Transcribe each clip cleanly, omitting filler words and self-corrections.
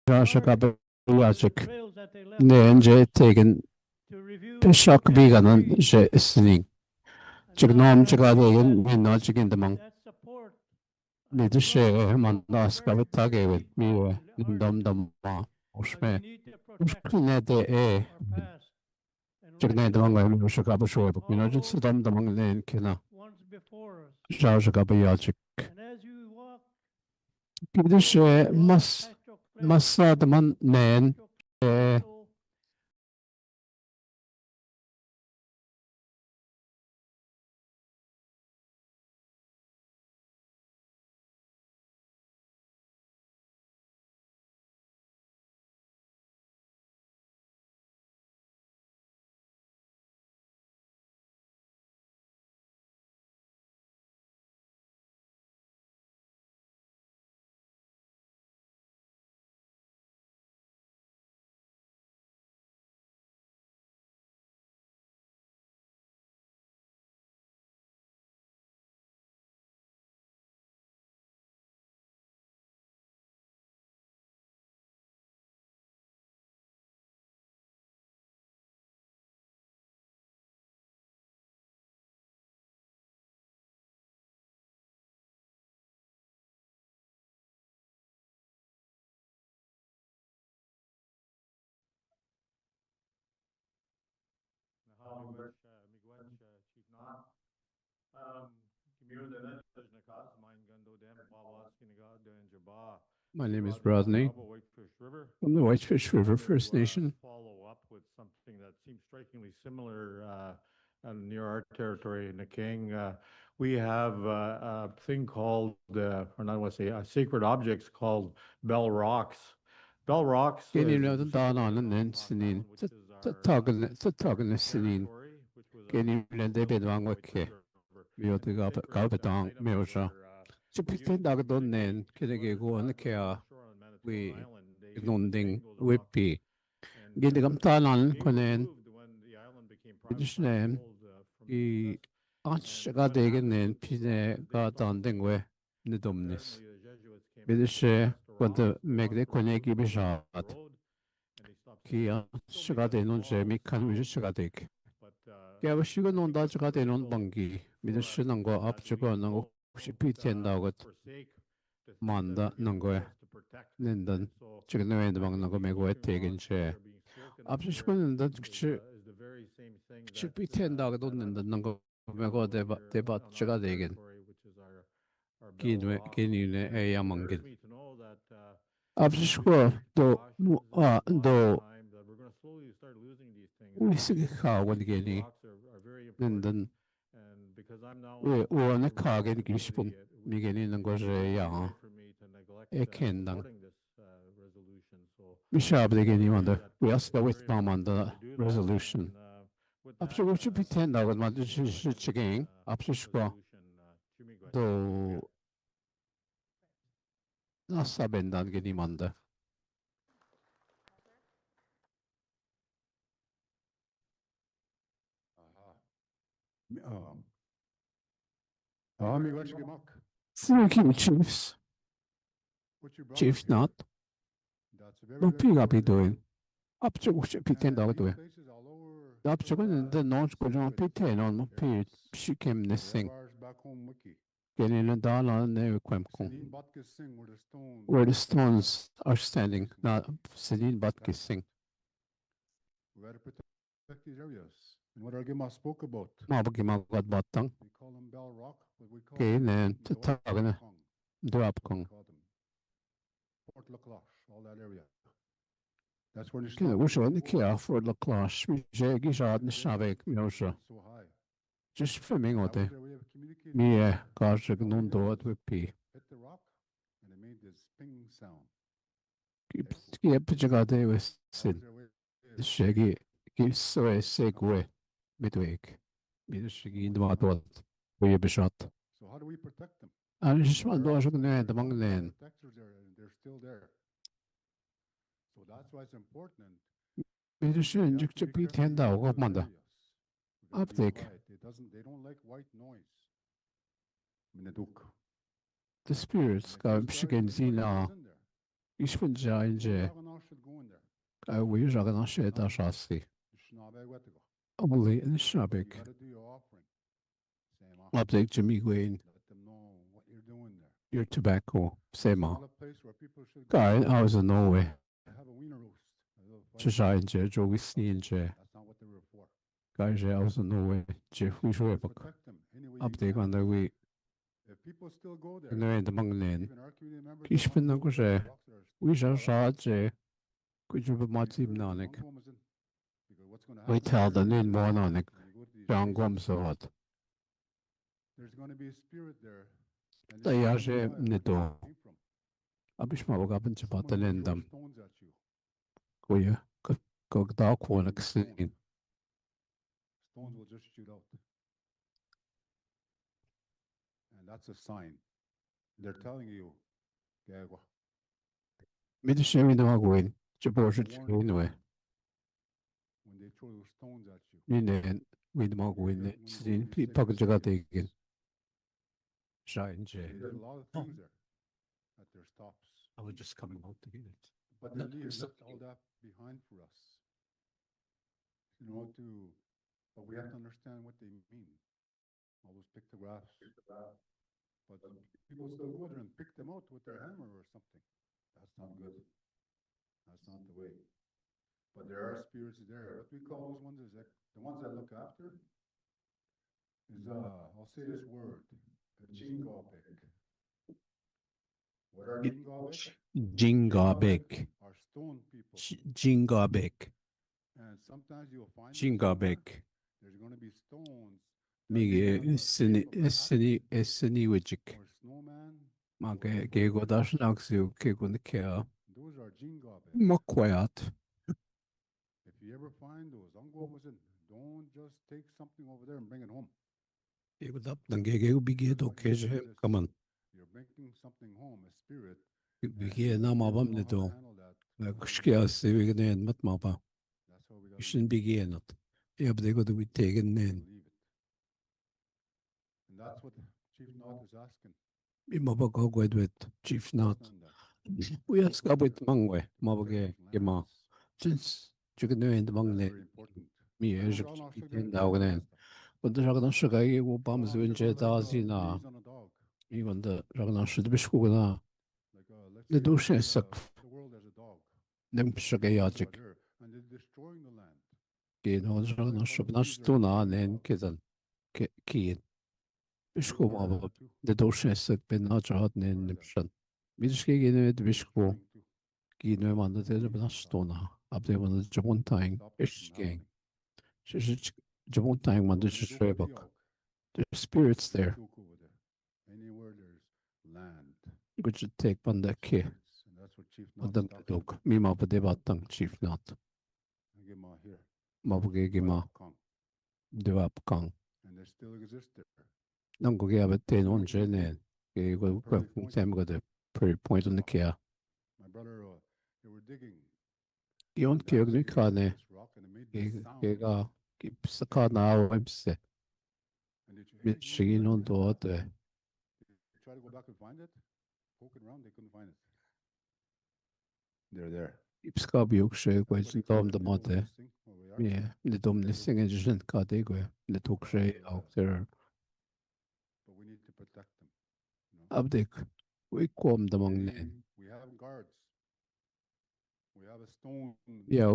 Joshua Yazik. trails that they left Nje tegen to review Pishak and Biganan agree. Je Sning. And now Chignom I believe that Chigadegen, Minna Chigindamong. that support Midishe will go Mandas very, very Kavitage, deep Mire, into the hearts Dum Dum, because we Ushme, need to protect Ushkine de our past and Chignedamong, recognize Shakabashoy, all Minaj those Dum Damong Len Kina, ones before us. Jashakabayajik. And as you walk Midishe along Patrick Masadaman Nen, Plateau, Chief Non. Gimiu de Netaj Nakaz, Mine Gundo Dem, Wawaskinaga, Denjaba, My name is Jibadi Rodney Wanaba, Whitefish River. from the Whitefish I River want to First Nation. follow up with something that seems strikingly similar near our territory in the King. We have a thing called, or not want to say, sacred objects called Bell Rocks. Bell Rocks Can you is know the Don situated on and on then Long Sinin? Island, which is The our talking the Sinin. territory, which was Can you know the settled bed by the wang Whitefish wake? River. Mio And the these sacred Galbetong, items Mioja. were So used pretend to I don't communicate then, to can I other go on the tribes care? offshore on Manitoulin We Island. They used to nonding dangle the rocks, whippy. and Get the Gamtalan, they were Conan, moved when the island became British privatized, name. sold from the He U.S. Anch And got what taken happened in was the rocks Pine that they got found, on the way, the apparently dumbness. the Jesuits came in British and blessed the want rocks. to The make rocks the were removed Koneki from the Bishat. road, and they stopped He sinking. They still made got a in on small Jamie can we sound, just got take. but Yeah, but she got I on think that what's got in on critical Bungie. for British us is Nango up that to we go Nango. don't She pretend out forsake the things that Manda are given to Nango. us to protect. London. And so Chicken away the I bang think Nango these make way floating taken rocks that chair. are being spoken of Up to here school and that is the very same thing should be 10 dog on that I the was Nango speaking Mego about here debat on our Chagadegan. territory, which is our Bell Rocks. Kinune And a it among hurts it. me to know that Up to we should school, take though, precautions in these modern though, times that we're going to slowly start losing these things. we see how I what think these getting. rocks are very important. London, And because I'm now we in on a a car getting responsibility, Gishpon. it would Migeni Nangoje, be yeah, right for me to neglect a kendang. supporting this resolution. So We shall be I getting believe under. that We ask the it's with very Tom important on for me the to do that. And resolution. with Up that, to what you pretend I was I not will second this again. Up to school, resolution. Chumigwech. though, Nasa Bendan getting under. Miigwech gemak. Thank you, Chiefs. What you brought up Chiefs here, not. that's very, No very pig I'll be important. doing. Up to what you pretend I And was these doing. places all over Up to the North Korean pretend on my period. areas. She came this thing. Ravars back home wiki. Getting a dollar on there, Quemcon. Celine Butkus sing Where the stones are standing. Not Celine That's Butkus sing. We gotta protect these areas. And what our Gima spoke about. Mabagi Magat Batang. We call them Bell Rock, but we call Okay, them then to Dawat Tagana. Kong. Drop That's what we Kong. call them. Port Lacloche, all that area. That's where Can I Anishinaabe wish I people the care for the clash? Jagi Shad Nishabek, Mosha. so high. Just filming That out was there. their way of communicating. Me, gosh, I All don't they do did it with was P. hit the rock, and it made this ping sound. Keep Jagade with That Sid. was their way The of Shaggy gives so a segue midweek. Me the Shaggy in the Matwat. We be shot. So how do we protect them? And just one There are does the among tons of then. protectors there, and they're still there. So that's why it's important. Me the We Shin, have to Jik be P. careful in 10 these dog of rural Manda. areas. We gotta be Uptake. quiet. They don't like white noise. Minaduk. The spirits And if go you start Michigan putting Zina. those in there, Ich bin ja in je, Ragnar should go in there. we ragan an sé da shasi. Anishinaabemowen. Only in You Anishinaabemowen. got to do your offering. Same Update Jimmy Gwyn, Let them know what you're doing there. your tobacco, It's same. not a place where people should go Guy, I was in Norway. have a wiener roast. A little fire. Cheshire in je, Joe Whiskey in je. That's not what they were for. Guy, I was in Norway. Jeff, we should have Protect them any way you update can. on the way. If people still go there, In the end, among then. even our community members, Kish that bin wanna na go there, gushe. the rocks that are We still shall there, shot je. Could you be my make sure team the nanik? young woman is in. Because what's going to We happen tell the there name is more nanik. when you go to these John places, Gomsod. there's going to be a spirit there. And They you are don't know je where it nido. came from. Abish ma wag abin Someone's chapata going to throw lendam. stones at you. Kuya. Kog da You're kuwa gonna be stoned. naksin. Stones will just shoot out. And that's a sign. They're telling you, Gagwa. Midi shemi na magwin. Jabosh Warn anyway. when they throw those stones at you. Mine. Midi magwin. Sin pag jagatigin. Shine je. They did a lot of things there at their stops. I was just coming out to get it. But they left all that behind for us. But we have to understand what they mean. All those pictographs. But people still go there and pick them out with their hammer or something. That's not good. That's not the way. But there are spirits there. What we call those ones is like the ones that look after is I'll say this word, a jingabek. What are jingabek? Jingabek. Are stone people. Jingabek. And sometimes you'll find Jingabek. there's going to be stones. Mige sini wajik. Or snowman. Mage gego dash naxiu kegun kea. Those are jingabek. Makwayat. If you ever find those, don't just take something over there and bring it home. Gego dap dan gego bige keje. Come on. You're bringing something home, a spirit. Bige na mabam Know how to nedo. handle that. Kushkia sevi gnen mat maba. That's how we got You shouldn't begin it. Yeah, but they got to be taken in. leave it. And that's what Chief Knott is asking. Imabago with Chief Knott. We ask about Mangwe, Mabage, Gema. Since you can do in the Mangne, me as a in the August. But the Ragnar Shagai will bomb the Winjet Azina. Even the Ragnar should be school. The Dusha is suck. The world as a dog. Them Shagayagic. And they're destroying the land. You know, Ragnar Shabnastuna and Kidan. Kid. Bishko Mabab. The Dusha is suck been not out in Nipshan. Midski in it, Bishko. Gino man the Bnastona. Up there on the Jamontine. Ish gang. She's Jamontine man the Shrebok. The spirits there. Anywhere there's land. Which should take on the key. And that's what Chief Knott Madam Dog. Mima Padebatang, Chief Knott. here. Mabugema. Kong. Devap Kong. And they still exist there. Nango gave a 10 on Jane. You go time got a per point on the care. My brother, they were digging. You don't care the carne. This rock and it made this sound. Giga. Keeps the car now. I'm set. And did you Bit she on door. They try to go back and find it. Poking around, they couldn't find it. They're there. Keeps Kabiuk shake That's was what Tom the they call mother. this thing where we are. Yeah, the dumbest thing is just got they go. The talk shay out there. But we need to protect them. Abdik. We come the among them. We have guards. We have a stone. Yeah,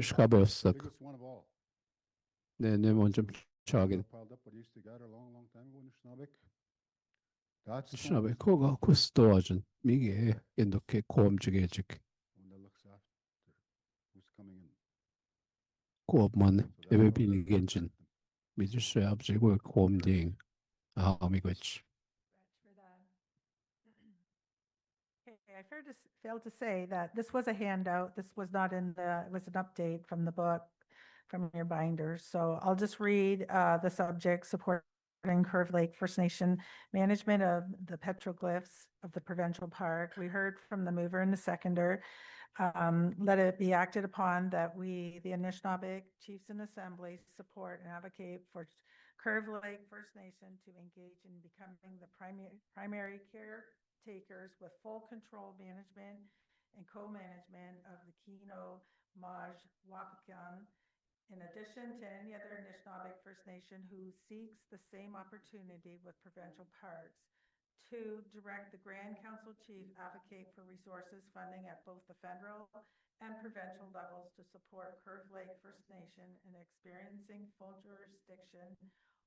Shkabos. Biggest one of all. Then they want to chugging. Piled up what used to gather a long, long time ago in Anishinaabemowen. That's Shabe Koga Kustojan. Mige in the K com jigajik. one that looks after who's coming in. Coop man, So that's ever how been we a protect genshin. them. We just say up to work home ding. Me which. For that. Okay, I failed to say that this was a handout. This was not in it was an update from the book, from your binders. So I'll just read the subject, supporting Curve Lake First Nation management of the petroglyphs of the provincial park. We heard from the mover and the seconder. Let it be acted upon that we, the Anishinaabe Chiefs and Assembly, support and advocate for Curve Lake First Nation to engage in becoming the primary caretakers with full control, management, and co-management of the Keno Maj Wapikan, in addition to any other Anishinaabe First Nation who seeks the same opportunity with provincial parks. 2, direct the Grand Council Chief advocate for resources funding at both the federal and provincial levels to support Curve Lake First Nation in experiencing full jurisdiction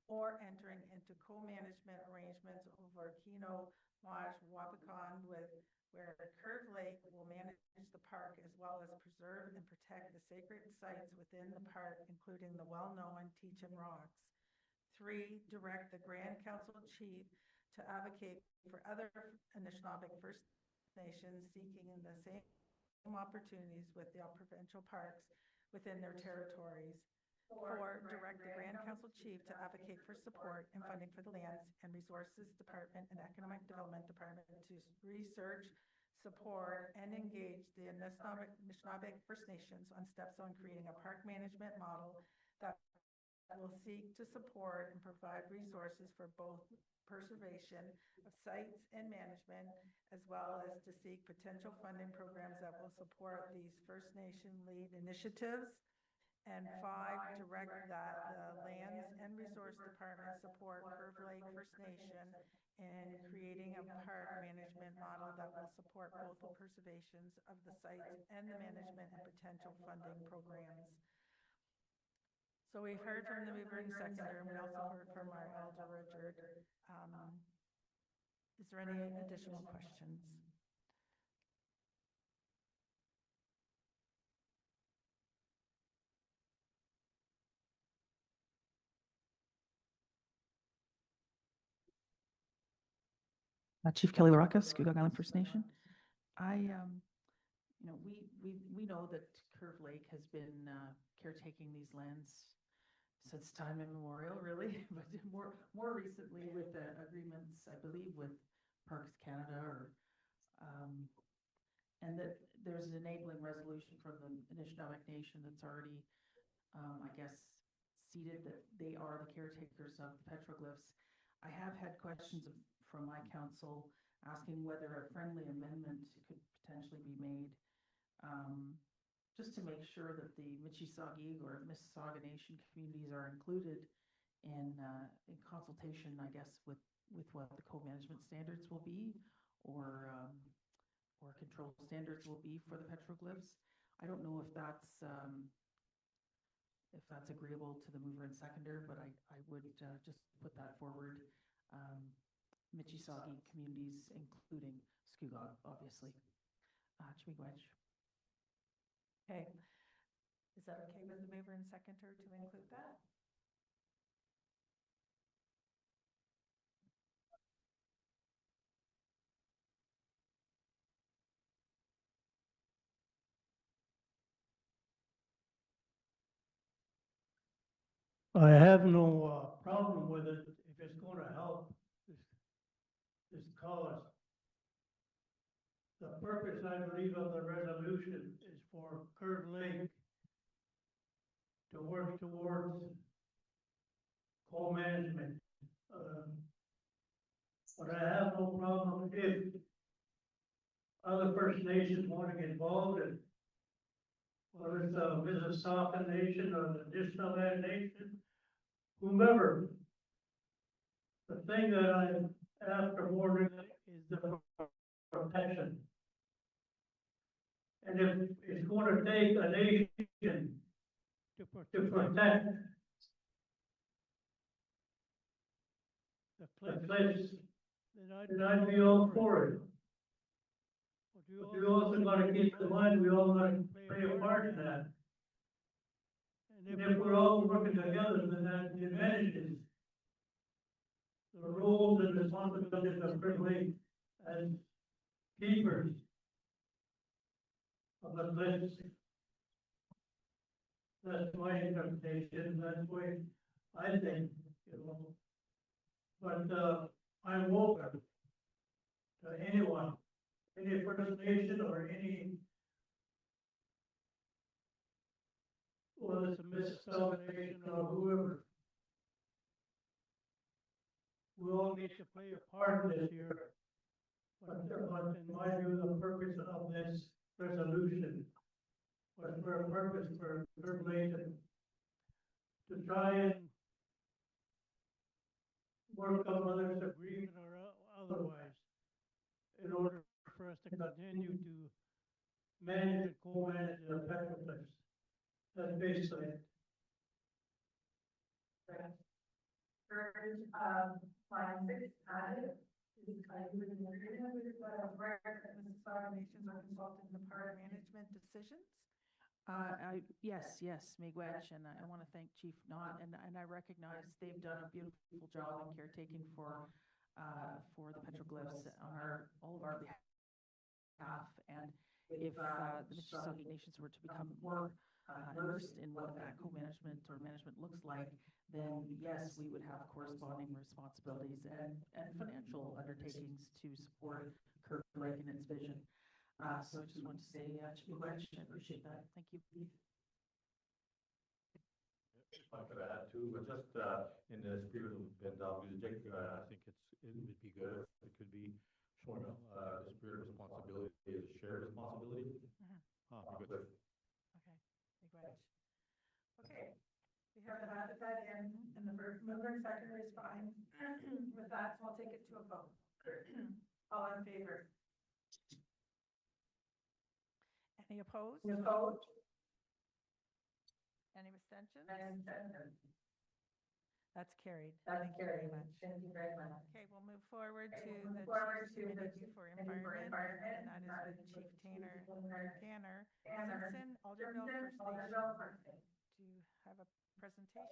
or entering into co-management arrangements over Keno Maj Wapikan where Curve Lake will manage the park as well as preserve and protect the sacred sites within the park, including the well-known Teach-In Rocks. 3, direct the Grand Council Chief to advocate for other Anishinaabe First Nations seeking the same opportunities with the provincial parks within their territories. 4, direct the Grand Council Chief to advocate for support and funding for the Lands and Resources Department and Economic Development Department to research, support, and engage the Anishinaabe First Nations on steps on creating a park management model that will seek to support and provide resources for both preservation of sites and management, as well as to seek potential funding programs that will support these First Nation lead initiatives. And 5, direct that the Lands and Resource Department support Curve Lake First Nation in creating a park management model that will support both the preservations of the sites and the management and potential funding programs. So we've heard from the mover and seconder, and we also heard from our elder Richard. Is there any additional questions? Chief Kelly LaRocca, Scugog Island First Nation. We know that Curve Lake has been caretaking these lands since time immemorial, really, but more recently with the agreements, I believe, with Parks Canada, and that there's an enabling resolution from the Anishinaabe Nation that's already, I guess, ceded that they are the caretakers of the petroglyphs. I have had questions from my council asking whether a friendly amendment could potentially be made, just to make sure that the Michisaugig or Mississauga Nation communities are included in consultation, I guess, with what the co-management standards will be, or control standards will be for the petroglyphs. I don't know if that's agreeable to the mover and seconder, but I would just put that forward. Michisaugig communities, including Scugog, obviously. Chimigwedge. Okay. Is that okay with the mover and seconder to include that? I have no problem with it if it's going to help this cause. The purpose, I believe, of the resolution is for Curve Lake to work towards co-management. But I have no problem if other First Nations want to get involved, and whether it's the Mississauga Nation or the Anishinaabe Nation, whomever. The thing that I'm after more than is the protection. And if it's going to take a nation to protect the cliffs, then I'd be all for it. But we also got to keep in mind, we all got to play a part in that. And if we're all working together, then that diminishes the roles and responsibilities of Curve Lake as keepers of the cliffs. That's my interpretation, that's the way I think, you know. But I'm open to anyone, any First Nation or any, whether it's a Mississauga Nation or whoever. We all need to play a part in this here. But in my view, the purpose of this resolution was for a purpose for Bladen to try and work out whether it's agreement or otherwise, in order for us to continue to manage and co-manage the petroglyphs. That's basically it. Third, line 6 added. Is I would in agreement with Mrs. Nations are consulted in the park management decisions. Yes, Miigwech, and I want to thank Chief Knott, and I recognize they've done a beautiful job in caretaking for the petroglyphs on all of our behalf. And if the Mississauga Nations were to become more immersed in what that co-management or management looks like, then yes, we would have corresponding responsibilities and financial undertakings to support Kirk Lake and its vision. So I just want to say, Miigwech, I appreciate that. Thank you. If I could add too, but just in the spirit of Vendal music, I think it would be good if it could be shown the spirit of responsibility is a shared responsibility. Be good. Okay, Miigwech. Okay, we have that in, and the first mover and seconder is fine. With that, so I'll take it to a vote. All in favor? Any opposed? Opposed? Any abstentions? That's carried. Thank you very much. Thank you very much. Okay, we'll move forward to the Chiefs Committee for Environment, and that is with Chief Tanner Simpson, Alderville First Nation. Do you have a presentation?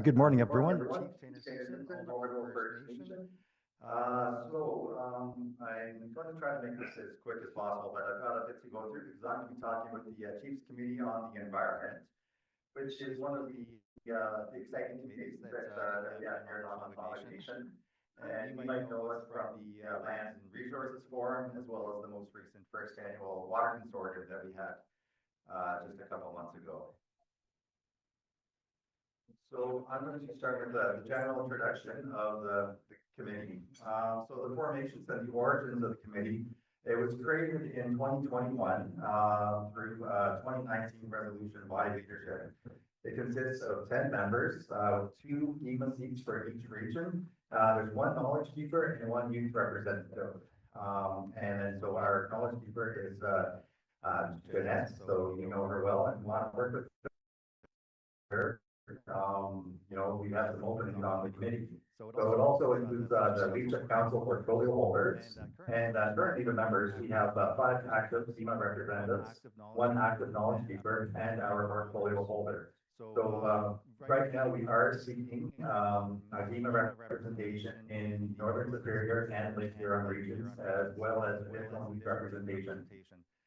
Good morning, everyone. Chief Tanner Simpson, Alderville First Nation. I'm going to try to make this as quick as possible, but I've got a bit to go through because I'm going to be talking with the Chiefs Committee on the Environment, which is one of the exciting committees that we have here on the Nation. And you might know us from the Lands and Resources Forum, as well as the most recent first annual Water Consortium that we had just a couple months ago. So I'm going to start with the general introduction of the committee. So the formations and the origins of the committee, it was created in 2021 through 2019 resolution by leadership. It consists of 10 members, 2 EMA seats for each region. There's 1 knowledge keeper and 1 youth representative. And then so our knowledge keeper is Jeanette, so you know her well and want to work with her. We have some openings on the committee. So it also includes the Leadership Council portfolio holders. And currently the members, we have 5 active SEMA representatives, 1 active knowledge keeper, and our portfolio holder. So right now we are seeking a SEMA representation in Northern Superior and Lake Huron regions, as well as additional representation.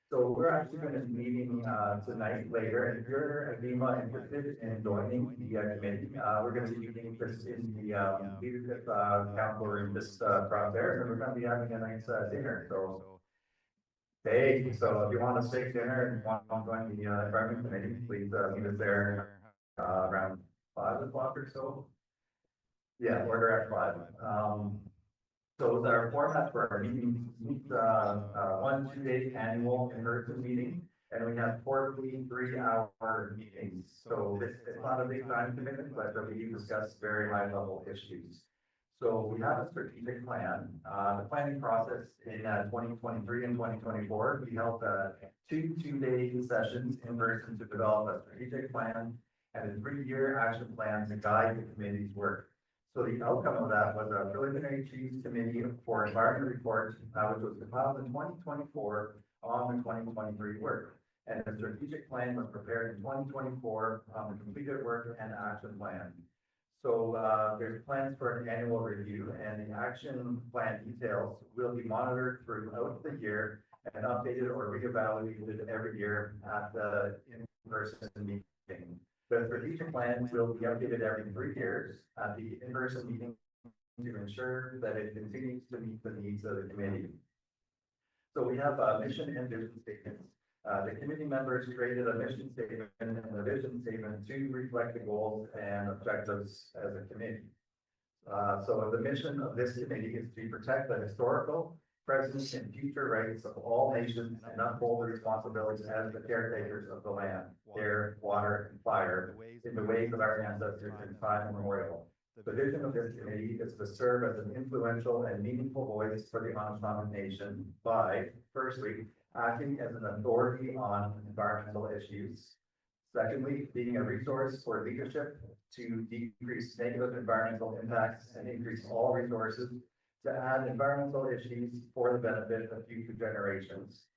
So we're actually going to be meeting tonight later, and if you're a GEMA interested in joining the committee, we're going to be meeting this in the leadership council room this there, and we're going to be having a nice dinner. So, hey, so if you want a steak dinner and want to join the environment committee, please meet us there around 5 o'clock or so. Yeah, order at 5. So our format for our meetings, meet 1 2-day annual in-person meeting, and we have quarterly 3-hour meetings. So it's not a big time commitment, but we discuss very high-level issues. So we have a strategic plan. The planning process in 2023 and 2024, we held 2 2-day sessions in person to develop a strategic plan and a 3-year action plan to guide the committee's work. So the outcome of that was a preliminary Chiefs Committee for Environment Report, which was compiled in 2024 on the 2023 work. And the strategic plan was prepared in 2024 on the completed work and action plan. So there's plans for an annual review, and the action plan details will be monitored throughout the year and updated or reevaluated every year at the in-person meeting. The strategic plan will be updated every 3 years at the in-person meeting to ensure that it continues to meet the needs of the community. So we have mission and vision statements. The committee members created a mission statement and a vision statement to reflect the goals and objectives as a committee. So the mission of this committee is to protect the historical, present, and future rights of all nations and uphold the responsibilities as the caretakers of the land, air, water, and fire in the ways of our ancestors in time immemorial. The vision of this committee is to serve as an influential and meaningful voice for the Anishinaabe Nation by, firstly, acting as an authority on environmental issues. Secondly, being a resource for leadership to decrease negative environmental impacts and increase all resources to add environmental issues for the benefit of future generations.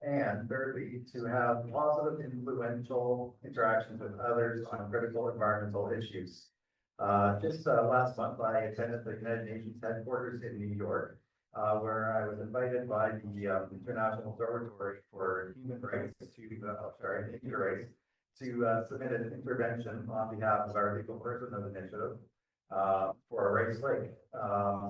And thirdly, to have positive influential interactions with others on critical environmental issues. Just last month, I attended the United Nations headquarters in New York, where I was invited by the International Observatory for Human Rights Nature Rights, to submit an intervention on behalf of our Legal Persons Initiative for a rights lake.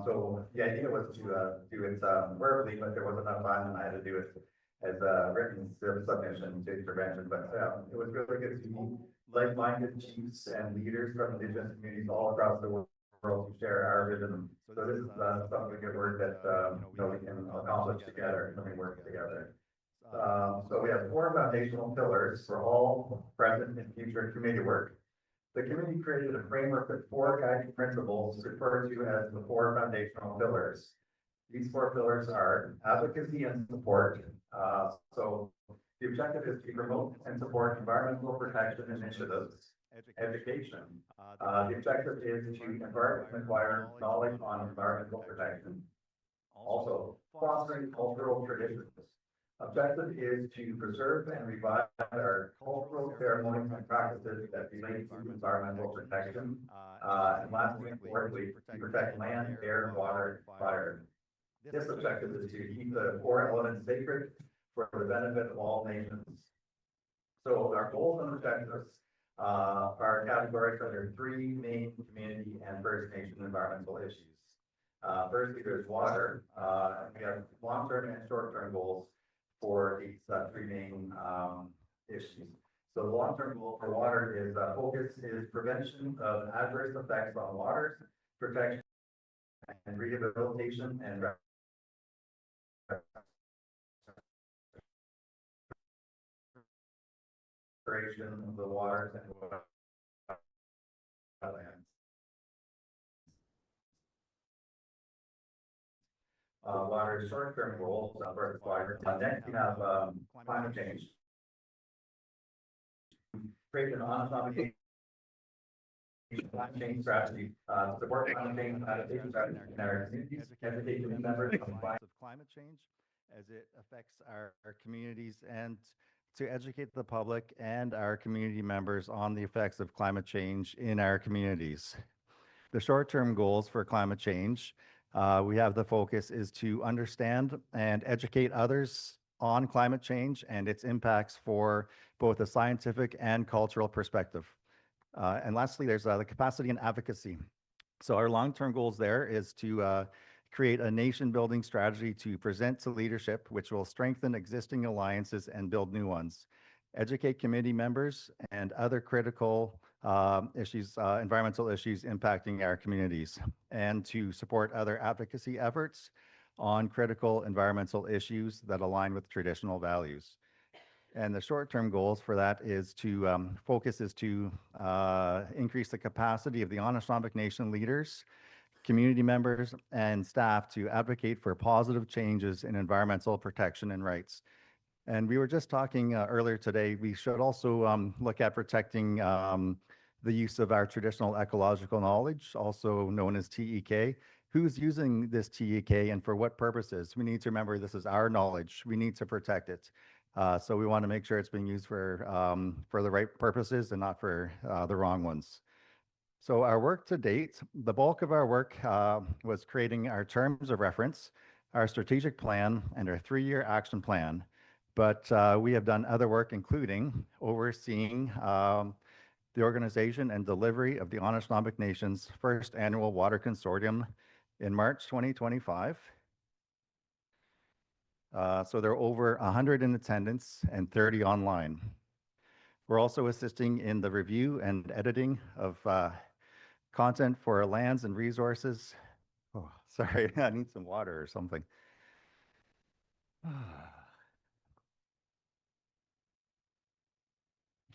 So the idea was to do it verbally, but there wasn't enough time, and I had to do it as a written submission to intervention. But it was really good to meet like-minded chiefs and leaders from indigenous communities all across the world who share our vision. So this is something good work that we can accomplish together when we work together. So we have 4 foundational pillars for all present and future committee work. The committee created a framework with 4 guiding principles referred to as the 4 foundational pillars. These 4 pillars are advocacy and support. So the objective is to promote and support environmental protection initiatives. Education. The objective is to impart and acquire knowledge on environmental protection. Also, fostering cultural traditions. Objective is to preserve and revive our cultural ceremonies and practices that relate to environmental protection. And lastly and fourthly, to protect land, air, water, and fire. This objective is to keep the 4 elements sacred for the benefit of all nations. So our goals and objectives are categorized under 3 main community and First Nation environmental issues. Firstly, there's water. We have long-term and short-term goals for these 3 main issues. So the long-term goal for water is focus is prevention of adverse effects on waters, protection and rehabilitation and restoration of the waters and wetlands. Water short-term goals for water. Next, we have climate change. Create an Anishinaabe climate change strategy, support climate change adaptation strategy in our communities, educate community members on climate change as it affects our communities, and to educate the public and our community members on the effects of climate change in our communities. The short-term goals for climate change, we have the focus is to understand and educate others on climate change and its impacts for both a scientific and cultural perspective. And lastly, there's the capacity and advocacy. So our long-term goals there is to create a nation-building strategy to present to leadership, which will strengthen existing alliances and build new ones. Educate committee members and other critical issues, environmental issues impacting our communities, and to support other advocacy efforts on critical environmental issues that align with traditional values. And the short-term goals for that is to focus is to increase the capacity of the Anishinaabe Nation leaders, community members, and staff to advocate for positive changes in environmental protection and rights. And we were just talking earlier today, we should also look at protecting the use of our traditional ecological knowledge, also known as TEK. Who's using this TEK and for what purposes? We need to remember this is our knowledge. We need to protect it. So we want to make sure it's being used for the right purposes and not for the wrong ones. So our work to date, the bulk of our work was creating our terms of reference. our strategic plan, and our 3-year action plan. But we have done other work, including overseeing the organization and delivery of the Anishinaabe Nation's first annual water consortium in March 2025. So there are over 100 in attendance and 30 online. We're also assisting in the review and editing of content for lands and resources. Oh, sorry, I need some water or something.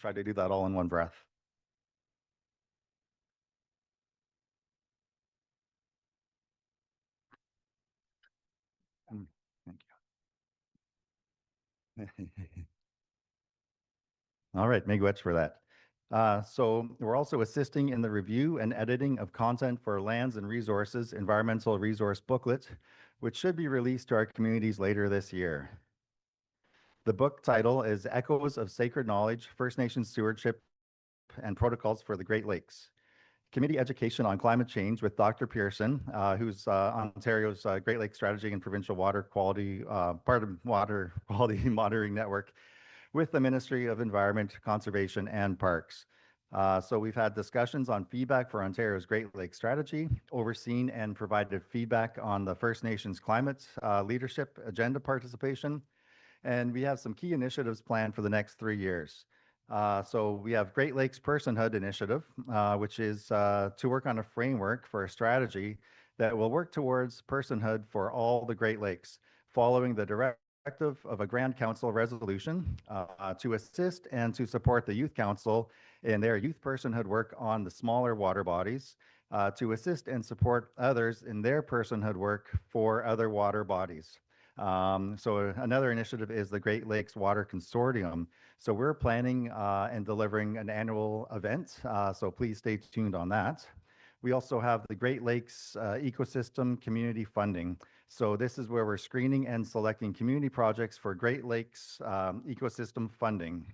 Try to do that all in one breath. Thank you. All right, miigwech for that. So we're also assisting in the review and editing of content for Lands and Resources Environmental Resource Booklet, which should be released to our communities later this year. The book title is Echoes of Sacred Knowledge, First Nations Stewardship and Protocols for the Great Lakes. Committee Education on Climate Change with Dr. Pearson, who's Ontario's Great Lakes Strategy and Provincial Water Quality, part of Water Quality Monitoring Network, with the Ministry of Environment, Conservation and Parks. So we've had discussions on feedback for Ontario's Great Lakes Strategy, overseen and provided feedback on the First Nations climate leadership agenda participation, and we have some key initiatives planned for the next 3 years. So we have Great Lakes Personhood Initiative, which is to work on a framework for a strategy that will work towards personhood for all the Great Lakes, following the directive of a Grand Council resolution to assist and to support the Youth Council in their youth personhood work on the smaller water bodies, to assist and support others in their personhood work for other water bodies. So another initiative is the Great Lakes Water Consortium. So we're planning and delivering an annual event, so please stay tuned on that. We also have the Great Lakes Ecosystem Community Funding. So this is where we're screening and selecting community projects for Great Lakes ecosystem funding.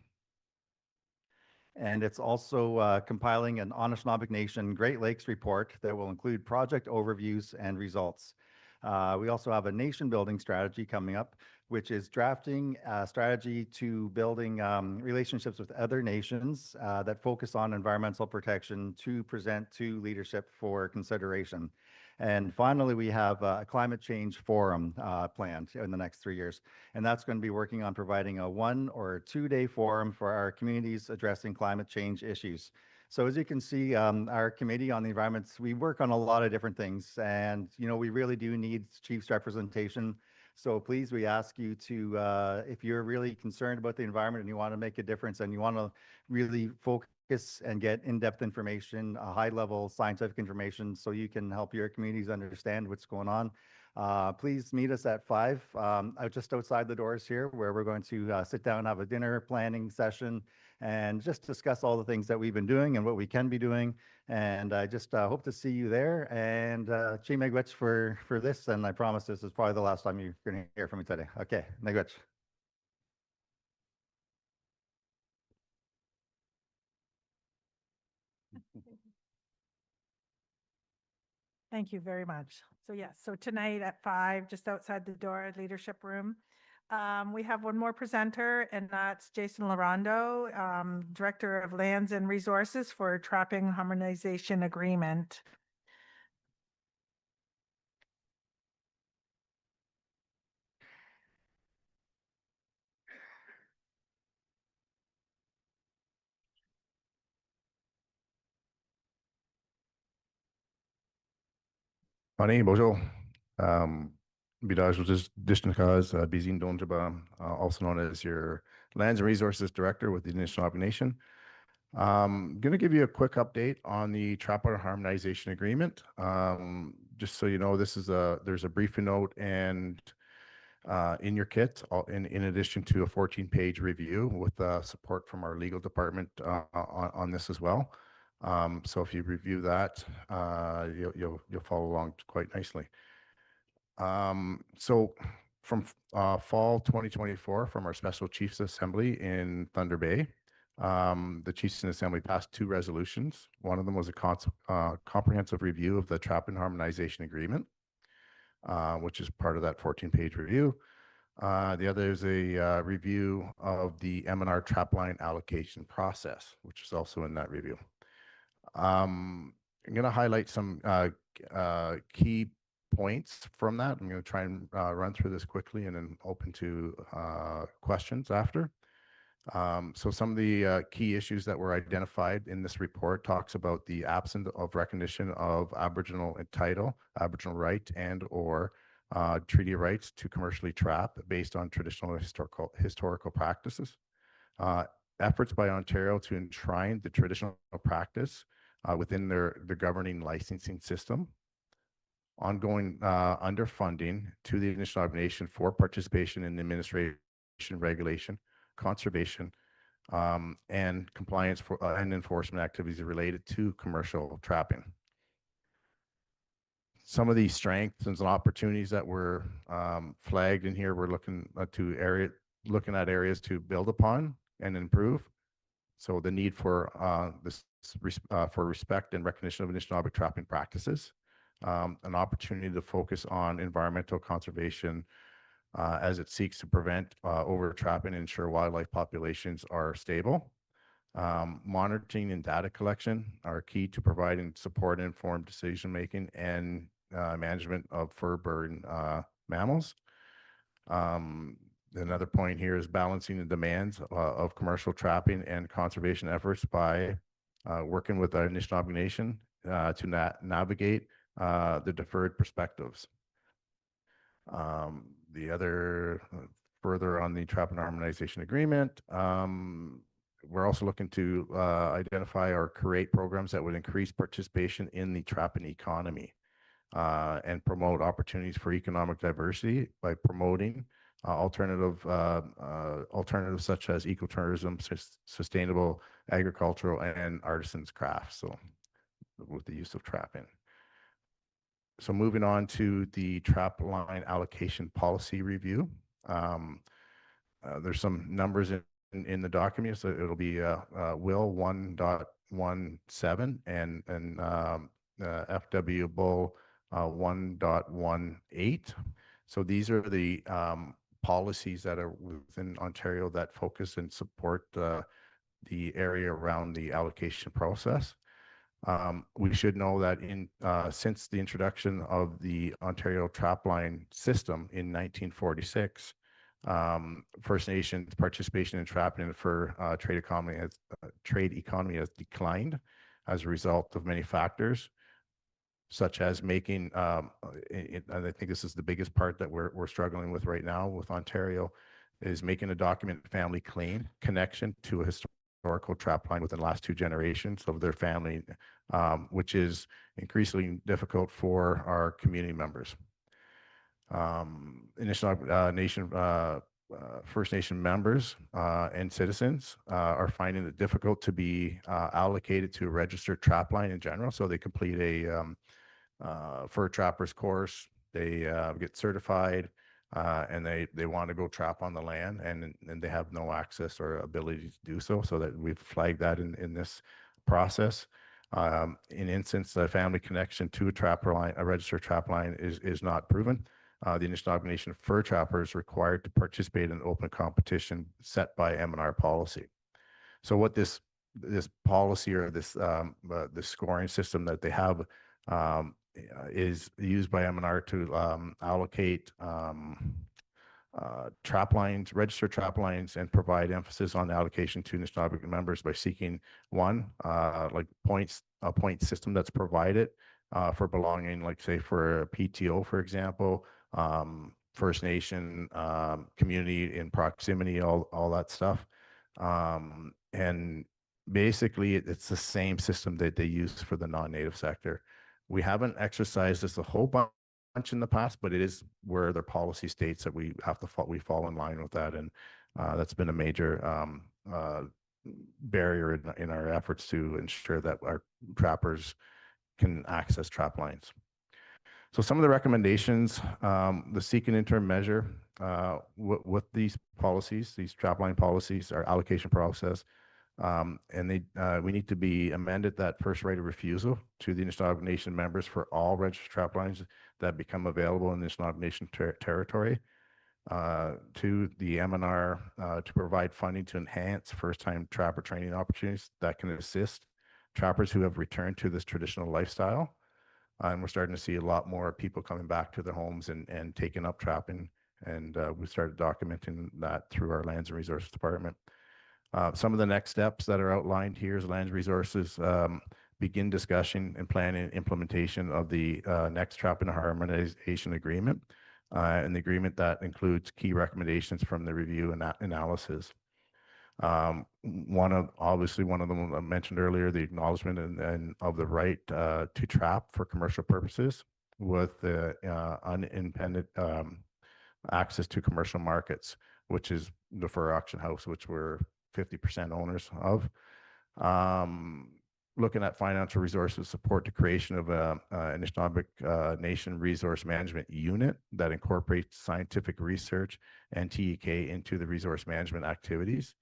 And it's also compiling an Anishinaabe Nation Great Lakes report that will include project overviews and results. We also have a nation building strategy coming up, which is drafting a strategy to building relationships with other nations that focus on environmental protection to present to leadership for consideration. And finally, we have a climate change forum planned in the next 3 years. And that's going to be working on providing a 1 or 2 day forum for our communities addressing climate change issues. So as you can see, our committee on the environment, we work on a lot of different things, and we really do need chief's representation. So please, we ask you to, if you're really concerned about the environment and you want to make a difference and you want to really focus and get in-depth information, high-level scientific information, so you can help your communities understand what's going on, please meet us at 5, just outside the doors here, where we're going to sit down and have a dinner planning session and just discuss all the things that we've been doing and what we can be doing. And I just hope to see you there. And chi miigwech for this. And I promise this is probably the last time you're going to hear from me today. Okay, miigwech. Thank you very much. So yes, so tonight at 5, just outside the door, leadership room, we have one more presenter, and that's Jason Larondo, Director of Lands and Resources for Trapping Harmonization Agreement. Pani, bonjour. Bidaj Dishnakaz Bizin Donjaba, also known as your Lands and Resources Director with the Anishinaabe Nation. I'm going to give you a quick update on the Trapper Harmonization Agreement. Just so you know, there's a briefing note and in your kit, in addition to a 14-page review with support from our legal department on this as well. So if you review that, you'll follow along quite nicely. So from fall 2024, from our Special Chiefs Assembly in Thunder Bay, the Chiefs Assembly passed 2 resolutions. One of them was a comprehensive review of the Trap and Harmonization Agreement. which is part of that 14-page review. The other is a review of the M&R trapline allocation process, which is also in that review. I'm going to highlight some key points from that. I'm going to try and run through this quickly and then open to questions after. So some of the key issues that were identified in this report talks about the absence of recognition of Aboriginal title, Aboriginal right and/or treaty rights to commercially trap based on traditional historical practices. Efforts by Ontario to enshrine the traditional practice within their governing licensing system. Ongoing underfunding to the Anishinaabe Nation for participation in administration, regulation, conservation, and compliance for and enforcement activities related to commercial trapping. Some of these strengths and opportunities that were flagged in here, we're looking at areas to build upon and improve. So the need for for respect and recognition of Anishinaabe trapping practices, an opportunity to focus on environmental conservation as it seeks to prevent over-trapping and ensure wildlife populations are stable. Monitoring and data collection are key to providing support and informed decision-making and management of fur-bearing mammals. Another point here is balancing the demands of commercial trapping and conservation efforts by working with the Anishinaabe Nation to navigate the deferred perspectives. The other, further on the Trap and Harmonization Agreement, we're also looking to identify or create programs that would increase participation in the trapping economy and promote opportunities for economic diversity by promoting alternatives such as ecotourism, sustainable agricultural and artisans crafts, so with the use of trapping. So moving on to the trap line allocation policy review. There's some numbers in the document, so it'll be Will 1.17 and FW Bull 1.18. So these are the policies that are within Ontario that focus and support the area around the allocation process. We should know that since the introduction of the Ontario trapline system in 1946, First Nations participation in trapping in the fur trade economy has declined as a result of many factors, such as making, and I think this is the biggest part that we're struggling with right now with Ontario, is making a document family claim connection to a historical trapline within the last 2 generations of their family, which is increasingly difficult for our community members. Anishinaabe Nation, First Nation members and citizens are finding it difficult to be allocated to a registered trapline in general. So they complete a fur trappers course, they get certified, and they want to go trap on the land, and they have no access or ability to do so. So that we've flagged that in this process. In instance, the family connection to a registered trap line is not proven. The Anishinaabe Nation fur trappers required to participate in open competition set by M&R policy. So what this policy or this the scoring system that they have is used by M&R to allocate trap lines, registered trap lines, and provide emphasis on allocation to Anishinaabe members by seeking like a point system that's provided for belonging, like say for a PTO, for example, First Nation community in proximity, all that stuff. And basically it's the same system that they use for the non-native sector. We haven't exercised this a whole bunch in the past, but it is where their policy states that we fall in line with that, and that's been a major barrier in our efforts to ensure that our trappers can access trap lines. So some of the recommendations, the seek and interim measure with these policies, these trapline policies, our allocation process, We need to be amended that first right of refusal to the Anishinaabe Nation members for all registered trap lines that become available in the Anishinaabe Nation territory. To the MNR to provide funding to enhance first-time trapper training opportunities that can assist trappers who have returned to this traditional lifestyle. And we're starting to see a lot more people coming back to their homes and taking up trapping. And we started documenting that through our Lands and Resources Department. Some of the next steps that are outlined here is Lands Resources begin discussion and planning and implementation of the next Trapping and Harmonization Agreement. And the agreement that includes key recommendations from the review and analysis. One of them I mentioned earlier, the acknowledgement and of the right to trap for commercial purposes with the unimpeded access to commercial markets, which is the Fur Auction House, which we're 50% owners of. Looking at financial resources support the creation of a Anishinaabe Nation Resource Management Unit that incorporates scientific research and TEK into the resource management activities.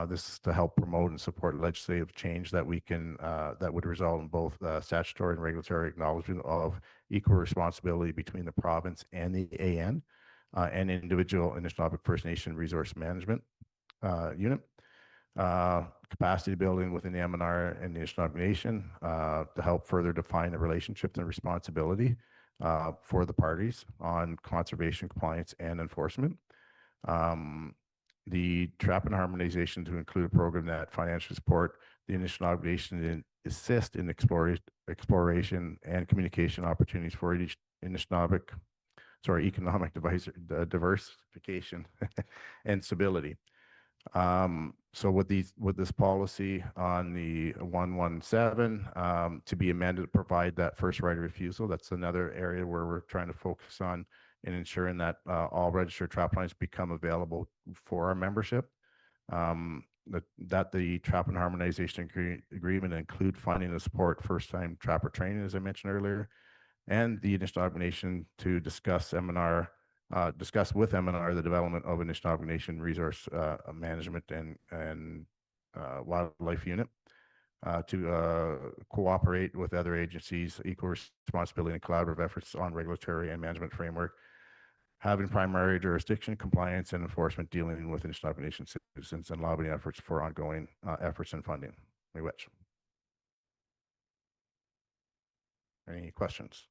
This is to help promote and support legislative change that we can that would result in both statutory and regulatory acknowledgement of equal responsibility between the province and the AN and individual Anishinaabe First Nation Resource Management Unit. Capacity building within the MNR and the Anishinaabe Nation to help further define the relationships and responsibility for the parties on conservation, compliance, and enforcement. The trap and harmonization to include a program that financially support the Anishinaabe Nation and assist in exploration and communication opportunities for economic diversification and stability. So with this policy on the 117 to be amended to provide that first right of refusal, that's another area where we're trying to focus on in ensuring that all registered trap lines become available for our membership. That the trap and harmonization agreement include funding to support first-time trapper training, as I mentioned earlier, and the Anishinaabe Nation to discuss with MNR the development of Anishinaabe Nation Resource Management and Wildlife Unit to cooperate with other agencies, equal responsibility and collaborative efforts on regulatory and management framework, having primary jurisdiction, compliance, and enforcement dealing with Anishinaabe Nation citizens and lobbying efforts for ongoing efforts and funding. Any questions?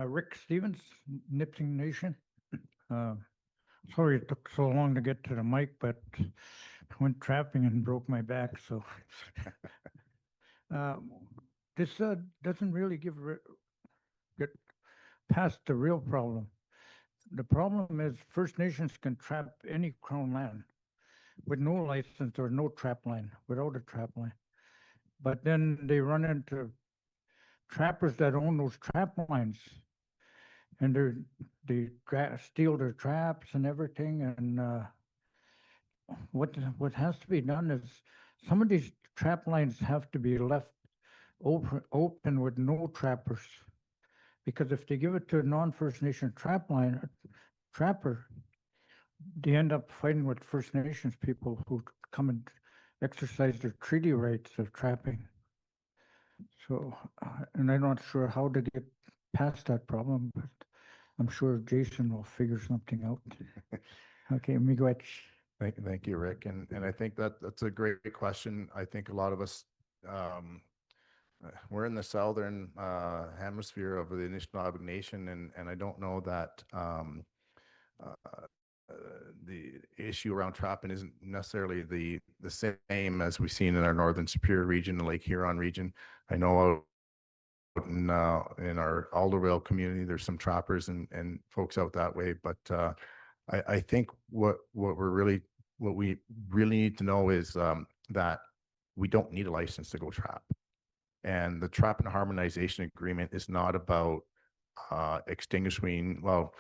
Rick Stevens, Nipissing Nation. Sorry it took so long to get to the mic, but I went trapping and broke my back, so. This doesn't really get past the real problem. The problem is First Nations can trap any Crown land with no license or no trap line, without a trap line. But then they run into trappers that own those trap lines, and they steal their traps and everything. And what has to be done is some of these trap lines have to be left open with no trappers, because if they give it to a non-First Nation trapper, they end up fighting with First Nations people who come and exercise their treaty rights of trapping. So, and I'm not sure how to get past that problem, but I'm sure Jason will figure something out. Okay, miigwech. Thank you, Rick. And I think that's a great question. I think a lot of us, we're in the southern hemisphere of the Anishinaabe Nation, and I don't know that the issue around trapping isn't necessarily the same as we've seen in our northern Superior region, the Lake Huron region. I know out in our Alderville community, there's some trappers and folks out that way, but I think what we really need to know is that we don't need a license to go trap. And the trap and harmonization agreement is not about extinguishing, well,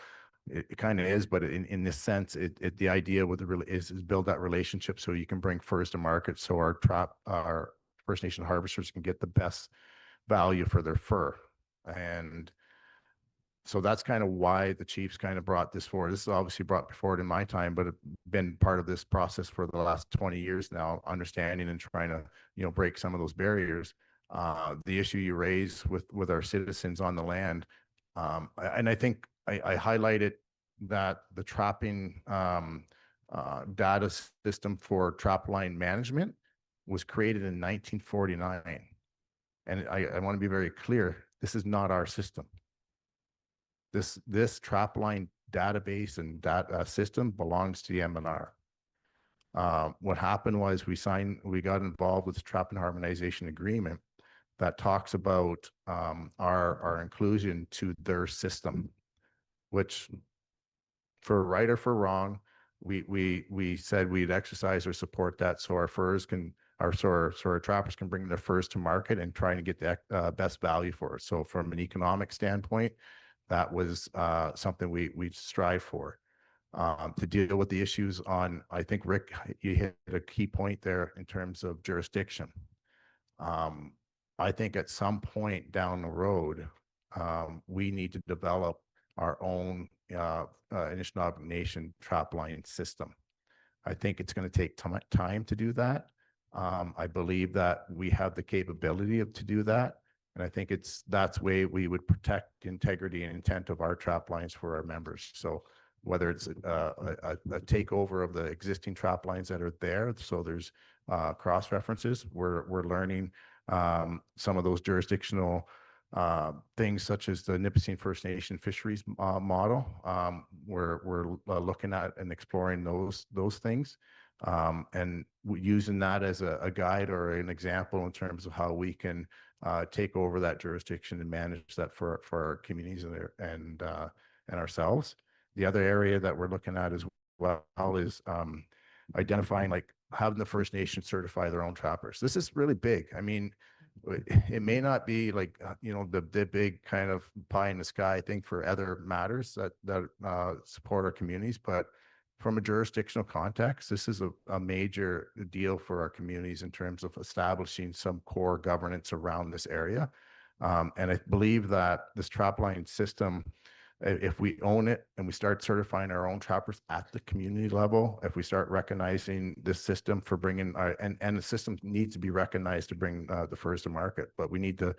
it kind of is, but in this sense, the idea with the is build that relationship so you can bring furs to market, so our First Nation harvesters can get the best value for their fur. And so that's kind of why the chiefs kind of brought this forward. This is obviously brought forward in my time, but it's been part of this process for the last 20 years now, understanding and trying to, break some of those barriers. The issue you raise with our citizens on the land, and I think I highlighted that the trapping data system for trap line management was created in 1949. And I want to be very clear, this is not our system. This trap line database and data system belongs to the MNR. What happened was we got involved with the trap and harmonization agreement that talks about our inclusion to their system, which for right or for wrong, we said we'd exercise or support that so our furs can, so our trappers can bring their furs to market and try and get the best value for it. So from an economic standpoint, that was something we strive for. To deal with the issues on, I think, Rick, you hit a key point there in terms of jurisdiction. I think at some point down the road, we need to develop our own Anishinaabe Nation trap line system. I think it's going to take time to do that. I believe that we have the capability to do that. And I think that's way we would protect the integrity and intent of our trap lines for our members. So whether it's a takeover of the existing trap lines that are there, so there's cross references, we're learning some of those jurisdictional things such as the Nipissing First Nation fisheries model. We're looking at and exploring those things, and using that as a guide or an example in terms of how we can take over that jurisdiction and manage that for our communities and ourselves. The other area that we're looking at as well is identifying, like, having the First Nation certify their own trappers. This is really big. I mean, it may not be like, the big kind of pie in the sky thing for other matters that support our communities, but from a jurisdictional context, this is a major deal for our communities in terms of establishing some core governance around this area. And I believe that this trap line system, if we own it and we start certifying our own trappers at the community level, if we start recognizing this system for bringing and the system needs to be recognized to bring the furs to market, but we need to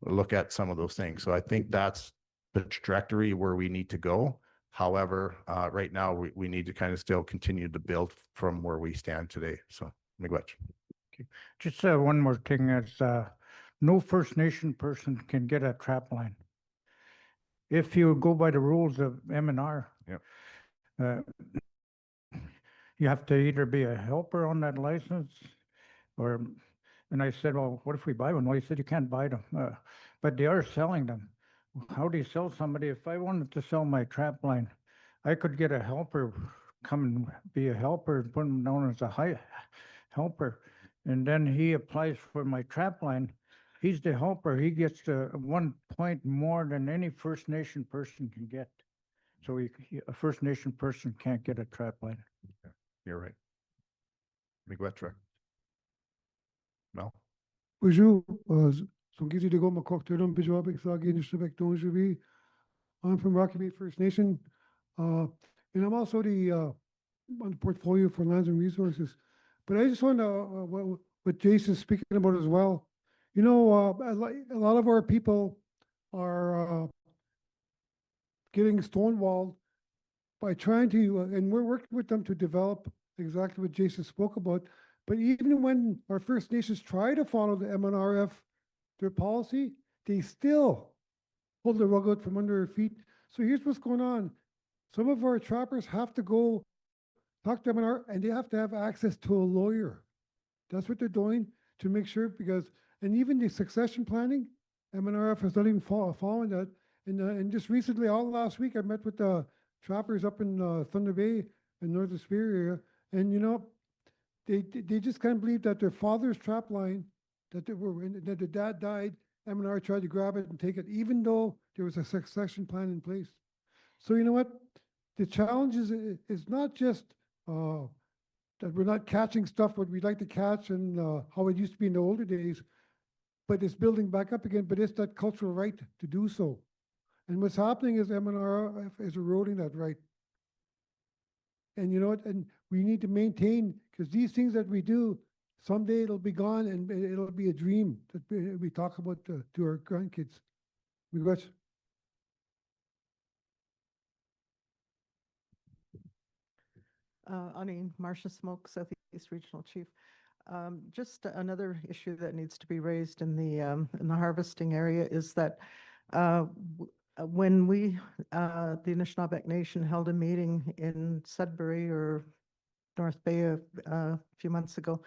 look at some of those things. So I think that's the trajectory where we need to go. However, right now we need to kind of still continue to build from where we stand today. So, miigwech. Okay. Just one more thing is, no First Nation person can get a trap line. If you go by the rules of MNR, you have to either be a helper on that license or, and I said, well, what if we buy one? Well, he said, you can't buy them, but they are selling them. How do you sell somebody? If I wanted to sell my trap line, I could get a helper, come and be a helper and put him down as a helper. And then he applies for my trap line. He's the helper. He gets 1 point more than any First Nation person can get. So a First Nation person can't get a trap line. Yeah, you're right. Miigwech. Mel? Bonjour, Songiti de Goma Cocktail, Bijwabik Thagi, Anishinabek Donjavi. I'm from Rocky Bay First Nation, and I'm also the on the portfolio for lands and resources. But I just want to, what Jason's speaking about as well. A lot of our people are getting stonewalled by trying to, and we're working with them to develop exactly what Jason spoke about. But even when our First Nations try to follow the MNRF, their policy, they still pull the rug out from under their feet. So here's what's going on. Some of our trappers have to go talk to MNR, and they have to have access to a lawyer. That's what they're doing to make sure, because, and even the succession planning, MNRF has not even following that. And just recently, all last week, I met with the trappers up in Thunder Bay and Northern Superior area, and they just can't believe that their father's trap line that that the dad died, M&R tried to grab it and take it, even though there was a succession plan in place. So you know what? The challenge is not just that we're not catching stuff what we'd like to catch and how it used to be in the older days, but it's building back up again, but it's that cultural right to do so. And what's happening is M&R is eroding that right. And you know what? And we need to maintain, because these things that we do, someday it'll be gone and it'll be a dream that we talk about to our grandkids. Regrets. Ani, Marcia Smoke, Southeast Regional Chief. Just another issue that needs to be raised in the harvesting area is that when we, the Anishinaabemowen Nation, held a meeting in Sudbury or North Bay a few months ago,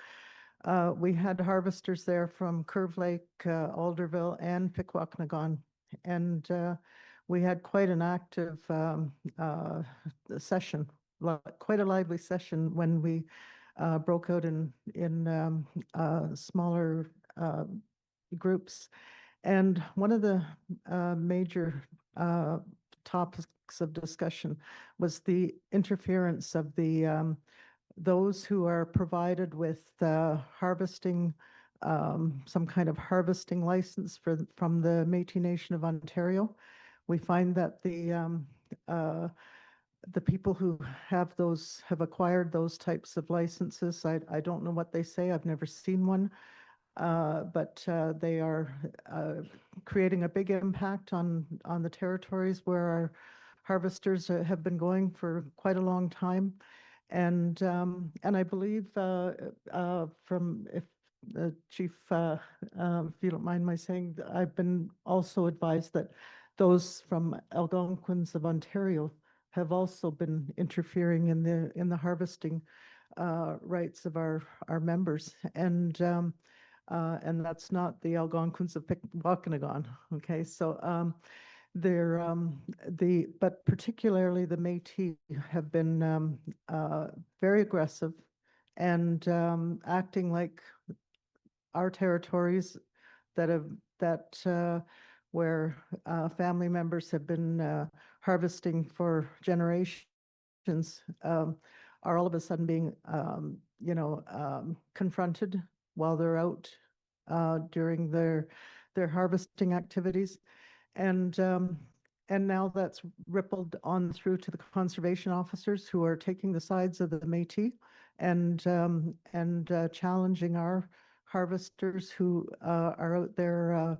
we had harvesters there from Curve Lake, Alderville, and Pikwakanagan, and we had quite an active session, quite a lively session when we broke out in smaller groups. And one of the major topics of discussion was the interference of the those who are provided with harvesting, some kind of harvesting license from the Métis Nation of Ontario. We find that the people who have acquired those types of licenses, I don't know what they say, I've never seen one, but they are creating a big impact on the territories where our harvesters have been going for quite a long time. And I believe from, if the chief, if you don't mind my saying, I've been also advised that those from Algonquins of Ontario have also been interfering in the harvesting rights of our members, and that's not the Algonquins of Pikwakanagan. Okay, so but particularly the Métis have been very aggressive and acting like our territories where family members have been harvesting for generations are all of a sudden being confronted while they're out during their harvesting activities. And now that's rippled on through to the conservation officers who are taking the sides of the Métis and challenging our harvesters who are out there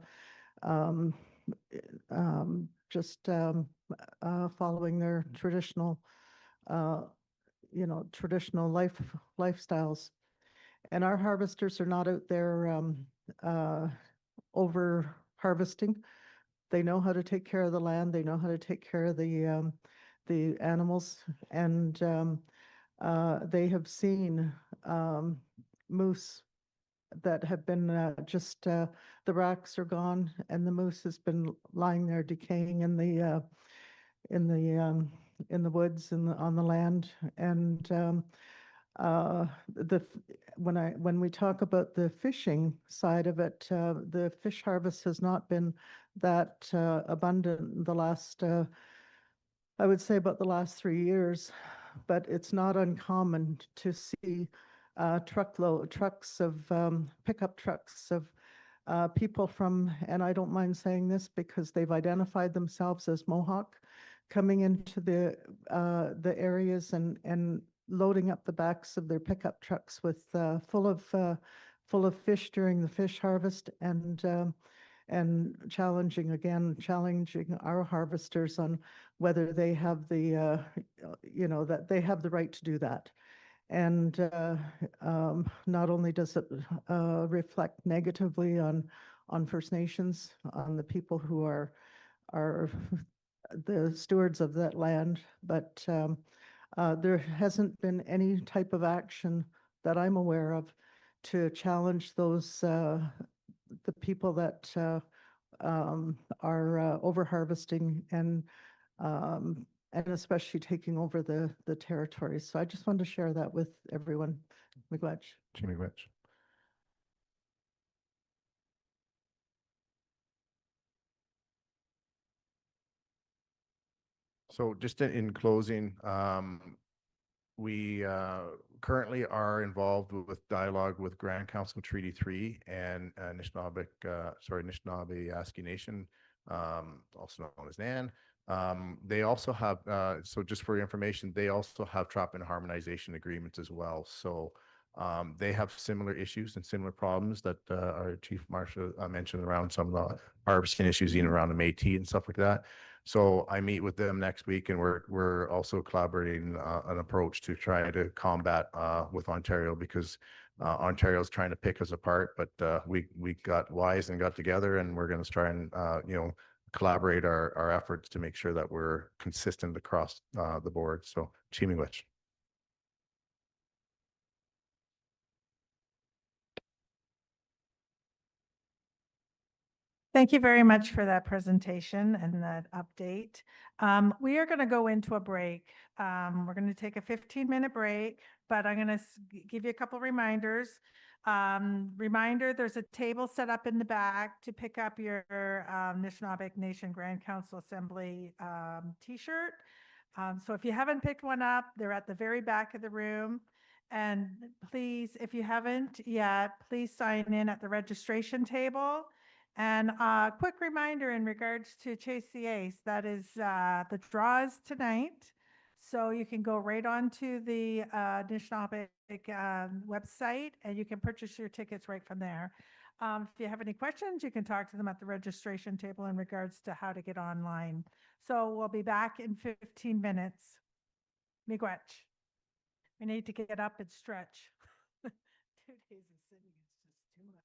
just following their traditional, traditional lifestyles. And our harvesters are not out there over harvesting. They know how to take care of the land. They know how to take care of the animals, and they have seen moose that have been just the racks are gone, and the moose has been lying there decaying in the woods and on the land. And when we talk about the fishing side of it, the fish harvest has not been that abundant the last, I would say about the last 3 years, but it's not uncommon to see trucks of pickup trucks of people from, and I don't mind saying this because they've identified themselves as Mohawk, coming into the areas and loading up the backs of their pickup trucks with full of fish during the fish harvest, and challenging our harvesters on whether they have that they have the right to do that. And not only does it reflect negatively on First Nations, on the people who are the stewards of that land, but there hasn't been any type of action that I'm aware of to challenge those the people that are over harvesting and especially taking over the territories. So I just wanted to share that with everyone. Miigwech. Jimmy Rich. So just in closing, we currently are involved with dialogue with Grand Council Treaty 3 and Anishinaabe Aski Nation, also known as NAN. They also have, so just for your information, they also have trap and harmonization agreements as well. So they have similar issues and similar problems that our Chief Marshal mentioned around some of the harvesting issues, even around the Métis and stuff like that. So I meet with them next week, and we're also collaborating an approach to try to combat with Ontario, because Ontario's trying to pick us apart, but we got wise and got together, and we're going to try and collaborate our efforts to make sure that we're consistent across the board. So Chimiwich. Thank you very much for that presentation and that update. We are going to go into a break. We're going to take a 15-minute break, but I'm going to give you a couple reminders. Reminder, there's a table set up in the back to pick up your Anishinaabe Nation Grand Council Assembly t-shirt. So if you haven't picked one up, they're at the very back of the room. And please, if you haven't yet, please sign in at the registration table. And a quick reminder in regards to Chase the Ace, that is the draw is tonight. So you can go right onto the Anishinaabe website and you can purchase your tickets right from there. If you have any questions, you can talk to them at the registration table in regards to how to get online. So we'll be back in 15 minutes. Miigwech. We need to get up and stretch. 2 days of sitting is just too much.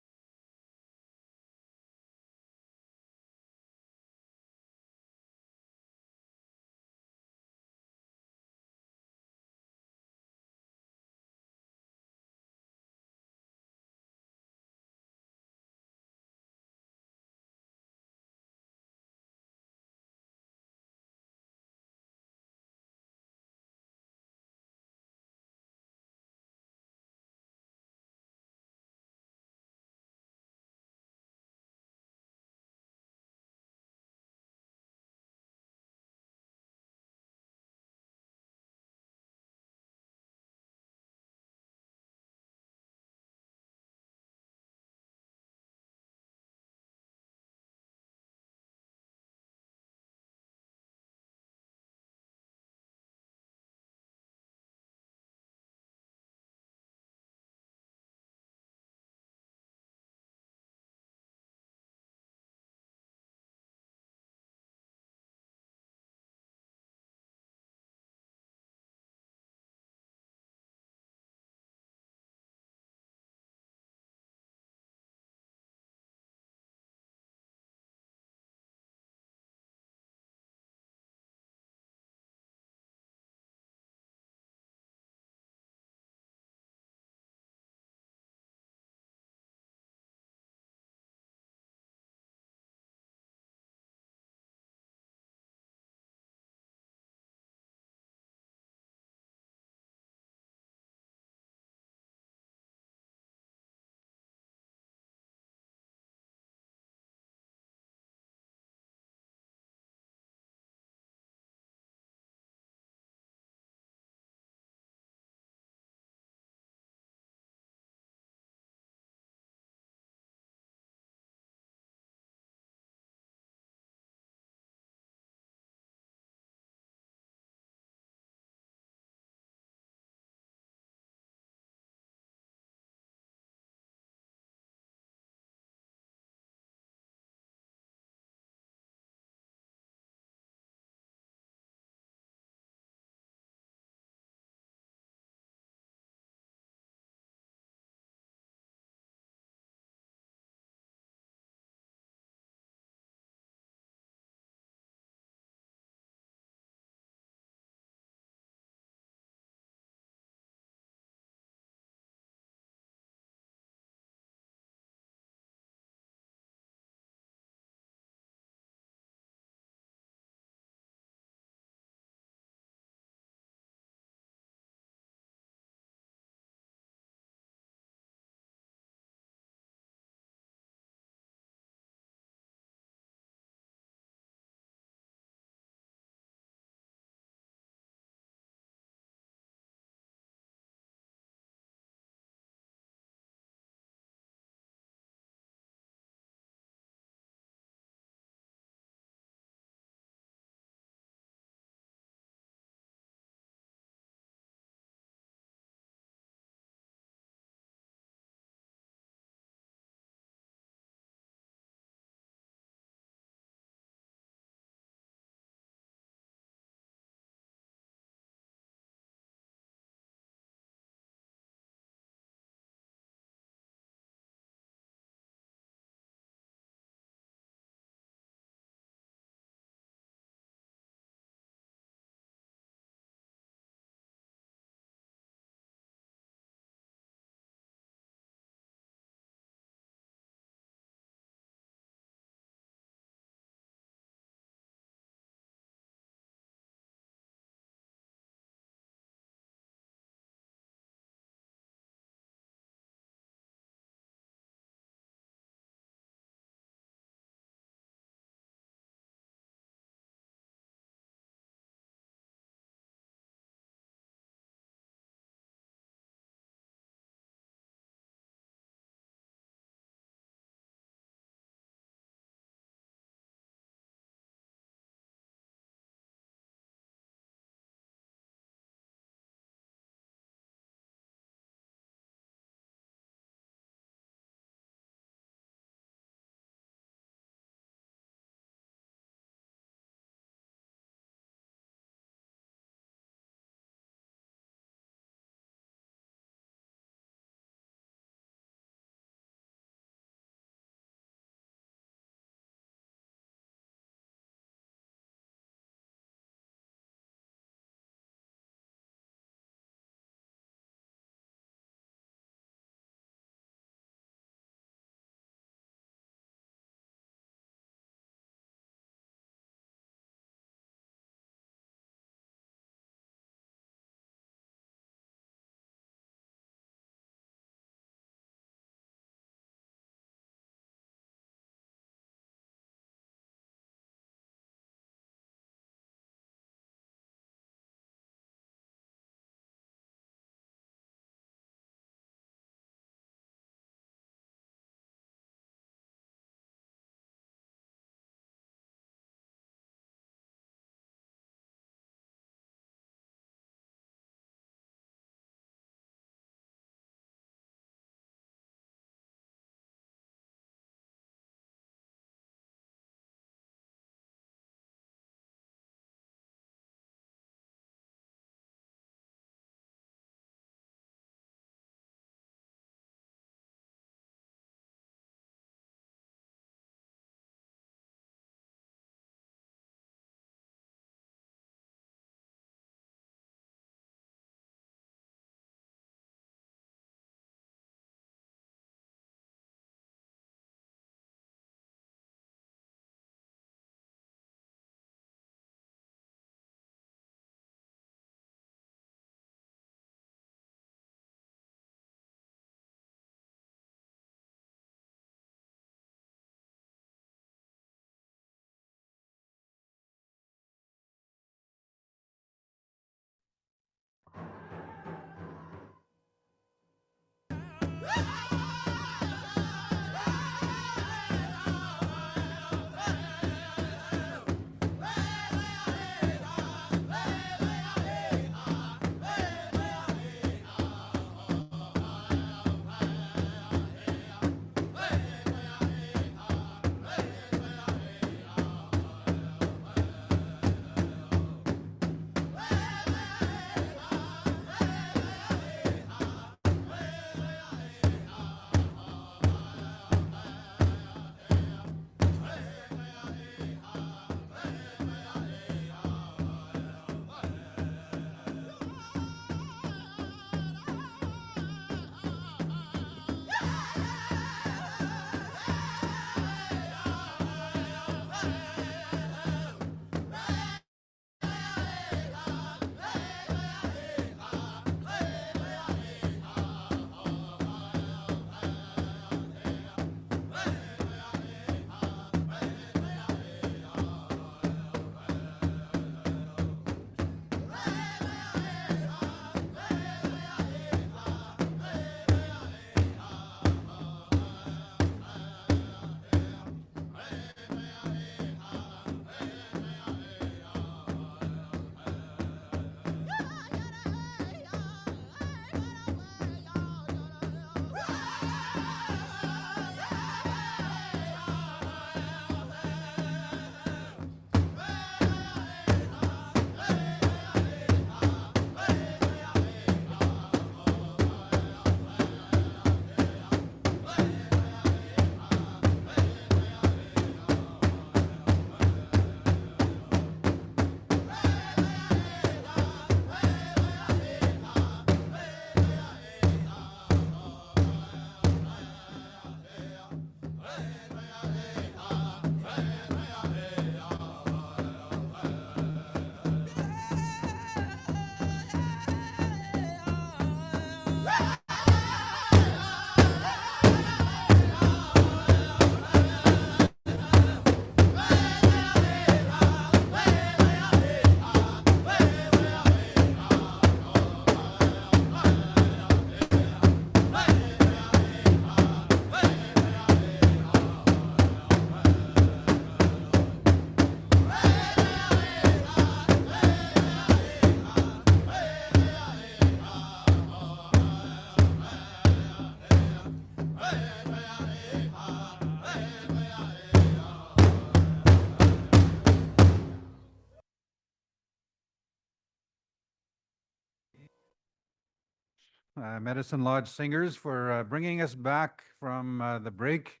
Medicine Lodge Singers, for bringing us back from the break.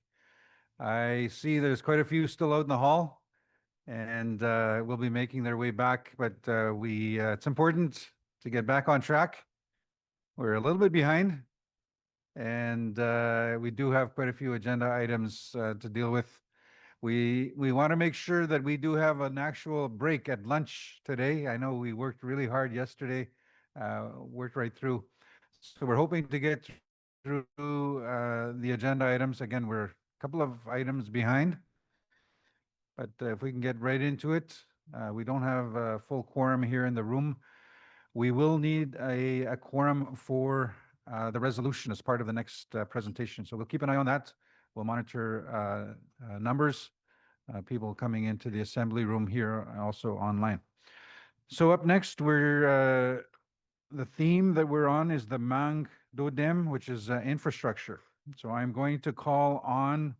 I see there's quite a few still out in the hall, and will be making their way back, but it's important to get back on track. We're a little bit behind, and we do have quite a few agenda items to deal with. We want to make sure that we do have an actual break at lunch today. I know we worked really hard yesterday, worked right through. So we're hoping to get through the agenda items. Again, we're a couple of items behind, but if we can get right into it, we don't have a full quorum here in the room. We will need a quorum for the resolution as part of the next presentation. So we'll keep an eye on that. We'll monitor numbers, people coming into the assembly room here, also online. So up next, the theme that we're on is the Mang Dodem, which is infrastructure. So I'm going to call on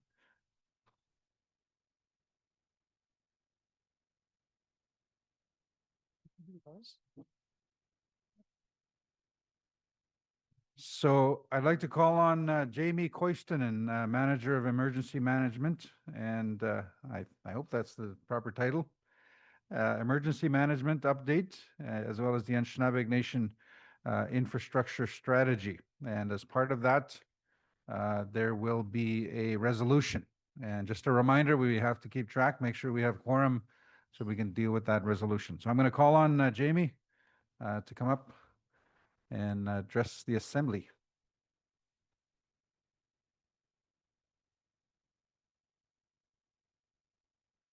So I'd like to call on Jamie Koistinen, Manager of Emergency Management, and I hope that's the proper title. Emergency Management Update, as well as the Anishinaabe Nation Infrastructure Strategy. And as part of that, there will be a resolution. And just a reminder, we have to keep track, make sure we have quorum so we can deal with that resolution. So I'm going to call on Jamie to come up and address the assembly.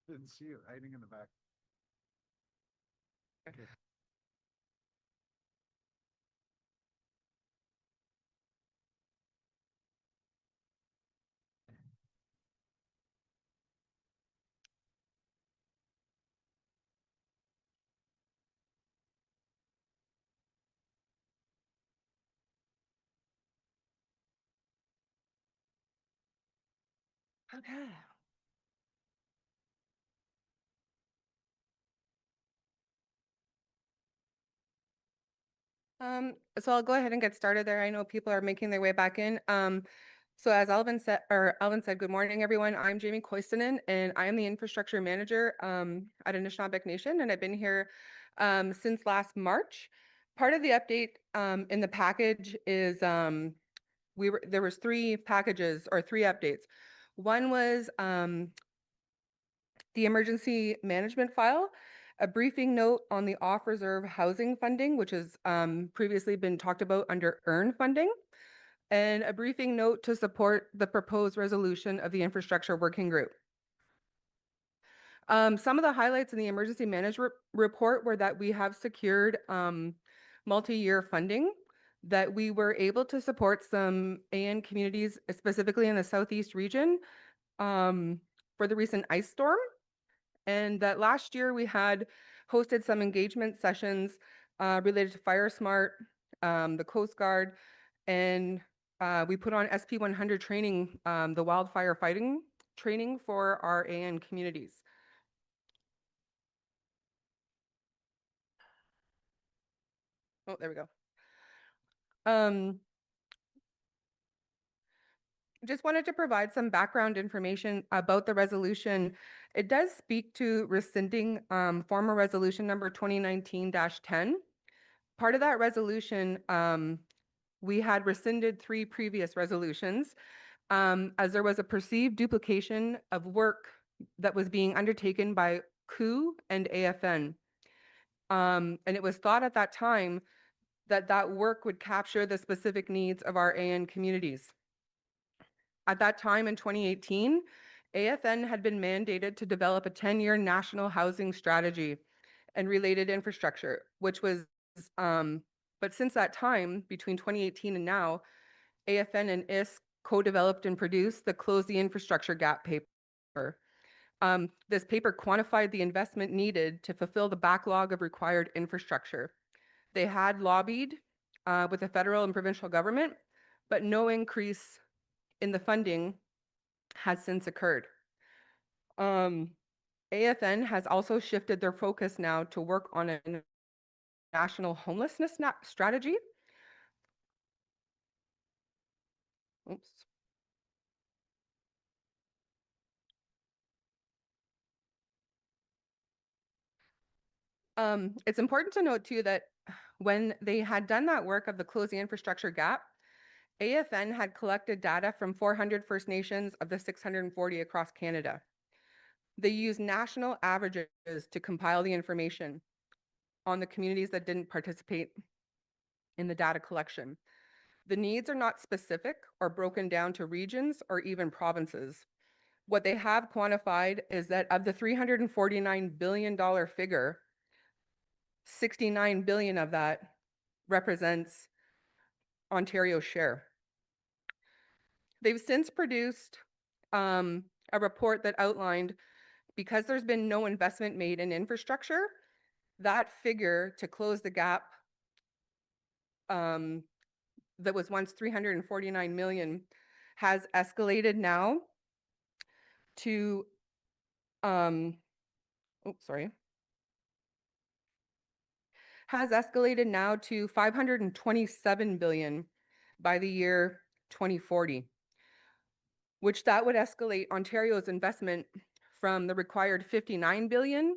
Didn't see you hiding in the back. Okay. Okay. So I'll go ahead and get started there. I know people are making their way back in. So as Alvin said, good morning, everyone. I'm Jamie Koistinen, and I am the infrastructure manager at Anishinaabemowen Nation, and I've been here since last March. Part of the update in the package is there was three packages or three updates. One was the emergency management file, a briefing note on the off-reserve housing funding, which has previously been talked about under EARN funding, and a briefing note to support the proposed resolution of the infrastructure working group. Some of the highlights in the emergency management report were that we have secured multi-year funding, that we were able to support some AN communities, specifically in the Southeast region, for the recent ice storm. And that last year we had hosted some engagement sessions related to Fire Smart, the Coast Guard, and we put on SP 100 training, the wildfire fighting training for our AN communities. Oh, there we go. Just wanted to provide some background information about the resolution. It does speak to rescinding former resolution number 2019-10. Part of that resolution, we had rescinded three previous resolutions as there was a perceived duplication of work that was being undertaken by COO and AFN. And it was thought at that time that that work would capture the specific needs of our AN communities. At that time in 2018, AFN had been mandated to develop a 10-year national housing strategy and related infrastructure, which was, but since that time, between 2018 and now, AFN and ISK co-developed and produced the Close the Infrastructure Gap paper. This paper quantified the investment needed to fulfill the backlog of required infrastructure. They had lobbied with the federal and provincial government, but no increase in the funding has since occurred. AFN has also shifted their focus now to work on a national homelessness strategy. Oops. It's important to note too that when they had done that work of the closing infrastructure gap, AFN had collected data from 400 First Nations of the 640 across Canada. They used national averages to compile the information on the communities that didn't participate in the data collection. The needs are not specific or broken down to regions or even provinces. What they have quantified is that of the $349 billion figure, 69 billion of that represents Ontario's share. They've since produced a report that outlined, because there's been no investment made in infrastructure, that figure to close the gap that was once 349 million has escalated now to has escalated now to 527 billion by the year 2040, which that would escalate Ontario's investment from the required 59 billion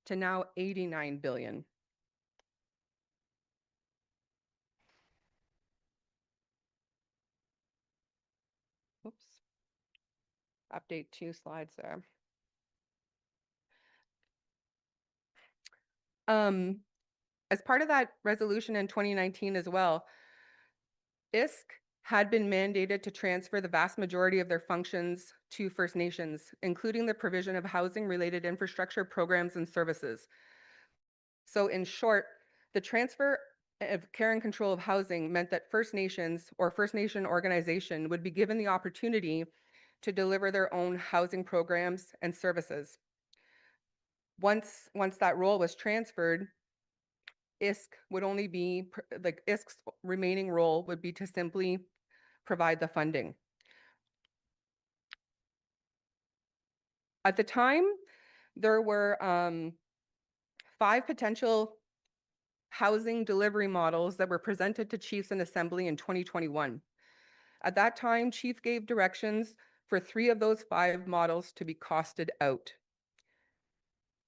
to now 89 billion. Oops. Update 2 slides there. As part of that resolution in 2019 as well, ISK had been mandated to transfer the vast majority of their functions to First Nations, including the provision of housing-related infrastructure programs and services. So in short, the transfer of care and control of housing meant that First Nations or First Nation organization would be given the opportunity to deliver their own housing programs and services. Once that role was transferred, ISK would only be, like ISK's remaining role would be to simply provide the funding. At the time, there were 5 potential housing delivery models that were presented to chiefs in assembly in 2021. At that time, chief gave directions for 3 of those 5 models to be costed out.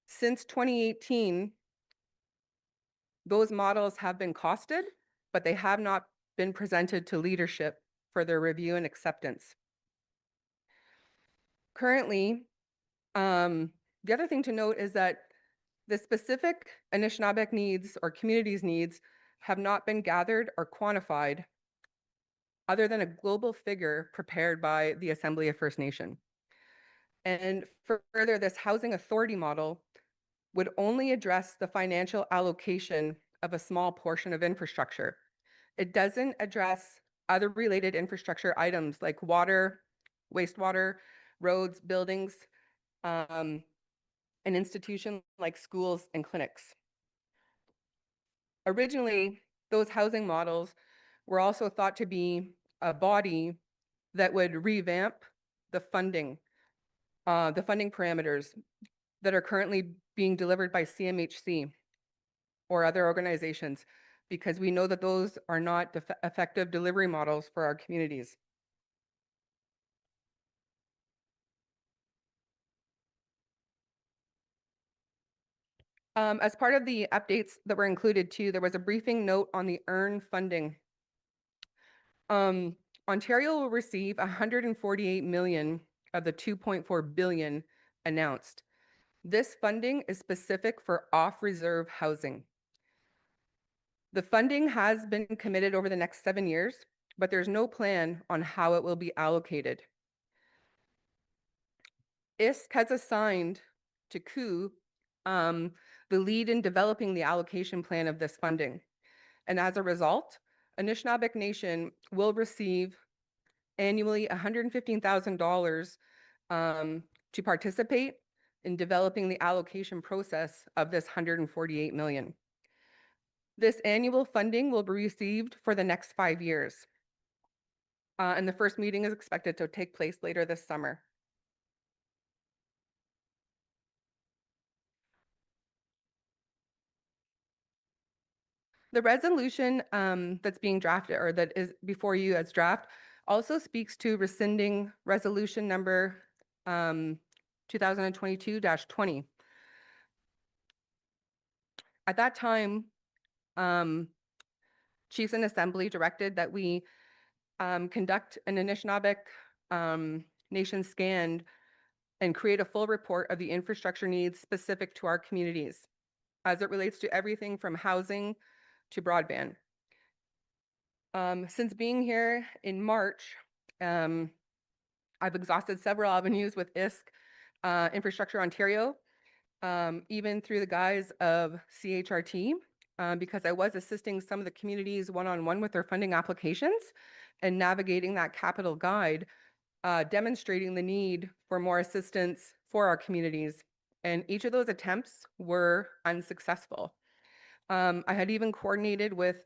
Since 2018, those models have been costed, but they have not been presented to leadership for their review and acceptance. Currently, the other thing to note is that the specific Anishinaabe needs or communities' needs have not been gathered or quantified other than a global figure prepared by the Assembly of First Nation. And further, this housing authority model would only address the financial allocation of a small portion of infrastructure. It doesn't address other related infrastructure items like water, wastewater, roads, buildings, an institution like schools and clinics. Originally, those housing models were also thought to be a body that would revamp the funding parameters that are currently being delivered by CMHC or other organizations, because we know that those are not effective delivery models for our communities. As part of the updates that were included too, there was a briefing note on the EARN funding. Ontario will receive 148 million of the 2.4 billion announced. This funding is specific for off-reserve housing. The funding has been committed over the next 7 years, but there's no plan on how it will be allocated. ISK has assigned to COO the lead in developing the allocation plan of this funding. And as a result, Anishinaabe Nation will receive annually $115,000 to participate in developing the allocation process of this 148 million. This annual funding will be received for the next 5 years. And the first meeting is expected to take place later this summer. The resolution that's being drafted, or that is before you as draft, also speaks to rescinding resolution number 2022-20. At that time, Chiefs and Assembly directed that we conduct an Anishinaabe Nation scan and create a full report of the infrastructure needs specific to our communities as it relates to everything from housing to broadband. Since being here in March, I've exhausted several avenues with ISK, Infrastructure Ontario, even through the guise of CHRT, because I was assisting some of the communities one-on-one with their funding applications and navigating that capital guide, demonstrating the need for more assistance for our communities. And each of those attempts were unsuccessful. I had even coordinated with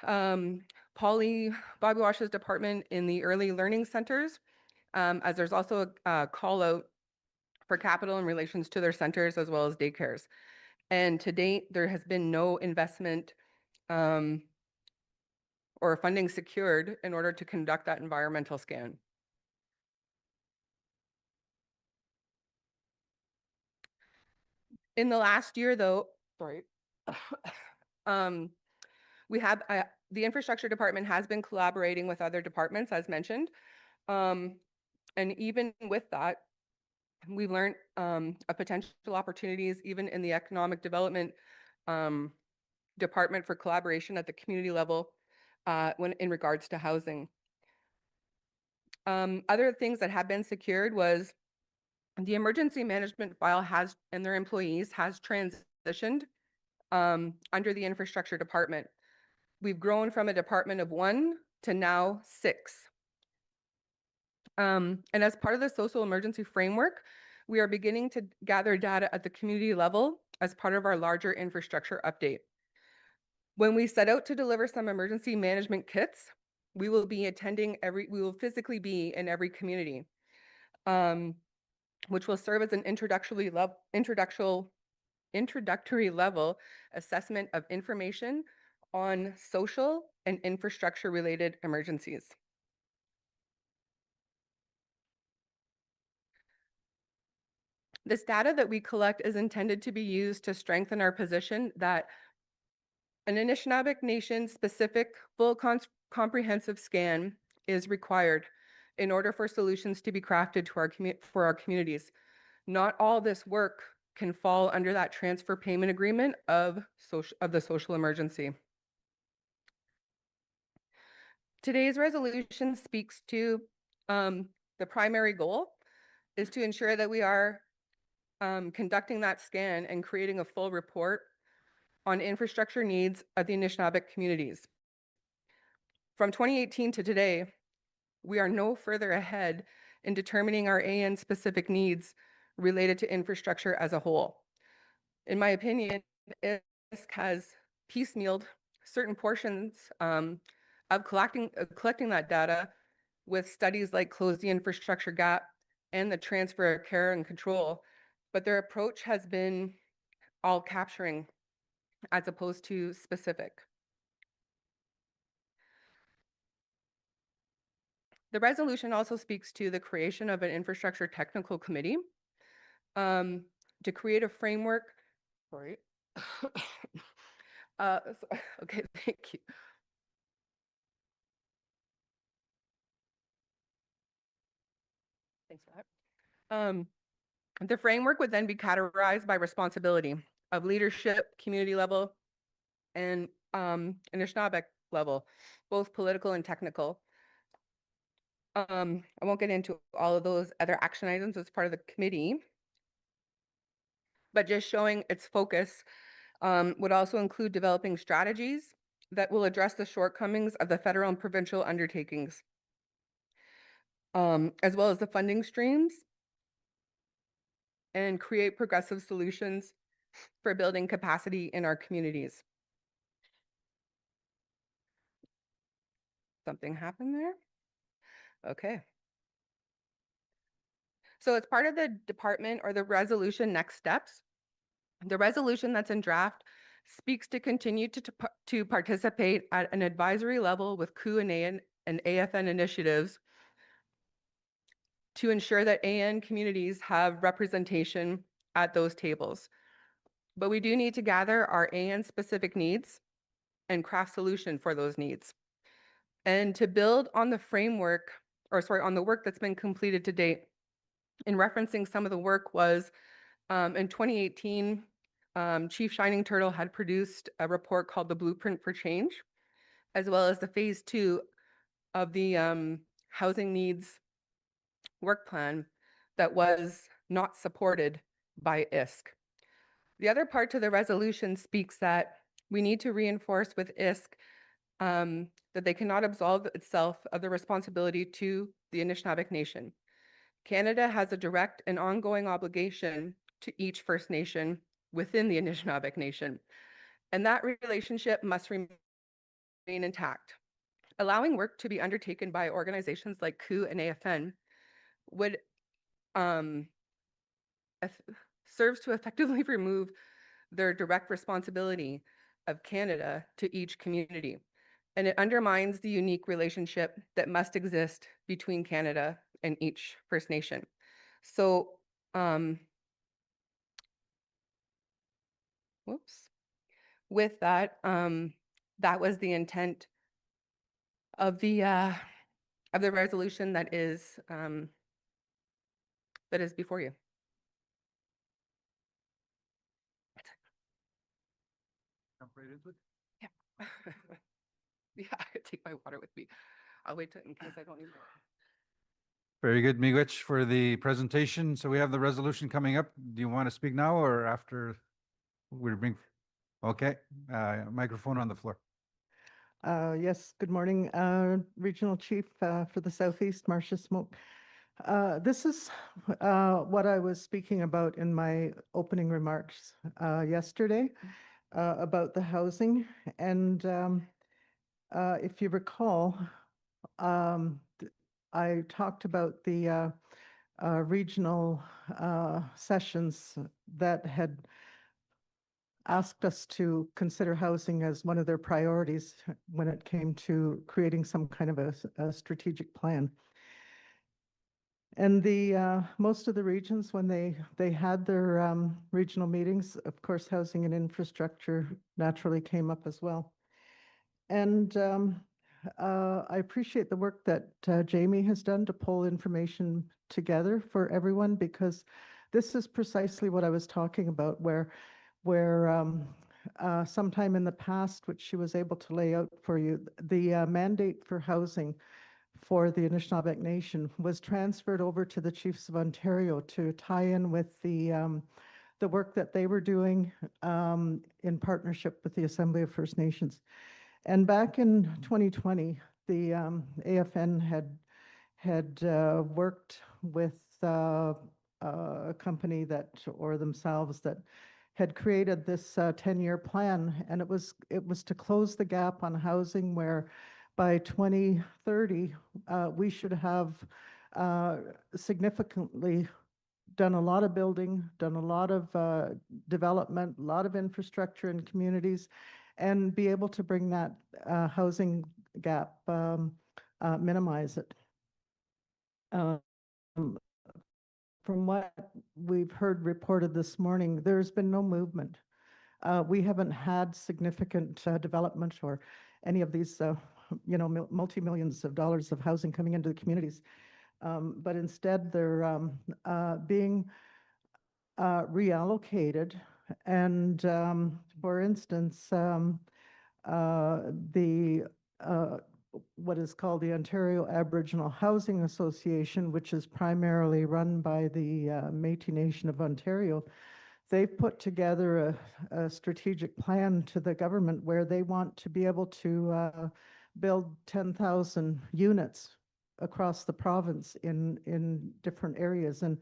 Bobby Wash's department in the early learning centers, as there's also a call out for capital in relations to their centers as well as daycares. And to date, there has been no investment or funding secured in order to conduct that environmental scan. In the last year, though, sorry, we have the infrastructure department has been collaborating with other departments, as mentioned, and even with that, we've learned of potential opportunities even in the economic development department for collaboration at the community level when in regards to housing. Other things that have been secured was the emergency management file has and their employees has transitioned under the infrastructure department. We've grown from a department of 1 to now 6. And as part of the social emergency framework, we are beginning to gather data at the community level as part of our larger infrastructure update. When we set out to deliver some emergency management kits, we will physically be in every community, which will serve as an introductory level assessment of information on social and infrastructure related emergencies. This data that we collect is intended to be used to strengthen our position that an Anishinaabe Nation specific full comprehensive scan is required in order for solutions to be crafted to for our communities. Not all this work can fall under that transfer payment agreement of the social emergency. Today's resolution speaks to the primary goal is to ensure that we are conducting that scan and creating a full report on infrastructure needs of the Anishinaabe communities. From 2018 to today, we are no further ahead in determining our AN specific needs related to infrastructure as a whole. In my opinion, ISK has piecemealed certain portions of collecting that data with studies like Close the Infrastructure Gap and the Transfer of Care and Control, but their approach has been all capturing as opposed to specific. The resolution also speaks to the creation of an infrastructure technical committee to create a framework. Sorry. Okay, thank you. Thanks for that. The framework would then be categorized by responsibility of leadership, community level, and Anishinaabe level, both political and technical. I won't get into all of those other action items as part of the committee, but just showing its focus would also include developing strategies that will address the shortcomings of the federal and provincial undertakings, as well as the funding streams, and create progressive solutions for building capacity in our communities. Something happened there? Okay. So as part of the department or the resolution next steps, the resolution that's in draft speaks to continue to participate at an advisory level with COO and and AFN initiatives to ensure that AN communities have representation at those tables. But we do need to gather our AN specific needs and craft solution for those needs. And to build on the framework, or sorry, on the work that's been completed to date, in referencing some of the work was in 2018, Chief Shining Turtle had produced a report called the Blueprint for Change, as well as the phase 2 of the housing needs work plan that was not supported by ISK. The other part to the resolution speaks that we need to reinforce with ISK that they cannot absolve itself of the responsibility to the Anishinaabe Nation. Canada has a direct and ongoing obligation to each First Nation within the Anishinaabe Nation, and that relationship must remain intact. Allowing work to be undertaken by organizations like COO and AFN would serves to effectively remove their direct responsibility of Canada to each community. And it undermines the unique relationship that must exist between Canada and each First Nation. So, with that, that was the intent of the resolution that is before you. Jump right into it. Yeah. Yeah, I could take my water with me. I'll wait in case I don't need it. Very good, Miigwech, for the presentation. So we have the resolution coming up. Do you want to speak now or after we bring? Okay, microphone on the floor. Yes, good morning, Regional Chief for the Southeast, Marcia Smoke. This is what I was speaking about in my opening remarks yesterday about the housing. And if you recall, I talked about the regional sessions that had asked us to consider housing as one of their priorities when it came to creating some kind of a strategic plan. And the most of the regions, when they had their regional meetings, of course, housing and infrastructure naturally came up as well. And I appreciate the work that Jamie has done to pull information together for everyone, because this is precisely what I was talking about, where sometime in the past, which she was able to lay out for you, the mandate for housing for the Anishinaabe Nation was transferred over to the Chiefs of Ontario to tie in with the work that they were doing in partnership with the Assembly of First Nations. And back in 2020, the AFN had worked with a company that, or themselves, that had created this 10-year plan, and it was to close the gap on housing, where by 2030 we should have significantly done a lot of building, done a lot of development, a lot of infrastructure in communities, and be able to bring that housing gap, minimize it. From what we've heard reported this morning, there's been no movement. We haven't had significant development or any of these, multi-millions of dollars of housing coming into the communities. But instead, they're being reallocated. And for instance, what is called the Ontario Aboriginal Housing Association, which is primarily run by the Métis Nation of Ontario, they've put together a strategic plan to the government where they want to be able to build 10,000 units across the province in different areas. And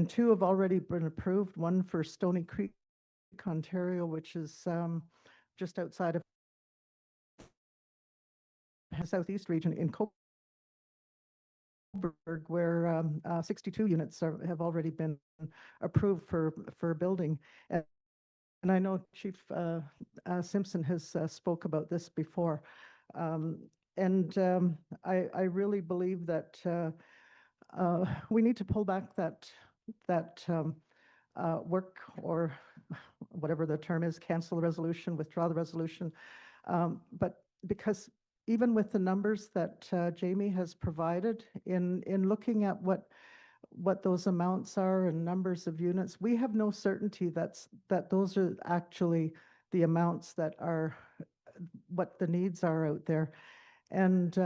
two have already been approved, one for Stony Creek, Ontario, which is just outside of Southeast region in Coburg, where 62 units have already been approved for building. And I know Chief Simpson has spoke about this before. and I really believe that we need to pull back that work, or whatever the term is, cancel the resolution, withdraw the resolution. But because even with the numbers that Jamie has provided in looking at what those amounts are and numbers of units, we have no certainty that those are actually the amounts that are what the needs are out there. And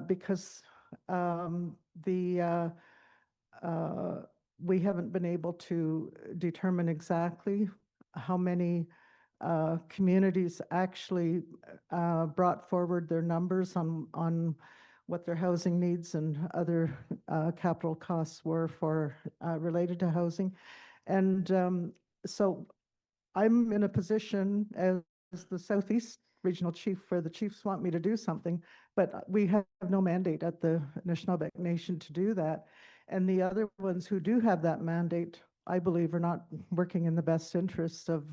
because we haven't been able to determine exactly how many communities actually brought forward their numbers on what their housing needs and other capital costs were for related to housing. And so I'm in a position as the Southeast Regional Chief where the chiefs want me to do something, but we have no mandate at the Anishinaabe Nation to do that. And the other ones who do have that mandate, I believe, are not working in the best interests of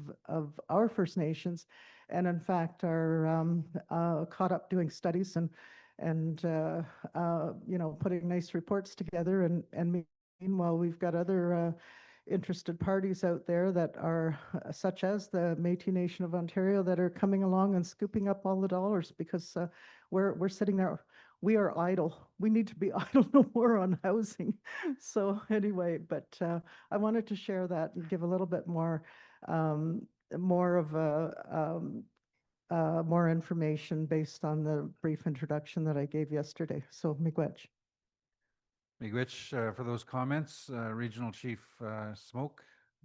our First Nations, and in fact are caught up doing studies and putting nice reports together. And meanwhile, we've got other interested parties out there that are such as the Métis Nation of Ontario that are coming along and scooping up all the dollars because we're sitting there. We are idle. We need to be idle no more on housing. So anyway, but I wanted to share that and give a little bit more more information based on the brief introduction that I gave yesterday. So miigwech. Miigwech for those comments, Regional Chief Smoke.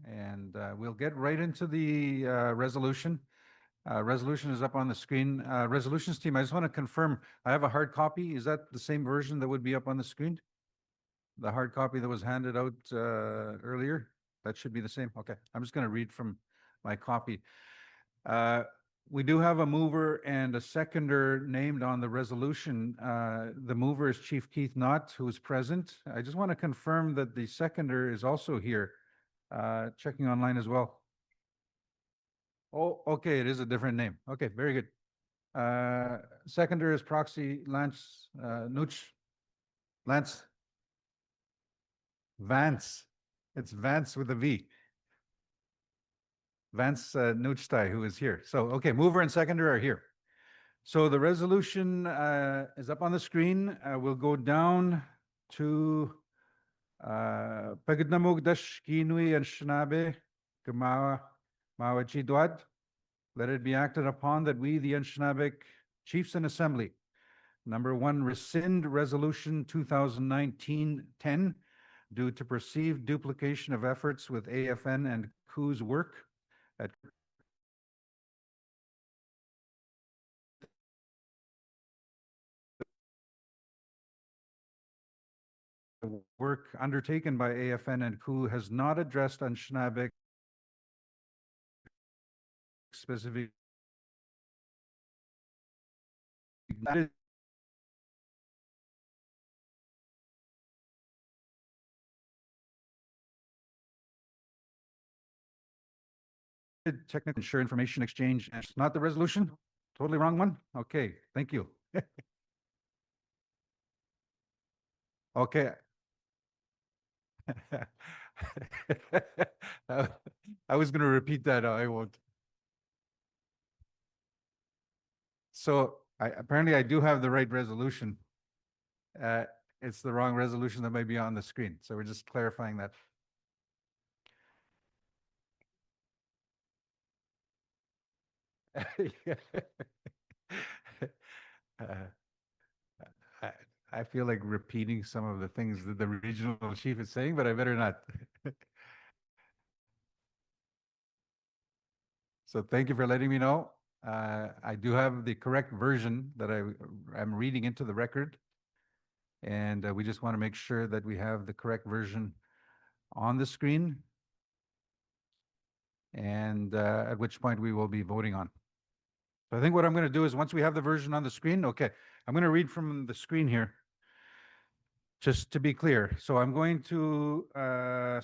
And we'll get right into the resolution. Resolution is up on the screen. Resolutions team, I just want to confirm, I have a hard copy. Is that the same version that would be up on the screen? The hard copy that was handed out earlier? That should be the same. Okay, I'm just going to read from my copy. We do have a mover and a seconder named on the resolution. The mover is Chief Keith Knott, who is present. I just want to confirm that the seconder is also here, checking online as well. Oh, okay, it is a different name. Okay, very good. Seconder is Proxy Lance Lance Vance. It's Vance with a V. Vance Nuchtai, who is here. So, okay, mover and seconder are here. So the resolution is up on the screen. We'll go down to Pagidnamog Dash Kinui and Shinabe Kamawa Chidwad. Let it be acted upon that we, the Anishinaabe Chiefs in Assembly, number one, rescind Resolution 2019-10 due to perceived duplication of efforts with AFN and COO's work at work undertaken by AFN and COO has not addressed Anishinaabe specific technical ensure information exchange. It's not the resolution? Totally wrong one? Okay, thank you. Okay. I was going to repeat that. I won't. So apparently I do have the right resolution. It's the wrong resolution that may be on the screen. So we're just clarifying that. I feel like repeating some of the things that the regional chief is saying, but I better not. So thank you for letting me know. I do have the correct version that I'm reading into the record. And we just want to make sure that we have the correct version on the screen. And at which point we will be voting on. So I think what I'm going to do is once we have the version on the screen, okay, I'm going to read from the screen here. Just to be clear. So I'm going to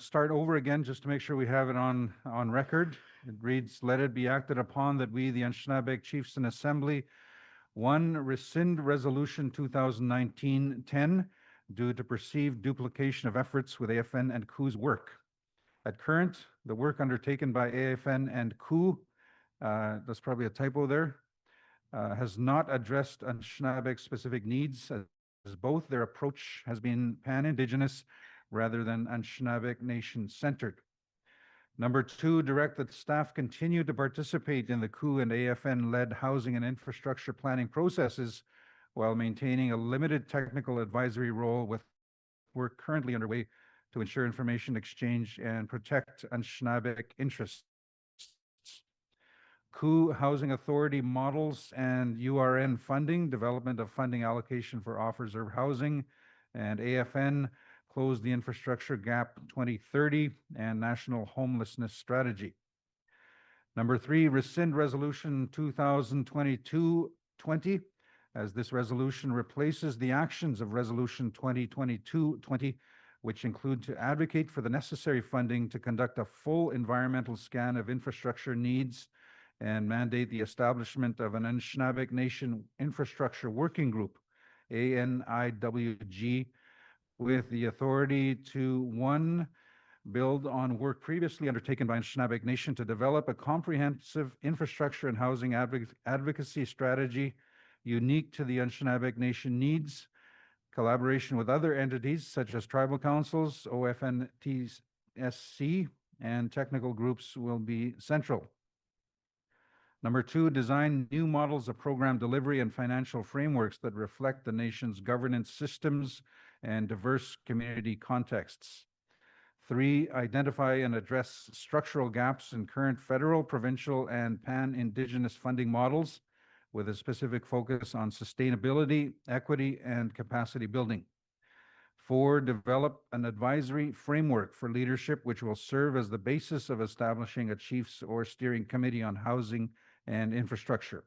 start over again just to make sure we have it on record. It reads, let it be acted upon that we, the Anishinaabe Chiefs in Assembly, One, rescind Resolution 2019-10 due to perceived duplication of efforts with AFN and COO's work. At current, the work undertaken by AFN and COO, that's probably a typo there, has not addressed Anishinaabe's specific needs, as both their approach has been pan-Indigenous rather than Anishinaabe nation-centered. Number two, direct that staff continue to participate in the COO and AFN-led housing and infrastructure planning processes while maintaining a limited technical advisory role with work currently underway to ensure information exchange and protect Anishinaabe interests. COO Housing Authority models and URN funding, development of funding allocation for off-reserve housing, and AFN close the infrastructure gap 2030 and national homelessness strategy. Number three, rescind Resolution 2022-20, as this resolution replaces the actions of Resolution 2022-20, which include to advocate for the necessary funding to conduct a full environmental scan of infrastructure needs and mandate the establishment of an Anishinaabe Nation Infrastructure Working Group, ANIWG, with the authority to, one, build on work previously undertaken by Anishinaabe Nation to develop a comprehensive infrastructure and housing advocacy strategy unique to the Anishinaabe Nation needs. Collaboration with other entities such as tribal councils, OFNTSC, and technical groups will be central. Number two, design new models of program delivery and financial frameworks that reflect the nation's governance systems and diverse community contexts. Three, identify and address structural gaps in current federal, provincial, and pan-Indigenous funding models with a specific focus on sustainability, equity, and capacity building. Four, develop an advisory framework for leadership which will serve as the basis of establishing a chiefs or steering committee on housing and infrastructure.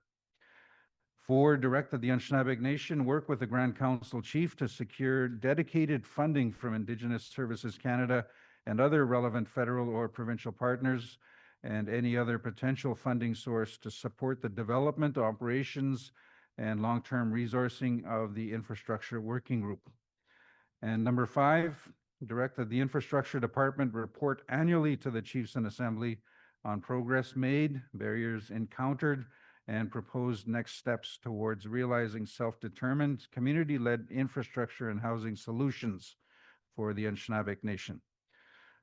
Four, direct that the Anishinaabe Nation work with the Grand Council Chief to secure dedicated funding from Indigenous Services Canada and other relevant federal or provincial partners and any other potential funding source to support the development, operations, and long-term resourcing of the Infrastructure Working Group. And number five, direct that the Infrastructure Department report annually to the Chiefs and Assembly on progress made, barriers encountered, and proposed next steps towards realizing self-determined, community-led infrastructure and housing solutions for the Anishinaabe Nation.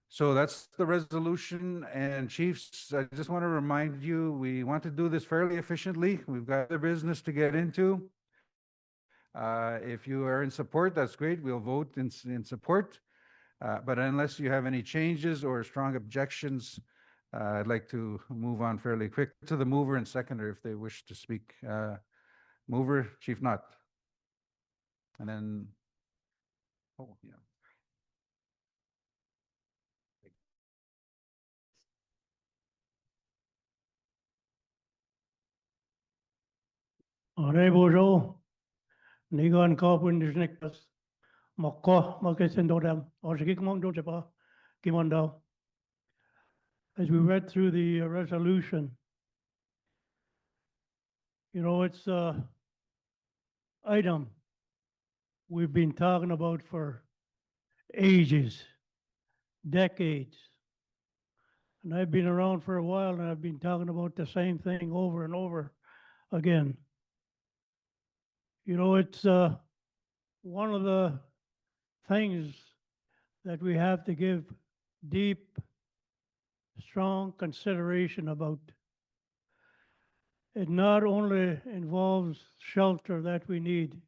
So that's the resolution. And Chiefs, I just want to remind you, we want to do this fairly efficiently. We've got other business to get into. If you are in support, that's great. We'll vote in support. But unless you have any changes or strong objections, I'd like to move on fairly quick to the mover and seconder if they wish to speak. Mover, Chief Knott. And then, oh, yeah. Ore bojo, nigan kapun disnikas, mokko makesendodam, oshikik mongdo tepa, kimondao. As we read through the resolution, you know, it's item we've been talking about for ages, decades. And I've been around for a while and I've been talking about the same thing over and over again. You know, it's one of the things that we have to give deep, strong consideration about. It not only involves shelter that we need,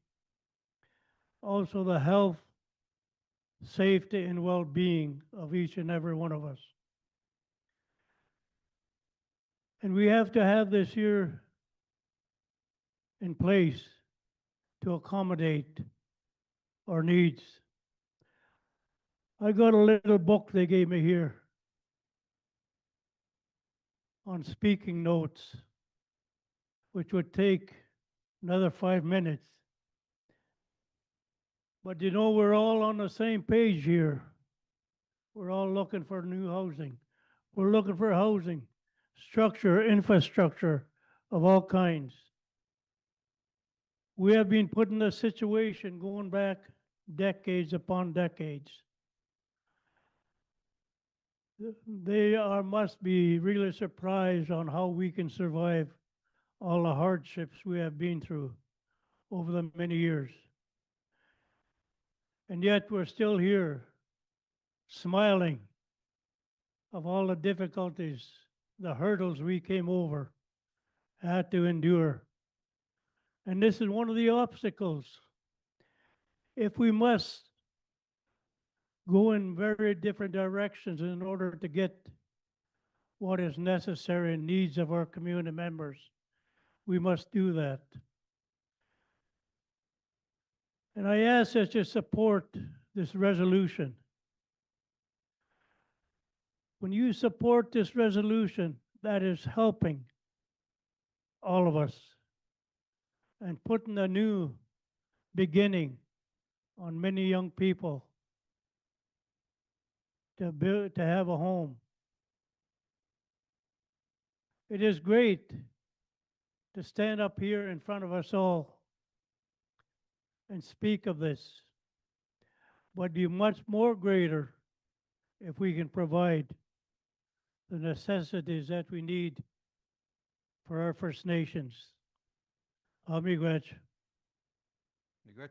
also the health, safety, and well-being of each and every one of us. And we have to have this here in place to accommodate our needs. I got a little book they gave me here on speaking notes, which would take another 5 minutes. But you know, we're all on the same page here. We're all looking for new housing. We're looking for housing, structure, infrastructure of all kinds. we have been put in a situation going back decades upon decades. They must be really surprised on how we can survive all the hardships we have been through over the many years. And yet we're still here, smiling of all the difficulties, the hurdles we came over, had to endure. And this is one of the obstacles. If we must go in very different directions in order to get what is necessary and needs of our community members, we must do that. And I ask that you support this resolution. When you support this resolution, that is helping all of us and putting a new beginning on many young people to have a home. It is great to stand up here in front of us all and speak of this, but it'd be much more greater if we can provide the necessities that we need for our First Nations. Miigwech. Miigwech,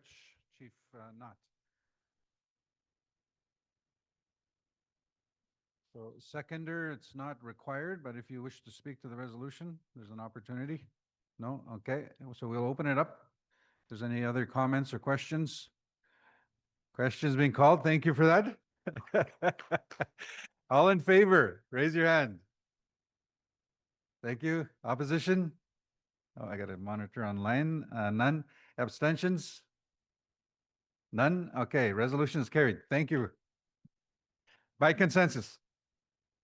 Chief Knott. So seconder, it's not required, but if you wish to speak to the resolution, there's an opportunity. No? Okay, so we'll open it up. If there's any other comments or questions? Questions being called. Thank you for that. All in favor, raise your hand. Thank you. Opposition? Oh, I got to monitor online. None. Abstentions? None. Okay, resolution is carried. Thank you. By consensus.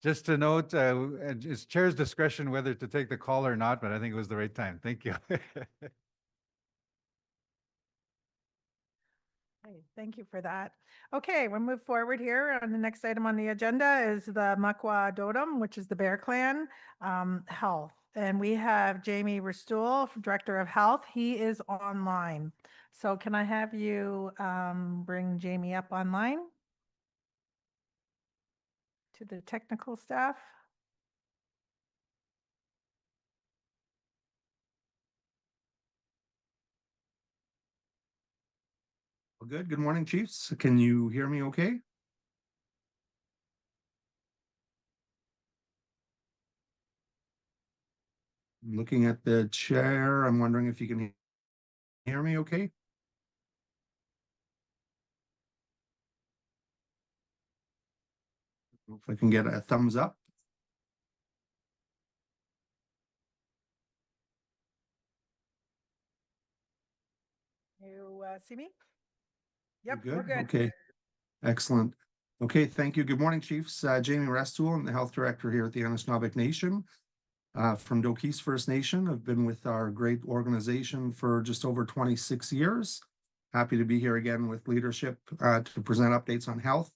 Just to note, it's chair's discretion whether to take the call or not, but I think it was the right time. Thank you. Okay, thank you for that. Okay, we'll move forward here. And the next item on the agenda is the Makwa Dodom, which is the Bear Clan Health. And we have Jamie Restool, Director of Health. He is online. So can I have you bring Jamie up online to the technical staff? Well, good. Good morning, Chiefs. Can you hear me okay? Looking at the chair, I'm wondering if you can hear me okay? If I can get a thumbs up. You see me? You're Yep, we're good. Okay, excellent. Okay, thank you. Good morning, Chiefs. Jamie Restool, I'm the Health Director here at the Anishinaabemowen Nation. From Doki's First Nation. I've been with our great organization for just over 26 years. Happy to be here again with leadership to present updates on health.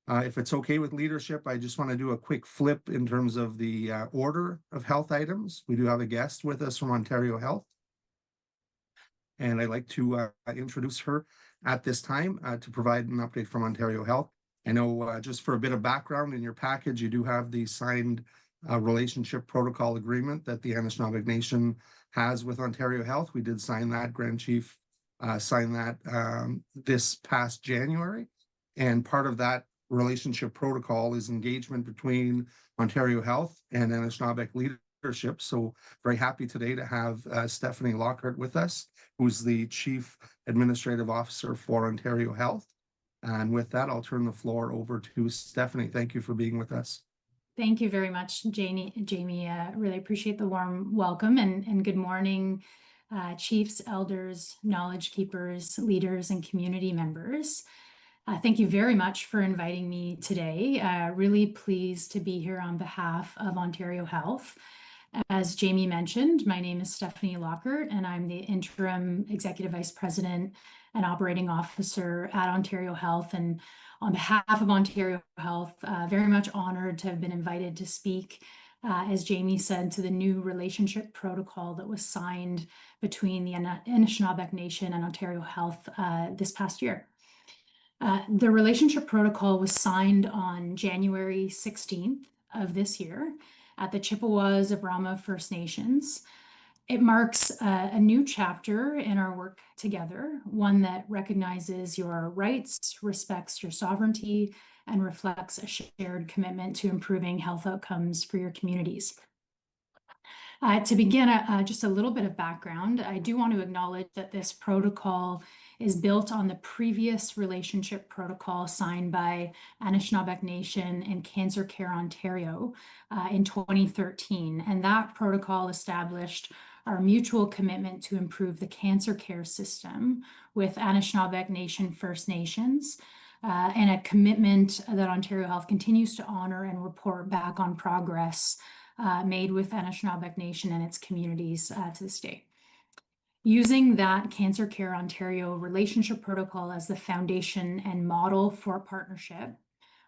If it's okay with leadership, I just want to do a quick flip in terms of the order of health items. We do have a guest with us from Ontario Health. And I'd like to introduce her at this time to provide an update from Ontario Health. I know just for a bit of background in your package, you do have the signed relationship protocol agreement that the Anishinaabemowen Nation has with Ontario Health. We did sign that, Grand Chief signed that this past January. And part of that relationship protocol is engagement between Ontario Health and Anishinaabemowen leadership. So very happy today to have Stephanie Lockhart with us, who's the Chief Administrative Officer for Ontario Health. And with that, I'll turn the floor over to Stephanie. Thank you for being with us. Thank you very much, Jamie. Really appreciate the warm welcome and good morning, chiefs, elders, knowledge keepers, leaders, and community members. Thank you very much for inviting me today. Really pleased to be here on behalf of Ontario Health. As Jamie mentioned, my name is Stephanie Lockhart, and I'm the Interim Executive Vice President and Operating Officer at Ontario Health. And on behalf of Ontario Health, very much honored to have been invited to speak as Jamie said, to the new relationship protocol that was signed between the Anishinaabe Nation and Ontario Health this past year. The relationship protocol was signed on January 16th of this year at the Chippewas of Rama First Nations. It marks a new chapter in our work together, one that recognizes your rights, respects your sovereignty, and reflects a shared commitment to improving health outcomes for your communities. To begin, just a little bit of background, I do want to acknowledge that this protocol is built on the previous relationship protocol signed by Anishinaabe Nation and Cancer Care Ontario in 2013. And that protocol established our mutual commitment to improve the cancer care system with Anishinaabe Nation First Nations, and a commitment that Ontario Health continues to honor and report back on progress made with Anishinaabe Nation and its communities to this day. Using that Cancer Care Ontario relationship protocol as the foundation and model for partnership,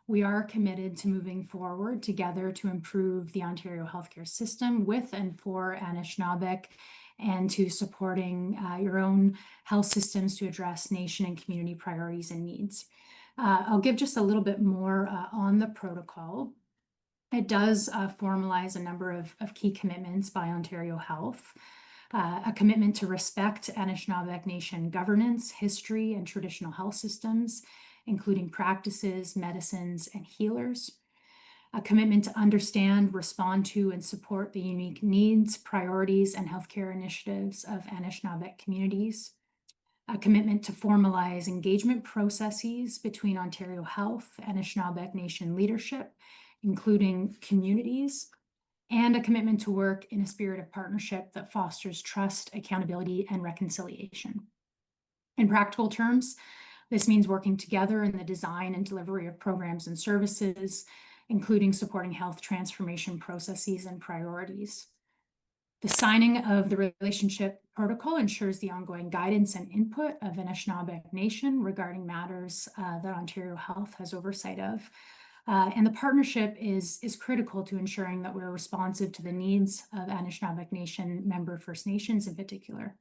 we are committed to moving forward together to improve the Ontario healthcare system with and for Anishinaabe, and to supporting your own health systems to address nation and community priorities and needs. I'll give just a little bit more on the protocol. It does formalize a number of key commitments by Ontario Health. A commitment to respect Anishinaabe Nation governance, history, and traditional health systems, including practices, medicines, and healers. A commitment to understand, respond to, and support the unique needs, priorities, and healthcare initiatives of Anishinaabe communities. A commitment to formalize engagement processes between Ontario Health and Anishinaabe Nation leadership, including communities, and a commitment to work in a spirit of partnership that fosters trust, accountability, and reconciliation. In practical terms, this means working together in the design and delivery of programs and services, including supporting health transformation processes and priorities. The signing of the relationship protocol ensures the ongoing guidance and input of Anishinaabe Nation regarding matters that Ontario Health has oversight of. And the partnership is critical to ensuring that we're responsive to the needs of Anishinaabe Nation member First Nations in particular.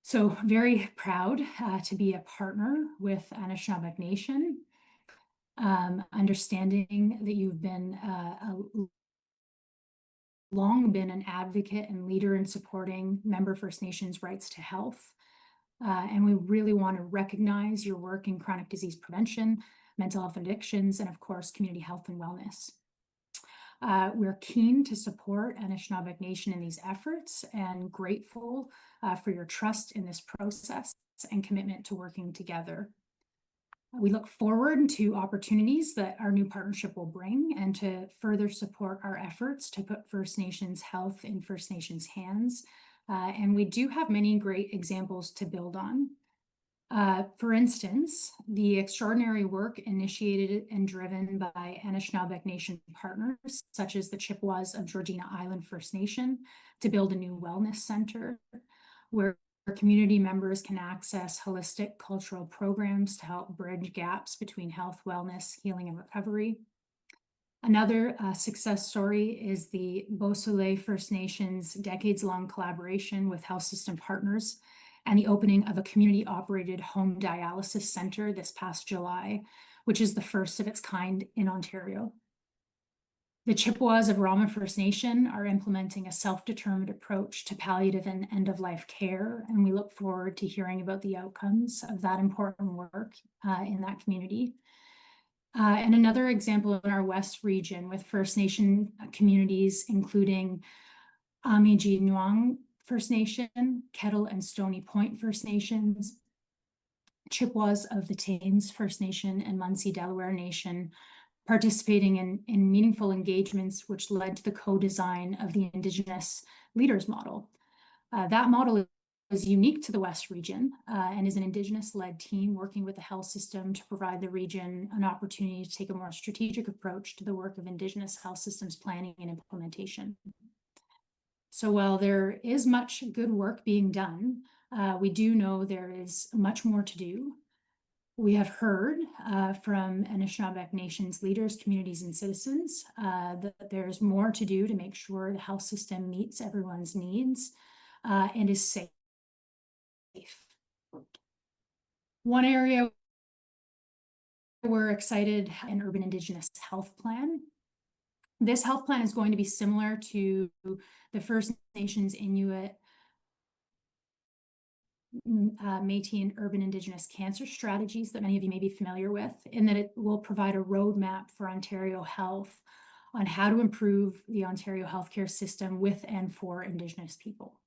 So very proud to be a partner with Anishinaabe Nation, understanding that you've been long been an advocate and leader in supporting member First Nations rights to health. And we really want to recognize your work in chronic disease prevention, mental health addictions, and of course, community health and wellness. We're keen to support Anishinaabe Nation in these efforts and grateful for your trust in this process and commitment to working together. We look forward to opportunities that our new partnership will bring and to further support our efforts to put First Nations health in First Nations hands. And we do have many great examples to build on. For instance, the extraordinary work initiated and driven by Anishinaabe Nation partners, such as the Chippewas of Georgina Island First Nation, to build a new wellness center where community members can access holistic cultural programs to help bridge gaps between health, wellness, healing, and recovery. Another success story is the Beausoleil First Nations decades-long collaboration with health system partners and the opening of a community-operated home dialysis center this past July, which is the first of its kind in Ontario. The Chippewas of Rama First Nation are implementing a self-determined approach to palliative and end-of-life care, and we look forward to hearing about the outcomes of that important work in that community. And another example in our West region with First Nation communities, including Anishinaabe First Nation, Kettle and Stony Point First Nations, Chippewas of the Thames First Nation, and Munsee Delaware Nation, participating in meaningful engagements which led to the co-design of the Indigenous Leaders Model. That model is unique to the West region and is an Indigenous-led team working with the health system to provide the region an opportunity to take a more strategic approach to the work of Indigenous health systems planning and implementation. So while there is much good work being done, we do know there is much more to do. We have heard from Anishinaabe Nation's leaders, communities, and citizens that there's more to do to make sure the health system meets everyone's needs and is safe. One area we're excited, an urban Indigenous health plan. This health plan is going to be similar to the First Nations, Inuit, Métis and urban Indigenous cancer strategies that many of you may be familiar with, in that it will provide a roadmap for Ontario Health on how to improve the Ontario healthcare system with and for Indigenous people.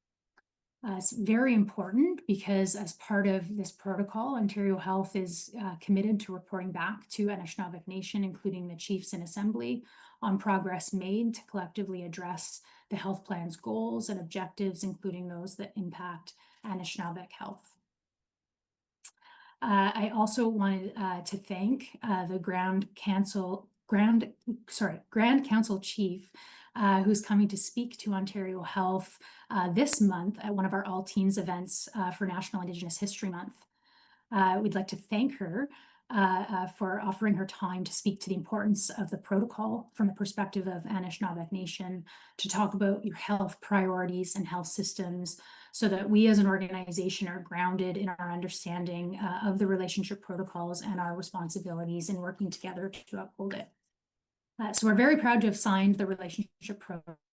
It's very important because as part of this protocol, Ontario Health is committed to reporting back to Anishinaabe Nation, including the chiefs in assembly, on progress made to collectively address the health plan's goals and objectives, including those that impact Anishinaabe health. I also wanted to thank the Grand Council Chief who's coming to speak to Ontario Health this month at one of our All Teens events for National Indigenous History Month. We'd like to thank her for offering her time to speak to the importance of the protocol from the perspective of Anishinaabe Nation, to talk about your health priorities and health systems, so that we as an organization are grounded in our understanding of the relationship protocols and our responsibilities in working together to uphold it. So we're very proud to have signed the relationship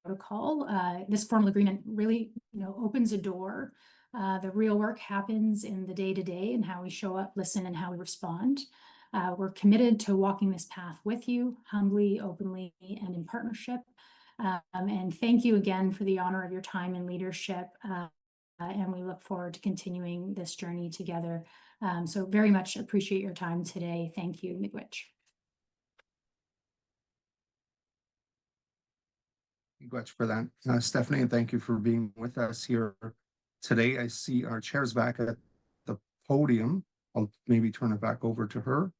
protocol. This formal agreement really, opens a door. The real work happens in the day-to-day and how we show up, listen, and how we respond. We're committed to walking this path with you, humbly, openly, and in partnership. And thank you again for the honor of your time and leadership. And we look forward to continuing this journey together. So very much appreciate your time today. Thank you, Miigwech. Much for that, Stephanie, and thank you for being with us here today. I see our chairs back at the podium. I'll maybe turn it back over to her.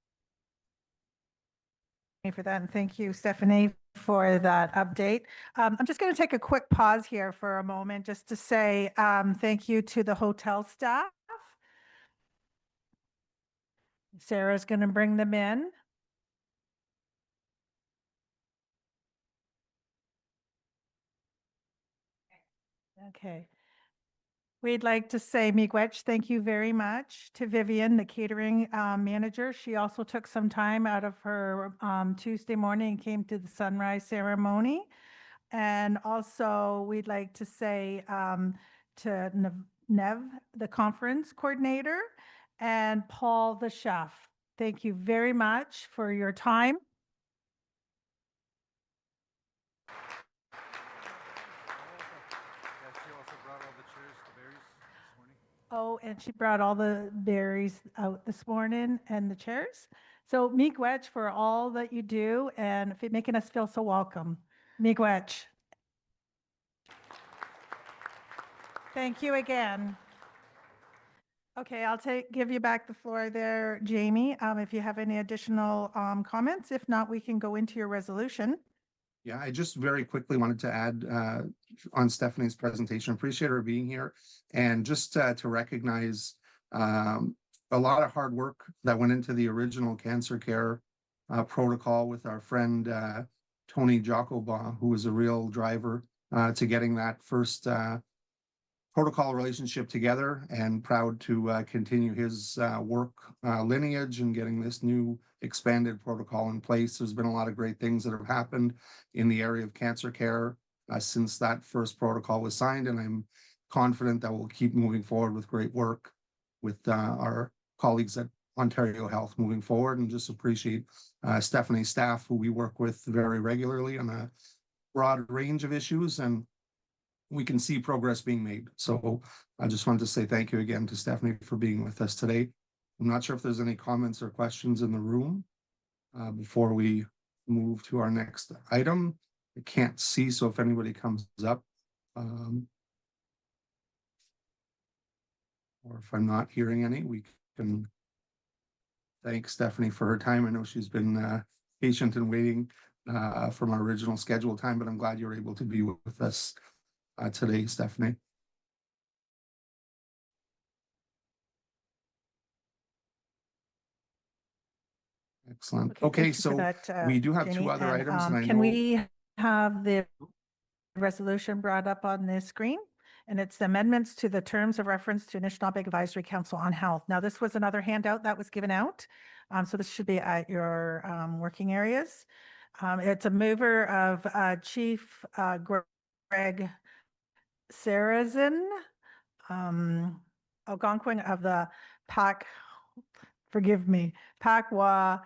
Thank you for that, and thank you, Stephanie, for that update. I'm just going to take a quick pause here for a moment just to say thank you to the hotel staff. Sarah's going to bring them in. Okay. We'd like to say, Miigwech, thank you very much to Vivian, the catering manager. She also took some time out of her Tuesday morning and came to the sunrise ceremony. And also, we'd like to say to Nev, the conference coordinator, and Paul, the chef. Thank you very much for your time. Oh, and she brought all the berries out this morning and the chairs. So Miigwech for all that you do and making us feel so welcome. Miigwech. Thank you again. Okay, I'll give you back the floor there, Jamie, if you have any additional comments. If not, we can go into your resolution. Yeah, I just very quickly wanted to add on Stephanie's presentation, appreciate her being here, and just to recognize a lot of hard work that went into the original cancer care protocol with our friend Tony Jacoba, who was a real driver to getting that first protocol relationship together, and proud to continue his work lineage and getting this new expanded protocol in place. There's been a lot of great things that have happened in the area of cancer care since that first protocol was signed, and I'm confident that we'll keep moving forward with great work with our colleagues at Ontario Health moving forward, and just appreciate Stephanie's staff, who we work with very regularly on a broad range of issues, and we can see progress being made. So I just wanted to say thank you again to Stephanie for being with us today. I'm not sure if there's any comments or questions in the room before we move to our next item. I can't see, so if anybody comes up, or if I'm not hearing any, we can thank Stephanie for her time. I know she's been patient and waiting from our original scheduled time, but I'm glad you're able to be with us today, Stephanie. Excellent. Okay, Okay, thank you for so that, we do have Jenny. two other And, items, and I can know we have the resolution brought up on the screen? And it's the amendments to the terms of reference to Anishinaabe Advisory Council on Health. Now, this was another handout that was given out. So this should be at your working areas. It's a mover of Chief Greg Sarazin, Algonquin of the Pac, forgive me, Pacwa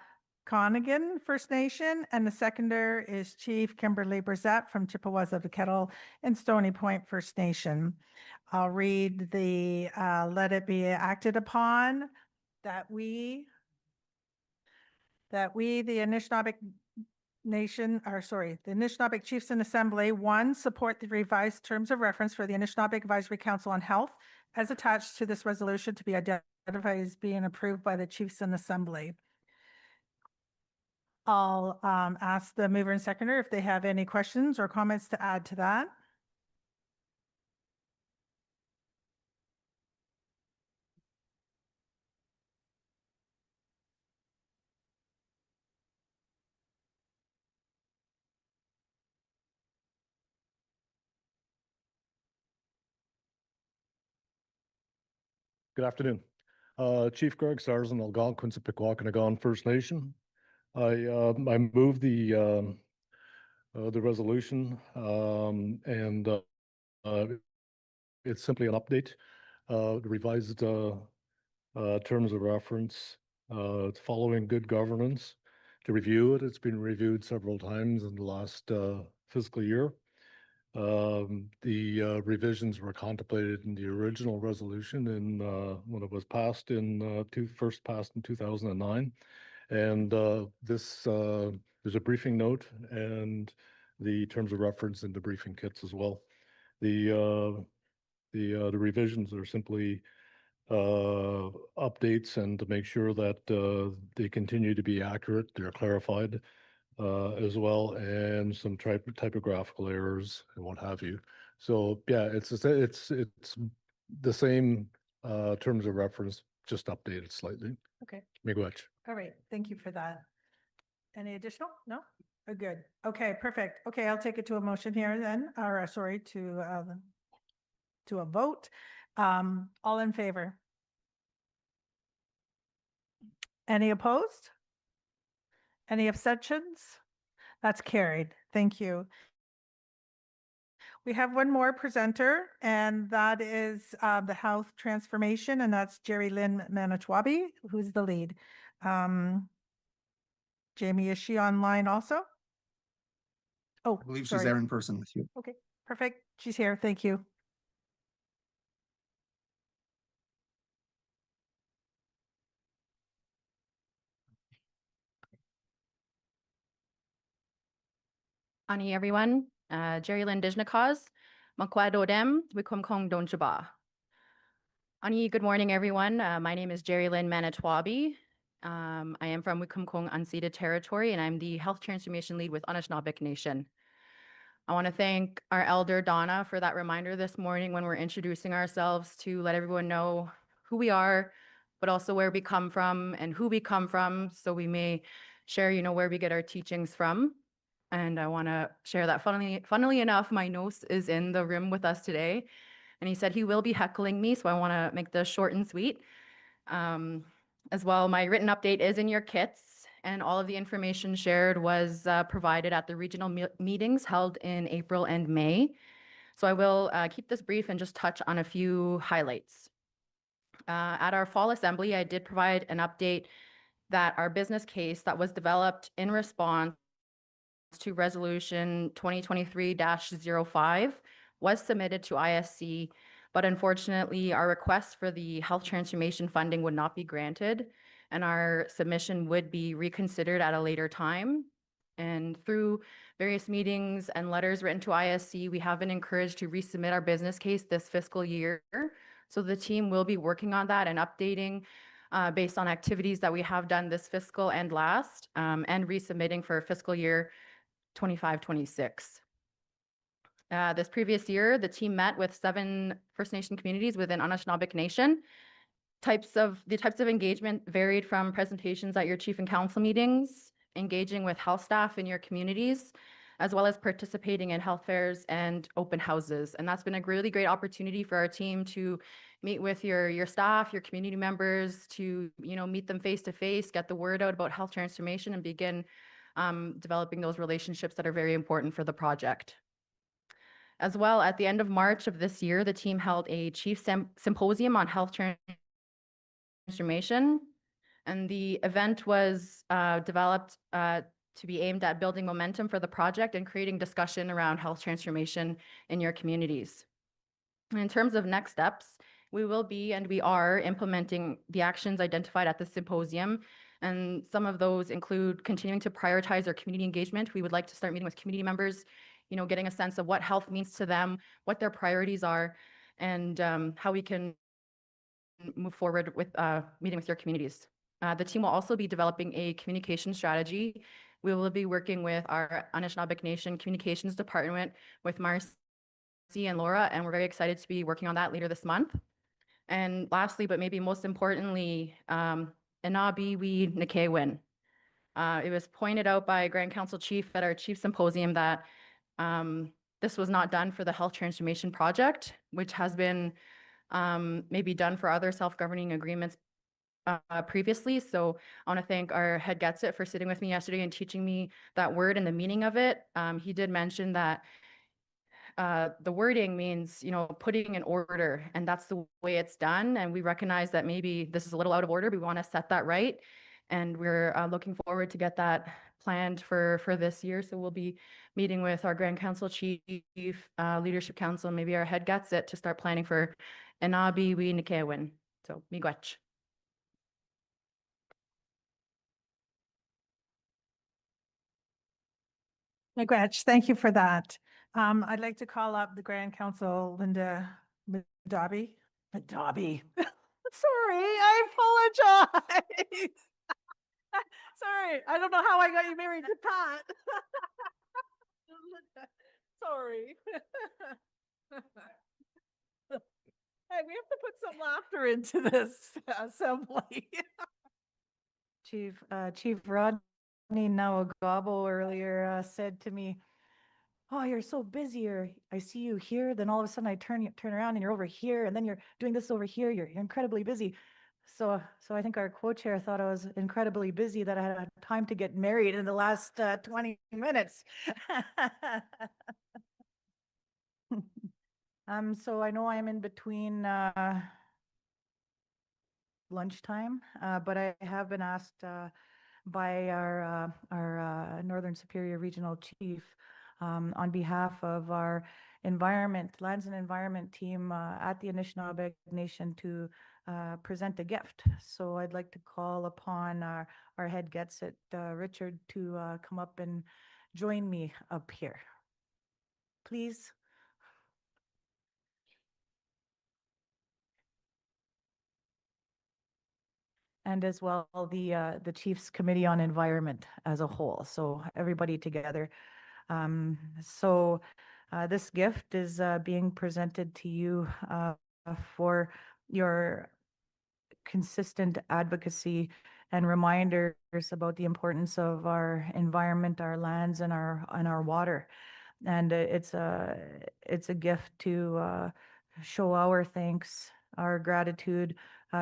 Conigan First Nation, and the seconder is Chief Kimberly Brzett from Chippewas of the Kettle and Stony Point First Nation. I'll read the let it be acted upon that we, the Anishinaabe Nation, or sorry, the Anishinaabe Chiefs in Assembly, one, support the revised terms of reference for the Anishinaabe Advisory Council on Health as attached to this resolution to be identified as being approved by the Chiefs in Assembly. I'll ask the mover and seconder if they have any questions or comments to add to that. Good afternoon. Chief Greg Sarzan, Algonquin, Pequawkanagon First Nation. I move the resolution, and it's simply an update, the revised terms of reference, following good governance. To review it, it's been reviewed several times in the last fiscal year. The revisions were contemplated in the original resolution in when it was passed in first passed in 2009, and this there's a briefing note and the terms of reference in the briefing kits as well. The revisions are simply updates and to make sure that they continue to be accurate, they're clarified, as well, and some typographical errors and what have you. So yeah, it's the same terms of reference, just updated slightly. Okay. Miigwech. All right. Thank you for that. Any additional? No? Oh, good. Okay, perfect. Okay, I'll take it to a motion here then, or sorry, to a vote. All in favor? Any opposed? Any abstentions? That's carried. Thank you. We have one more presenter, and that is the health transformation, and that's Jerry Lynn Manitwabi, who's the lead. Jamie, is she online also? Oh, I believe she's sorry. there in person with you. Okay, perfect. She's here. Thank you. Ani everyone, Jerry Lynn Dijnakaz, Makwadodem, Wikumkong Donjaba. Ani, good morning everyone. My name is Jerry Lynn Manitwabi. I am from Wikumkong unceded territory and I'm the Health Transformation Lead with Anishinaabemowen Nation. I want to thank our elder Donna for that reminder this morning when we're introducing ourselves to let everyone know who we are, but also where we come from and who we come from, so we may share, where we get our teachings from. And I want to share that funnily enough, my nose is in the room with us today. And he said he will be heckling me, so I want to make this short and sweet. As well, my written update is in your kits, and all of the information shared was provided at the regional meetings held in April and May. So I will keep this brief and just touch on a few highlights. At our fall assembly, I did provide an update that our business case that was developed in response to Resolution 2023-05 was submitted to ISC, but unfortunately, our request for the health transformation funding would not be granted, and our submission would be reconsidered at a later time. And through various meetings and letters written to ISC, we have been encouraged to resubmit our business case this fiscal year. So the team will be working on that and updating based on activities that we have done this fiscal and last, and resubmitting for fiscal year 25-26. This previous year, the team met with 7 First Nation communities within Anishinaabe Nation The types of engagement varied from presentations at your chief and council meetings, engaging with health staff in your communities, as well as participating in health fairs and open houses. And that's been a really great opportunity for our team to meet with your staff, your community members, to meet them face to face, get the word out about health transformation, and begin developing those relationships that are very important for the project. As well, at the end of March of this year, the team held a chief symposium on health transformation, and the event was developed to be aimed at building momentum for the project and creating discussion around health transformation in your communities. In terms of next steps, we will be and we are implementing the actions identified at the symposium, and some of those include continuing to prioritize our community engagement. We would like to start meeting with community members, getting a sense of what health means to them, what their priorities are, and how we can move forward with meeting with your communities. The team will also be developing a communication strategy. We will be working with our Anishinaabemowen Nation Communications Department with Marcy and Laura, and we're very excited to be working on that later this month. And lastly, but maybe most importantly, Anishinaabemowen. It was pointed out by Grand Council Chief at our Chief Symposium that this was not done for the Health Transformation Project, which has been maybe done for other self-governing agreements previously. So I want to thank our head Gets It for sitting with me yesterday and teaching me that word and the meaning of it. He did mention that the wording means, putting in order, and that's the way it's done. And we recognize that maybe this is a little out of order. We want to set that right. And we're looking forward to get that planned for this year. So we'll be meeting with our Grand Council Chief, Leadership Council, and maybe our head Gets It to start planning for Anishinaabemowen. So, miigwech. Miigwech, thank you for that. I'd like to call up the Grand Council, Linda Madabi. Sorry, I apologize. Sorry, I don't know how I got you married to Pat. Sorry. Hey, we have to put some laughter into this assembly. Chief Rodney Nawagabo earlier said to me, "Oh, you're so busy, or I see you here, then all of a sudden I turn around and you're over here, and then you're doing this over here. You're incredibly busy." So I think our co-chair thought I was incredibly busy, that I had time to get married in the last 20 minutes. So I know I'm in between lunchtime, but I have been asked by our Northern Superior Regional Chief, on behalf of our lands and environment team at the Anishinaabemowen Nation, to present a gift. So I'd like to call upon our head Gets It, Richard, to come up and join me up here. Please. And as well, the Chiefs Committee on Environment as a whole. So everybody together. This gift is being presented to you for your consistent advocacy and reminders about the importance of our environment, our lands, and our water. And it's a gift to show our thanks, our gratitude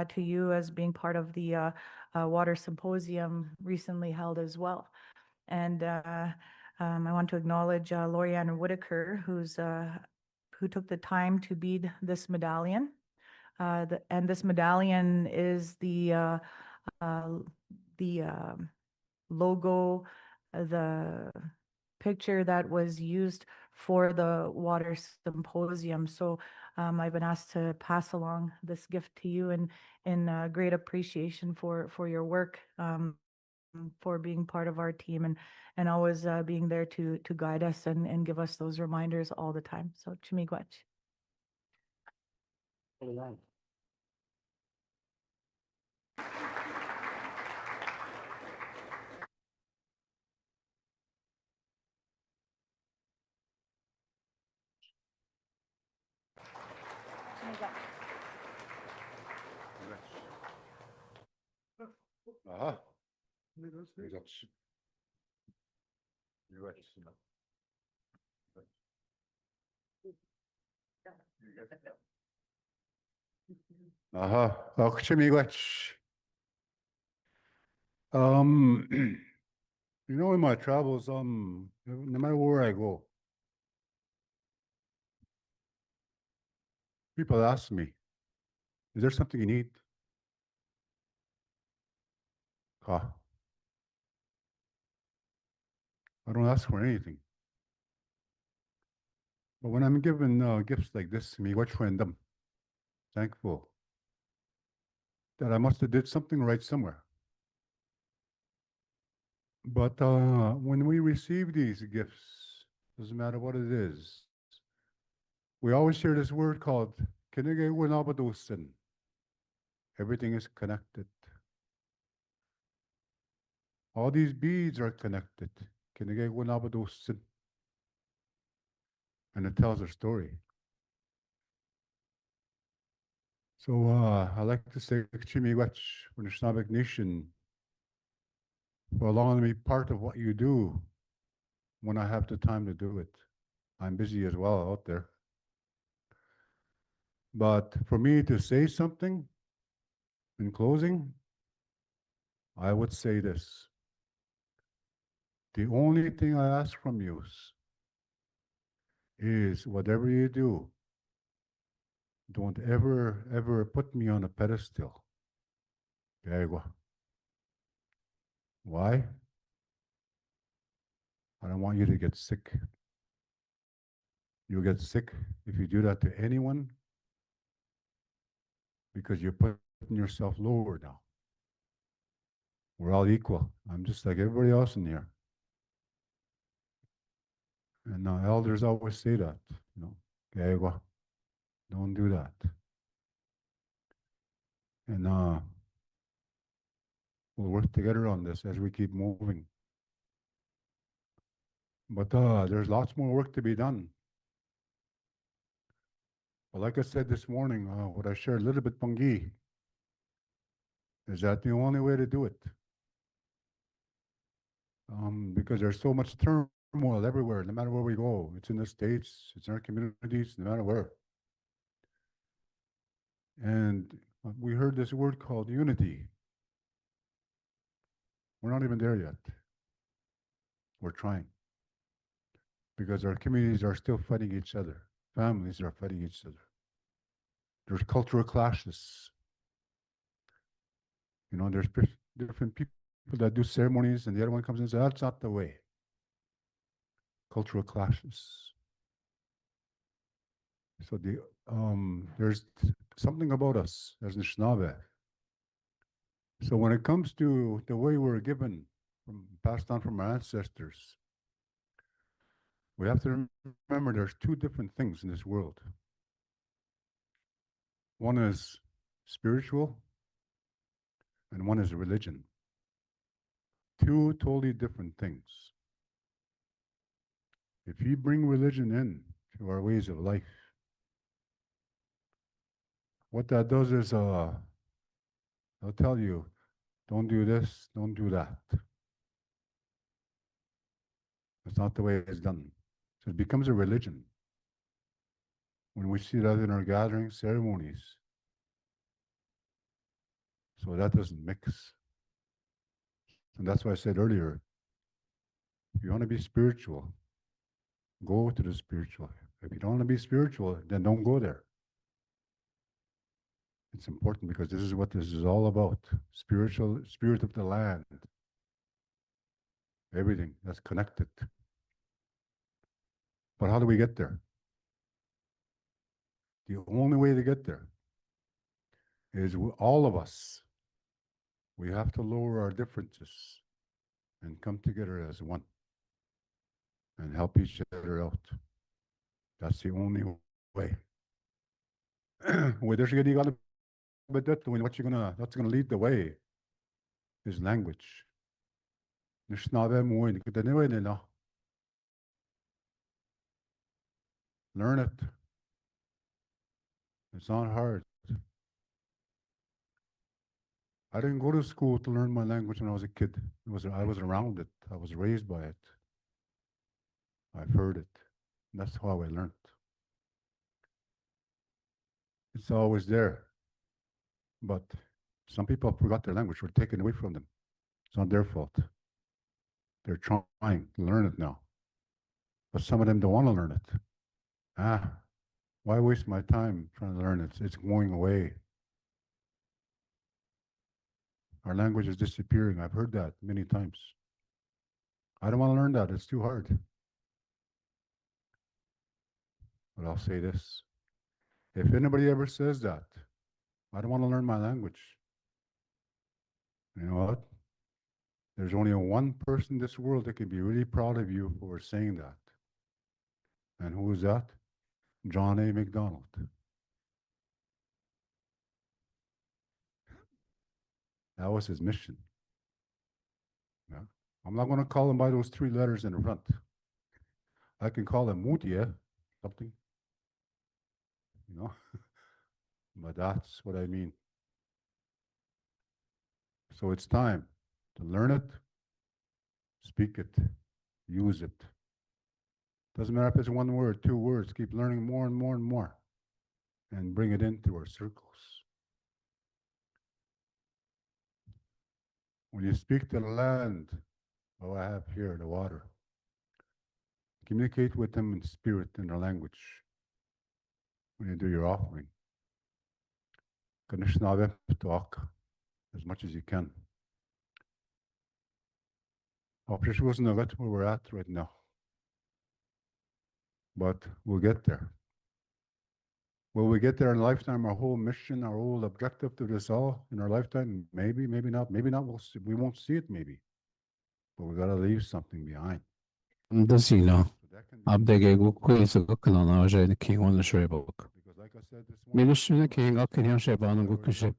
to you as being part of the water symposium recently held as well. And I want to acknowledge Lorianne Whitaker, who took the time to bead this medallion. And this medallion is the logo, the picture that was used for the water symposium. So I've been asked to pass along this gift to you in great appreciation for your work, for being part of our team, and always being there to guide us and give us those reminders all the time. So Chimigwech. Aha. Miigwech. Aha, miigwech. You know, in my travels, no matter where I go, people ask me, is there something you need? Ah, I don't ask for anything. But when I'm given gifts like this, miigwech I'm thankful that I must have did something right somewhere. But when we receive these gifts, doesn't matter what it is, we always hear this word called kinigewanabadosin. Everything is connected. All these beads are connected. Kinigewanabadosin. And it tells a story. So I like to say Chimiwech for the Anishinaabe Nation for allowing me part of what you do when I have the time to do it. I'm busy as well out there. But for me to say something in closing, I would say this. The only thing I ask from you is whatever you do, don't ever put me on a pedestal. There you go. Why? I don't want you to get sick. You'll get sick if you do that to anyone because you're putting yourself lower now. We're all equal. I'm just like everybody else in here. And elders always say that, you know, there you go. Don't do that. And we'll work together on this as we keep moving. But there's lots more work to be done. But like I said this morning, what I shared a little bit, Pungi, is that the only way to do it? Because there's so much turmoil everywhere, no matter where we go. It's in the States, it's in our communities, no matter where. And we heard this word called unity. We're not even there yet. We're trying. Because our communities are still fighting each other. Families are fighting each other. There's cultural clashes. You know, there's different people that do ceremonies and the other one comes in and says, that's not the way. Cultural clashes. So there's something about us as Anishinaabe. So when it comes to the way we're given, passed on from our ancestors, we have to remember there's two different things in this world. One is spiritual and one is religion. Two totally different things. If you bring religion in to our ways of life, what that does is they'll tell you, don't do this, don't do that. That's not the way it's done. So it becomes a religion. When we see that in our gatherings, ceremonies. So that doesn't mix. And that's why I said earlier, if you want to be spiritual, go to the spiritual. If you don't want to be spiritual, then don't go there. It's important because this is what this is all about. Spiritual, spirit of the land. Everything that's connected. But how do we get there? The only way to get there is all of us. We have to lower our differences and come together as one and help each other out. That's the only way. What's gonna lead the way is language. Anishinaabemowen, learn it. It's not hard. I didn't go to school to learn my language when I was a kid. I was around it. I was raised by it. I've heard it. That's how I learned. It's always there. But some people forgot their language or taken away from them. It's not their fault. They're trying to learn it now. But some of them don't want to learn it. Why waste my time trying to learn it? It's going away. Our language is disappearing. I've heard that many times. I don't want to learn that. It's too hard. But I'll say this. If anybody ever says that, I don't want to learn my language. You know what? There's only one person in this world that can be really proud of you for saying that. And who is that? John A. MacDonald. That was his mission. Yeah. I'm not going to call him by those 3 letters in the front. I can call him Mutia, something, you know, but that's what I mean. So it's time to learn it, speak it, use it. Doesn't matter if it's 1 word, 2 words, keep learning more and more and more and bring it into our circles. When you speak to the land, oh, I have here the water. Communicate with them in spirit, in their language, when you do your offering. Anishinaabe talk as much as you can. Operation wasn't a lot where we're at right now. But we'll get there. Will we get there in a lifetime? Our whole mission, our whole objective to this all in our lifetime? Maybe, maybe not. Maybe not. We won't see it maybe. But we got to leave something behind. Dasina. Abdegego Quizzo Kanana Jane King on the Shrebook. Because like I said this morning, Minister King Akin Sheban Gukuship.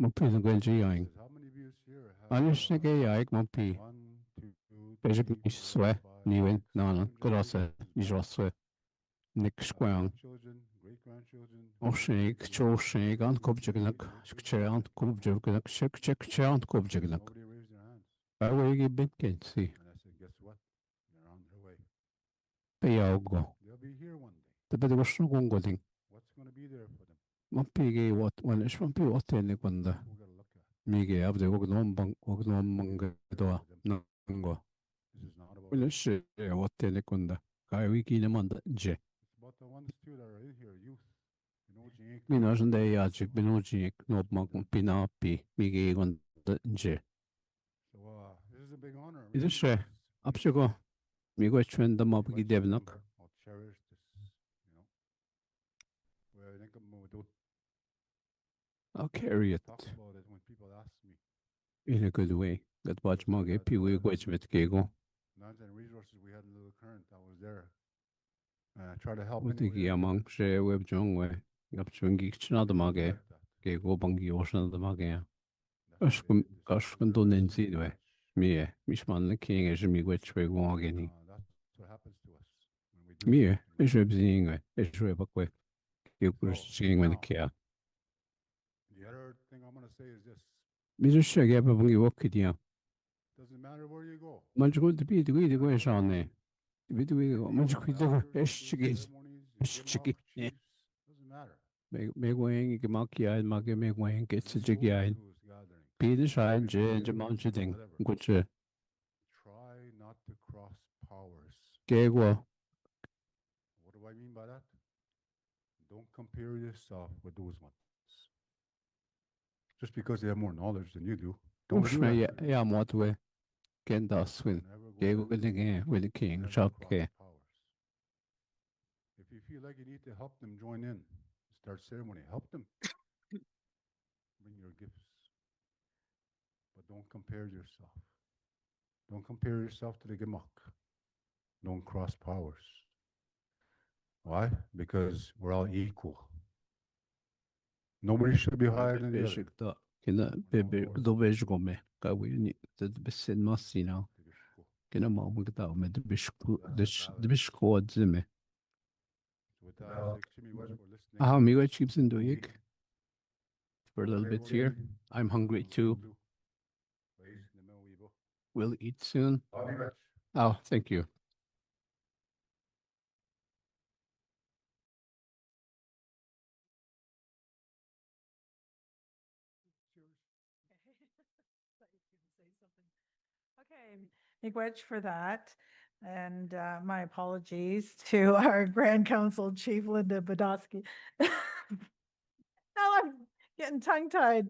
Mopin Gwenji Yang. how many of you here have Anishinaabe Yaik Mopi. 1, 2, 3, Basic Swe, 4, 5, Niwin, 6, Nana, 7 Gorose, Nijoswe. Nick Squang. children, great-grandchildren, Oshnik, Choshnik, and Kobjagnak, Chant Kobjagnak, Chant Kobjagnak. nobody raised their hands. I will give Bitkin, see. And I said, guess what? They're on their way. Payago. They'll be here one day. The better was no going. What's going to be there for them? Mompigi, what one is from P. What any one the We got to look at. Migi of the Ognom Mangadoa, Nango. This is not about. Well, shit, what any one the Guy Wiki Namanda J. It's about the ones too that are in here, youth. You know, Jake. Minos and they are Jik Binoji, no Monk Pinapi, Migi on the J. So this is a big honor. Is it really sure? is. Up to go. Migo trend the I'll Mopki let you Devnok. remember. I'll cherish this, you know. Where I think we don't I'll carry it talk about it when people ask me. in a good way. That watch Moggy, Pee-wee, which with Kego. Lands and resources we had in Little Current, I was there. And I try to help. What any way the I can. among Shea Web Jong way. Up to Geek another People Moggy. like that. Kego Bungy Ocean of the Moggy. That's why they did this. Goshkun don't see the way. Me, Mishman the King as me which way go again. That's what happens to us when we do Me, something it's like rib seeing way. It's rib a quick. You put seeing when the care. that. The other thing I'm going to say is this. Mr. Shaggy, but when you walk it, yeah. Doesn't matter where you go. Much good to be the way the way on there. We do it. Much good to Elders, be. you Chickens. do ceremonies, you give 'em Chicken. up, chiefs, doesn't matter. Make wing, you can mock your eye, mock your make wing, get This to is jig what we eye. do is gathering. Be the shine, Before we J, do Jamon anything, thing. whatever. Good. Try not to cross powers. Gagwa. What do I mean by that? Don't compare yourself with those ones. Just because they have more knowledge than you do. Don't do Ushma, that. yeah, what way. Get us win. Never go Gagwa there. again with the king, Never chop cross care. powers. If you feel like you need to help them join in, start ceremony, help them. Bring your gifts. But don't compare yourself. Don't compare yourself to the Gemach. Don't cross powers. Why? Because we're all equal. Nobody should be higher than the other. Basic da. Kina bebe do beijo come. Kawi the besin masina. Kina mom gata me the bishku the bishku zime. With that, I say, Jimmy West, for listening. Ah, me what chips in do ik. for a little bit here. I'm hungry too. We'll eat soon. Oh, thank you. Okay, miigwech for that. And my apologies to our Grand Council Chief Linda Badowski. Now I'm getting tongue-tied.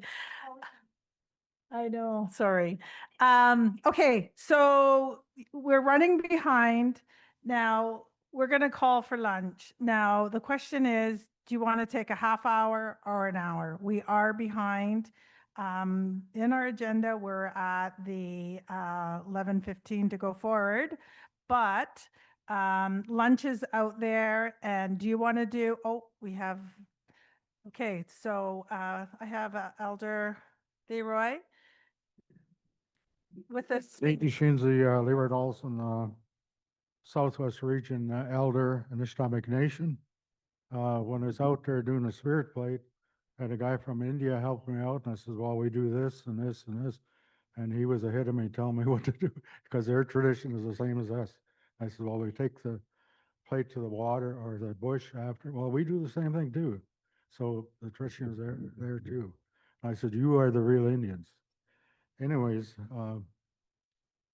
I know, sorry. Okay, so we're running behind. Now, we're gonna call for lunch. Now, the question is, do you want to take a half hour or an hour? We are behind. In our agenda, we're at the 11:15 to go forward, but lunch is out there. And do you want to do, oh, we have, okay, so I have Elder Leroy with us. Nate Nishinzi, Leeward Olson, Southwest Region Elder, Anishinaabemowen Nation. When I was out there doing the spirit plate, I had a guy from India help me out, and I said, well, we do this and this and this. And he was ahead of me telling me what to do, because their tradition is the same as us. I said, well, we take the plate to the water or the bush after. Well, we do the same thing too. So the tradition is there too. I said, you are the real Indians. Anyways,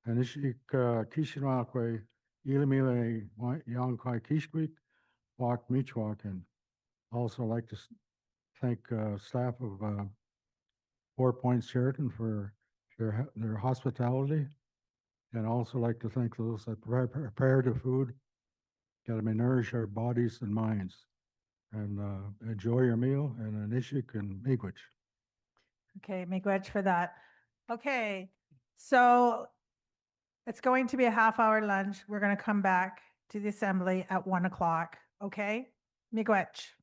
Anishik Kishinakwe, Ilimile Yankai Kishkwik, Walk Michwalk, and also like to thank staff of 4 Points Sheraton for their hospitality, and also like to thank those that prepare the food, that may nourish our bodies and minds. And enjoy your meal, and Anishik and Miigwech. Okay, miigwech for that. Okay, so it's going to be a half-hour lunch. We're going to come back to the assembly at 1 o'clock. Okay, miigwech.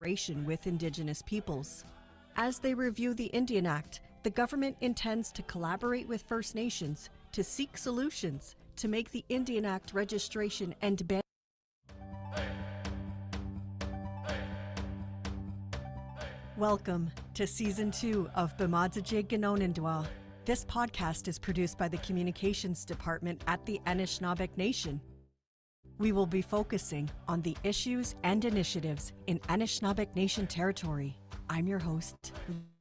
with Indigenous peoples. As they review the Indian Act, the government intends to collaborate with First Nations to seek solutions to make the Indian Act registration and ban. Welcome to Season 2 of Bemadzajig Ganonindwa. This podcast is produced by the Communications Department at the Anishinaabemowen Nation. We will be focusing on the issues and initiatives in Anishinaabemowen Nation territory. I'm your host,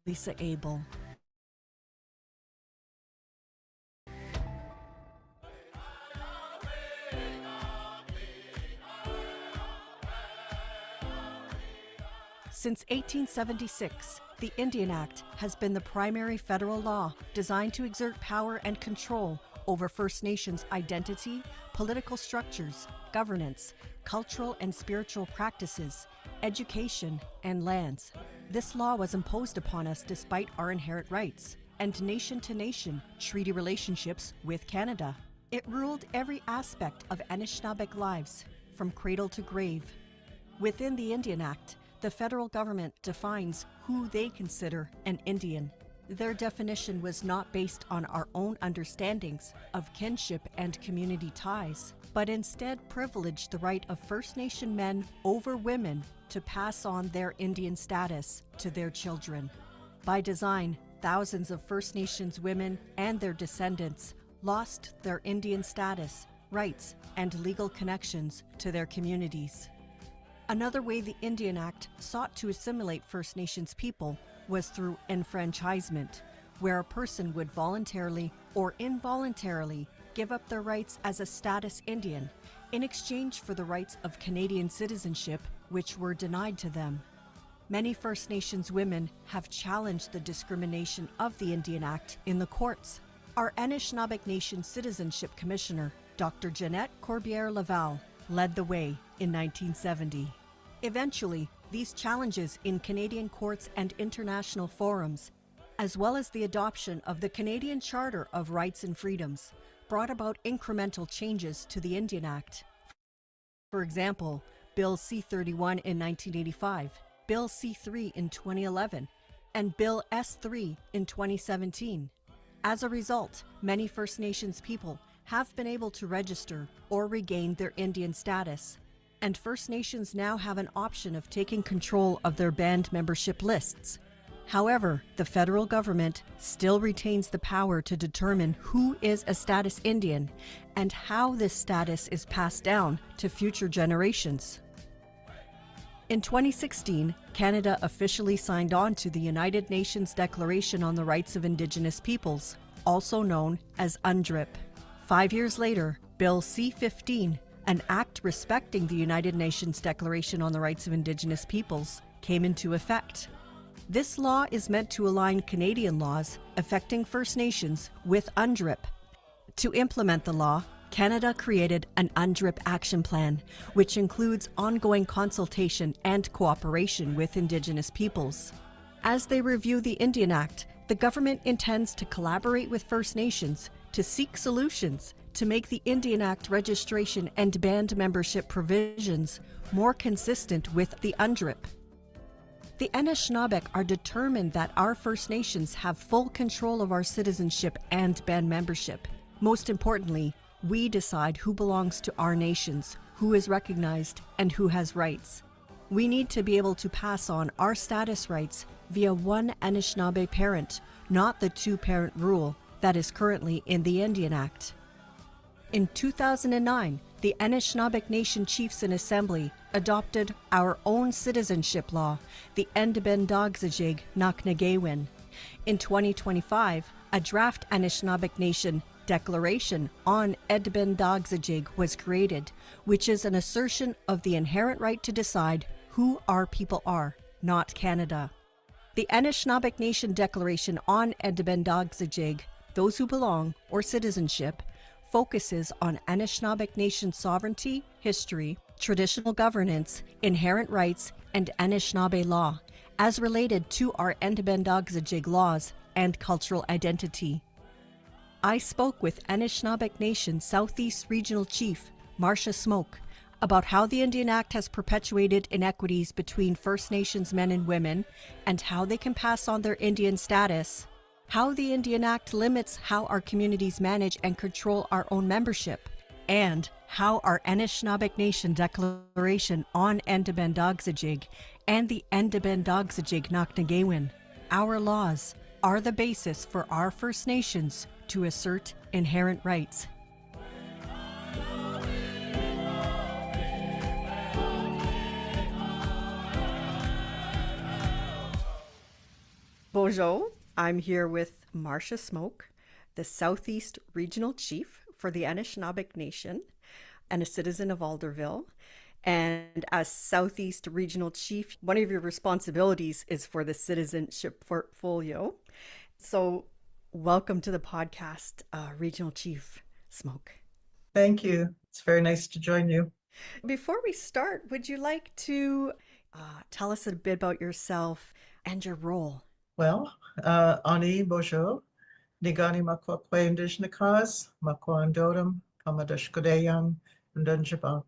Lisa Abel. Since 1876, the Indian Act has been the primary federal law designed to exert power and control over First Nations identity, political structures, governance, cultural and spiritual practices, education, and lands. This law was imposed upon us despite our inherent rights and nation-to-nation treaty relationships with Canada. It ruled every aspect of Anishinaabeq lives, from cradle to grave. Within the Indian Act, the federal government defines who they consider an Indian. Their definition was not based on our own understandings of kinship and community ties, but instead privileged the right of First Nation men over women to pass on their Indian status to their children. By design, thousands of First Nations women and their descendants lost their Indian status, rights, and legal connections to their communities. Another way the Indian Act sought to assimilate First Nations people was through enfranchisement, where a person would voluntarily or involuntarily give up their rights as a status Indian in exchange for the rights of Canadian citizenship, which were denied to them. Many First Nations women have challenged the discrimination of the Indian Act in the courts. Our Anishinaabemowen Nation Citizenship Commissioner, Dr. Jeanette Corbière-Laval, led the way in 1970. Eventually, these challenges in Canadian courts and international forums, as well as the adoption of the Canadian Charter of Rights and Freedoms, brought about incremental changes to the Indian Act. For example, Bill C-31 in 1985, Bill C-3 in 2011, and Bill S-3 in 2017. As a result, many First Nations people have been able to register or regain their Indian status, and First Nations now have an option of taking control of their band membership lists. However, the federal government still retains the power to determine who is a status Indian and how this status is passed down to future generations. In 2016, Canada officially signed on to the United Nations Declaration on the Rights of Indigenous Peoples, also known as UNDRIP. 5 years later, Bill C-15, an act respecting the United Nations Declaration on the Rights of Indigenous Peoples, came into effect. This law is meant to align Canadian laws affecting First Nations with UNDRIP. To implement the law, Canada created an UNDRIP action plan, which includes ongoing consultation and cooperation with Indigenous peoples. As they review the Indian Act, the government intends to collaborate with First Nations to seek solutions to make the Indian Act registration and band membership provisions more consistent with the UNDRIP. The Anishinaabeq are determined that our First Nations have full control of our citizenship and band membership. Most importantly, we decide who belongs to our nations, who is recognized, and who has rights. We need to be able to pass on our status rights via one Anishinaabe parent, not the two-parent rule that is currently in the Indian Act. In 2009, the Anishinaabeq Nation Chiefs in Assembly adopted our own citizenship law, the Endbendogsajig Naknagewin. In 2025, a draft Anishinaabeq Nation Declaration on Endbendogsajig was created, which is an assertion of the inherent right to decide who our people are, not Canada. The Anishinaabeq Nation Declaration on Endbendogsajig, those who belong, or citizenship, focuses on Anishinaabeq Nation sovereignty, history, traditional governance, inherent rights, and Anishinaabe law, as related to our Endbendogsajig laws and cultural identity. I spoke with Anishinaabeq Nation Southeast Regional Chief Marcia Smoke about how the Indian Act has perpetuated inequities between First Nations men and women and how they can pass on their Indian status, how the Indian Act limits how our communities manage and control our own membership, and how our Anishinaabe Nation Declaration on Endabendogzijig and the Endabendogzijig Naknagewin, our laws, are the basis for our First Nations to assert inherent rights. Bonjour, I'm here with Marcia Smoke, the Southeast Regional Chief for the Anishinaabe Nation and a citizen of Alderville. And as Southeast Regional Chief, one of your responsibilities is for the citizenship portfolio. So welcome to the podcast, Regional Chief Smoke. Thank you. It's very nice to join you. Before we start, would you like to tell us a bit about yourself and your role? Well, Ani Bojo, Nigani Makwakwe Indigenous, Makwandotum, Kamadashkodeyang, and Dunjaba.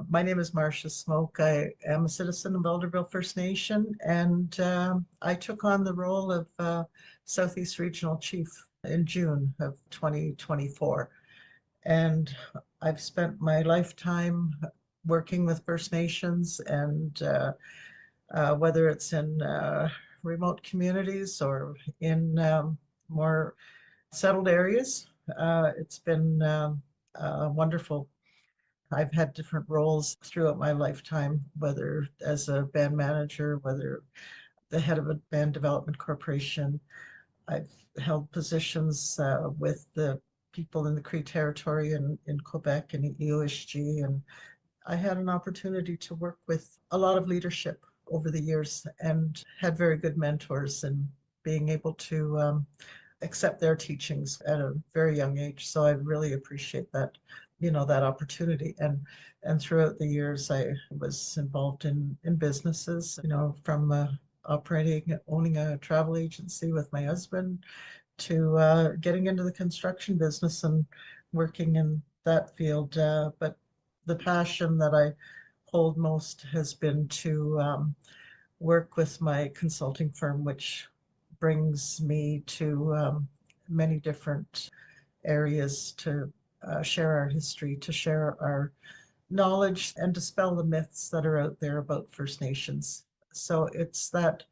My name is Marcia Smoke. I am a citizen of Alderville First Nation, and I took on the role of Southeast Regional Chief in June of 2024. And I've spent my lifetime working with First Nations, and whether it's in remote communities or in more settled areas, it's been wonderful. I've had different roles throughout my lifetime, whether as a band manager, whether the head of a band development corporation. I've held positions with the people in the Cree territory and in Quebec and EOSG, and I had an opportunity to work with a lot of leadership over the years and had very good mentors and being able to accept their teachings at a very young age. So I really appreciate that, that opportunity. And throughout the years, I was involved in businesses, from owning a travel agency with my husband to getting into the construction business and working in that field. But the passion that I hold most has been to work with my consulting firm, which brings me to many different areas to share our history, to share our knowledge, and dispel the myths that are out there about First Nations. So it's that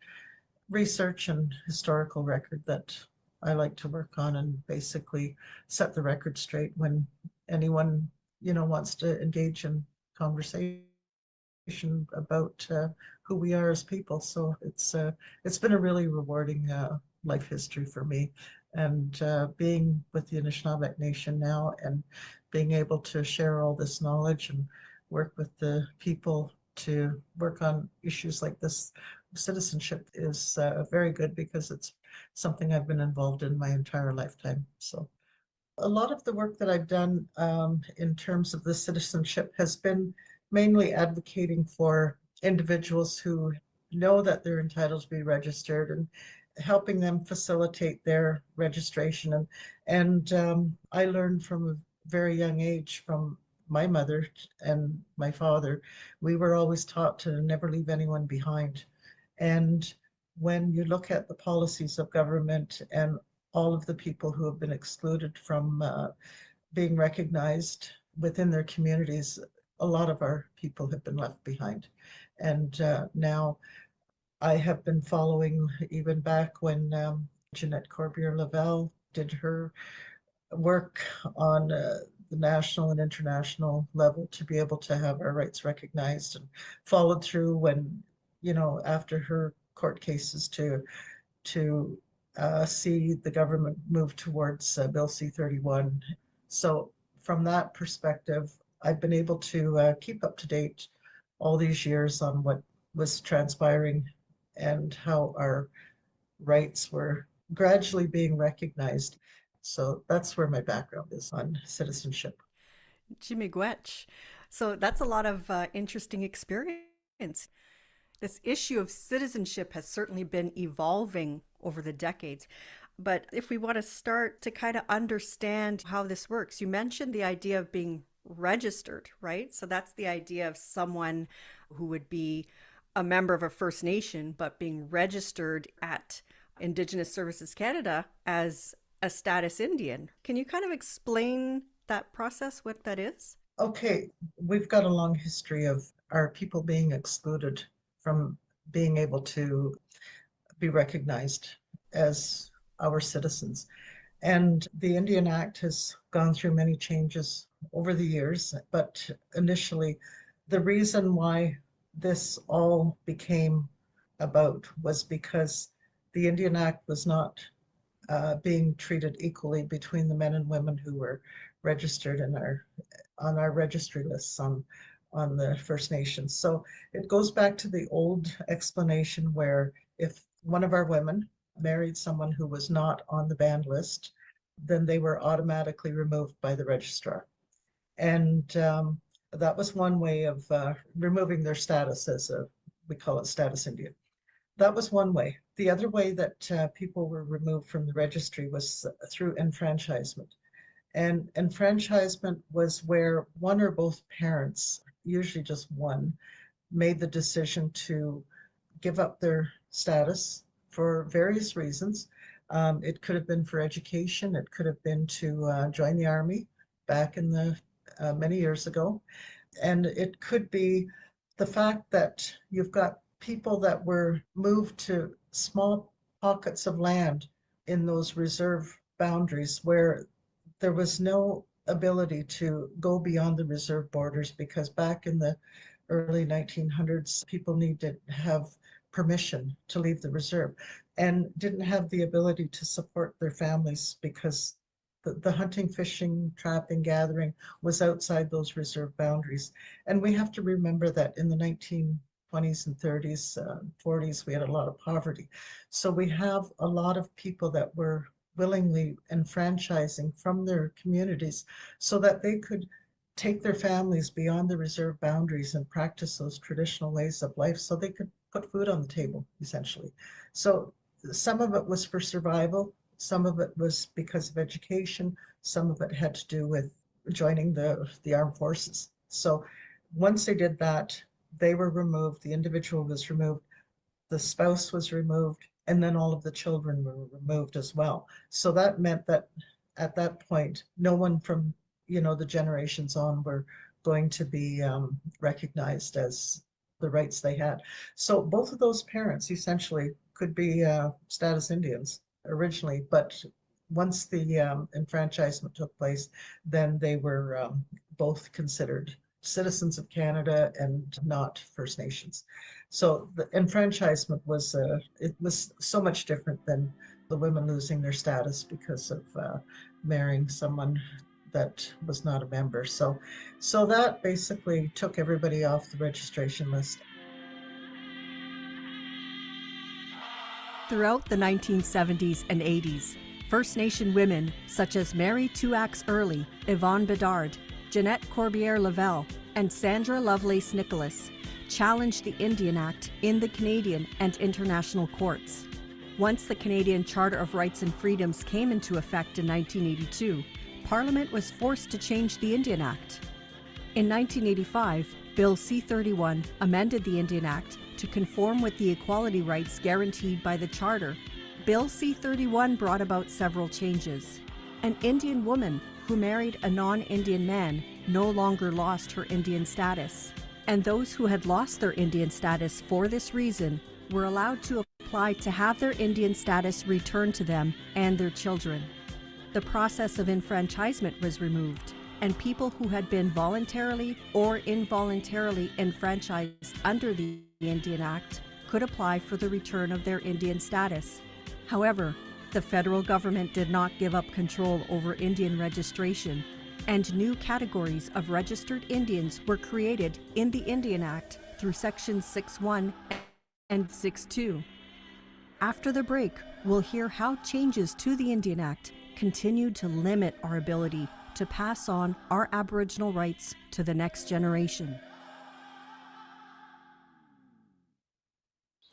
research and historical record that I like to work on and basically set the record straight when anyone, wants to engage in conversation about who we are as people. So it's been a really rewarding life history for me. And being with the Anishinaabe Nation now and being able to share all this knowledge and work with the people to work on issues like this citizenship is very good because it's something I've been involved in my entire lifetime. So a lot of the work that I've done in terms of the citizenship has been mainly advocating for individuals who know that they're entitled to be registered and helping them facilitate their registration. And I learned from a very young age from my mother and my father, we were always taught to never leave anyone behind. And when you look at the policies of government and all of the people who have been excluded from being recognized within their communities, a lot of our people have been left behind. And now I have been following even back when Jeanette Corbier-Lavelle did her work on the national and international level to be able to have our rights recognized, and followed through when, after her court cases to see the government move towards Bill C-31. So from that perspective, I've been able to keep up to date all these years on what was transpiring and how our rights were gradually being recognized. So that's where my background is on citizenship. Jimmy Gwetch. So that's a lot of interesting experience. This issue of citizenship has certainly been evolving over the decades. But if we want to start to kind of understand how this works, you mentioned the idea of being registered, right? So that's the idea of someone who would be a member of a First Nation, but being registered at Indigenous Services Canada as a status Indian. Can you kind of explain that process, what that is? Okay, we've got a long history of our people being excluded from being able to be recognized as our citizens. And the Indian Act has gone through many changes over the years, but initially, the reason why this all became about was because the Indian Act was not being treated equally between the men and women who were registered in on our registry lists on the First Nations. So it goes back to the old explanation where if one of our women married someone who was not on the band list, then they were automatically removed by the registrar. And that was one way of removing their status as we call it status Indian. That was one way. The other way that people were removed from the registry was through enfranchisement. And enfranchisement was where one or both parents, usually just one, made the decision to give up their status for various reasons. It could have been for education. It could have been to join the army back in the many years ago. And it could be the fact that you've got people that were moved to small pockets of land in those reserve boundaries where there was no ability to go beyond the reserve borders because back in the early 1900s, people needed to have permission to leave the reserve and didn't have the ability to support their families because the hunting, fishing, trapping, gathering was outside those reserve boundaries. And we have to remember that in the 1920s and 30s, 40s, we had a lot of poverty. So we have a lot of people that were willingly enfranchising from their communities so that they could take their families beyond the reserve boundaries and practice those traditional ways of life so they could put food on the table, essentially. So some of it was for survival, some of it was because of education, some of it had to do with joining the armed forces. So once they did that, they were removed, the individual was removed, the spouse was removed, and then all of the children were removed as well. So that meant that at that point, no one from the generations on were going to be recognized as the rights they had. So both of those parents essentially could be status Indians originally, but once the enfranchisement took place, then they were both considered citizens of Canada and not First Nations. So the enfranchisement was it was so much different than the women losing their status because of marrying someone that was not a member. So that basically took everybody off the registration list. Throughout the 1970s and 80s, First Nation women such as Mary Tuax Early, Yvonne Bedard, Jeanette Corbière-Lavelle, and Sandra Lovelace Nicholas challenged the Indian Act in the Canadian and international courts. Once the Canadian Charter of Rights and Freedoms came into effect in 1982, Parliament was forced to change the Indian Act. In 1985, Bill C-31 amended the Indian Act to conform with the equality rights guaranteed by the Charter. Bill C-31 brought about several changes. An Indian woman who married a non-Indian man no longer lost her Indian status, and those who had lost their Indian status for this reason were allowed to apply to have their Indian status returned to them and their children. The process of enfranchisement was removed, and people who had been voluntarily or involuntarily enfranchised under the Indian Act could apply for the return of their Indian status. However, the federal government did not give up control over Indian registration, and new categories of registered Indians were created in the Indian Act through Sections 6.1 and 6.2. After the break, we'll hear how changes to the Indian Act continue to limit our ability to pass on our Aboriginal rights to the next generation.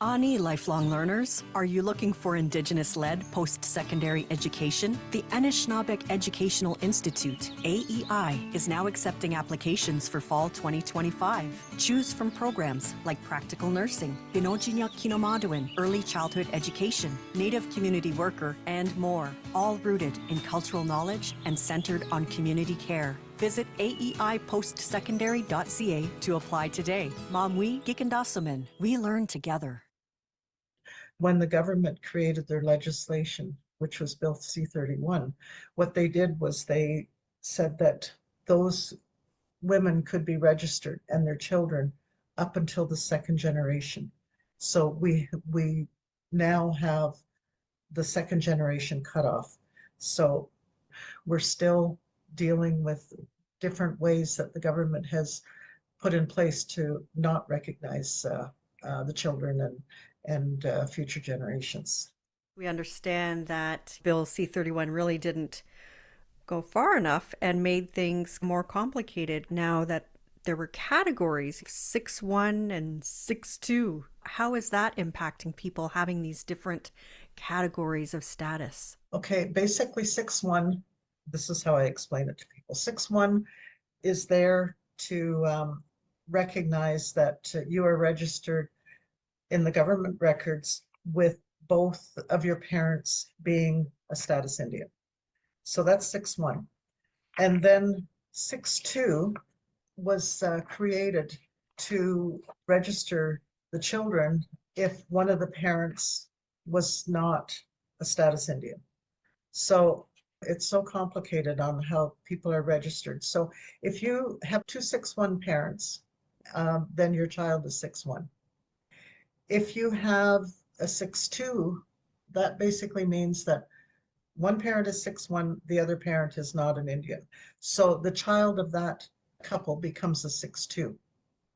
Ani lifelong learners, are you looking for Indigenous-led post-secondary education? The Anishinaabemowen Educational Institute, AEI, is now accepting applications for fall 2025. Choose from programs like practical nursing, Binojinyak Kinomaduin, early childhood education, Native community worker, and more, all rooted in cultural knowledge and centered on community care. Visit aeipostSecondary.ca to apply today. Mamwi Gikandasamin, we learn together. When the government created their legislation, which was Bill C-31, what they did was they said that those women could be registered and their children up until the second generation. So we now have the second generation cutoff. So we're still dealing with different ways that the government has put in place to not recognize the children and future generations. We understand that Bill C-31 really didn't go far enough and made things more complicated now that there were categories 6-1 and 6-2. How is that impacting people having these different categories of status? Okay, basically 6-1, this is how I explain it to people. 6-1 is there to recognize that you are registered in the government records with both of your parents being a status Indian. So that's 6-1. And then 6-2 was created to register the children if one of the parents was not a status Indian. So it's so complicated on how people are registered. So if you have two 6-1 parents, then your child is 6-1. If you have a 6-2, that basically means that one parent is 6-1, the other parent is not an Indian. So the child of that couple becomes a 6-2,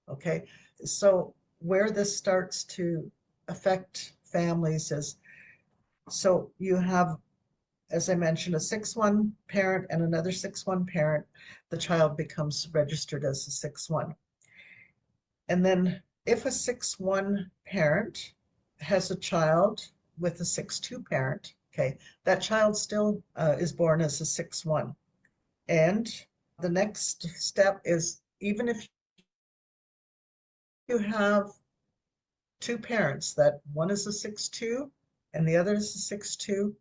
okay? So where this starts to affect families is, so you have, as I mentioned, a 6-1 parent and another 6-1 parent, the child becomes registered as a 6-1. And then if a 6-1 parent has a child with a 6-2 parent, okay, that child still is born as a 6-1. And the next step is, even if you have two parents, that one is a 6-2 and the other is a 6-2,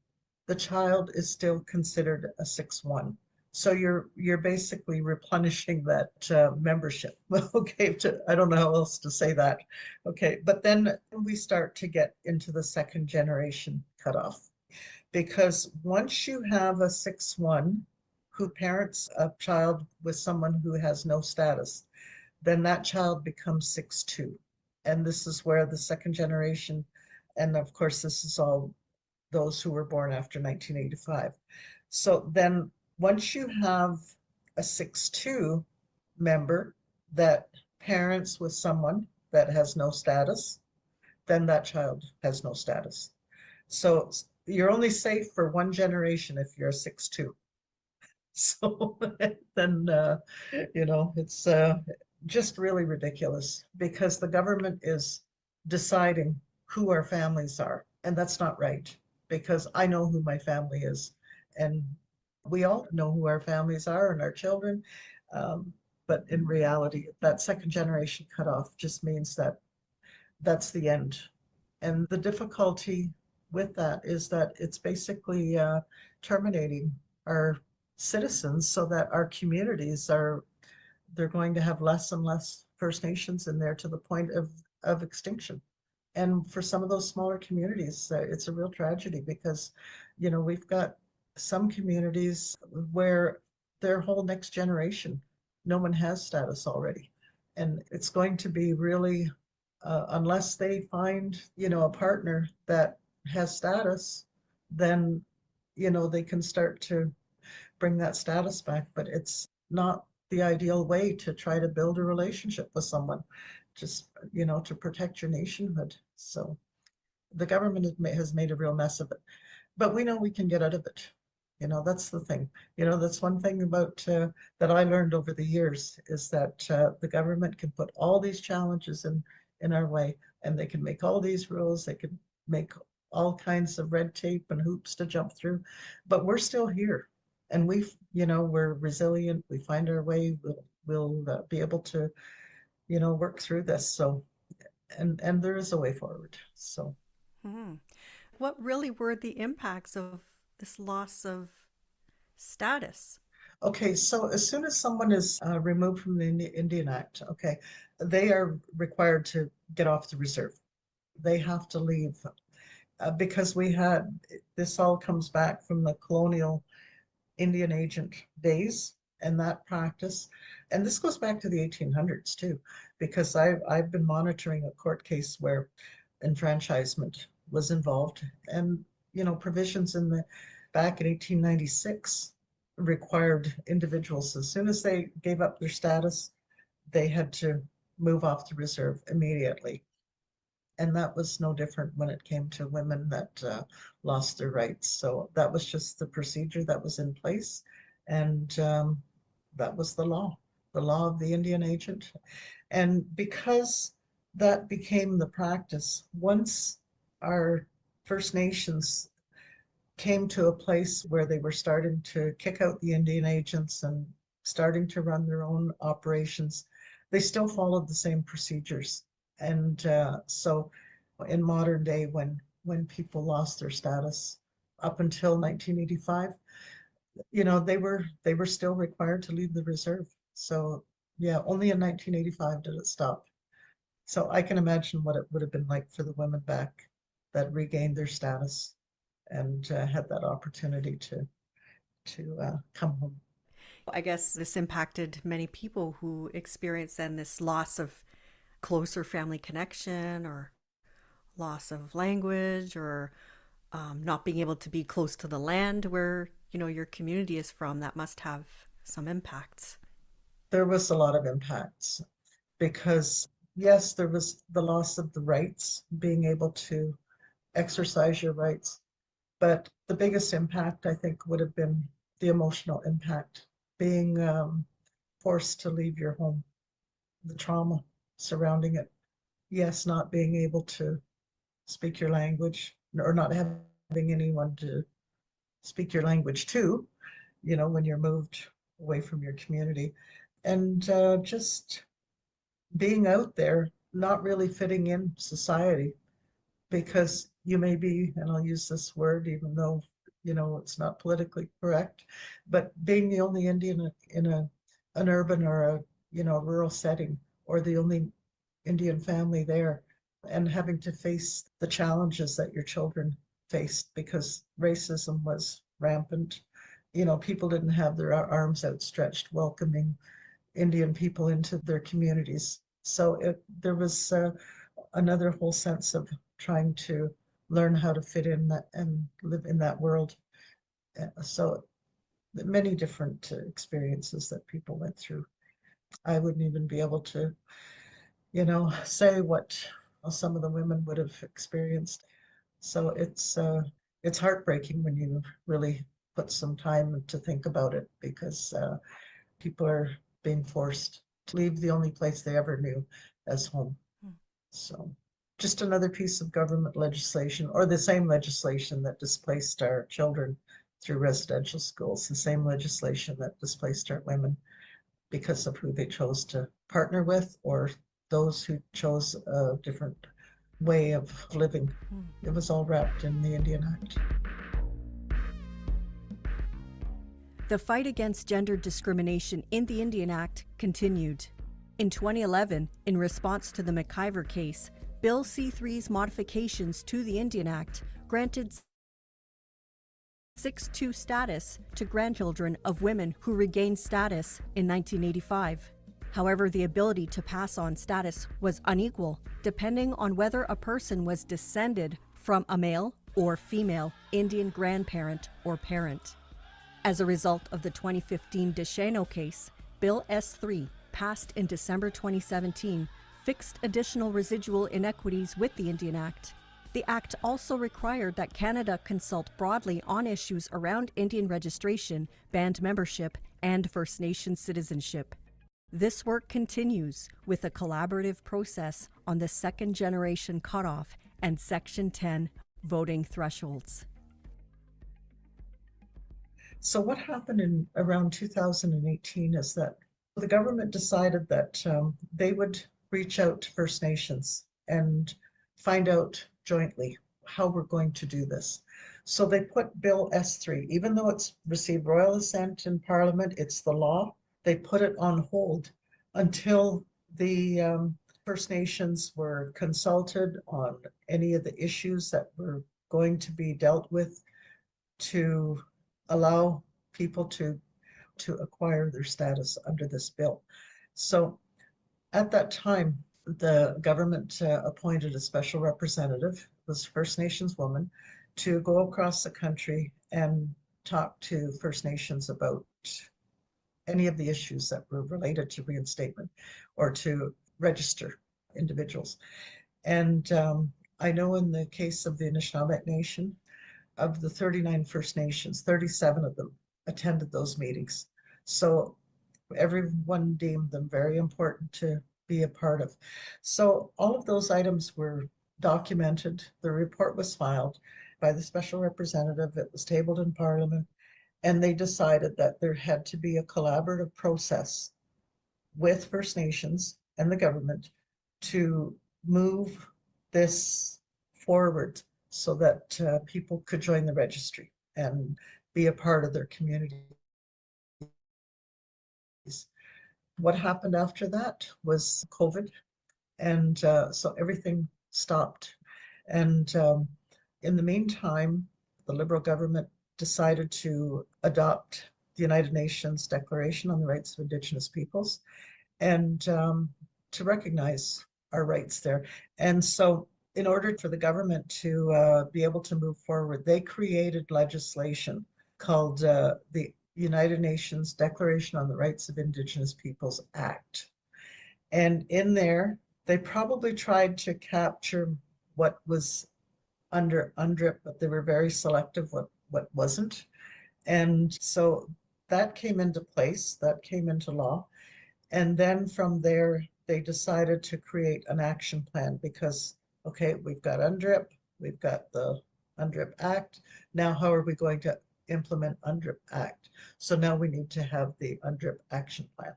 the child is still considered a 6-1. So you're basically replenishing that membership. Okay, I don't know how else to say that. Okay, but then we start to get into the second generation cutoff, because once you have a 6-1 who parents a child with someone who has no status, then that child becomes 6-2. And this is where the second generation, and of course this is all those who were born after 1985. So then once you have a 6-2 member that parents with someone that has no status, then that child has no status. So you're only safe for one generation if you're a 6-2. So then, it's just really ridiculous, because the government is deciding who our families are, and that's not right, because I know who my family is, and we all know who our families are and our children. But in reality, that second generation cutoff just means that that's the end. And the difficulty with that is that it's basically terminating our citizens, so that our communities they're going to have less and less First Nations in there, to the point of extinction. And for some of those smaller communities, it's a real tragedy, because, we've got some communities where their whole next generation, no one has status already. And it's going to be really, unless they find, a partner that has status, then, they can start to bring that status back. But it's not the ideal way to try to build a relationship with someone, just, to protect your nationhood. So the government has made a real mess of it, but we know we can get out of it. That's the thing. That's one thing about that I learned over the years, is that the government can put all these challenges in our way. And they can make all these rules, they can make all kinds of red tape and hoops to jump through, but we're still here. And we're resilient, we find our way, we'll be able to, work through this. So, and there is a way forward, so. What really were the impacts of this loss of status? Okay, so as soon as someone is removed from the Indian Act, okay, they are required to get off the reserve. They have to leave because this all comes back from the colonial Indian agent days and that practice. And this goes back to the 1800s too, because I've been monitoring a court case where enfranchisement was involved, and provisions back in 1896 required individuals, as soon as they gave up their status, they had to move off the reserve immediately. And that was no different when it came to women that lost their rights. So that was just the procedure that was in place, and that was the law of the Indian agent. And because that became the practice, once our First Nations came to a place where they were starting to kick out the Indian agents and starting to run their own operations, they still followed the same procedures. And so in modern day, when people lost their status up until 1985, they were still required to leave the reserve. So yeah, only in 1985 did it stop. So I can imagine what it would have been like for the women back that regained their status and had that opportunity to come home. I guess this impacted many people who experienced then this loss of closer family connection, or loss of language, or not being able to be close to the land where your community is from. That must have some impacts. There was a lot of impacts because yes, there was the loss of the rights, being able to exercise your rights, but the biggest impact, I think, would have been the emotional impact, being forced to leave your home, the trauma surrounding it. Yes, not being able to speak your language, or not having anyone to speak your language to, when you're moved away from your community, and just being out there, not really fitting in society, because you may be, and I'll use this word even though it's not politically correct, but being the only Indian in an urban or a rural setting, or the only Indian family there, and having to face the challenges that your children faced because racism was rampant. People didn't have their arms outstretched welcoming Indian people into their communities. So there was another whole sense of trying to learn how to fit in that and live in that world. So many different experiences that people went through. I wouldn't even be able to, say what some of the women would have experienced. So it's heartbreaking when you really put some time to think about it, because people are being forced to leave the only place they ever knew as home. So just another piece of government legislation, or the same legislation that displaced our children through residential schools, the same legislation that displaced our women because of who they chose to partner with, or those who chose a different way of living. It was all wrapped in the Indian Act. The fight against gender discrimination in the Indian Act continued. In 2011, in response to the McIver case, Bill C-3's modifications to the Indian Act granted 6-2 status to grandchildren of women who regained status in 1985. However, the ability to pass on status was unequal, depending on whether a person was descended from a male or female Indian grandparent or parent. As a result of the 2015 Descheno case, Bill S-3, passed in December 2017, fixed additional residual inequities with the Indian Act. The Act also required that Canada consult broadly on issues around Indian registration, band membership, and First Nation citizenship. This work continues with a collaborative process on the second generation cutoff and Section 10 voting thresholds. So what happened in around 2018 is that the government decided that they would reach out to First Nations and find out jointly how we're going to do this. So they put Bill S3, even though it's received royal assent in Parliament, it's the law, they put it on hold until the First Nations were consulted on any of the issues that were going to be dealt with to allow people to acquire their status under this bill. So at that time, the government appointed a special representative, it was First Nations woman, to go across the country and talk to First Nations about any of the issues that were related to reinstatement or to register individuals. And I know in the case of the Anishinaabemowen Nation, of the 39 First Nations, 37 of them attended those meetings. So everyone deemed them very important to be a part of. So all of those items were documented. The report was filed by the special representative. It was tabled in Parliament, and they decided that there had to be a collaborative process with First Nations and the government to move this forward so that people could join the registry and be a part of their communities. What happened after that was COVID, and so everything stopped. And in the meantime, the Liberal government decided to adopt the United Nations Declaration on the Rights of Indigenous Peoples and to recognize our rights there. And so in order for the government to be able to move forward, they created legislation called the United Nations Declaration on the Rights of Indigenous Peoples Act. And in there, they probably tried to capture what was under UNDRIP, but they were very selective what wasn't. And so that came into place, that came into law. And then from there, they decided to create an action plan because, okay, we've got UNDRIP, we've got the UNDRIP Act. Now, how are we going to implement UNDRIP Act? So now we need to have the UNDRIP action plan.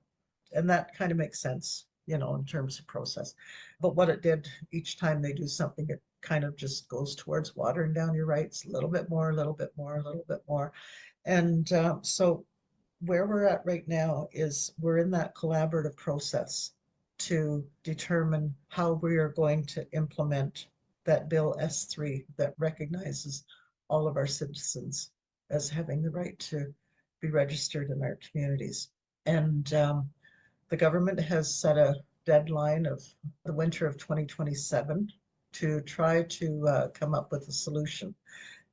And that kind of makes sense, you know, in terms of process. But what it did, each time they do something, it kind of just goes towards watering down your rights a little bit more, a little bit more, a little bit more. And so where we're at right now is we're in that collaborative process to determine how we are going to implement that Bill S3 that recognizes all of our citizens as having the right to be registered in our communities. And the government has set a deadline of the winter of 2027 to try to come up with a solution.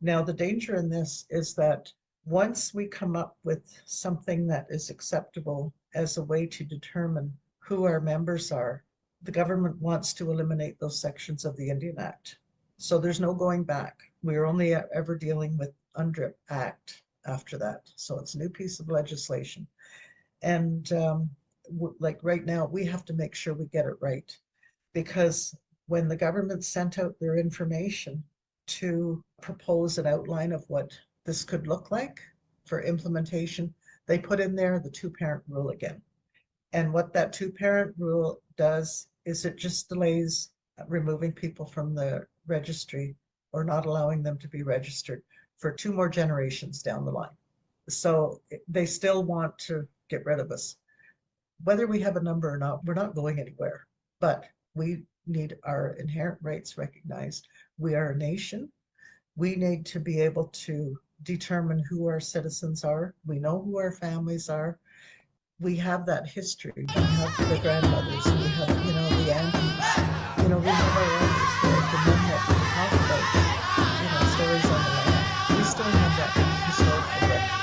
Now, the danger in this is that once we come up with something that is acceptable as a way to determine who our members are, the government wants to eliminate those sections of the Indian Act. So there's no going back. We're only ever dealing with UNDRIP Act after that. So it's a new piece of legislation. And like right now, we have to make sure we get it right, because when the government sent out their information to propose an outline of what this could look like for implementation, they put in there the two-parent rule again. And what that two-parent rule does is it just delays removing people from the registry or not allowing them to be registered for 2 more generations down the line. So they still want to get rid of us. Whether we have a number or not, we're not going anywhere, but we need our inherent rights recognized. We are a nation. We need to be able to determine who our citizens are. We know who our families are. We have that history. We have the grandmothers, we have, you know, the aunties, you know, we have our elders, the men that we talk about, you know, stories on the land. We still have that historical record.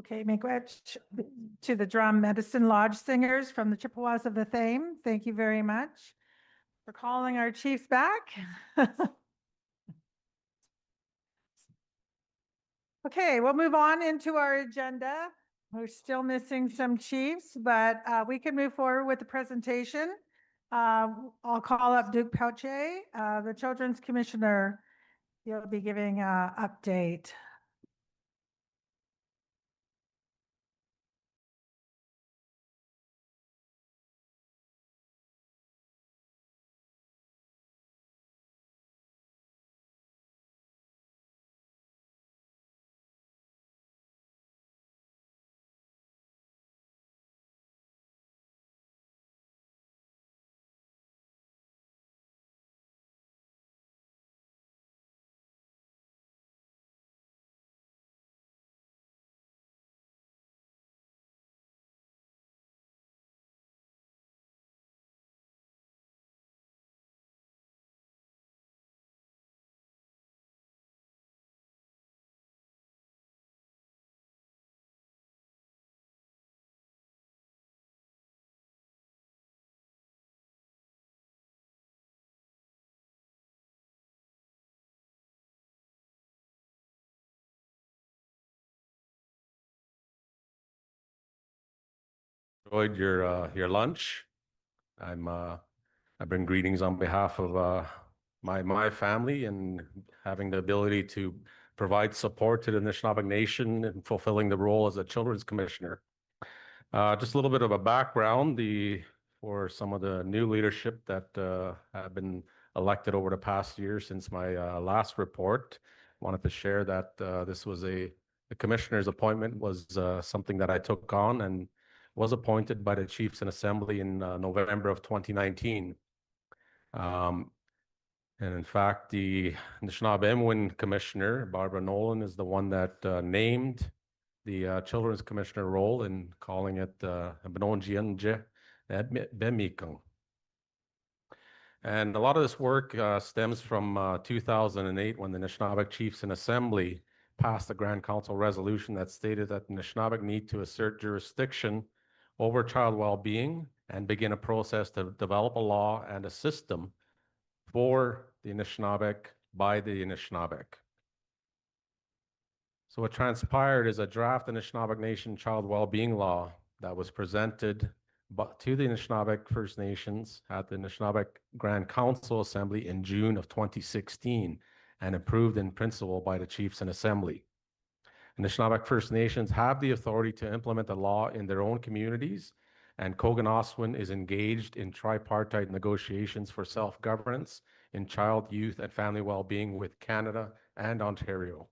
Okay, miigwech to the Drum Medicine Lodge singers from the Chippewas of the Thame. Thank you very much for calling our chiefs back. Okay, we'll move on into our agenda. We're still missing some chiefs, but we can move forward with the presentation. I'll call up Duke Pauche, the Children's Commissioner. He'll be giving an update. Enjoyed your lunch. I bring greetings on behalf of my family and having the ability to provide support to the Anishinaabe Nation in fulfilling the role as a Children's Commissioner. Just a little bit of a background for some of the new leadership that have been elected over the past year since my last report. Wanted to share that the commissioner's appointment was something that I took on and was appointed by the Chiefs in Assembly in November of 2019. And in fact, the Anishinaabemowen Commissioner, Barbara Nolan, is the one that named the Children's Commissioner role and calling it Anishinaabemowen. And a lot of this work stems from 2008 when the Anishinaabe Chiefs in Assembly passed a Grand Council resolution that stated that the Anishinaabe need to assert jurisdiction over child well-being and begin a process to develop a law and a system for the Anishinaabe by the Anishinaabe. So what transpired is a draft Anishinaabe Nation child well-being law that was presented to the Anishinaabe First Nations at the Anishinaabe Grand Council Assembly in June of 2016 and approved in principle by the Chiefs in Assembly. Anishinaabe First Nations have the authority to implement the law in their own communities, and Koganaswin is engaged in tripartite negotiations for self-governance in child, youth, and family well-being with Canada and Ontario.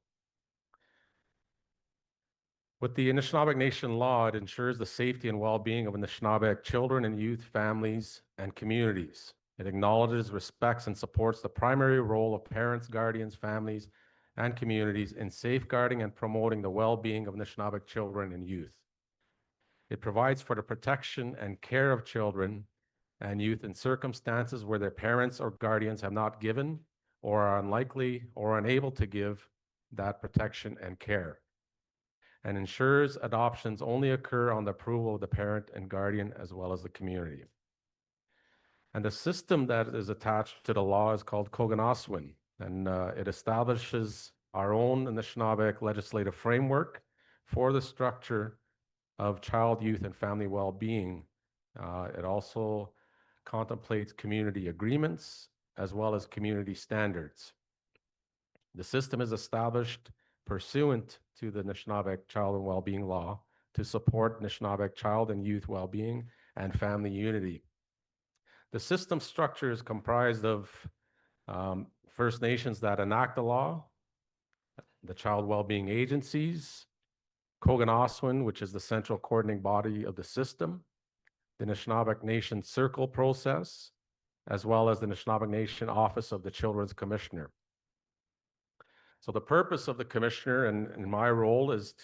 With the Anishinaabe Nation law, it ensures the safety and well-being of Anishinaabe children and youth, families, and communities. It acknowledges, respects, and supports the primary role of parents, guardians, families, and communities in safeguarding and promoting the well-being of Anishinaabe children and youth. It provides for the protection and care of children and youth in circumstances where their parents or guardians have not given or are unlikely or unable to give that protection and care, and ensures adoptions only occur on the approval of the parent and guardian as well as the community. And the system that is attached to the law is called Koganaswin, and it establishes our own Anishinaabe legislative framework for the structure of child, youth, and family well-being. It also contemplates community agreements as well as community standards. The system is established pursuant to the Anishinaabe Child and Wellbeing Law to support Anishinaabe child and youth well-being and family unity. The system structure is comprised of First Nations that enact the law, the child well-being agencies, Koganaswin, which is the central coordinating body of the system, the Anishinaabe Nation Circle process, as well as the Anishinaabe Nation Office of the Children's Commissioner. So the purpose of the commissioner and my role is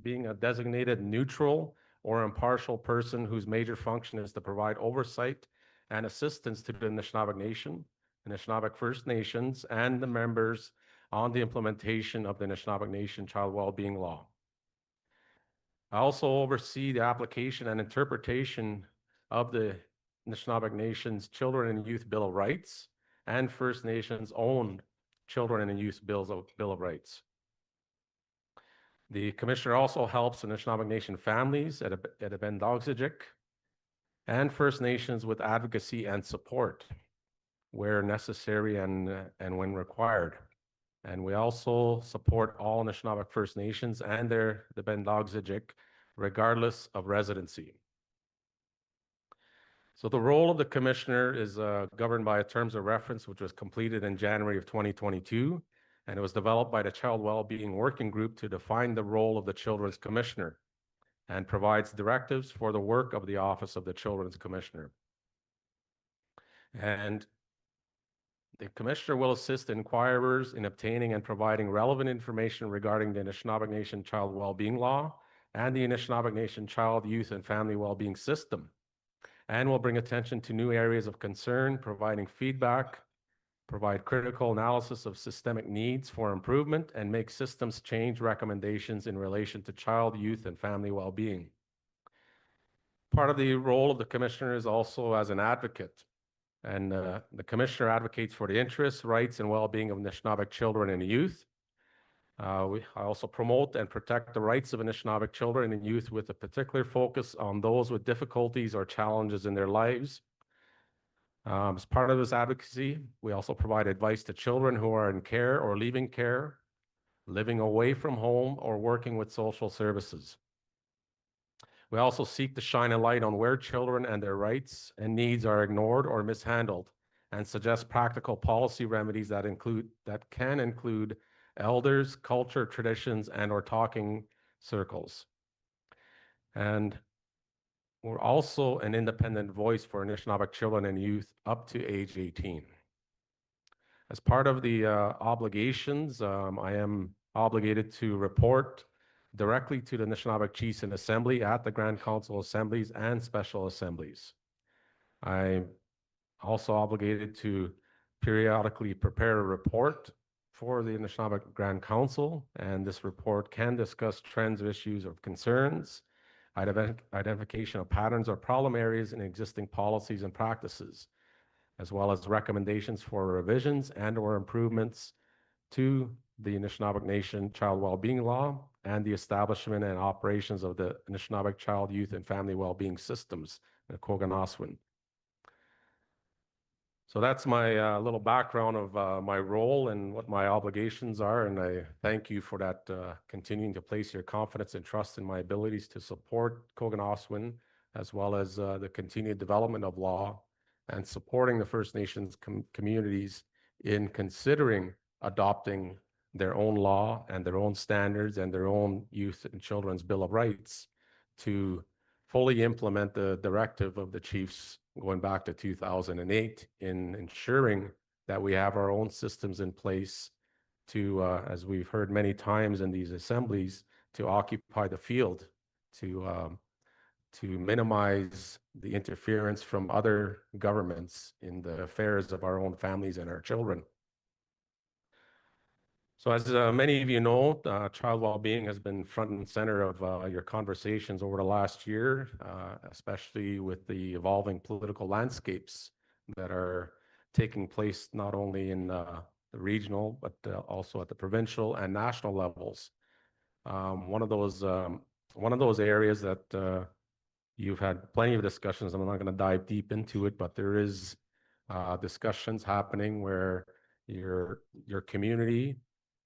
being a designated neutral or impartial person whose major function is to provide oversight and assistance to the Anishinaabe Nation, Anishinaabe First Nations, and the members on the implementation of the Anishinaabe Nation Child Wellbeing Law. I also oversee the application and interpretation of the Anishinaabe Nation's Children and Youth Bill of Rights and First Nations owned Children and Youth Bill of Rights. The Commissioner also helps Anishinaabe Nation families at Abendogzijik and First Nations with advocacy and support where necessary and when required. And we also support all Anishinaabe First Nations and the Abendogzijik regardless of residency. So the role of the Commissioner is governed by a Terms of Reference, which was completed in January of 2022, and it was developed by the Child Wellbeing Working Group to define the role of the Children's Commissioner and provides directives for the work of the Office of the Children's Commissioner. And the Commissioner will assist inquirers in obtaining and providing relevant information regarding the Anishinaabe Nation Child Wellbeing Law and the Anishinaabe Nation Child, Youth, and Family Wellbeing System, and will bring attention to new areas of concern, providing feedback, provide critical analysis of systemic needs for improvement, and make systems change recommendations in relation to child, youth, and family well-being. Part of the role of the Commissioner is also as an advocate, and the Commissioner advocates for the interests, rights, and well-being of Anishinaabe children and youth. I also promote and protect the rights of Anishinaabe children and youth with a particular focus on those with difficulties or challenges in their lives. As part of this advocacy, we also provide advice to children who are in care or leaving care, living away from home, or working with social services. We also seek to shine a light on where children and their rights and needs are ignored or mishandled, and suggest practical policy remedies that can include elders, culture, traditions, and/or talking circles. And we're also an independent voice for Anishinaabe children and youth up to age 18. As part of the obligations, I am obligated to report directly to the Anishinaabe Chiefs in Assembly at the Grand Council Assemblies and Special Assemblies. I'm also obligated to periodically prepare a report for the Anishinaabe Grand Council, and this report can discuss trends, issues, or concerns, identification of patterns or problem areas in existing policies and practices, as well as recommendations for revisions and/or improvements to the Anishinaabe Nation Child Wellbeing Law and the establishment and operations of the Anishinaabe Child, Youth, and Family Wellbeing Systems in Koganaswin. So that's my little background of my role and what my obligations are, and I thank you for that, continuing to place your confidence and trust in my abilities to support Koganaswin, as well as the continued development of law and supporting the First Nations communities in considering adopting their own law and their own standards and their own Youth and Children's Bill of Rights to fully implement the directive of the chiefs going back to 2008 in ensuring that we have our own systems in place to, as we've heard many times in these assemblies, to occupy the field, to minimize the interference from other governments in the affairs of our own families and our children. So as many of you know, child well-being has been front and center of your conversations over the last year, especially with the evolving political landscapes that are taking place not only in the regional, but also at the provincial and national levels. One of those areas that you've had plenty of discussions, and I'm not going to dive deep into it, but there is discussions happening where your community,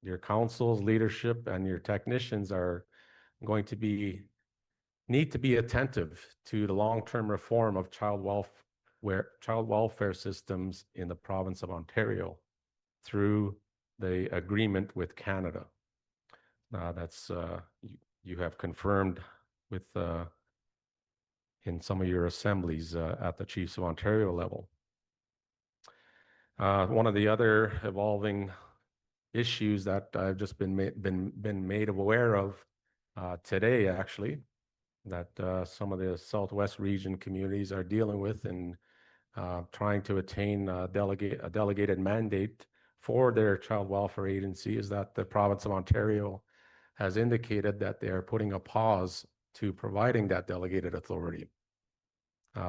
your councils, leadership, and your technicians are going to need to be attentive to the long-term reform of child welfare systems in the province of Ontario through the agreement with Canada. That's you have confirmed with in some of your assemblies at the Chiefs of Ontario level. One of the other evolving issues that I've just been made aware of today, actually, that some of the Southwest region communities are dealing with in trying to attain a delegated mandate for their child welfare agency is that the province of Ontario has indicated that they are putting a pause to providing that delegated authority.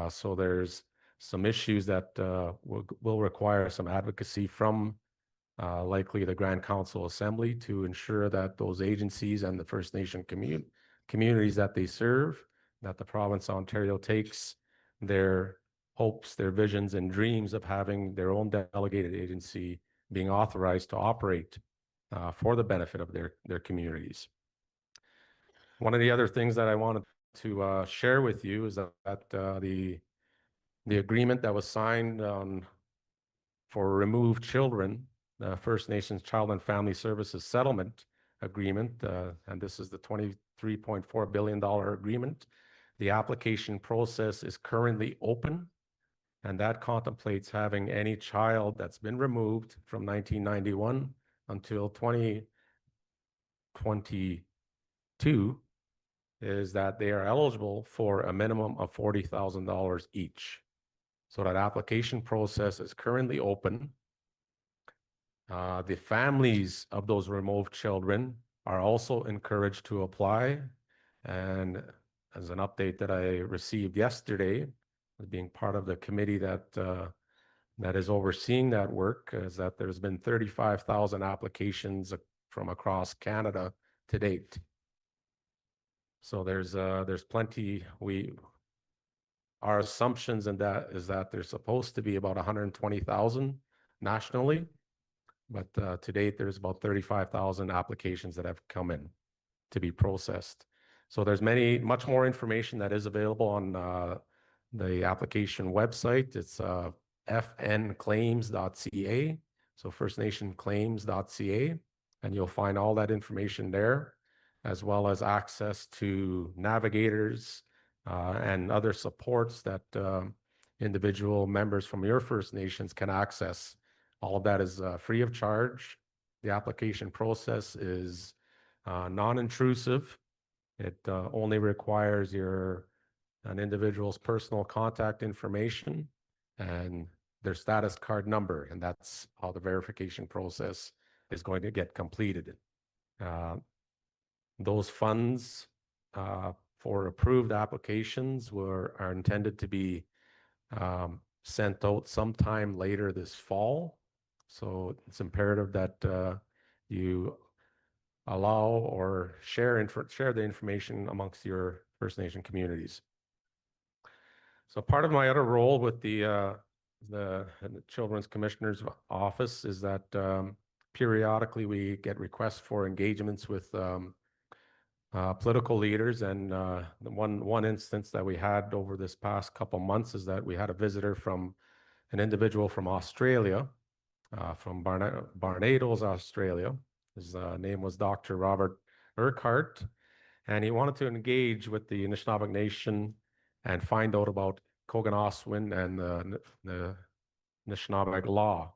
So there's some issues that will require some advocacy from likely the Grand Council Assembly to ensure that those agencies and the First Nation communities that they serve, that the province of Ontario takes their hopes, their visions and dreams of having their own delegated agency being authorized to operate for the benefit of their communities. One of the other things that I wanted to share with you is that the agreement that was signed for removed children, the First Nations Child and Family Services Settlement Agreement, and this is the $23.4 billion agreement. The application process is currently open, and that contemplates having any child that's been removed from 1991 until 2022 is that they are eligible for a minimum of $40,000 each. So that application process is currently open. The families of those removed children are also encouraged to apply. And as an update that I received yesterday, as being part of the committee that is overseeing that work, is that there's been 35,000 applications from across Canada to date. So there's plenty. Our assumptions in that is that there's supposed to be about 120,000 nationally, but to date there's about 35,000 applications that have come in to be processed. So there's much more information that is available on the application website. It's fnclaims.ca, so firstnationclaims.ca, and you'll find all that information there, as well as access to navigators and other supports that individual members from your First Nations can access. All of that is free of charge. The application process is non-intrusive. It only requires an individual's personal contact information and their status card number, and that's how the verification process is going to get completed. Those funds for approved applications are intended to be sent out sometime later this fall. So it's imperative that you allow or share the information amongst your First Nation communities. So part of my other role with the Children's Commissioner's Office is that periodically we get requests for engagements with political leaders, and one instance that we had over this past couple months is that we had a visitor from an individual from Australia, from Barbados, Australia. His name was Dr. Robert Urquhart, and he wanted to engage with the Anishinaabe Nation and find out about Koganaswin and the Anishinaabe law.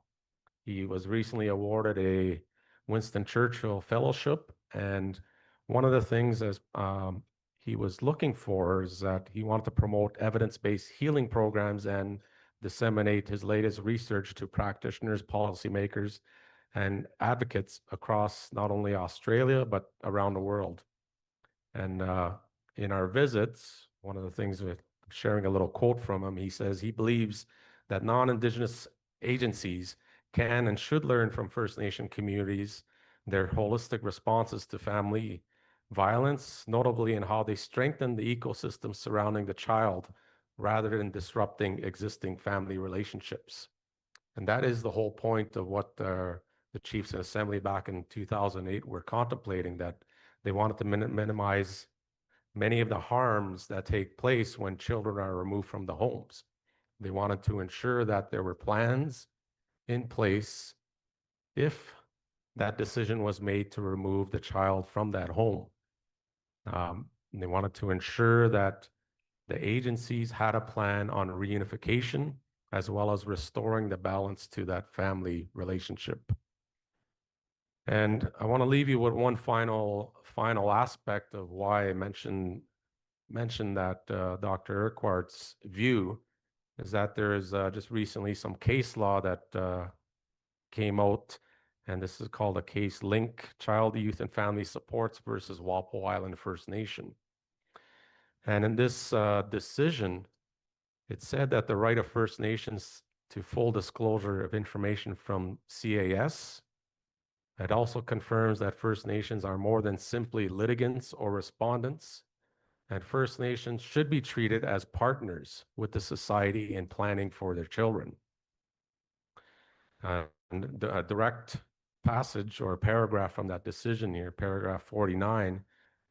He was recently awarded a Winston Churchill Fellowship, and one of the things as he was looking for is that he wanted to promote evidence-based healing programs and disseminate his latest research to practitioners, policymakers, and advocates across not only Australia, but around the world. And in our visits, one of the things with sharing a little quote from him, he says he believes that non-Indigenous agencies can and should learn from First Nation communities their holistic responses to family violence, notably in how they strengthen the ecosystem surrounding the child rather than disrupting existing family relationships. And that is the whole point of what the Chiefs in Assembly back in 2008 were contemplating, that they wanted to minimize many of the harms that take place when children are removed from the homes. They wanted to ensure that there were plans in place if that decision was made to remove the child from that home. They wanted to ensure that the agencies had a plan on reunification as well as restoring the balance to that family relationship. And I want to leave you with one final aspect of why I mentioned that Dr. Urquhart's view is that there is just recently some case law that came out, and this is called a case Link Child, Youth, and Family Supports versus Walpole Island First Nation. And in this decision, it said that the right of First Nations to full disclosure of information from CAS. It also confirms that First Nations are more than simply litigants or respondents, and First Nations should be treated as partners with the society in planning for their children. And a direct passage or paragraph from that decision here, paragraph 49,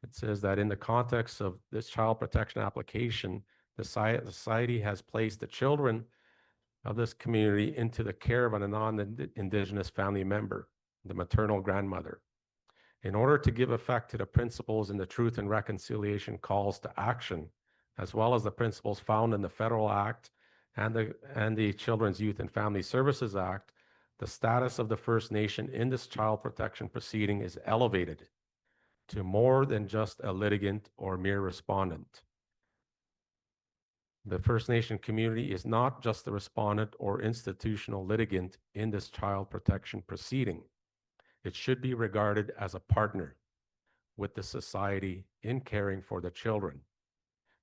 it says that in the context of this child protection application, the society has placed the children of this community into the care of a non-Indigenous family member, the maternal grandmother. In order to give effect to the principles in the Truth and Reconciliation calls to action, as well as the principles found in the Federal Act and the Children's Youth and Family Services Act, the status of the First Nation in this child protection proceeding is elevated to more than just a litigant or mere respondent. The First Nation community is not just the respondent or institutional litigant in this child protection proceeding. It should be regarded as a partner with the society in caring for the children.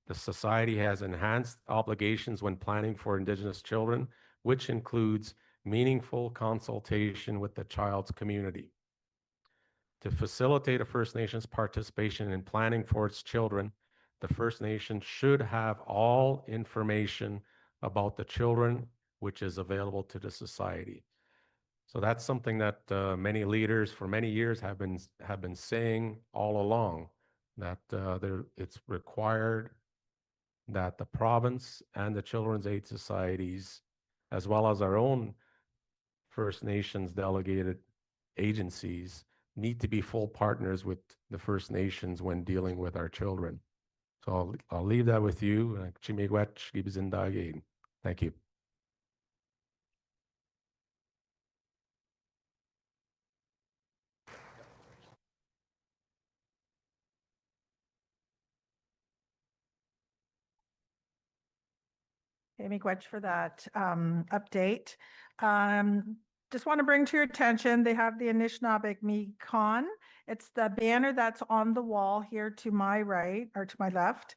The society has enhanced obligations when planning for Indigenous children, which includes meaningful consultation with the child's community. To facilitate a First Nations participation in planning for its children, the First Nation should have all information about the children which is available to the society. So that's something that many leaders for many years have been saying all along, that it's required that the province and the Children's Aid Societies, as well as our own First Nations delegated agencies, need to be full partners with the First Nations when dealing with our children. So I'll leave that with you. Thank you. Amy Gwetch for that update. Just want to bring to your attention, they have the Anishinaabemowen. It's the banner that's on the wall here to my right or to my left.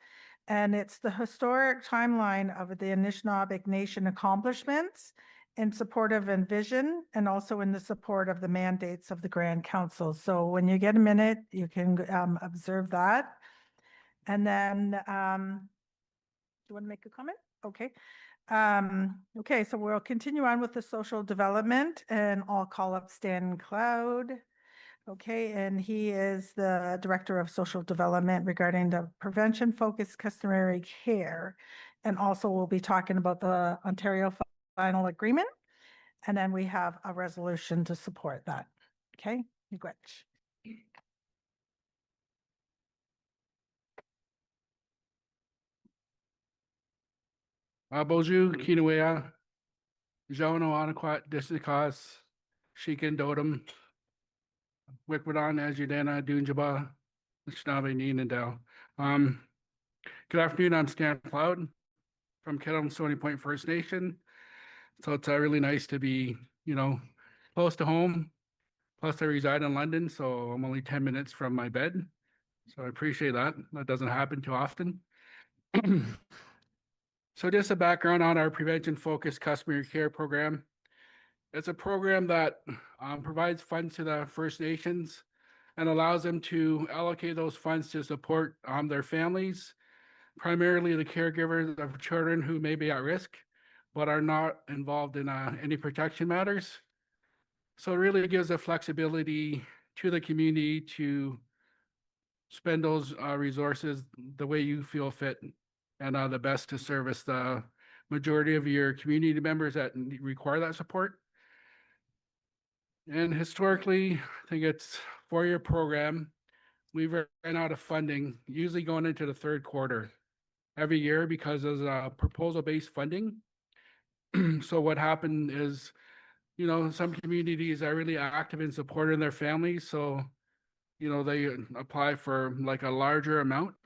And it's the historic timeline of the Anishinaabe Nation accomplishments in support of Envision and also in the support of the mandates of the Grand Council. So when you get a minute, you can observe that. And then, do you want to make a comment? Okay. Okay, so we'll continue on with the social development and I'll call up Stan Cloud. Okay, and he is the Director of Social Development regarding the prevention-focused customary care. And also we'll be talking about the Ontario Final Agreement. And then we have a resolution to support that. Okay, Gwetch. Bonjour, Kinawea, Jono Anaquat, Disikas, Shikin Dodum, Wikwadon, Ajudana, Dunjaba, Anishinaabe, Ninandel. Good afternoon, I'm Stan Cloud from Kettle Stony Point First Nation. So it's really nice to be, close to home. Plus I reside in London, so I'm only 10 minutes from my bed. So I appreciate that. That doesn't happen too often. So just a background on our prevention-focused customary care program. It's a program that provides funds to the First Nations and allows them to allocate those funds to support their families, primarily the caregivers of children who may be at risk, but are not involved in any protection matters. So it really gives a flexibility to the community to spend those resources the way you feel fit and the best to service the majority of your community members that require that support. And historically, I think it's a 4-year program. We've ran out of funding, usually going into the 3rd quarter every year because of proposal-based funding. So what happened is, some communities are really active in supporting their families. So, they apply for like a larger amount.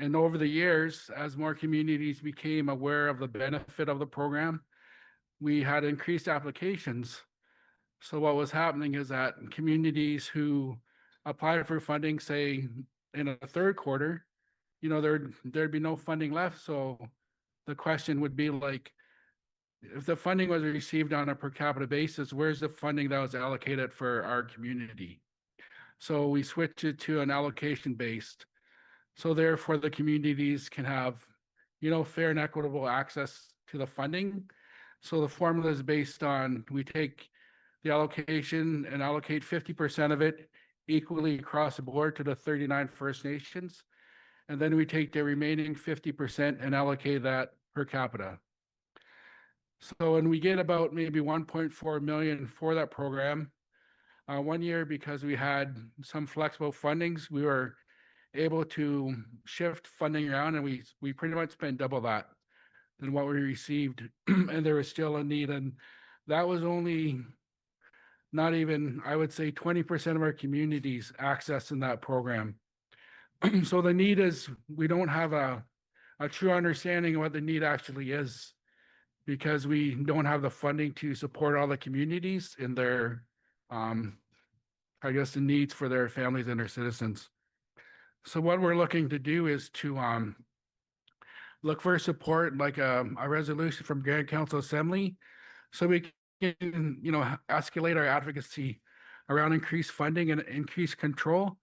And over the years, as more communities became aware of the benefit of the program, we had increased applications. So what was happening is that communities who applied for funding, say in a third quarter, you know, there'd be no funding left. So the question would be like, if the funding was received on a per capita basis, where's the funding that was allocated for our community? So we switched it to an allocation based. So therefore the communities can have, you know, fair and equitable access to the funding. So the formula is based on, we take the allocation and allocate 50% of it equally across the board to the 39 First Nations. And then we take the remaining 50% and allocate that per capita. So when we get about maybe 1.4 million for that program, 1 year, because we had some flexible fundings, we were able to shift funding around, and we pretty much spent double that than what we received. And there was still a need, and that was only not even, I would say, 20% of our communities accessing that program. So the need is, we don't have a true understanding of what the need actually is, because we don't have the funding to support all the communities in their, I guess, the needs for their families and their citizens. So what we're looking to do is to look for support, like a resolution from Grand Council Assembly, so we can, you know, escalate our advocacy around increased funding and increased control.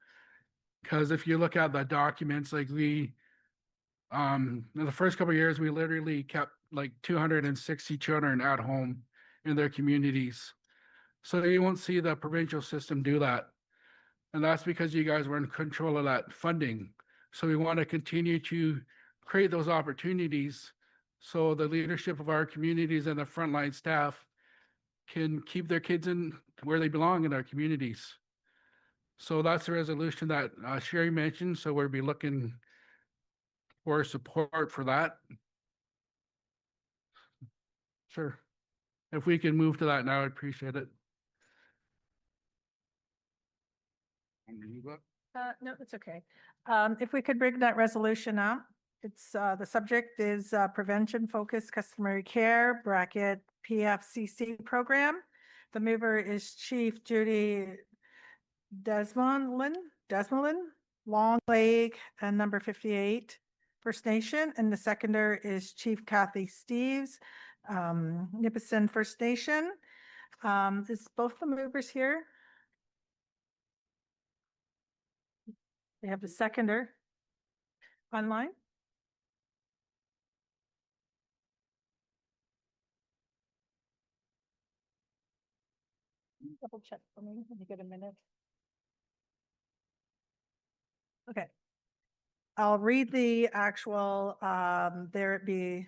Because if you look at the documents, like in the first couple of years, we literally kept like 260 children at home in their communities. So you won't see the provincial system do that. And that's because you guys were in control of that funding. So we want to continue to create those opportunities so the leadership of our communities and the frontline staff can keep their kids in where they belong in our communities. So that's the resolution that Sherry mentioned. So we'll be looking for support for that. Sure. If we can move to that now, I'd appreciate it. No, it's okay. If we could bring that resolution up, it's, the subject is Prevention Focused Customary Care, bracket PFCC program. The mover is Chief Judy Desmondlin, Long Lake, and number 58 First Nation. And the seconder is Chief Kathy Steves, Nipissing First Nation. Is both the movers here? They have the seconder online. Double check for me when you get a minute. Okay. I'll read the actual, there it be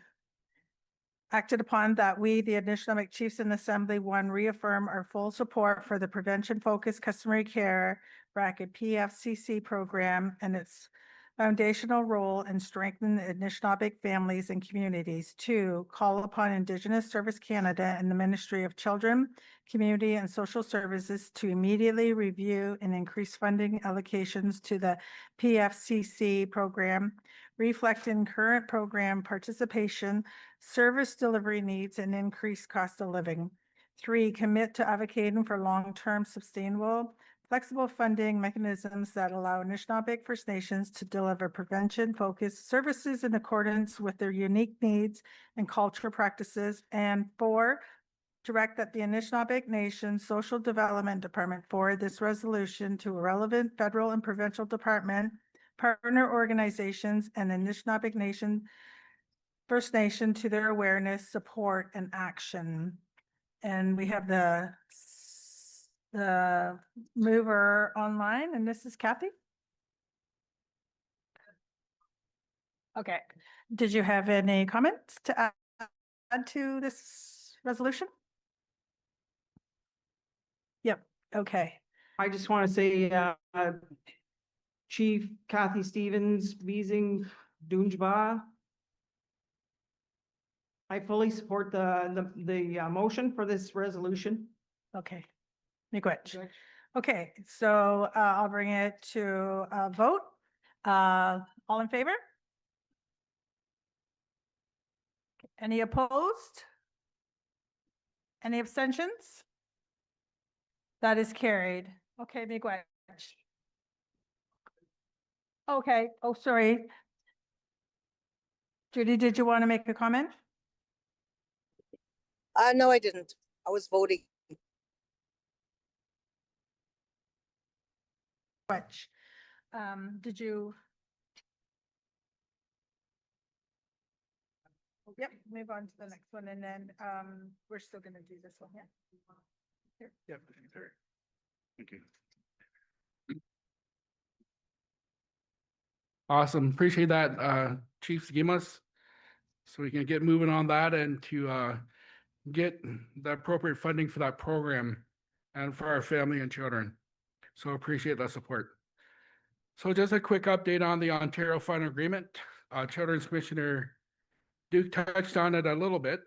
acted upon that we, the Anishinaabe Chiefs in Assembly 1, reaffirm our full support for the Prevention Focused Customary Care, bracket PFCC program and its foundational role in strengthening Anishinaabe families and communities. 2, call upon Indigenous Service Canada and the Ministry of Children, Community and Social Services to immediately review and increase funding allocations to the PFCC program, reflecting current program participation, service delivery needs, and increased cost of living. 3, commit to advocating for long-term sustainable flexible funding mechanisms that allow Anishinaabe First Nations to deliver prevention-focused services in accordance with their unique needs and cultural practices. And 4, direct that the Anishinaabe Nation Social Development Department forward this resolution to a relevant federal and provincial department, partner organizations, and Anishinaabe Nation First Nation to their awareness, support, and action. And we have the mover online, and this is Kathy. Okay. Did you have any comments to add to this resolution? Yep. Okay. I just want to say, Chief Kathy Stevens, Beezing, Dunjba. I fully support the motion for this resolution. Okay. Miigwech. Okay, so I'll bring it to a vote. All in favor? Any opposed? Any abstentions? That is carried. Okay, Miigwech. Okay, oh, sorry. Judy, did you want to make a comment? No, I didn't. I was voting. Which, did you? Yep, move on to the next one, and then, we're still gonna do this one, yeah? Here. Yep, sorry. Thank you. Awesome. Appreciate that, Chief Gimas. So we can get moving on that and to get the appropriate funding for that program and for our family and children. So appreciate that support. So just a quick update on the Ontario Fund Agreement. Children's Commissioner Duke touched on it a little bit.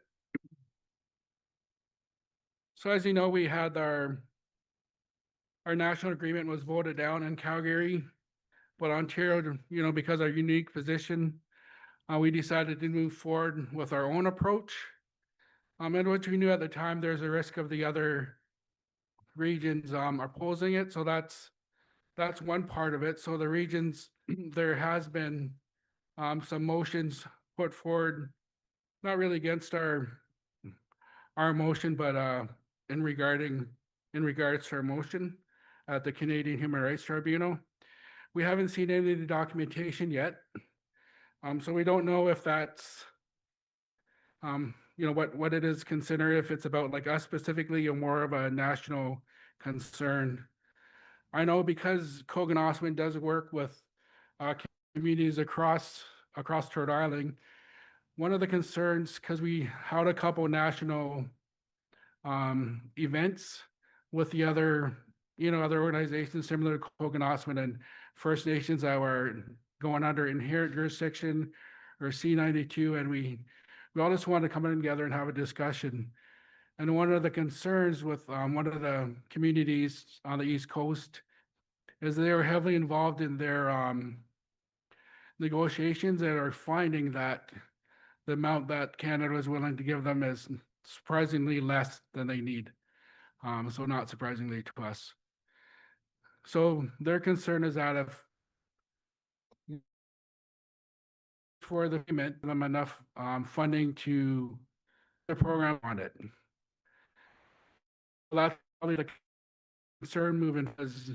So as you know, we had our national agreement was voted down in Calgary, but Ontario, you know, because our unique position, we decided to move forward with our own approach. And which we knew at the time there's a risk of the other regions opposing it. So that's one part of it. So the regions, there has been some motions put forward, not really against our motion, but in regards to our motion at the Canadian Human Rights Tribunal. We haven't seen any of the documentation yet. So we don't know if that's you know, what it is considered, if it's about like us specifically or more of a national concern. I know because Kogan does work with communities across Rhode Island, one of the concerns, because we held a couple national events with the other, you know, other organizations similar to Kogan and First Nations that were going under inherent jurisdiction or C92, and we all just wanted to come in together and have a discussion. And one of the concerns with one of the communities on the East Coast is they were heavily involved in their negotiations and are finding that the amount that Canada is willing to give them is surprisingly less than they need. So not surprisingly to us. So their concern is that if for the payment, them enough funding to the program on it. That's probably the concern moving is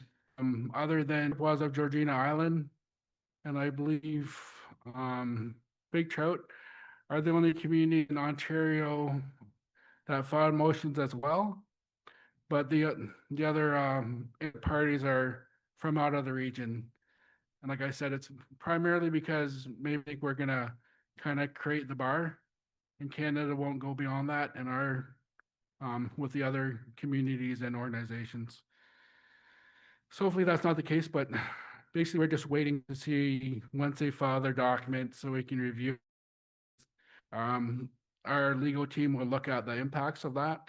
other than was of Georgina Island, and I believe Big Trout are the only community in Ontario that filed motions as well. But the other parties are from out of the region. And like I said, it's primarily because maybe we're gonna kind of create the bar and Canada won't go beyond that and our with the other communities and organizations. So hopefully that's not the case, but basically we're just waiting to see once they file their documents so we can review. Our legal team will look at the impacts of that.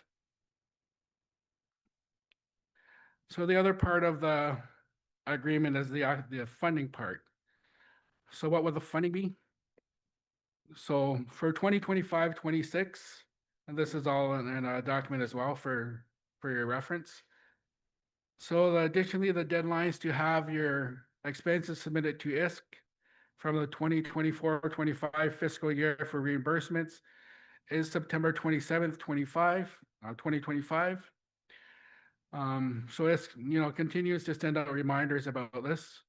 So the other part of the agreement is the funding part. So what would the funding be? So for 2025-26, and this is all in a document as well for your reference. So additionally, the deadlines to have your expenses submitted to ISC from the 2024-25 fiscal year for reimbursements is September 27th, 2025. So ISC, you know, continues to send out reminders about this.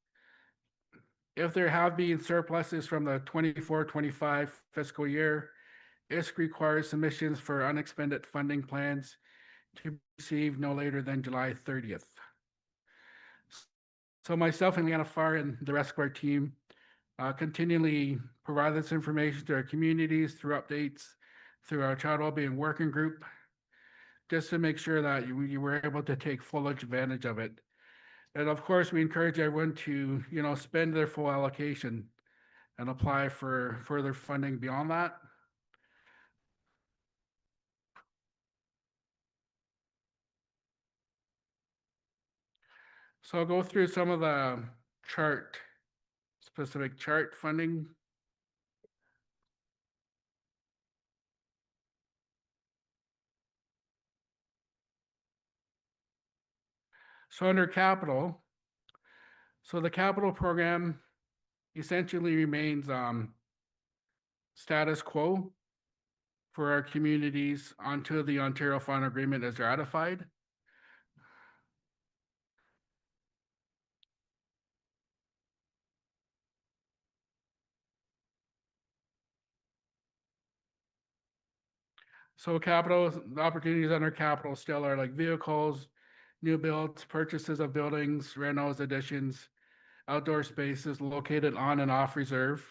If there have been surpluses from the 24-25 fiscal year, ISC requires submissions for unexpended funding plans to be received no later than July 30th. So myself and Leanna Farr and the rest of our team continually provide this information to our communities through updates, through our child wellbeing working group, just to make sure that you were able to take full advantage of it. And of course, we encourage everyone to, you know, spend their full allocation and apply for further funding beyond that. So I'll go through some of the specific chart funding. So under capital, so the capital program essentially remains status quo for our communities until the Ontario Final Agreement is ratified. So capital, the opportunities under capital still are like vehicles, new builds, purchases of buildings, renos, additions, outdoor spaces located on and off reserve.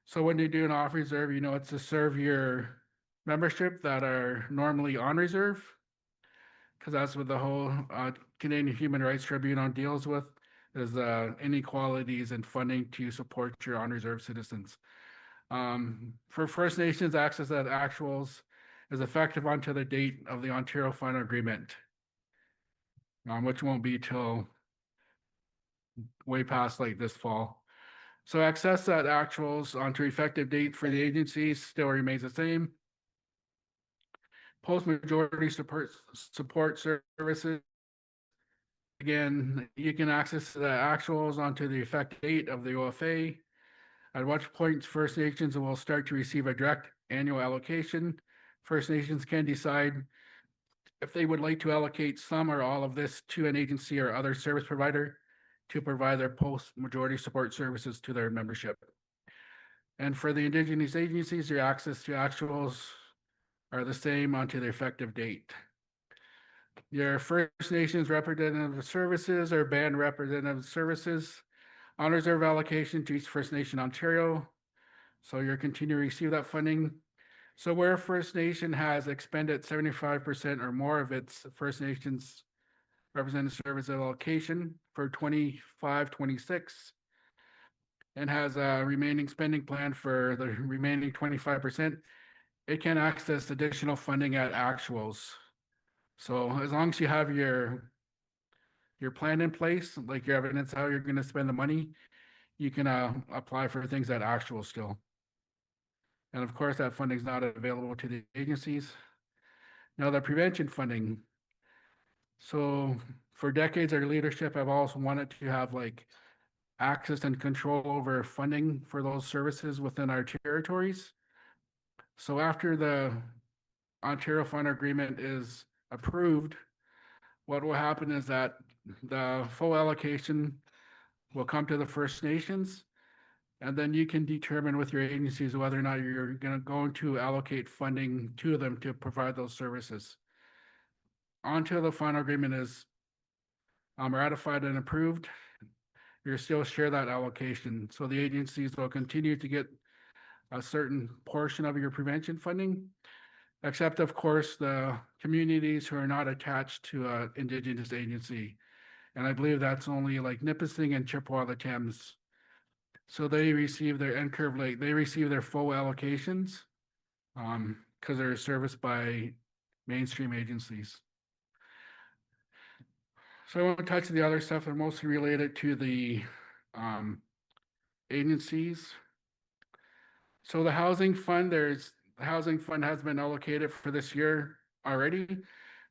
So when you do an off reserve, you know, it's to serve your membership that are normally on reserve, because that's what the whole Canadian Human Rights Tribunal deals with, is inequalities in funding to support your on reserve citizens. For First Nations, access at actuals is effective until the date of the Ontario Final Agreement, which won't be till way past like this fall. So access at actuals onto effective date for the agencies still remains the same. Post-majority support services. Again, you can access the actuals onto the effective date of the OFA, at which point First Nations will start to receive a direct annual allocation. First Nations can decide if they would like to allocate some or all of this to an agency or other service provider to provide their post-majority support services to their membership. And for the Indigenous agencies, your access to actuals are the same onto the effective date. Your First Nations representative services or band representative services on reserve allocation to each First Nation Ontario. So you're continuing to receive that funding. So where First Nation has expended 75% or more of its First Nations representative service allocation for 25-26 and has a remaining spending plan for the remaining 25%, it can access additional funding at actuals. So as long as you have your plan in place, like your evidence how you're going to spend the money, you can apply for things at actual still. And of course, that funding is not available to the agencies. Now, the prevention funding. So for decades, our leadership have also wanted to have like access and control over funding for those services within our territories. So after the Ontario Final Agreement is approved, what will happen is that the full allocation will come to the First Nations, and then you can determine with your agencies whether or not you're going to allocate funding to them to provide those services. Until the final agreement is ratified and approved, you still share that allocation. So the agencies will continue to get a certain portion of your prevention funding, except of course the communities who are not attached to an Indigenous agency. And I believe that's only like Nipissing and Chippewa Thames. So they receive their N-curve lake, they receive their full allocations because they're serviced by mainstream agencies. So I won't touch the other stuff. They're mostly related to the agencies. So the housing fund, the housing fund has been allocated for this year already.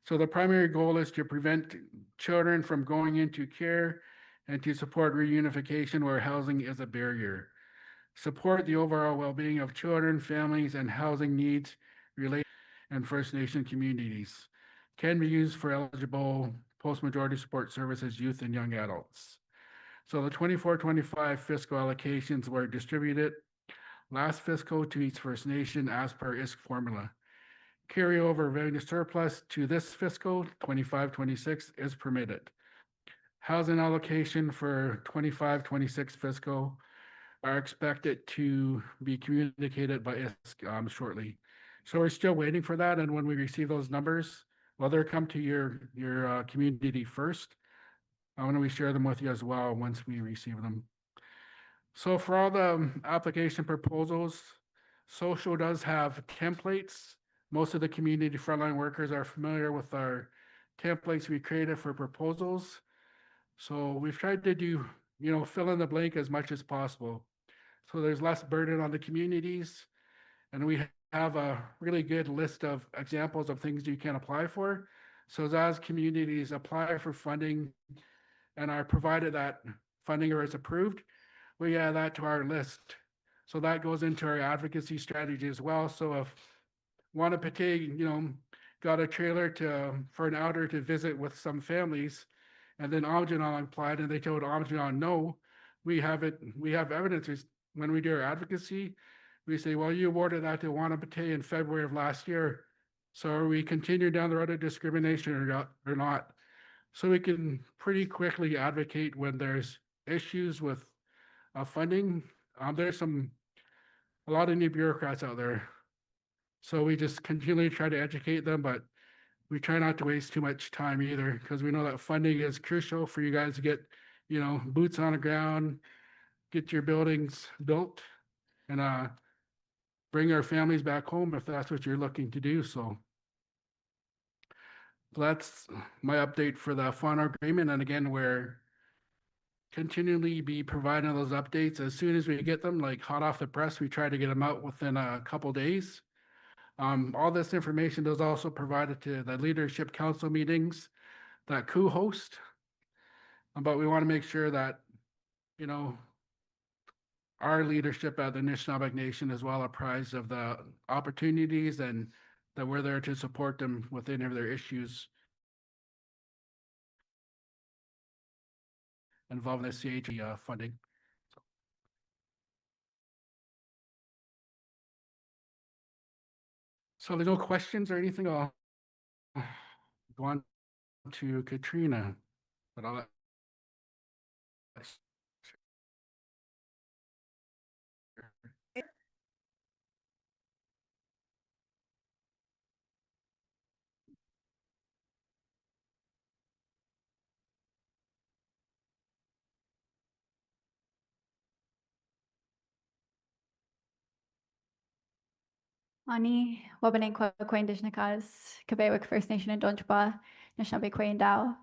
So the primary goal is to prevent children from going into care and to support reunification where housing is a barrier. Support the overall well-being of children, families, and housing needs related and First Nation communities. Can be used for eligible post-majority support services, youth and young adults. So the 24-25 fiscal allocations were distributed last fiscal to each First Nation as per ISC formula. Carryover revenue surplus to this fiscal 25-26 is permitted. Housing allocation for 25-26 fiscal are expected to be communicated by ISC shortly. So we're still waiting for that, and when we receive those numbers, whether come to your community first, I want to share them with you as well once we receive them. So for all the application proposals, social does have templates. Most of the community frontline workers are familiar with our templates we created for proposals. So we've tried to do, fill in the blank as much as possible. So there's less burden on the communities. And we have a really good list of examples of things you can apply for. So as communities apply for funding and are provided that funding or is approved, we add that to our list. So that goes into our advocacy strategy as well. So if Wanapitei, got a trailer for an outer to visit with some families, and then Aamjiwnaang applied and they told Aamjiwnaang no, we have evidence. When we do our advocacy, we say, well, you awarded that to Wanapitei in February of last year. So are we continuing down the road of discrimination or not? So we can pretty quickly advocate when there's issues with funding. There's a lot of new bureaucrats out there. So we just continually try to educate them, but we try not to waste too much time either, because we know that funding is crucial for you guys to get, boots on the ground, get your buildings built, and bring our families back home if that's what you're looking to do. So that's my update for the final agreement. And again, we're continually be providing those updates as soon as we get them, like hot off the press. We try to get them out within a couple days. All this information is also provided to the Leadership Council meetings that COO host. But we want to make sure that, our leadership at the Anishinaabe Nation is well apprised of the opportunities and that we're there to support them with any of their issues involving the CHE funding. So there's no questions or anything. I'll go on to Katrina, but I'll Ani Wabane Kwakwa Indigenous Kabewik First Nation and Donjba Anishinaabe Dao.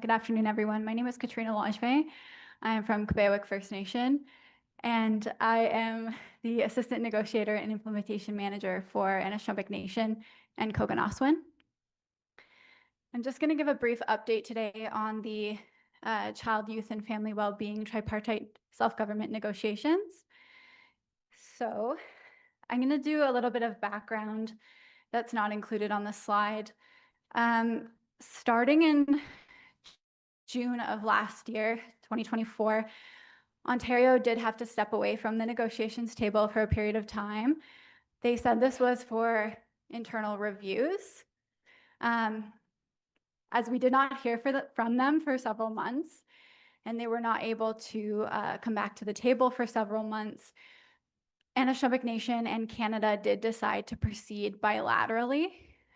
Good afternoon, everyone. My name is Katrina Langevin. I am from Kabewik First Nation, and I am the Assistant Negotiator and Implementation Manager for Anishinaabe Nation and Koganaswin. I'm just going to give a brief update today on the Child, Youth, and Family Wellbeing Tripartite Self-Government Negotiations. So I'm going to do a little bit of background that's not included on the slide. Starting in June of last year, 2024, Ontario did have to step away from the negotiations table for a period of time. They said this was for internal reviews. As we did not hear from them for several months, and they were not able to come back to the table for several months, Anishinaabe Nation and Canada did decide to proceed bilaterally.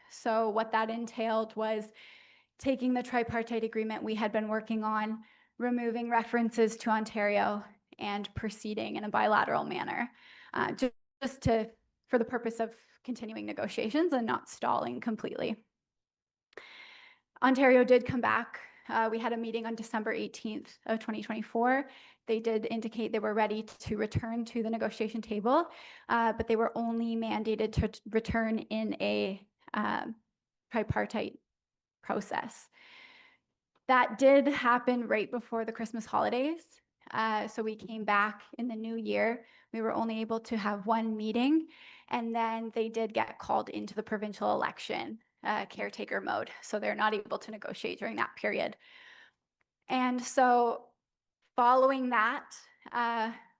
So what that entailed was taking the tripartite agreement we had been working on, removing references to Ontario, and proceeding in a bilateral manner, for the purpose of continuing negotiations and not stalling completely. Ontario did come back. We had a meeting on December 18th of 2024. They did indicate they were ready to return to the negotiation table, but they were only mandated to return in a tripartite process. That did happen right before the Christmas holidays. So we came back in the new year. We were only able to have one meeting, and then they did get called into the provincial election caretaker mode. So they're not able to negotiate during that period. And so following that,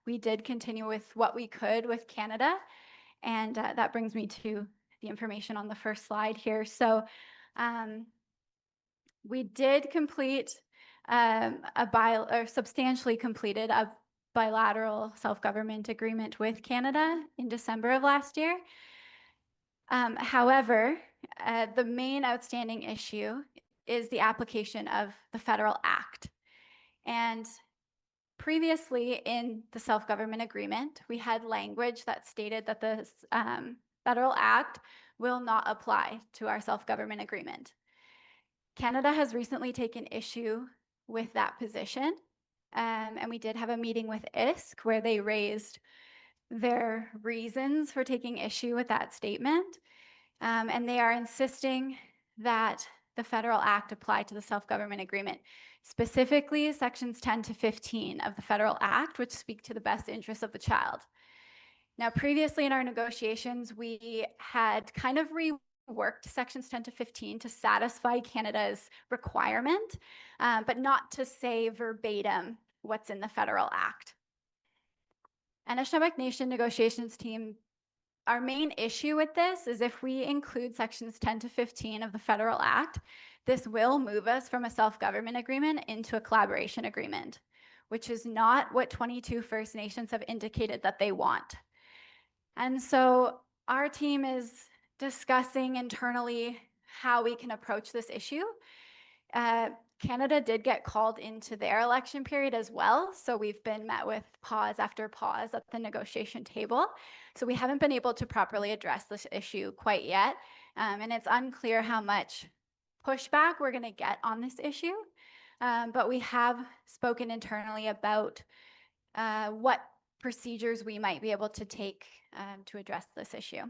we did continue with what we could with Canada. And that brings me to the information on the first slide here. So we did complete substantially completed a bilateral self-government agreement with Canada in December of last year. However, the main outstanding issue is the application of the Federal Act. And previously in the self-government agreement, we had language that stated that the Federal Act will not apply to our self-government agreement. Canada has recently taken issue with that position, and we did have a meeting with ISK where they raised their reasons for taking issue with that statement, and they are insisting that the federal act apply to the self-government agreement, specifically sections 10 to 15 of the federal act, which speak to the best interests of the child. Now, previously in our negotiations, we had kind of reworked sections 10 to 15 to satisfy Canada's requirement, but not to say verbatim what's in the federal act. Anishinaabe Nation negotiations team, our main issue with this is if we include sections 10 to 15 of the federal act, this will move us from a self-government agreement into a collaboration agreement, which is not what 22 First Nations have indicated that they want. And so our team is discussing internally how we can approach this issue. Canada did get called into their election period as well, so we've been met with pause after pause at the negotiation table. So we haven't been able to properly address this issue quite yet, and it's unclear how much pushback we're going to get on this issue. But we have spoken internally about what procedures we might be able to take to address this issue.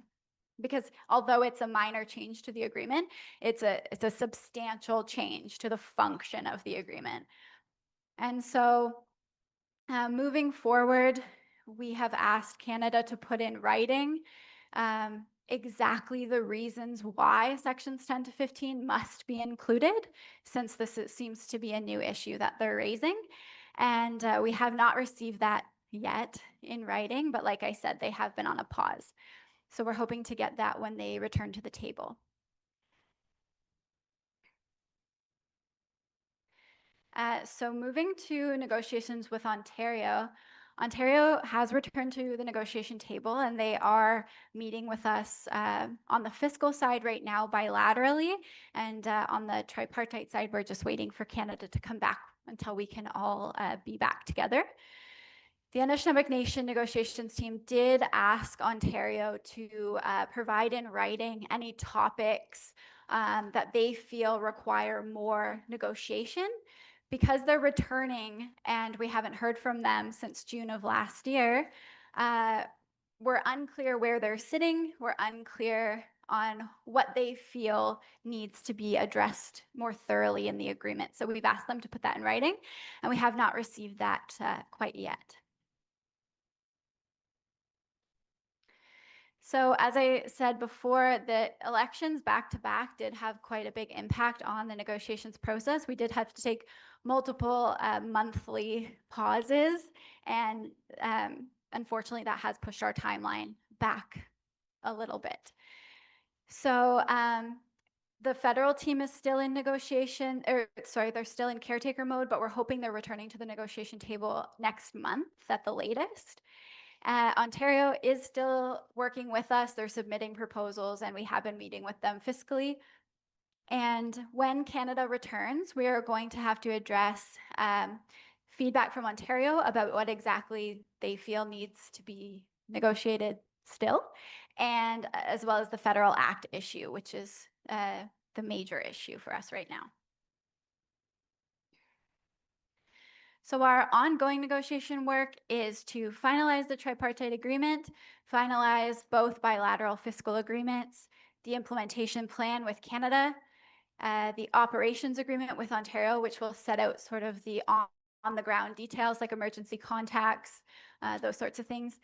Because although it's a minor change to the agreement, it's a substantial change to the function of the agreement. And so moving forward, we have asked Canada to put in writing exactly the reasons why sections 10 to 15 must be included, since this seems to be a new issue that they're raising. And we have not received that yet in writing, but like I said, they have been on a pause. So we're hoping to get that when they return to the table. So moving to negotiations with Ontario, Ontario has returned to the negotiation table, and they are meeting with us on the fiscal side right now bilaterally, and on the tripartite side, we're just waiting for Canada to come back until we can all be back together. The Anishinaabe Nation negotiations team did ask Ontario to provide in writing any topics that they feel require more negotiation. Because they're returning and we haven't heard from them since June of last year, we're unclear where they're sitting. We're unclear on what they feel needs to be addressed more thoroughly in the agreement. So we've asked them to put that in writing, and we have not received that quite yet. So as I said before, the elections back to back did have quite a big impact on the negotiations process. We did have to take multiple monthly pauses, and unfortunately that has pushed our timeline back a little bit. So the federal team is still in negotiation, or sorry, they're still in caretaker mode, but we're hoping they're returning to the negotiation table next month at the latest. Ontario is still working with us. They're submitting proposals, and we have been meeting with them fiscally. And when Canada returns, we are going to have to address feedback from Ontario about what exactly they feel needs to be negotiated still, and as well as the federal act issue, which is the major issue for us right now. So our ongoing negotiation work is to finalize the tripartite agreement, finalize both bilateral fiscal agreements, the implementation plan with Canada, the operations agreement with Ontario, which will set out sort of the on-the-ground details like emergency contacts, those sorts of things.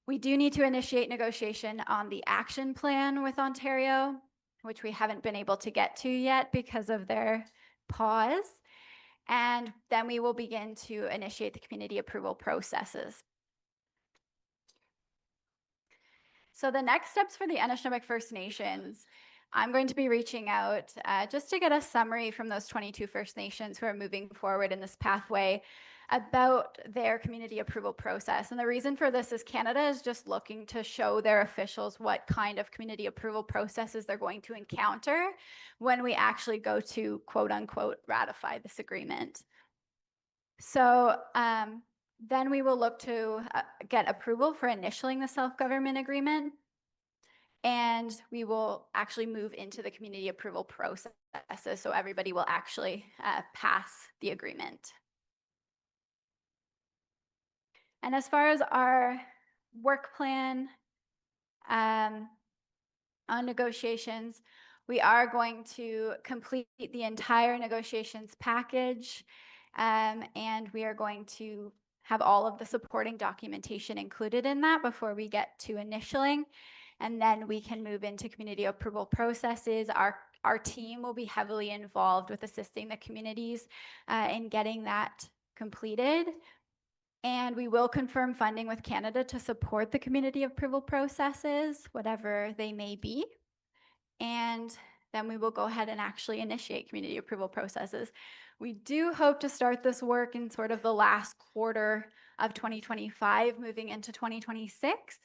We do need to initiate negotiation on the action plan with Ontario, which we haven't been able to get to yet because of their pause. And then we will begin to initiate the community approval processes. So the next steps for the Anishinaabe First Nations, I'm going to be reaching out just to get a summary from those 22 First Nations who are moving forward in this pathway about their community approval process. And the reason for this is Canada is just looking to show their officials what kind of community approval processes they're going to encounter when we actually go to quote unquote ratify this agreement. So then we will look to get approval for initialing the self-government agreement, and we will actually move into the community approval processes, so everybody will actually pass the agreement. And as far as our work plan on negotiations, We are going to complete the entire negotiations package, and we are going to have all of the supporting documentation included in that before we get to initialing. And then we can move into community approval processes. Our team will be heavily involved with assisting the communities in getting that completed. And we will confirm funding with Canada to support the community approval processes, whatever they may be. And then we will go ahead and actually initiate community approval processes. We do hope to start this work in sort of the last quarter of 2025, moving into 2026.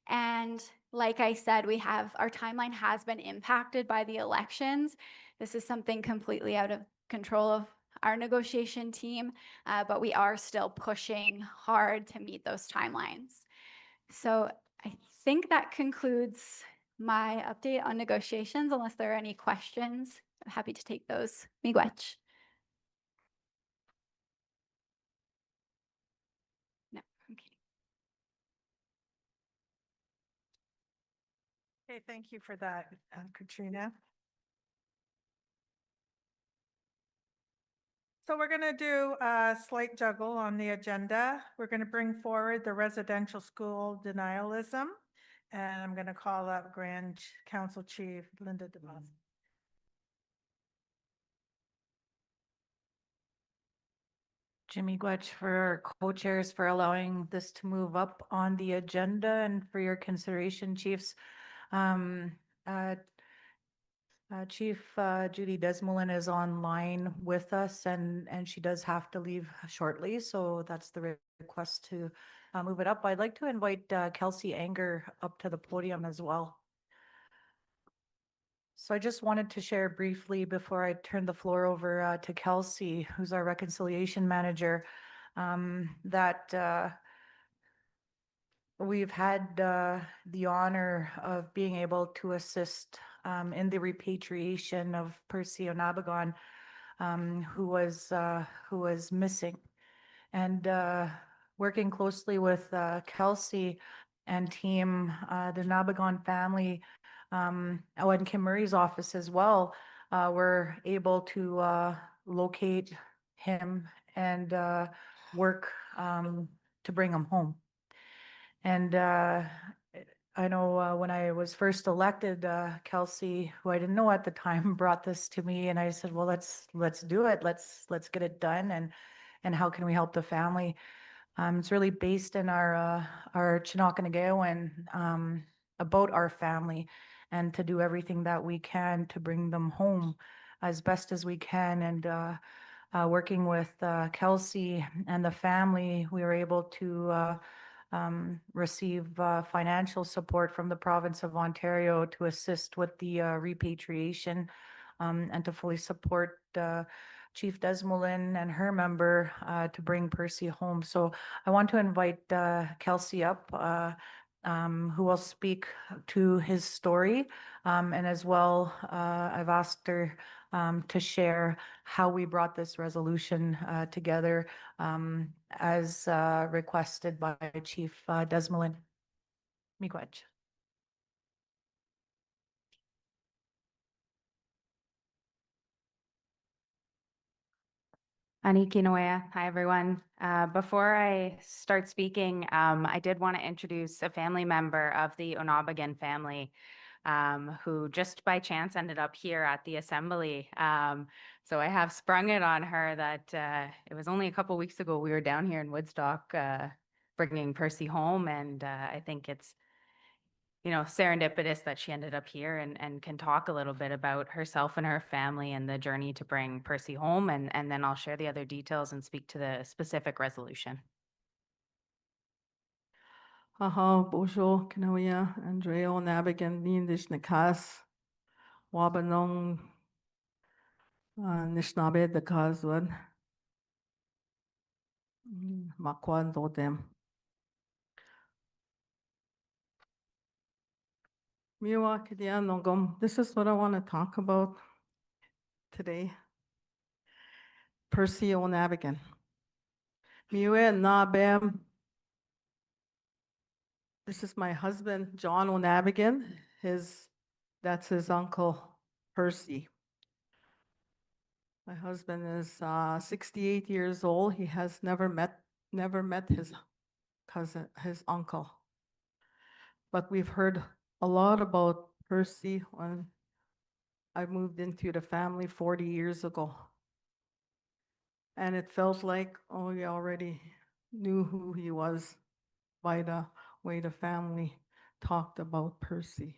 And like I said, our timeline has been impacted by the elections. This is something completely out of control of our negotiation team, but we are still pushing hard to meet those timelines. So I think that concludes my update on negotiations, unless there are any questions. I'm happy to take those. Miigwech. No, okay. Okay, thank you for that, Katrina. So we're going to do a slight juggle on the agenda. We're going to bring forward the residential school denialism, and I'm going to call up Grand Council Chief Linda DeVos. Jimmy Gwetch for our co-chairs for allowing this to move up on the agenda and for your consideration, chiefs. Chief Judy Desmoulin is online with us and she does have to leave shortly. So that's the request to move it up. I'd like to invite Kelsey Anger up to the podium as well. So I just wanted to share briefly before I turn the floor over to Kelsey, who's our reconciliation manager, that we've had the honor of being able to assist in the repatriation of Percy Onabagon, who was missing, and working closely with Kelsey and team, the Nabagon family, and Kim Murray's office as well, were able to locate him and work to bring him home. And I know when I was first elected, Kelsey, who I didn't know at the time, brought this to me, and I said, "Well, let's do it. Let's get it done. And how can we help the family?" It's really based in our Anishinaabemowen, about our family, and to do everything that we can to bring them home as best as we can. And working with Kelsey and the family, we were able to receive financial support from the province of Ontario to assist with the repatriation, and to fully support Chief Desmoulin and her member to bring Percy home. So I want to invite Kelsey up, who will speak to his story. And as well, I've asked her to share how we brought this resolution together, as requested by Chief Desmoulin. Miigwech. Anishinaabemowen. Hi, everyone. Before I start speaking, I did want to introduce a family member of the Onabagan family, who just by chance ended up here at the assembly. So I have sprung it on her that it was only a couple weeks ago we were down here in Woodstock bringing Percy home, and I think it's serendipitous that she ended up here and can talk a little bit about herself and her family and the journey to bring Percy home. And then I'll share the other details and speak to the specific resolution. Bosho, Kanoya, Andrea, Nabagan, Nindish Nakas, Wabanong, Nishnabe, the Kazwan, Makwan, Dodem. This is what I want to talk about today. Percy Onabagan. Miwe Nabem. This is my husband, John Onabagan. That's his uncle, Percy. My husband is 68 years old. He has never met his cousin, his uncle. But we've heard a lot about Percy when I moved into the family 40 years ago. And it felt like, oh, we already knew who he was by the way the family talked about Percy.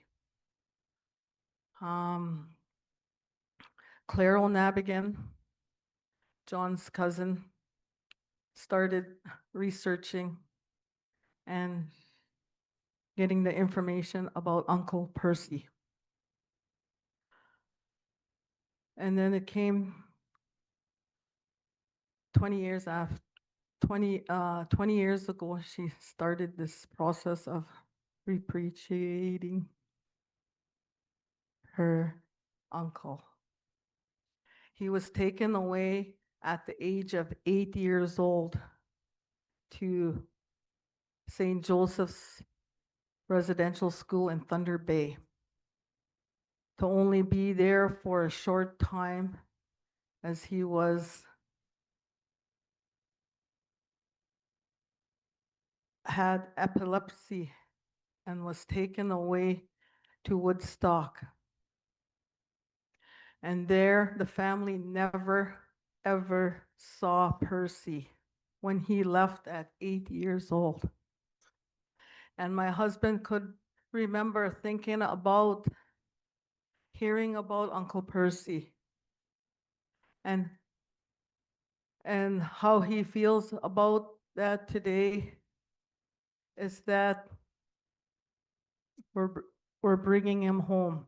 Claire O'Nabigan, John's cousin, started researching and getting the information about Uncle Percy. And then it came 20 years after, 20 years ago, she started this process of repatriating her uncle. He was taken away at the age of 8 years old to St. Joseph's Residential School in Thunder Bay, to only be there for a short time as he had epilepsy and was taken away to Woodstock. And there, the family never, ever saw Percy when he left at 8 years old. And my husband could remember thinking about hearing about Uncle Percy and how he feels about that today is that we're bringing him home.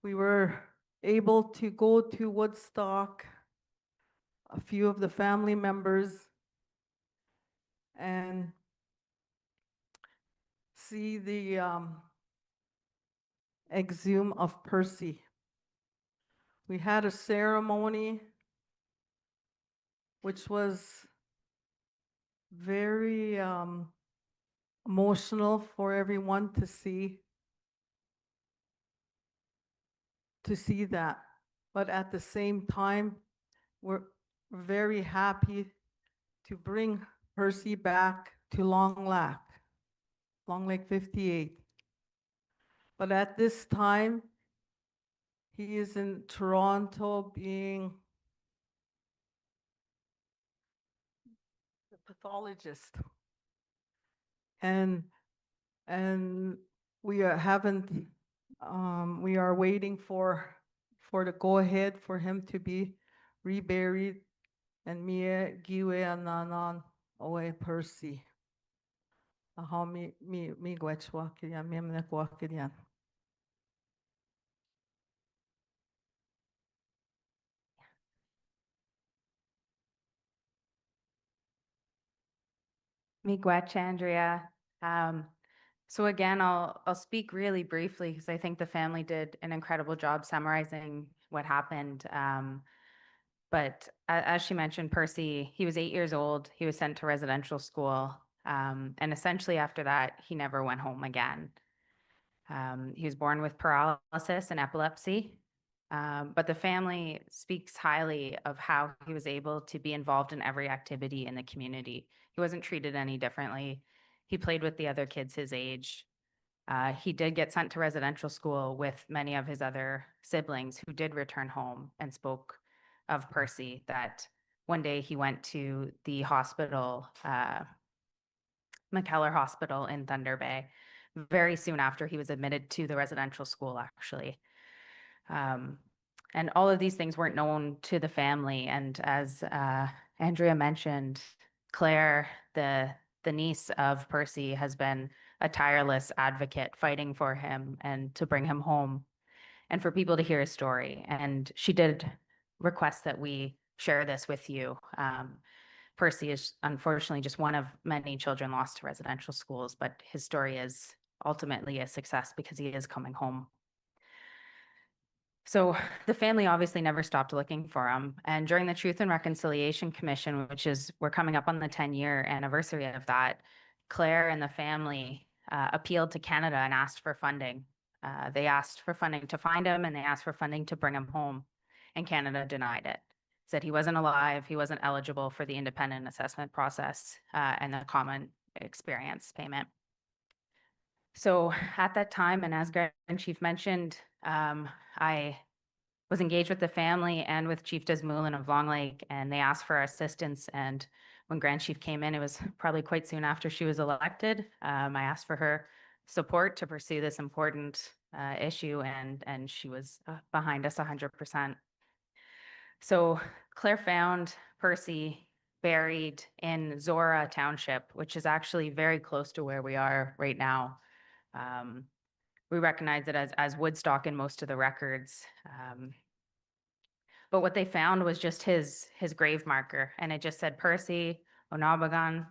We were able to go to Woodstock, a few of the family members, and see the exhume of Percy. We had a ceremony which was very emotional for everyone to see that. But at the same time, we're very happy to bring Percy back to Long Lake 58. But at this time, he is in Toronto being a pathologist. And we haven't, we are waiting for the go-ahead for him to be reburied and Mia Giwe Ananan Owe Percy. Aha mi gwechwa kirian, mi mnekwa kirian. Miigwech, Andrea. So again, I'll speak really briefly because I think the family did an incredible job summarizing what happened. But as she mentioned, Percy, he was 8 years old. He was sent to residential school. And essentially after that, he never went home again. He was born with paralysis and epilepsy. But the family speaks highly of how he was able to be involved in every activity in the community. He wasn't treated any differently. He played with the other kids his age. He did get sent to residential school with many of his other siblings who did return home and spoke of Percy, that one day he went to the hospital, McKellar Hospital in Thunder Bay, very soon after he was admitted to the residential school, actually. And all of these things weren't known to the family. And as Andrea mentioned, Claire, the niece of Percy, has been a tireless advocate fighting for him and to bring him home and for people to hear his story. And she did request that we share this with you. Percy is unfortunately just one of many children lost to residential schools, but his story is ultimately a success because he is coming home. So the family obviously never stopped looking for him. And during the Truth and Reconciliation Commission, which is, we're coming up on the 10-year anniversary of that, Claire and the family appealed to Canada and asked for funding They asked for funding to find him and they asked for funding to bring him home, and Canada denied it. Said he wasn't alive, he wasn't eligible for the independent assessment process and the common experience payment. So at that time, and as Grand Chief mentioned, I was engaged with the family and with Chief Desmoulins of Long Lake, and they asked for our assistance. And when Grand Chief came in, it was probably quite soon after she was elected. I asked for her support to pursue this important issue, and she was behind us 100%. So Claire found Percy buried in Zora Township, which is actually very close to where we are right now. We recognize it as Woodstock in most of the records. But what they found was just his grave marker, and it just said Percy Onabagan,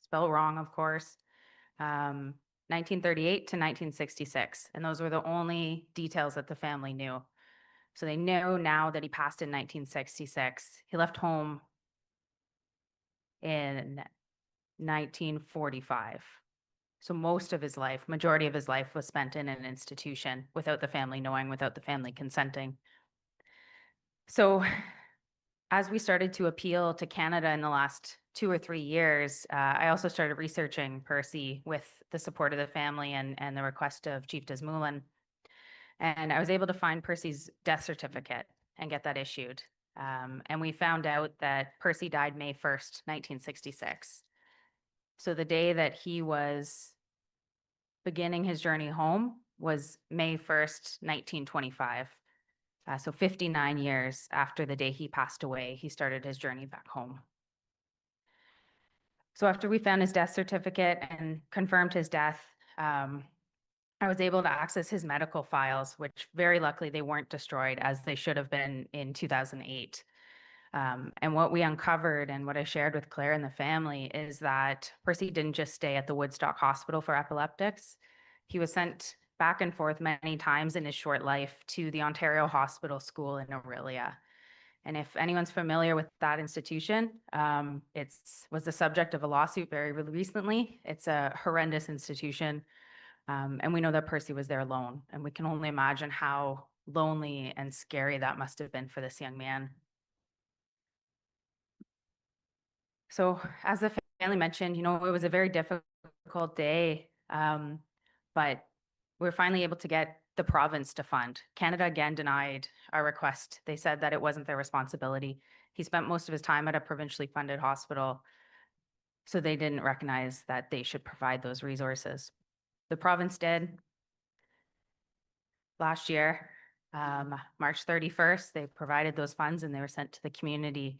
spelled wrong, of course, 1938 to 1966. And those were the only details that the family knew. So they know now that he passed in 1966. He left home in 1945. So most of his life, majority of his life, was spent in an institution without the family knowing, without the family consenting. So as we started to appeal to Canada in the last 2 or 3 years, I also started researching Percy with the support of the family and the request of Chief Desmoulins. And I was able to find Percy's death certificate and get that issued. And we found out that Percy died May 1st, 1966. So the day that he was beginning his journey home was May 1st, 1925. So 59 years after the day he passed away, he started his journey back home. So after we found his death certificate and confirmed his death, I was able to access his medical files, which very luckily they weren't destroyed as they should have been in 2008. And what we uncovered and what I shared with Claire and the family is that Percy didn't just stay at the Woodstock Hospital for epileptics. He was sent back and forth many times in his short life to the Ontario Hospital School in Orillia. And if anyone's familiar with that institution, it was the subject of a lawsuit very recently. It's a horrendous institution. And we know that Percy was there alone. And we can only imagine how lonely and scary that must have been for this young man. So as the family mentioned, it was a very difficult day, but we were finally able to get the province to fund. Canada again denied our request. They said that it wasn't their responsibility. He spent most of his time at a provincially funded hospital, so they didn't recognize that they should provide those resources. The province did. Last year, March 31st, they provided those funds and they were sent to the community.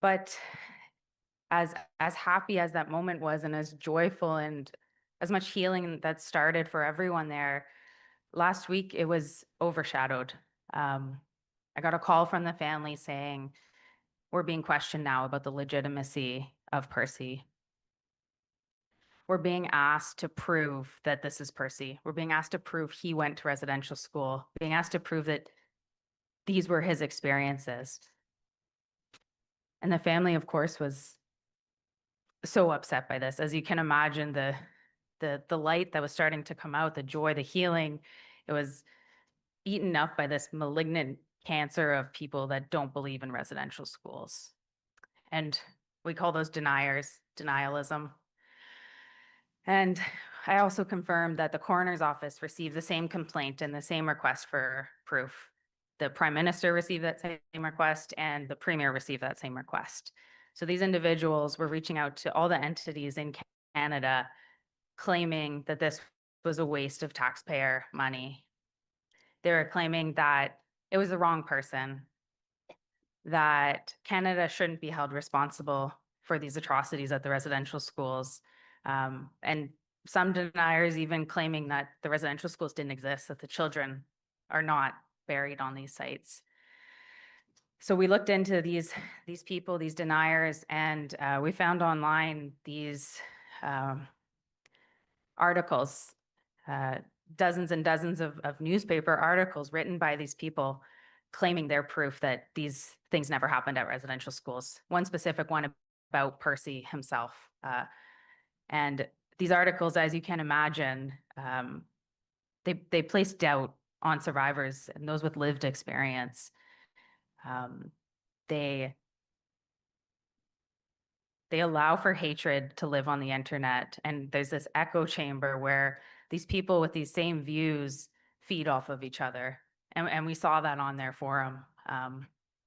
But as happy as that moment was and as joyful and as much healing that started for everyone there, last week it was overshadowed. I got a call from the family saying, we're being questioned now about the legitimacy of Percy. We're being asked to prove that this is Percy. We're being asked to prove he went to residential school, being asked to prove that these were his experiences. And the family, of course, was so upset by this. As you can imagine, the light that was starting to come out, the joy, the healing, it was eaten up by this malignant cancer of people that don't believe in residential schools. And we call those deniers, denialism. And I also confirmed that the coroner's office received the same complaint and the same request for proof. The Prime Minister received that same request and the Premier received that same request. So these individuals were reaching out to all the entities in Canada claiming that this was a waste of taxpayer money. They were claiming that it was the wrong person, that Canada shouldn't be held responsible for these atrocities at the residential schools. And some deniers even claiming that the residential schools didn't exist, that the children are not buried on these sites. So we looked into these people, these deniers, and we found online these articles, dozens and dozens of newspaper articles written by these people claiming their proof that these things never happened at residential schools. One specific one about Percy himself. And these articles, as you can imagine, they place doubt on survivors and those with lived experience. They allow for hatred to live on the internet, and there's this echo chamber where these people with these same views feed off of each other, and we saw that on their forum.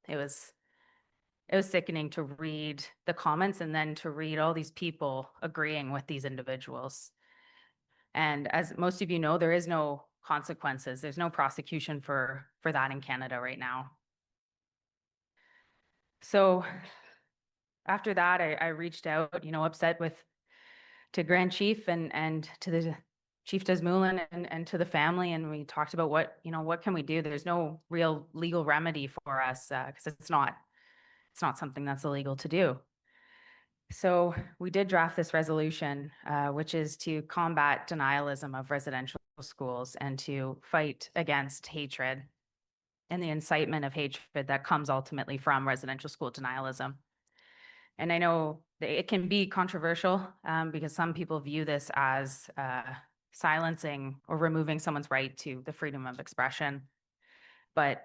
It was sickening to read the comments and then to read all these people agreeing with these individuals. And as most of you know, there is no consequences. There's no prosecution for that in Canada right now. So after that, I reached out, upset to Grand Chief and to the Chief Desmoulin and to the family, and we talked about what can we do. There's no real legal remedy for us because it's not something that's illegal to do. So we did draft this resolution, which is to combat denialism of residential schools and to fight against hatred and the incitement of hatred that comes ultimately from residential school denialism. And I know that it can be controversial because some people view this as silencing or removing someone's right to the freedom of expression. But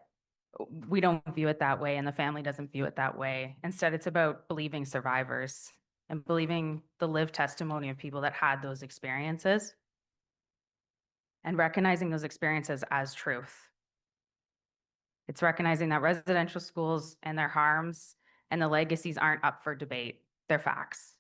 we don't view it that way, and the family doesn't view it that way. Instead, it's about believing survivors and believing the lived testimony of people that had those experiences and recognizing those experiences as truth. It's recognizing that residential schools and their harms and the legacies aren't up for debate. They're facts.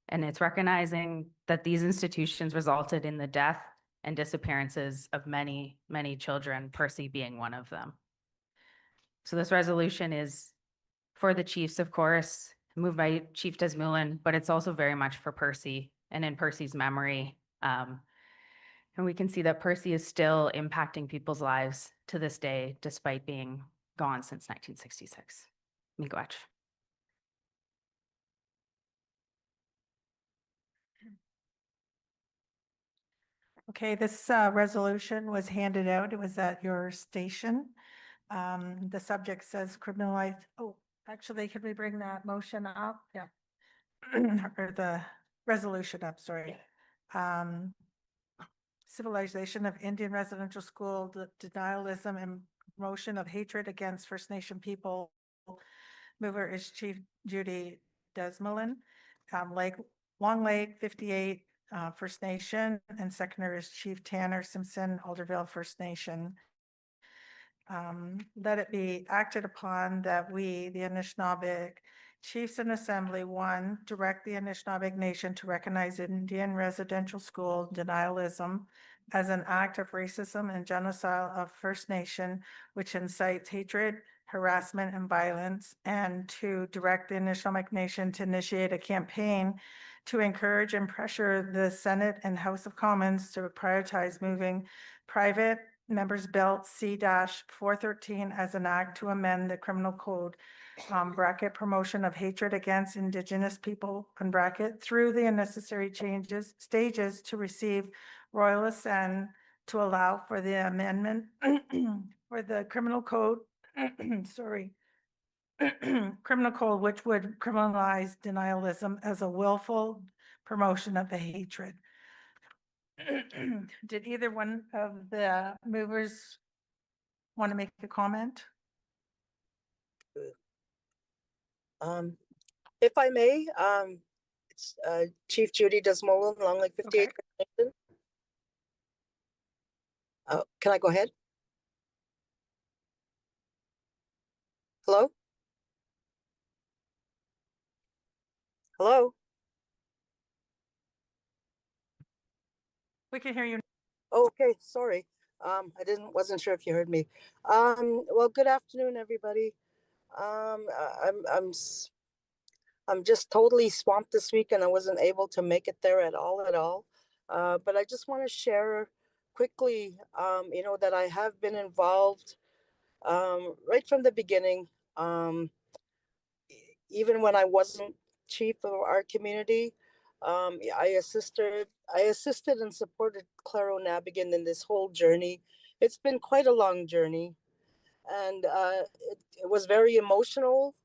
And it's recognizing that these institutions resulted in the death and disappearances of many, many children, Percy being one of them. So this resolution is for the chiefs, of course, moved by Chief Desmoulin, but it's also very much for Percy and in Percy's memory. And we can see that Percy is still impacting people's lives to this day, despite being gone since 1966. Miigwech. Okay, this resolution was handed out. It was at your station. The subject says criminalize. Oh, actually, could we bring that motion up? Yeah. Or the resolution up, sorry. Civilization of Indian residential school, the denialism and promotion of hatred against First Nation people. Mover is Chief Judy Desmoulin. Long Lake 58 First Nation, and seconder is Chief Tanner Simpson, Alderville First Nation. Let it be acted upon that we, the Anishinaabe Chiefs and Assembly, one, direct the Anishinaabe Nation to recognize Indian residential school denialism as an act of racism and genocide of First Nation, which incites hatred, harassment, and violence, and to direct the Anishinaabe Nation to initiate a campaign to encourage and pressure the Senate and House of Commons to prioritize moving private members bill C-413 as an act to amend the criminal code, bracket promotion of hatred against Indigenous people, bracket through the necessary stages to receive royal assent to allow for the amendment for the criminal code, sorry, criminal code, which would criminalize denialism as a willful promotion of the hatred. Did either one of the movers want to make a comment? If I may, it's Chief Judy Desmoulin, Long Lake 58. Okay. Can I go ahead? Hello? Hello? We can hear you. Oh, okay, sorry. Wasn't sure if you heard me. Well, good afternoon, everybody. I'm just totally swamped this week and I wasn't able to make it there at all. But I just want to share quickly, that I have been involved right from the beginning, even when I wasn't chief of our community. I assisted and supported Claire O'Nabigan in this whole journey. It's been quite a long journey. and it was very emotional.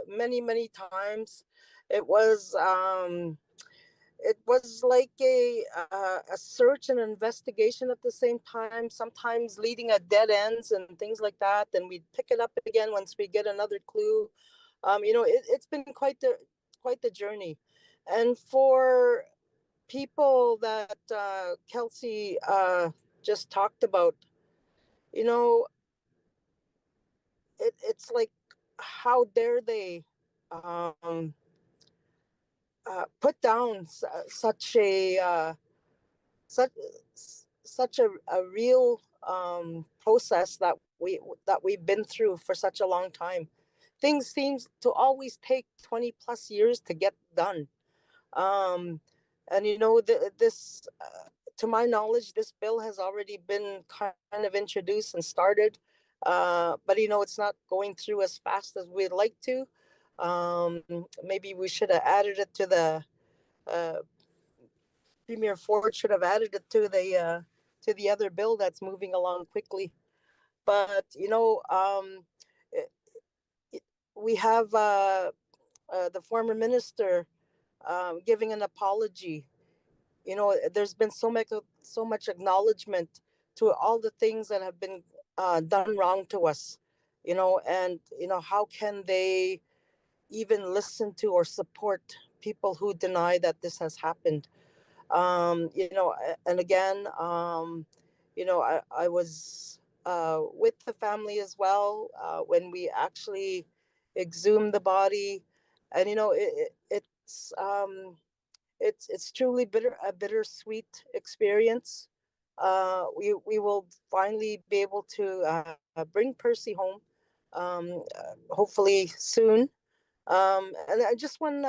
Many times, it was like a search and investigation at the same time, sometimes leading at dead ends and things like that. And we'd pick it up again once we get another clue. It's been quite the journey. And for people that Kelsey just talked about, it's like, how dare they put down such a real process that we've been through for such a long time. Things seems to always take 20 plus years to get done. And this to my knowledge, this bill has already been kind of introduced and started, but it's not going through as fast as we'd like to. Maybe we should have added it to the Premier Ford should have added it to the other bill that's moving along quickly. But we have the former minister giving an apology. There's been so much acknowledgement to all the things that have been done wrong to us. And how can they even listen to or support people who deny that this has happened? And again, I was with the family as well when we actually exhumed the body, and it's truly a bittersweet experience. We will finally be able to bring Percy home, hopefully soon. And I just one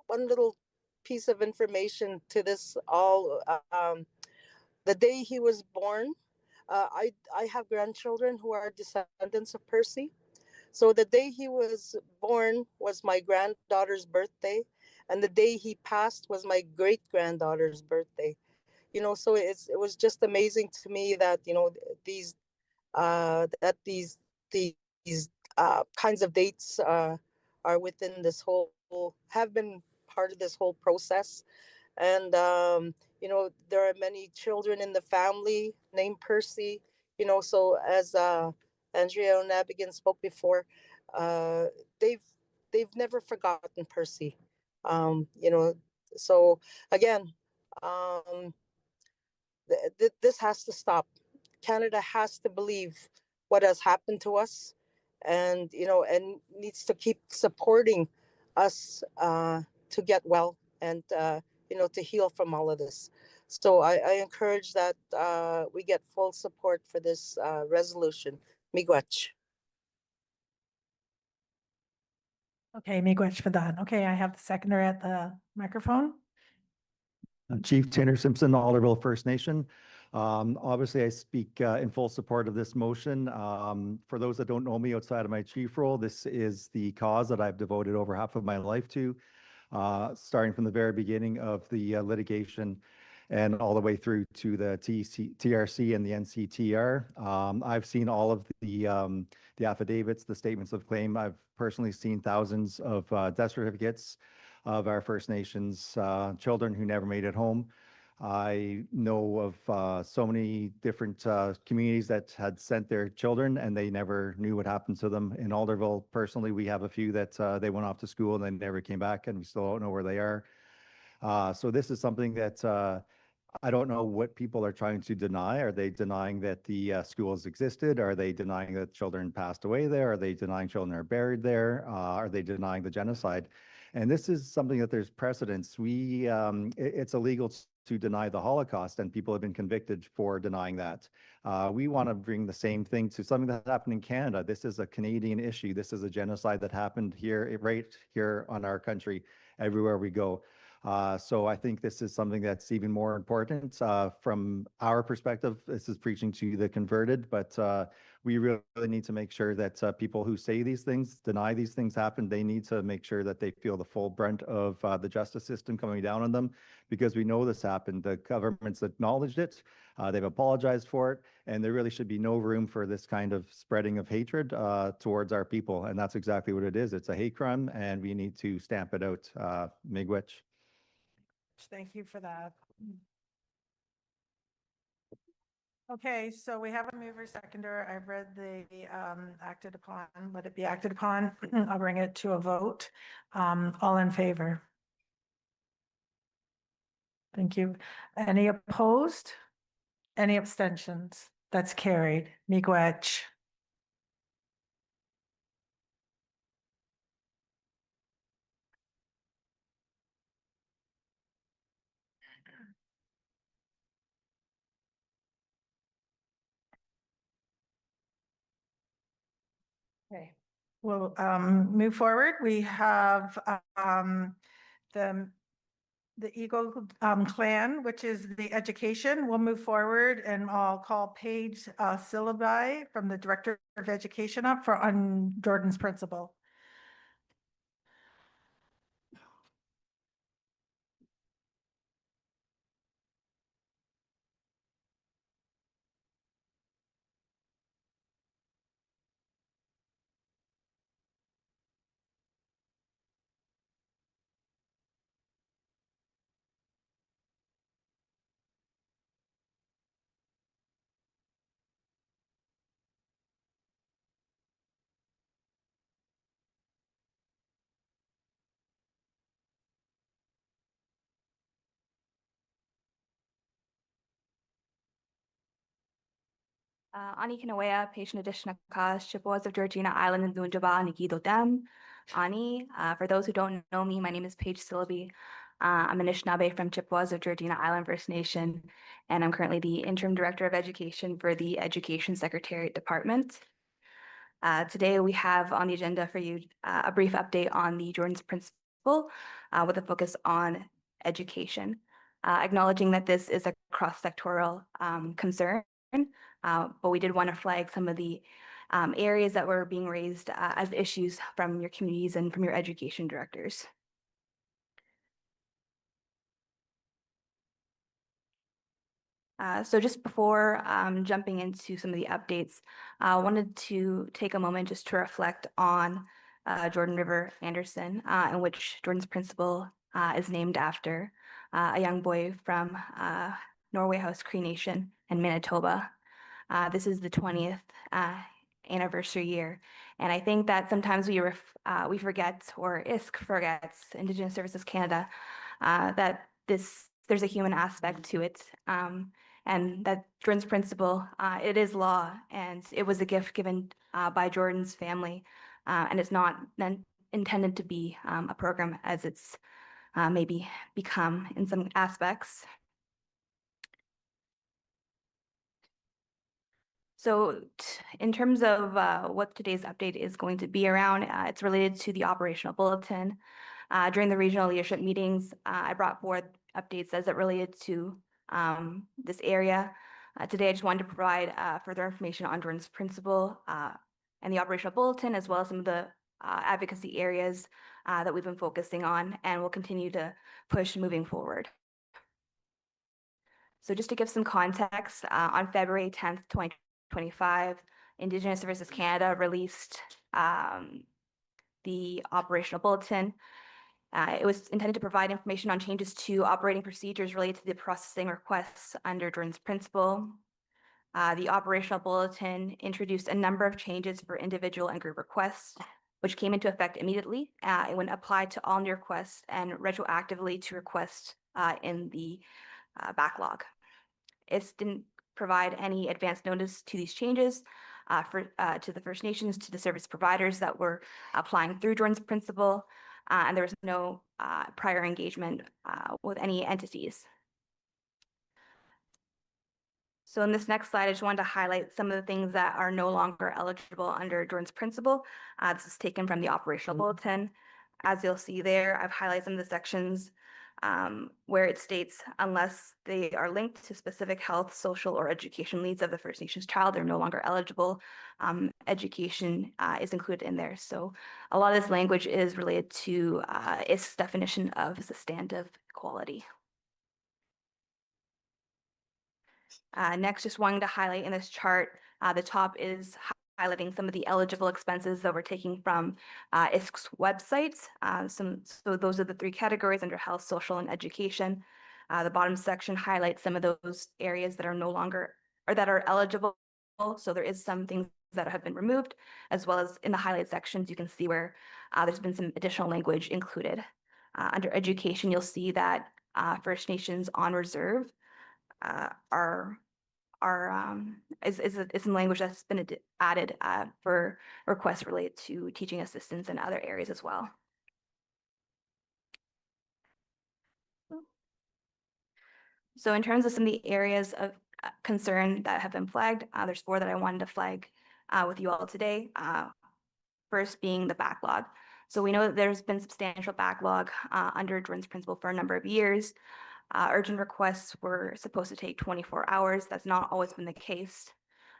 little piece of information to this all. The day he was born, I have grandchildren who are descendants of Percy. So the day he was born was my granddaughter's birthday, and the day he passed was my great granddaughter's birthday. So it was just amazing to me that these these kinds of dates are within this whole have been part of this whole process. And there are many children in the family named Percy. So as Andrea Nabigan spoke before, uh, they've never forgotten Percy. So again, this has to stop. Canada has to believe what has happened to us, and and needs to keep supporting us to get well, and to heal from all of this. So I encourage that we get full support for this resolution. Miigwech. Okay, miigwech for that. Okay, I have the seconder at the microphone. Chief Tanner Simpson, Alderville First Nation. Obviously, I speak in full support of this motion. For those that don't know me outside of my chief role, this is the cause that I've devoted over half of my life to, starting from the very beginning of the litigation and all the way through to the TRC and the NCTR. I've seen all of the affidavits, the statements of claim. I've personally seen thousands of death certificates of our First Nations children who never made it home. I know of so many different communities that had sent their children and they never knew what happened to them. In Alderville, personally, we have a few that they went off to school and then never came back, and we still don't know where they are. So this is something that I don't know what people are trying to deny. Are they denying that the schools existed? Are they denying that children passed away there? Are they denying children are buried there? Are they denying the genocide? And this is something that there's precedence. It's illegal to deny the Holocaust, and people have been convicted for denying that. We want to bring the same thing to something that happened in Canada. This is a Canadian issue. This is a genocide that happened here, right here on our country, everywhere we go. So I think this is something that's even more important. From our perspective, this is preaching to the converted, but we really need to make sure that people who say these things, deny these things happen, they need to make sure that they feel the full brunt of the justice system coming down on them, because we know this happened. The government's acknowledged it, they've apologized for it, and there really should be no room for this kind of spreading of hatred towards our people. And that's exactly what it is. It's a hate crime, and we need to stamp it out. Miigwech. Thank you for that. Okay, so we have a mover seconder. I've read the acted upon, let it be acted upon. I'll bring it to a vote. All in favor? Thank you. Any opposed? Any abstentions? That's carried. Miigwech. Okay, we'll move forward. We have the Eagle Clan, which is the education. We'll move forward and I'll call Paige Syllabi from the Director of Education up for on Jordan's principle. Anishinaabemowen, patient Anishinaabekas, Chippewas of Georgina Island and Nunjaba, Nikido Dem. Ani, for those who don't know me, my name is Paige Syllabi. I'm Anishinaabe from Chippewas of Georgina Island First Nation, and I'm currently the Interim Director of Education for the Education Secretariat Department. Today we have on the agenda for you a brief update on the Jordan's Principle with a focus on education, acknowledging that this is a cross-sectoral concern. But we did want to flag some of the areas that were being raised as issues from your communities and from your education directors. So just before jumping into some of the updates, I wanted to take a moment just to reflect on Jordan River Anderson, in which Jordan's Principle is named after a young boy from Norway House Cree Nation in Manitoba. This is the 20th anniversary year. And I think that sometimes we forget, or ISC forgets, Indigenous Services Canada, that there's a human aspect to it. And that Jordan's Principle, it is law, and it was a gift given by Jordan's family. And it's not then intended to be a program as it's maybe become in some aspects. So in terms of what today's update is going to be around, it's related to the operational bulletin. During the regional leadership meetings, I brought forward updates as it related to this area. Today, I just wanted to provide further information on Jordan's Principle and the operational bulletin, as well as some of the advocacy areas that we've been focusing on and will continue to push moving forward. So just to give some context, on February 10th, 2025, Indigenous Services Canada released the operational bulletin. It was intended to provide information on changes to operating procedures related to the processing requests under Jordan's Principle. The operational bulletin introduced a number of changes for individual and group requests, which came into effect immediately when applied to all new requests and retroactively to requests in the backlog. It didn't provide any advance notice to these changes to the First Nations, to the service providers that were applying through Jordan's Principle, and there was no prior engagement with any entities. So in this next slide, I just wanted to highlight some of the things that are no longer eligible under Jordan's Principle. This is taken from the operational bulletin. As you'll see there, I've highlighted some of the sections where it states unless they are linked to specific health, social, or education needs of the First Nations child, they're no longer eligible. Education is included in there. So a lot of this language is related to its definition of substantive equality. Next, just wanting to highlight in this chart, the top is highlighting some of the eligible expenses that we're taking from ISK's websites. So those are the three categories under health, social, and education. The bottom section highlights some of those areas that are no longer or that are eligible. So there is some things that have been removed, as well as in the highlight sections, you can see where there's been some additional language included. Under education, you'll see that First Nations on reserve is some language that's been added for requests related to teaching assistants and other areas as well. So in terms of some of the areas of concern that have been flagged, there's 4 that I wanted to flag with you all today. First being the backlog. So we know that there's been substantial backlog under Jordan's principle for a number of years. Urgent requests were supposed to take 24 hours. That's not always been the case.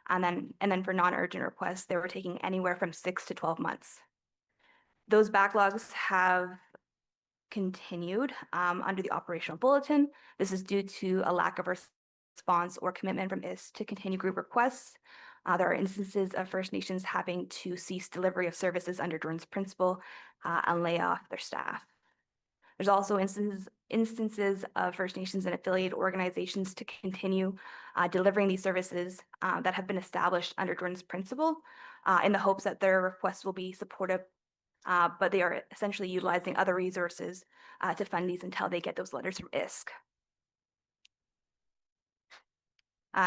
And then for non-urgent requests, they were taking anywhere from 6 to 12 months. Those backlogs have continued under the operational bulletin. This is due to a lack of response or commitment from IS to continue group requests. There are instances of First Nations having to cease delivery of services under Jordan's principle and lay off their staff. There's also instances of First Nations and affiliated organizations to continue delivering these services that have been established under Jordan's principle in the hopes that their requests will be supportive, but they are essentially utilizing other resources to fund these until they get those letters from ISK.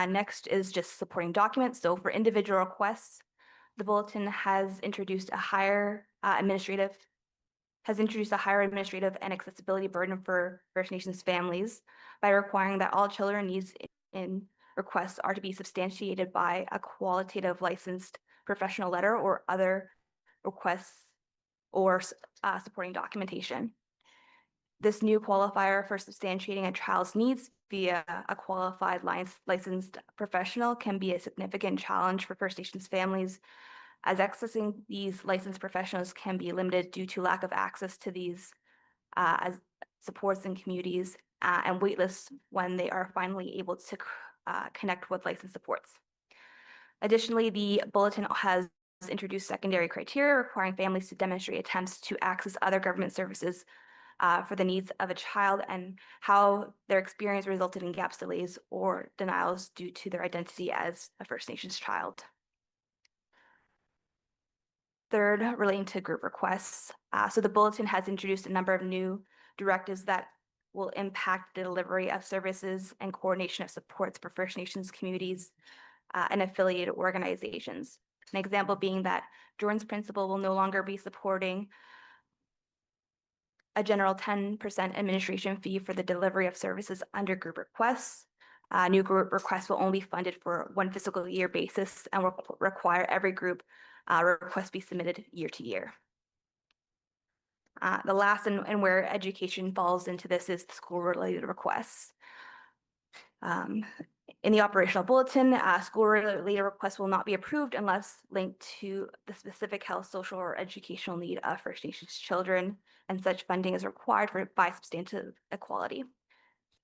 Next is just supporting documents. So for individual requests, the bulletin has introduced a higher administrative and accessibility burden for First Nations families by requiring that all children needs in requests are to be substantiated by a qualitative licensed professional letter or other requests or supporting documentation. This new qualifier for substantiating a child's needs via a qualified licensed professional can be a significant challenge for First Nations families, as accessing these licensed professionals can be limited due to lack of access to these as supports in communities and waitlists when they are finally able to connect with licensed supports. Additionally, the bulletin has introduced secondary criteria requiring families to demonstrate attempts to access other government services for the needs of a child and how their experience resulted in gaps, delays, or denials due to their identity as a First Nations child. Third, relating to group requests. So the bulletin has introduced a number of new directives that will impact the delivery of services and coordination of supports for First Nations communities and affiliated organizations. An example being that Jordan's principle will no longer be supporting a general 10% administration fee for the delivery of services under group requests. New group requests will only be funded for 1 fiscal year basis and will require every group request be submitted year to year. The last and where education falls into this is the school-related requests. In the operational bulletin, school-related requests will not be approved unless linked to the specific health, social, or educational need of First Nations children, and such funding is required by substantive equality.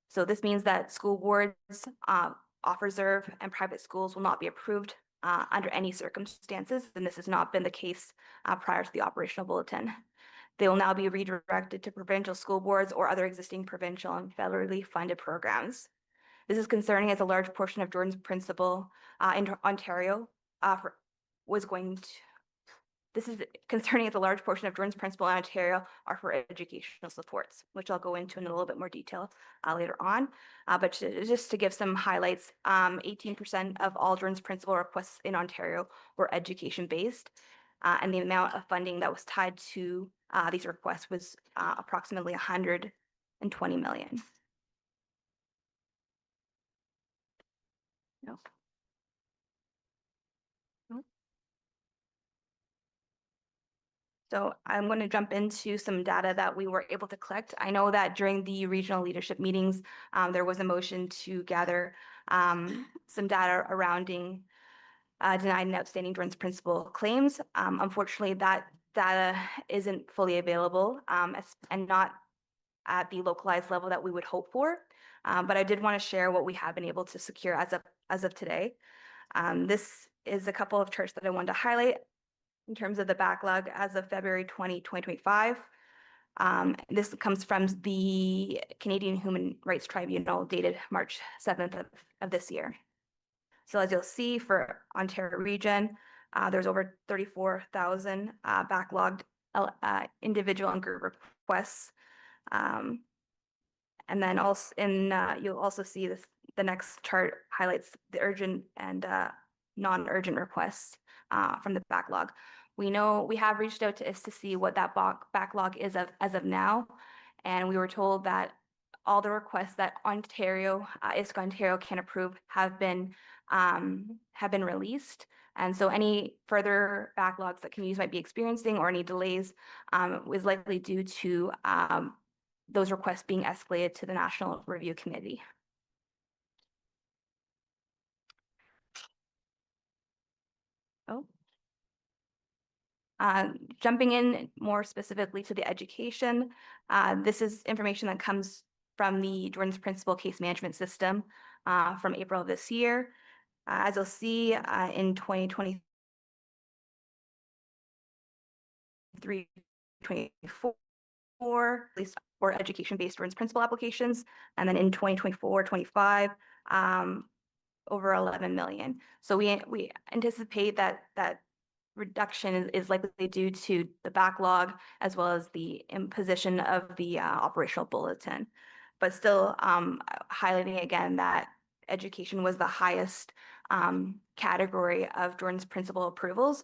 So this means that school boards, off-reserve, and private schools will not be approved under any circumstances, and this has not been the case prior to the operational bulletin. They will now be redirected to provincial school boards or other existing provincial and federally funded programs. This is concerning as a large portion of Jordan's principle in Ontario this is concerning as a large portion of Jordan's principle in Ontario are for educational supports, which I'll go into in a little bit more detail later on. But just to give some highlights, 18% of all Jordan's principle requests in Ontario were education-based, and the amount of funding that was tied to these requests was approximately $120 million. No. So I'm going to jump into some data that we were able to collect. I know that during the regional leadership meetings, there was a motion to gather some data surrounding denied and outstanding Jordan's principal claims. Unfortunately, that data isn't fully available and not at the localized level that we would hope for. But I did want to share what we have been able to secure as of today. This is a couple of charts that I wanted to highlight in terms of the backlog as of February 2025. This comes from the Canadian Human Rights Tribunal dated March 7th of this year. So as you'll see for Ontario region, there's over 34,000 backlogged individual and group requests. And then also you'll also see this, the next chart highlights the urgent and non-urgent requests from the backlog. We know we have reached out to IS to see what that backlog is as of now, and we were told that all the requests that Ontario, ISK Ontario can approve have been released. And so any further backlogs that communities might be experiencing or any delays is likely due to those requests being escalated to the National Review Committee. Oh. Jumping in more specifically to the education, this is information that comes from the Jordan's Principal Case Management System from April of this year. As you'll see in 2023-24, at least for education-based Jordan's Principal applications, and then in 2024-25, over 11 million. So we anticipate that reduction is likely due to the backlog as well as the imposition of the operational bulletin. But still highlighting again that education was the highest category of Jordan's principal approvals.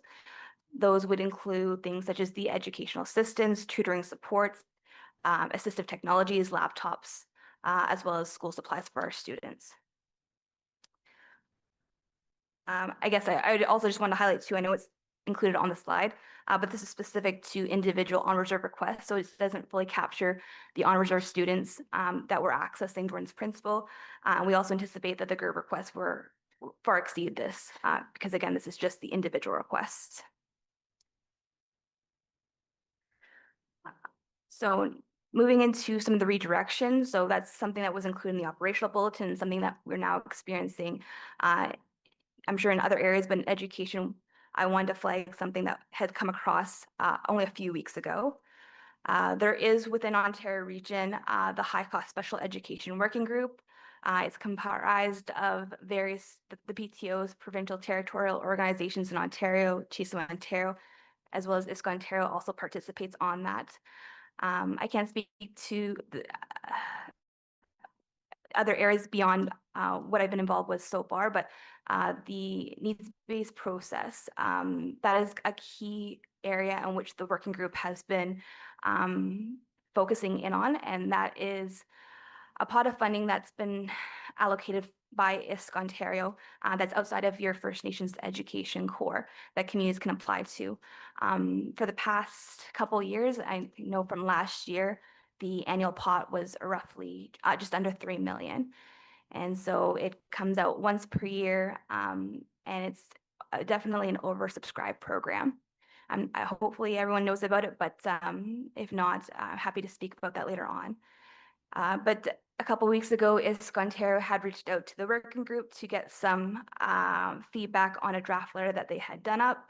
Those would include things such as the educational assistance, tutoring supports, assistive technologies, laptops, as well as school supplies for our students. I guess I also just want to highlight too, I know it's included on the slide, but this is specific to individual on-reserve requests, so it doesn't fully capture the on-reserve students that were accessing Jordan's principal. We also anticipate that the GERB requests were far exceed this, because again, this is just the individual requests. So moving into some of the redirection, so that's something that was included in the operational bulletin, something that we're now experiencing, I'm sure in other areas, but in education, I wanted to flag something that had come across only a few weeks ago. There is within Ontario region, the High Cost Special Education Working Group. It's comprised of various, the PTOs, provincial territorial organizations in Ontario, CHISO Ontario, as well as ISK Ontario also participates on that. I can't speak to the other areas beyond what I've been involved with so far, but the needs-based process, that is a key area in which the working group has been focusing in on, and that is a pot of funding that's been allocated by ISK Ontario that's outside of your First Nations education core that communities can apply to. For the past couple of years, I know from last year, the annual pot was roughly just under 3 million. And so it comes out once per year, and it's definitely an oversubscribed program. Hopefully everyone knows about it, but if not, I'm happy to speak about that later on. But a couple weeks ago, ISK Ontario had reached out to the working group to get some feedback on a draft letter that they had done up.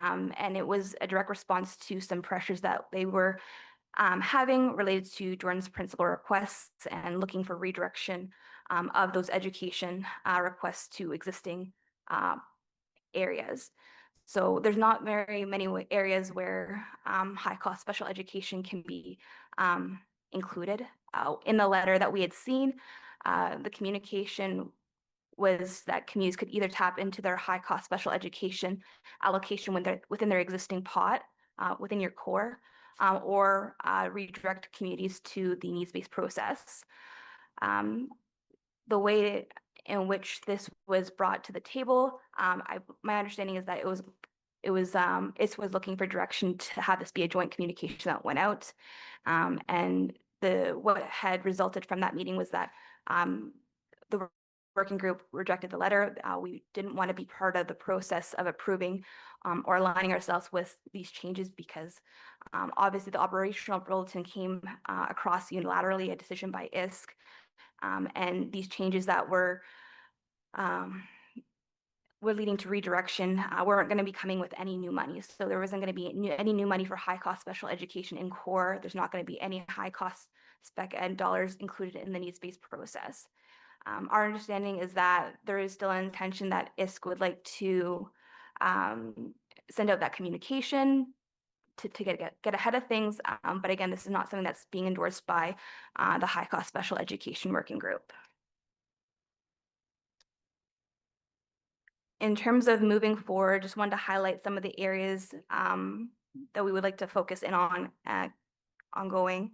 And it was a direct response to some pressures that they were having related to Jordan's principal requests and looking for redirection of those education requests to existing areas. So there's not very many areas where high cost special education can be included. In the letter that we had seen, the communication was that communities could either tap into their high cost special education allocation when they're within their existing pot, within your core, or redirect communities to the needs-based process. The way in which this was brought to the table, my understanding is that it was ISK was looking for direction to have this be a joint communication that went out. And what had resulted from that meeting was that the working group rejected the letter. We didn't want to be part of the process of approving or aligning ourselves with these changes because obviously the operational bulletin came across unilaterally, a decision by ISK. And these changes that were leading to redirection weren't going to be coming with any new money. So there wasn't going to be any new money for high cost special education in core. There's not going to be any high cost spec ed dollars included in the needs-based process. Our understanding is that there is still an intention that ISK would like to send out that communication to get ahead of things. But again, this is not something that's being endorsed by the high cost special education working group. In terms of moving forward, just wanted to highlight some of the areas that we would like to focus in on ongoing.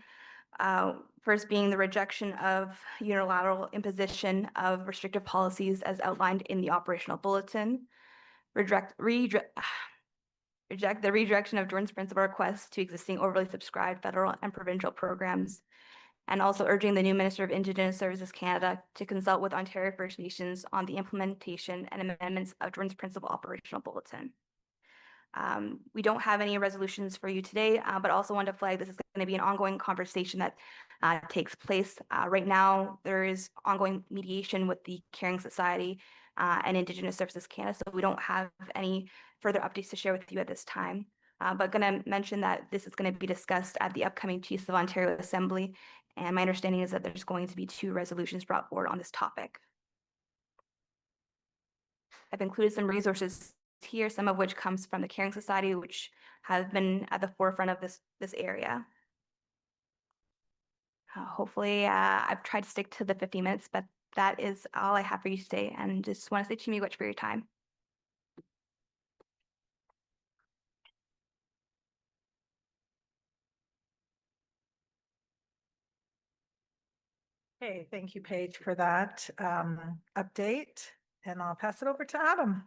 First being the rejection of unilateral imposition of restrictive policies as outlined in the operational bulletin. Reject the redirection of Jordan's principal requests to existing overly subscribed federal and provincial programs. And also urging the new Minister of Indigenous Services Canada to consult with Ontario First Nations on the implementation and amendments of Jordan's Principal Operational Bulletin. We don't have any resolutions for you today, but also want to flag this is going to be an ongoing conversation that takes place. Right now, there is ongoing mediation with the Caring Society and Indigenous Services Canada, so we don't have any further updates to share with you at this time. But going to mention that this is going to be discussed at the upcoming Chiefs of Ontario Assembly. And my understanding is that there's going to be 2 resolutions brought forward on this topic. I've included some resources here, some of which comes from the Caring Society, which have been at the forefront of this area. Hopefully, I've tried to stick to the 50 minutes, but that is all I have for you today. And just want to say to you much for your time. Okay, thank you, Paige, for that update. And I'll pass it over to Adam.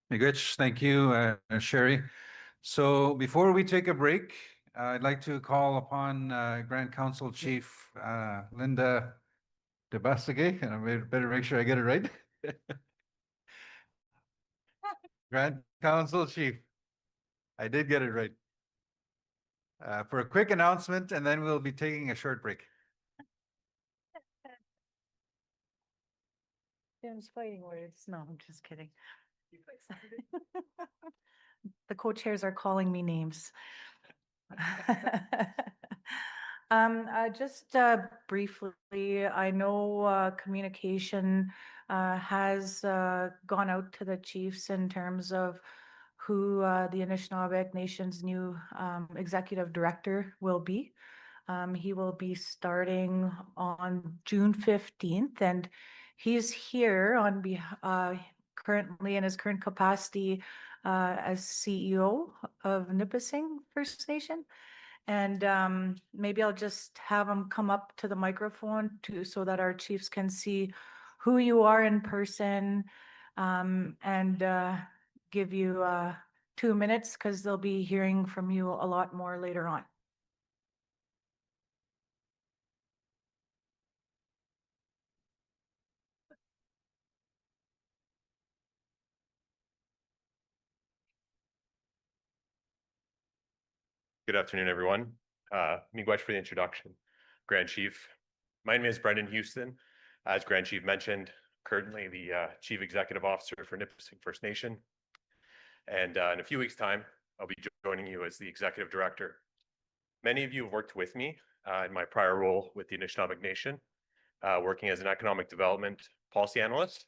Miigwech, thank you, Sherry. So before we take a break, I'd like to call upon Grand Council Chief Linda DeBastige, and I better make sure I get it right. Grand Council Chief, I did get it right. For a quick announcement, and then we'll be taking a short break. Tim's fighting words. No, I'm just kidding. The co-chairs are calling me names. Just briefly, I know communication has gone out to the chiefs in terms of who the Anishinaabe Nation's new executive director will be. He will be starting on June 15th, and he's here on behalf currently in his current capacity as CEO of Nipissing First Nation. And maybe I'll just have him come up to the microphone so that our chiefs can see who you are in person, and give you 2 minutes because they'll be hearing from you a lot more later on. Good afternoon, everyone. Miigwech for the introduction. Grand Chief, my name is Brendan Houston. As Grand Chief mentioned, currently the Chief Executive Officer for Nipissing First Nation. And in a few weeks' time, I'll be joining you as the Executive Director. Many of you have worked with me in my prior role with the Anishinaabe Nation, working as an economic development policy analyst.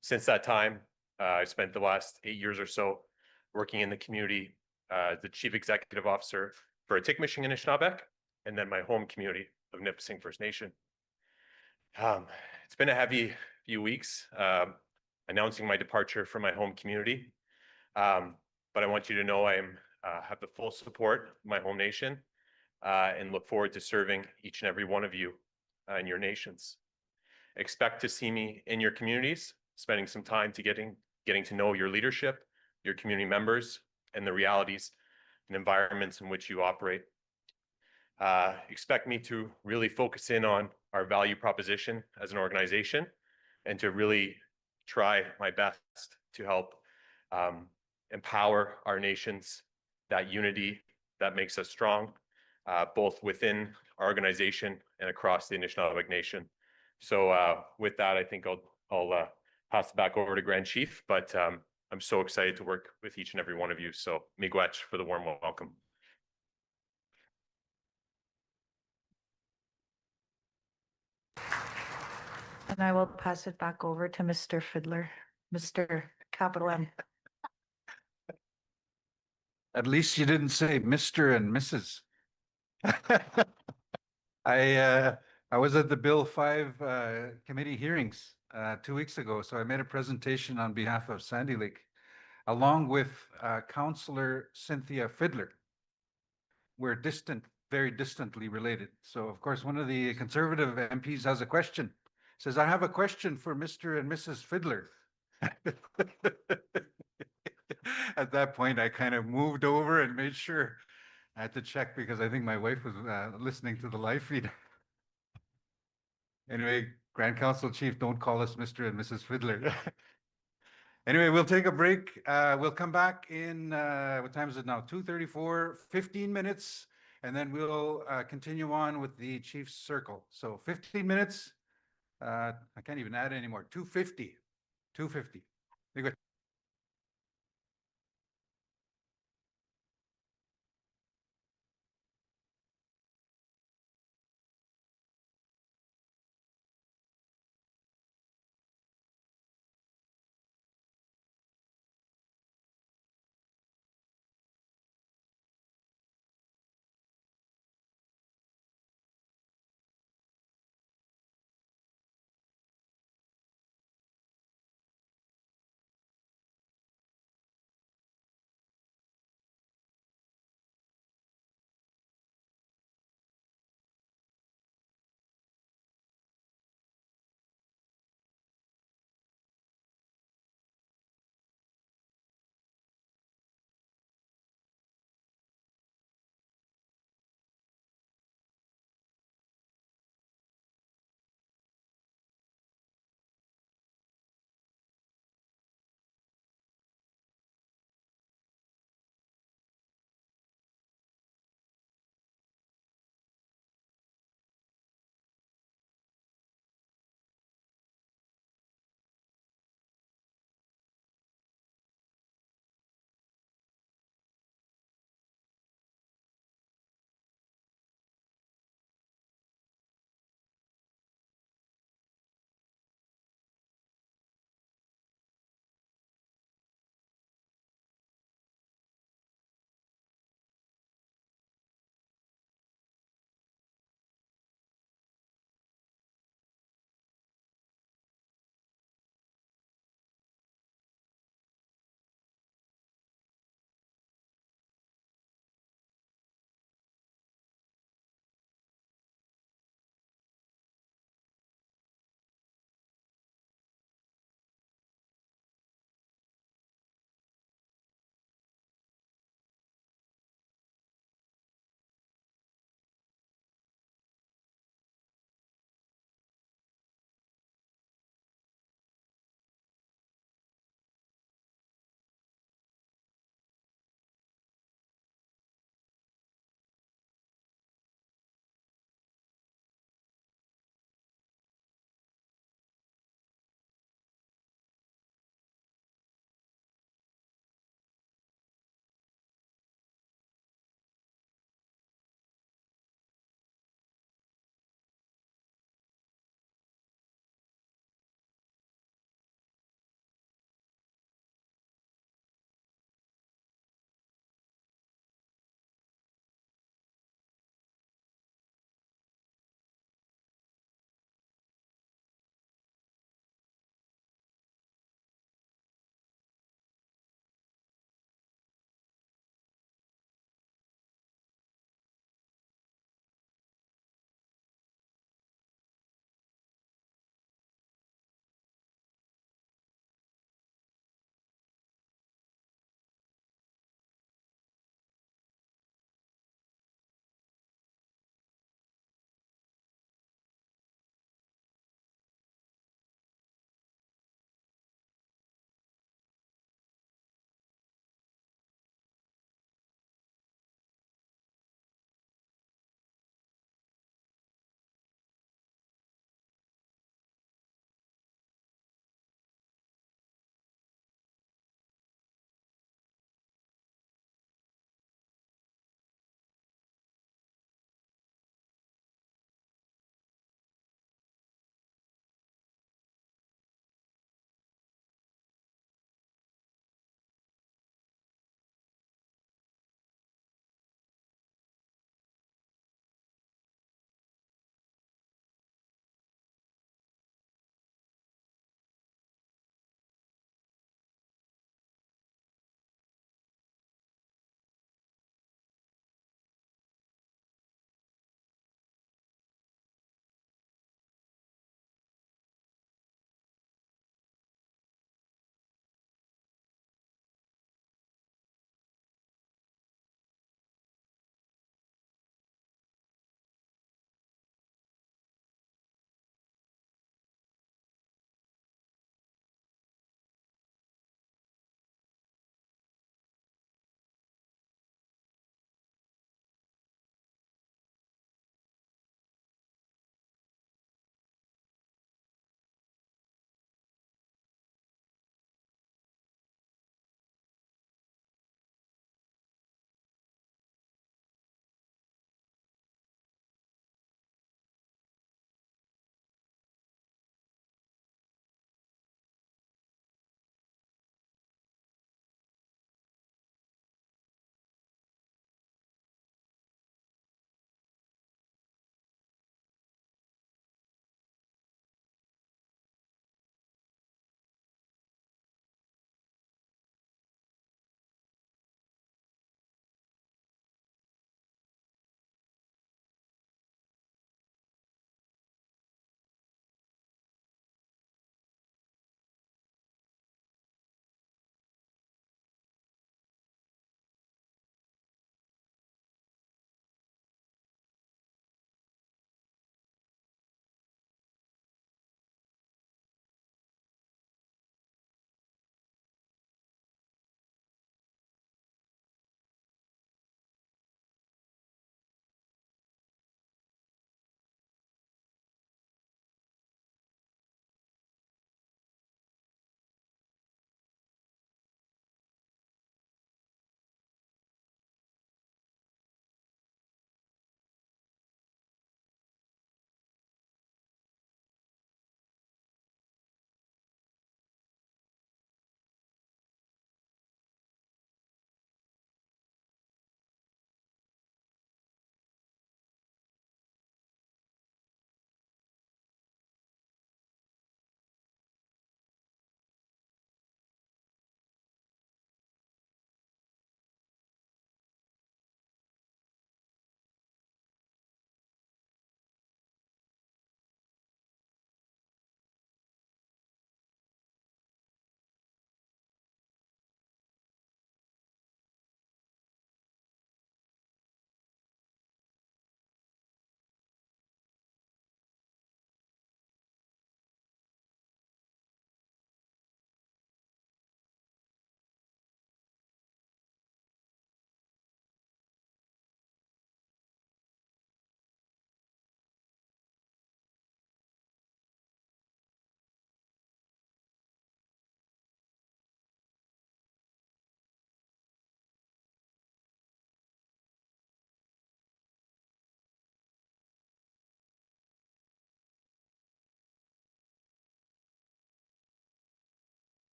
Since that time, I spent the last 8 years or so working in the community, the Chief Executive Officer for Atikmishing Anishinaabemowen, and then my home community of Nipissing First Nation. It's been a heavy few weeks announcing my departure from my home community, but I want you to know I have the full support of my home nation and look forward to serving each and every one of you in your nations. Expect to see me in your communities spending some time to getting to know your leadership, your community members, and the realities and environments in which you operate. Expect me to really focus in on our value proposition as an organization and to really try my best to help empower our nations, that unity that makes us strong, both within our organization and across the Anishinaabe Nation. So with that, I think I'll pass it back over to Grand Chief, but I'm so excited to work with each and every one of you. So miigwech for the warm welcome. And I will pass it back over to Mr. Fiddler, Mr. Capital M. At least you didn't say Mr. and Mrs. I was at the Bill 5 committee hearings 2 weeks ago, so I made a presentation on behalf of Sandy Lake, along with Councillor Cynthia Fiddler. We're very distantly related. So of course, one of the Conservative MPs has a question. Says, I have a question for Mr. and Mrs. Fiddler. At that point, I kind of moved over and made sure I had to check because I think my wife was listening to the live feed. Anyway, Grand Council Chief, don't call us Mr. and Mrs. Fiddler. Anyway, we'll take a break. We'll come back in, what time is it now? 2:34, 15 minutes, and then we'll continue on with the Chief's Circle. So 15 minutes. I can't even add anymore. 2:50. 2:50.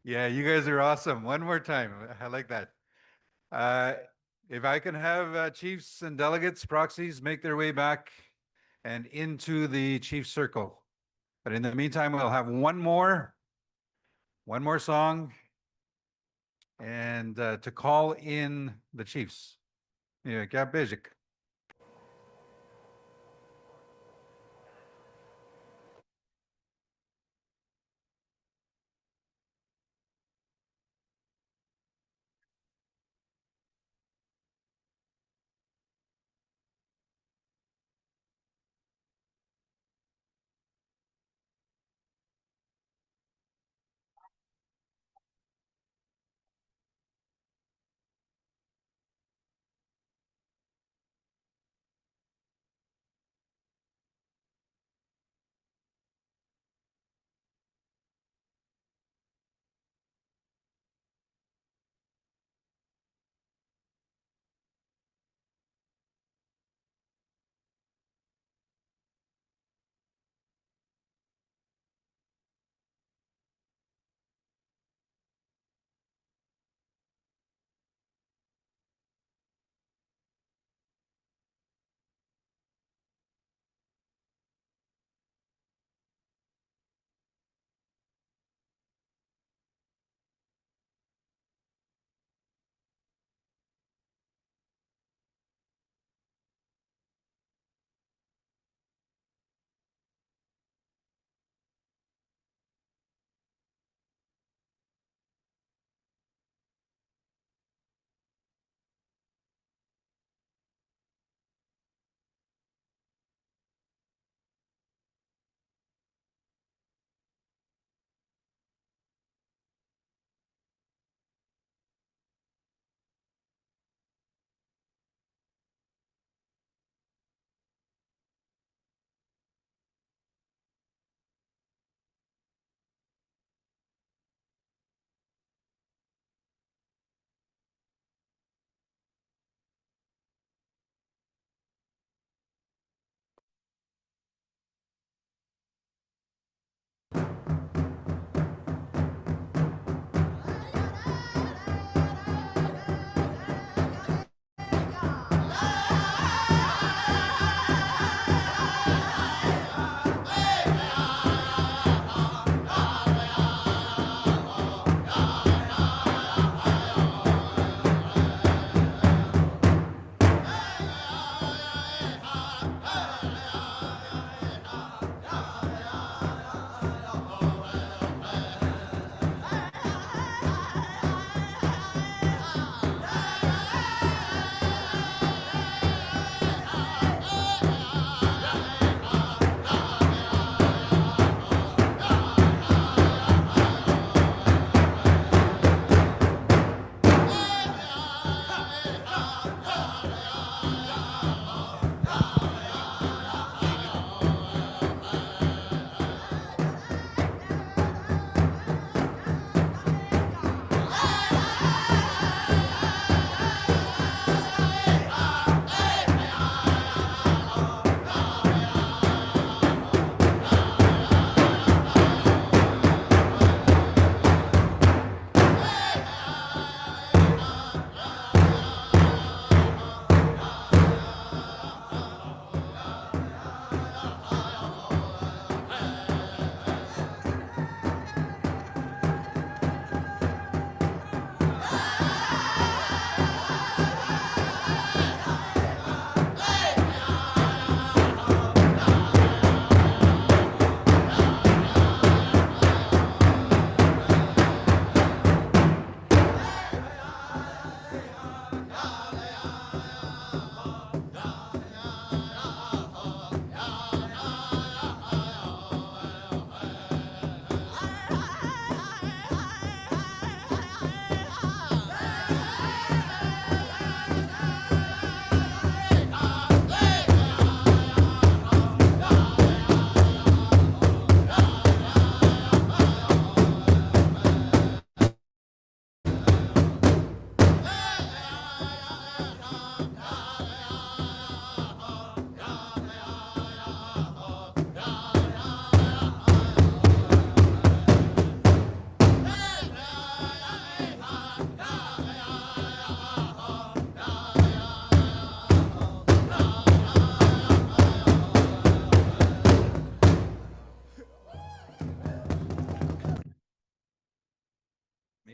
Yeah, you guys are awesome. One more time. I like that. If I can have chiefs and delegates, proxies make their way back and into the chief circle. But in the meantime, we'll have one more song and to call in the chiefs. Yeah, Gab Bejic.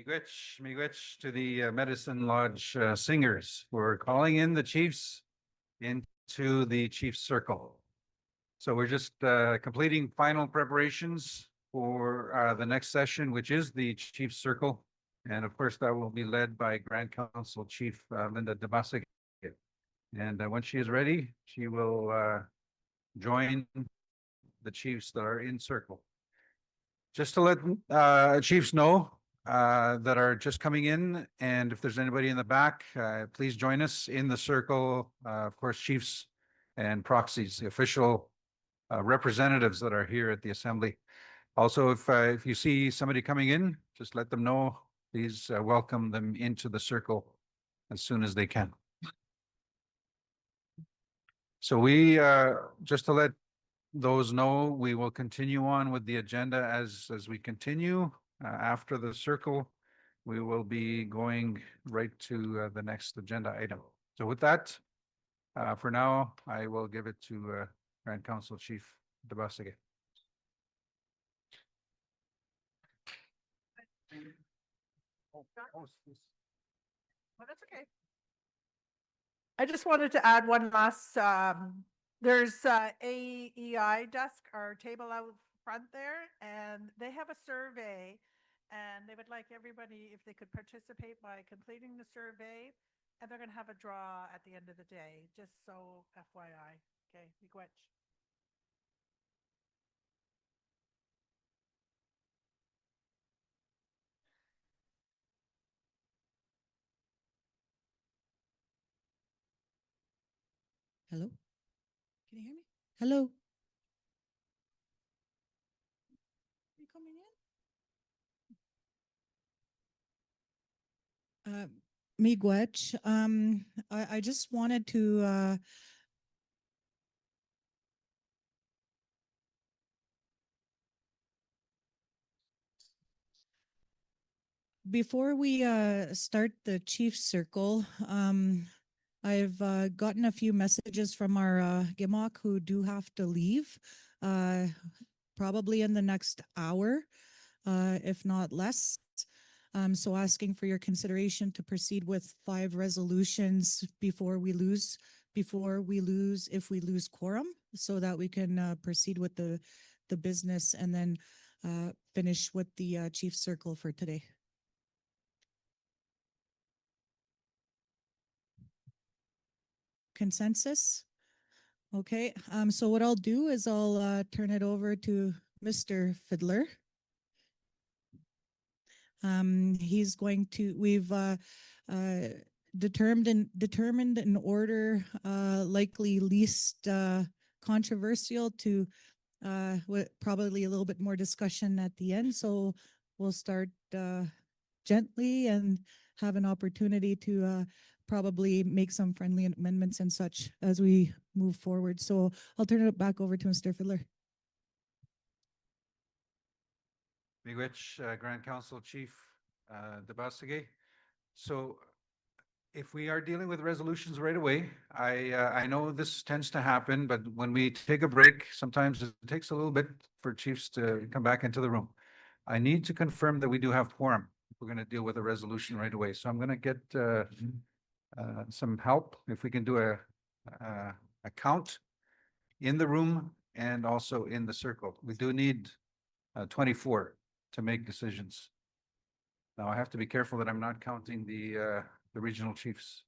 Miigwech to the Medicine Lodge singers who are calling in the chiefs into the Chiefs Circle. So we're just completing final preparations for the next session, which is the Chiefs Circle. And of course, that will be led by Grand Council Chief Linda Debasig. And once she is ready, she will join the chiefs that are in circle. Just to let chiefs know that are just coming in, and if there's anybody in the back, please join us in the circle. Of course, chiefs and proxies, the official representatives that are here at the assembly. Also, if you see somebody coming in, just let them know. Please welcome them into the circle as soon as they can. So we, just to let those know, we will continue on with the agenda as we continue. After the circle, we will be going right to the next agenda item. So with that, for now, I will give it to Grand Council Chief Debasig. Well, that's okay. I just wanted to add one last, there's AEI desk or table out front there, and they have a survey, and they would like everybody, if they could participate by completing the survey, and they're gonna have a draw at the end of the day, just so FYI. Okay, miigwech. Hello? Can you hear me? Hello? You coming in? Miigwech, I just wanted to before we start the chief circle, I've gotten a few messages from our Gimok who do have to leave, probably in the next hour, if not less. So asking for your consideration to proceed with 5 resolutions before we lose if we lose quorum, so that we can proceed with the business and then finish with the chief circle for today. Consensus? Okay, so what I'll do is I'll turn it over to Mr. Fiddler. He's going to, we've determined an order likely least controversial to probably a little bit more discussion at the end. So we'll start gently and have an opportunity to probably make some friendly amendments and such as we move forward. So I'll turn it back over to Mr. Fiddler. Miigwech, Grand Council Chief Debasig. So if we are dealing with resolutions right away, I know this tends to happen, but when we take a break, sometimes it takes a little bit for chiefs to come back into the room. I need to confirm that we do have quorum if we're going to deal with a resolution right away. So I'm going to get some help if we can do a count in the room and also in the circle. We do need 24 to make decisions. Now I have to be careful that I'm not counting the regional chiefs.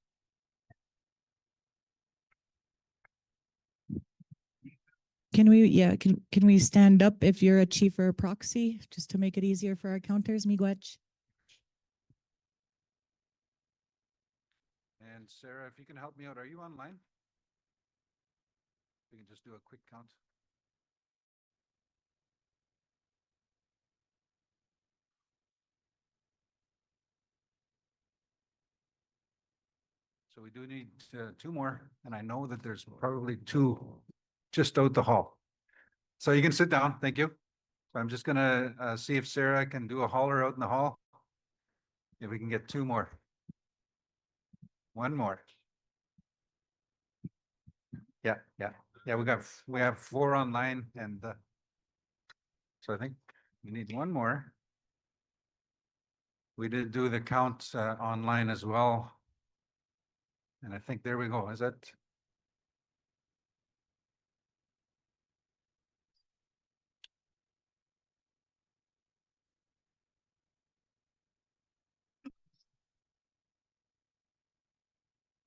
Can we stand up if you're a chief or a proxy, just to make it easier for our counters, Miigwech? And Sarah, if you can help me out, are you online? We can just do a quick count. So we do need 2 more, and I know that there's probably 2 just out the hall. So you can sit down, thank you. So I'm just gonna see if Sarah can do a holler out in the hall. If we can get 2 more. 1 more. Yeah, we have 4 online, and so I think we need 1 more. We did do the count online as well. And I think there we go. Is that?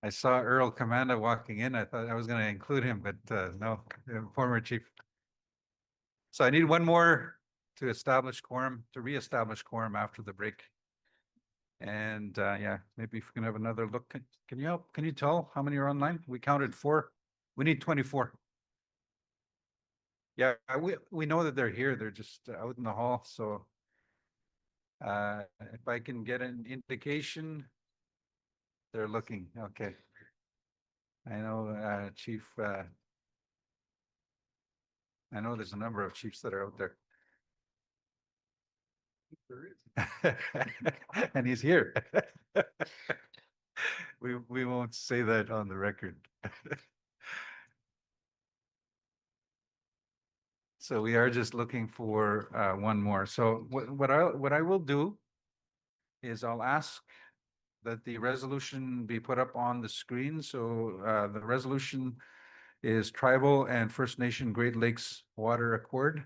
I saw Earl Commanda walking in. I thought I was going to include him, but no, former chief. So I need one more to establish quorum, to reestablish quorum after the break. And yeah, maybe if we can have another look. Can you help? Can you tell how many are online? We counted 4. We need 24. Yeah, we know that they're here. They're just out in the hall. So if I can get an indication, they're looking. Okay. I know Chief. I know there's a number of chiefs that are out there. And he's here. We won't say that on the record. So we are just looking for one more. So what I will do is I'll ask that the resolution be put up on the screen. So the resolution is Tribal and First Nation Great Lakes Water Accord.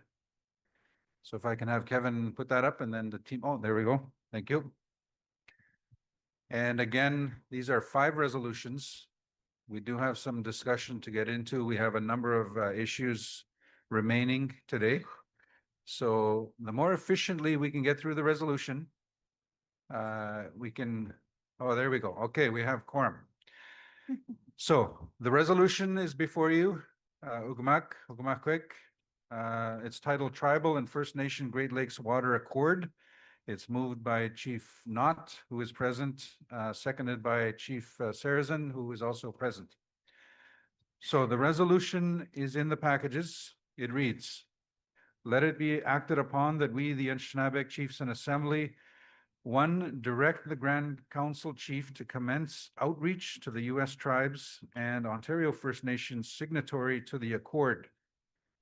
So if I can have Kevin put that up and then the team, oh, there we go. Thank you. And again, these are 5 resolutions. We do have some discussion to get into. We have a number of issues remaining today. So the more efficiently we can get through the resolution, we can, oh, there we go. Okay, we have quorum. So the resolution is before you, Ugumakwek. It's titled Tribal and First Nation Great Lakes Water Accord. It's moved by Chief Knott, who is present, seconded by Chief Sarazin, who is also present. So the resolution is in the packages. It reads, let it be acted upon that we, the Anishinaabemowen Chiefs and Assembly, 1, direct the Grand Council Chief to commence outreach to the U.S. tribes and Ontario First Nations signatory to the Accord.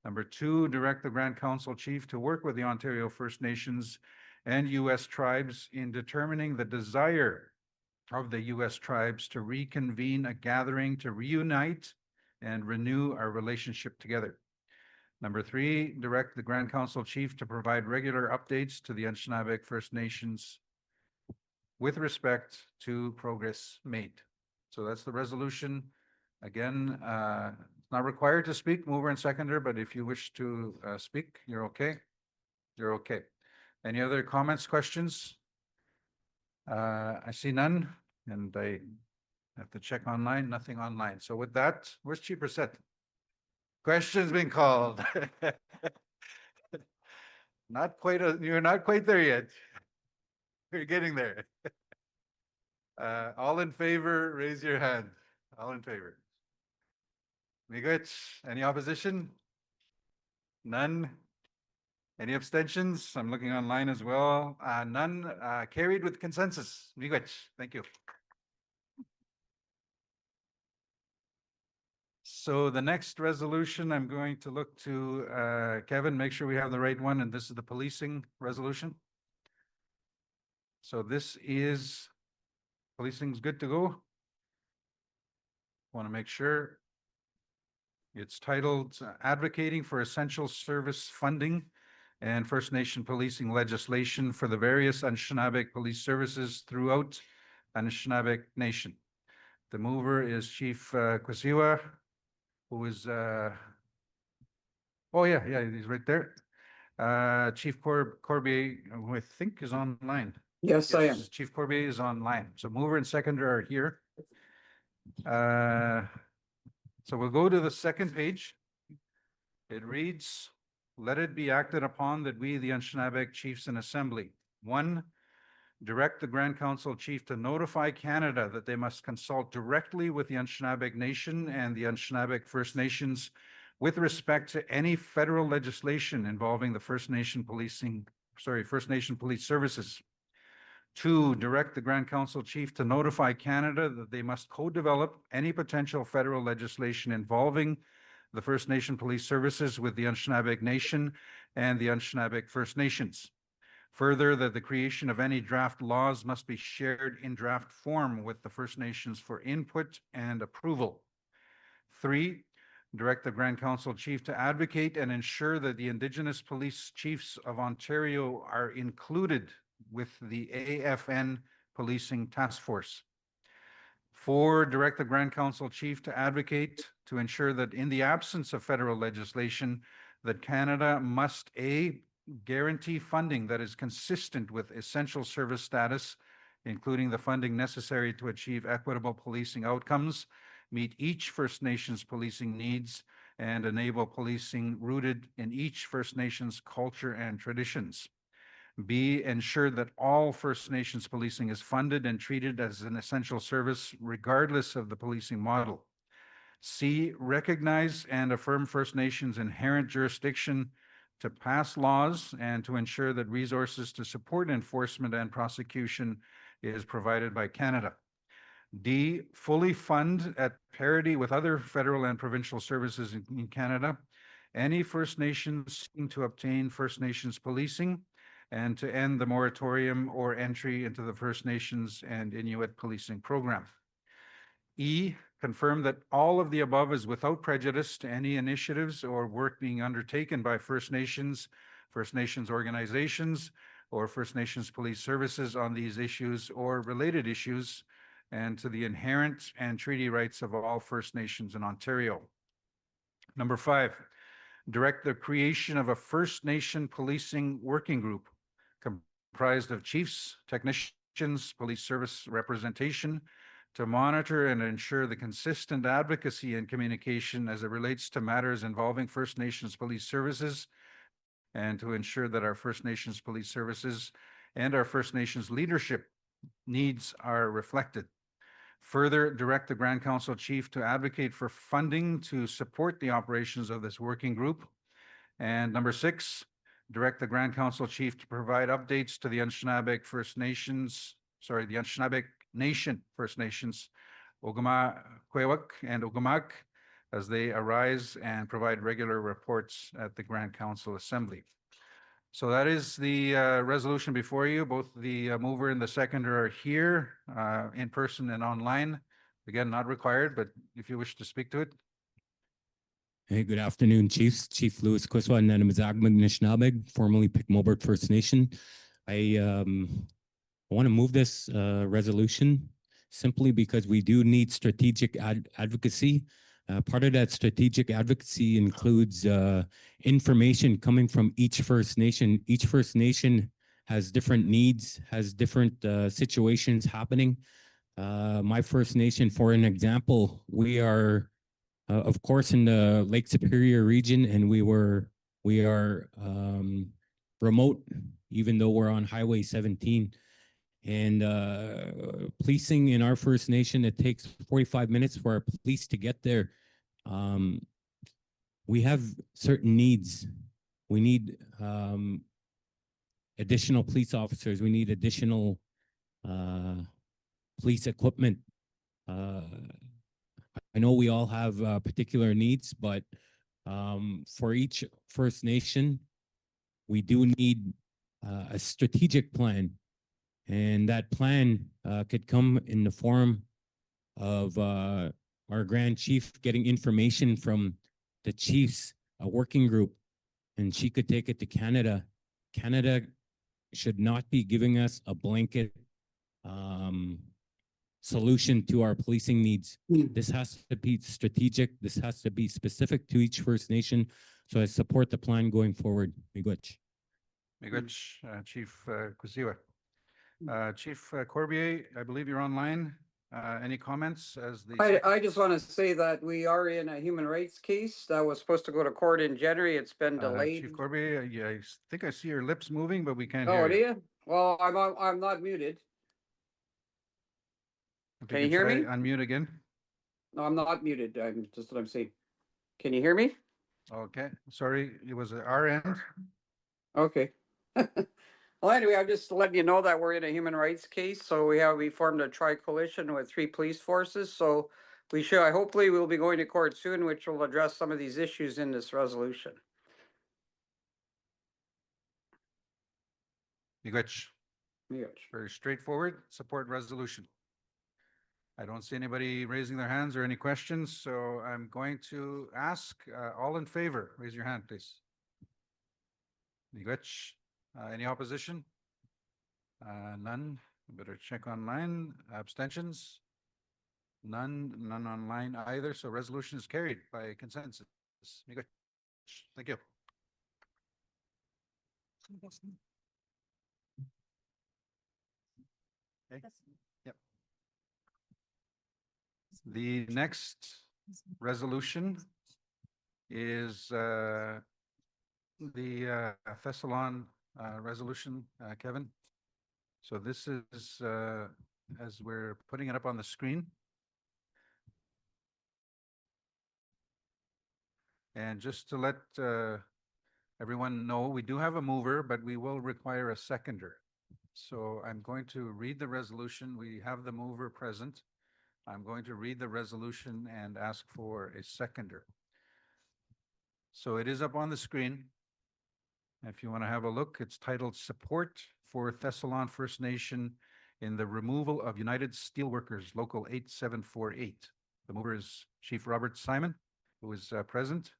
Number 2, direct the Grand Council Chief to work with the Ontario First Nations and U.S. tribes in determining the desire of the U.S. tribes to reconvene a gathering to reunite and renew our relationship together. Number 3, direct the Grand Council Chief to provide regular updates to the Anishinaabemowen First Nations with respect to progress made. So that's the resolution. Again, it's not required to speak, mover and seconder, but if you wish to speak, you're okay. You're okay. Any other comments, questions? I see none, and I have to check online, nothing online. So with that, where's Chief Brissett? Questions being called. Not quite, you're not quite there yet. You're getting there. All in favor, raise your hand. All in favor. Miigwech, any opposition? None. Any abstentions? I'm looking online as well. None. Carried with consensus. Miigwech, thank you. So the next resolution, I'm going to look to Kevin, make sure we have the right one, and this is the policing resolution. So this is, policing's good to go. Want to make sure. It's titled Advocating for Essential Service Funding and First Nation Policing Legislation for the various Anishinaabemowen police services throughout Anishinaabemowen Nation. The mover is Chief Kwesiwa, who is, oh yeah, he's right there. Chief Corbier, who I think is online. Yes, I am. Chief Corbier is online. So mover and seconder are here. So we'll go to the second page. It reads, let it be acted upon that we, the Anishinaabemowen Chiefs in Assembly, 1, direct the Grand Council Chief to notify Canada that they must consult directly with the Anishinaabemowen Nation and the Anishinaabemowen First Nations with respect to any federal legislation involving the First Nation Police Services. 2, direct the Grand Council Chief to notify Canada that they must co-develop any potential federal legislation involving the First Nation Police Services with the Anishinaabemowen Nation and the Anishinaabemowen First Nations. Further, that the creation of any draft laws must be shared in draft form with the First Nations for input and approval. 3, direct the Grand Council Chief to advocate and ensure that the Indigenous Police Chiefs of Ontario are included with the AFN Policing Task Force. 4, direct the Grand Council Chief to advocate to ensure that in the absence of federal legislation, that Canada must A, guarantee funding that is consistent with essential service status, including the funding necessary to achieve equitable policing outcomes, meet each First Nations policing needs, and enable policing rooted in each First Nations culture and traditions. B, ensure that all First Nations policing is funded and treated as an essential service regardless of the policing model. C, recognize and affirm First Nations' inherent jurisdiction to pass laws and to ensure that resources to support enforcement and prosecution is provided by Canada. D, fully fund at parity with other federal and provincial services in Canada any First Nations seeking to obtain First Nations policing and to end the moratorium or entry into the First Nations and Inuit policing program. E, confirm that all of the above is without prejudice to any initiatives or work being undertaken by First Nations organizations, or First Nations police services on these issues or related issues, and to the inherent and treaty rights of all First Nations in Ontario. Number 5, direct the creation of a First Nation policing working group comprised of chiefs, technicians, police service representation, to monitor and ensure the consistent advocacy and communication as it relates to matters involving First Nations police services, and to ensure that our First Nations police services and our First Nations leadership needs are reflected. Further, direct the Grand Council Chief to advocate for funding to support the operations of this working group. And number 6, direct the Grand Council Chief to provide updates to the Anishinaabemowen Nation First Nations, Ogama-Kwewak and Ugamak, as they arise and provide regular reports at the Grand Council Assembly. So that is the resolution before you. Both the mover and the seconder are here in person and online. Again, not required, but if you wish to speak to it. Hey, good afternoon, Chiefs. Chief Louis Kwiswa and Anishinabek, formerly Pic-Mulbert First Nation. I want to move this resolution simply because we do need strategic advocacy. Part of that strategic advocacy includes information coming from each First Nation. Each First Nation has different needs, has different situations happening. My First Nation, for an example, we are, of course, in the Lake Superior region, and we are remote, even though we're on Highway 17. And policing in our First Nation, it takes 45 minutes for our police to get there. We have certain needs. We need additional police officers. We need additional police equipment. I know we all have particular needs, but for each First Nation, we do need a strategic plan. And that plan could come in the form of our Grand Chief getting information from the chiefs, a working group, and she could take it to Canada. Canada should not be giving us a blanket solution to our policing needs. This has to be strategic. This has to be specific to each First Nation. So I support the plan going forward. Miigwech. Miigwech, Chief Kwiswa. Chief Corbier, I believe you're online. Any comments as the... I just want to say that we are in a human rights case that was supposed to go to court in January. It's been delayed. Chief Corbier, yeah, I think I see your lips moving, but we can't Oh, hear do you. you? Well, I'm not muted. Can you hear me? Unmute again. No, I'm not muted. I'm just what I'm saying. Can you hear me? Okay, sorry, it was at our end. Okay. Well, anyway, I'm just letting you know that we're in a human rights case. So we formed a tri-coalition with 3 police forces. So hopefully we'll be going to court soon, which will address some of these issues in this resolution. Miigwech. Miigwech. Very straightforward, support resolution. I don't see anybody raising their hands or any questions, so I'm going to ask all in favor, raise your hand, please. Miigwech. Any opposition? None. Better check online. Abstentions? None online either. So resolution is carried by consensus. Miigwech. Thank you. Okay. Yep. The next resolution is the Thessalon resolution, Kevin. So this is, as we're putting it up on the screen. And just to let everyone know, we do have a mover, but we will require a seconder. So I'm going to read the resolution. We have the mover present. I'm going to read the resolution and ask for a seconder. So it is up on the screen. If you want to have a look, it's titled Support for Thessalon First Nation in the Removal of United Steelworkers Local 8748. The mover is Chief Robert Simon, who is present.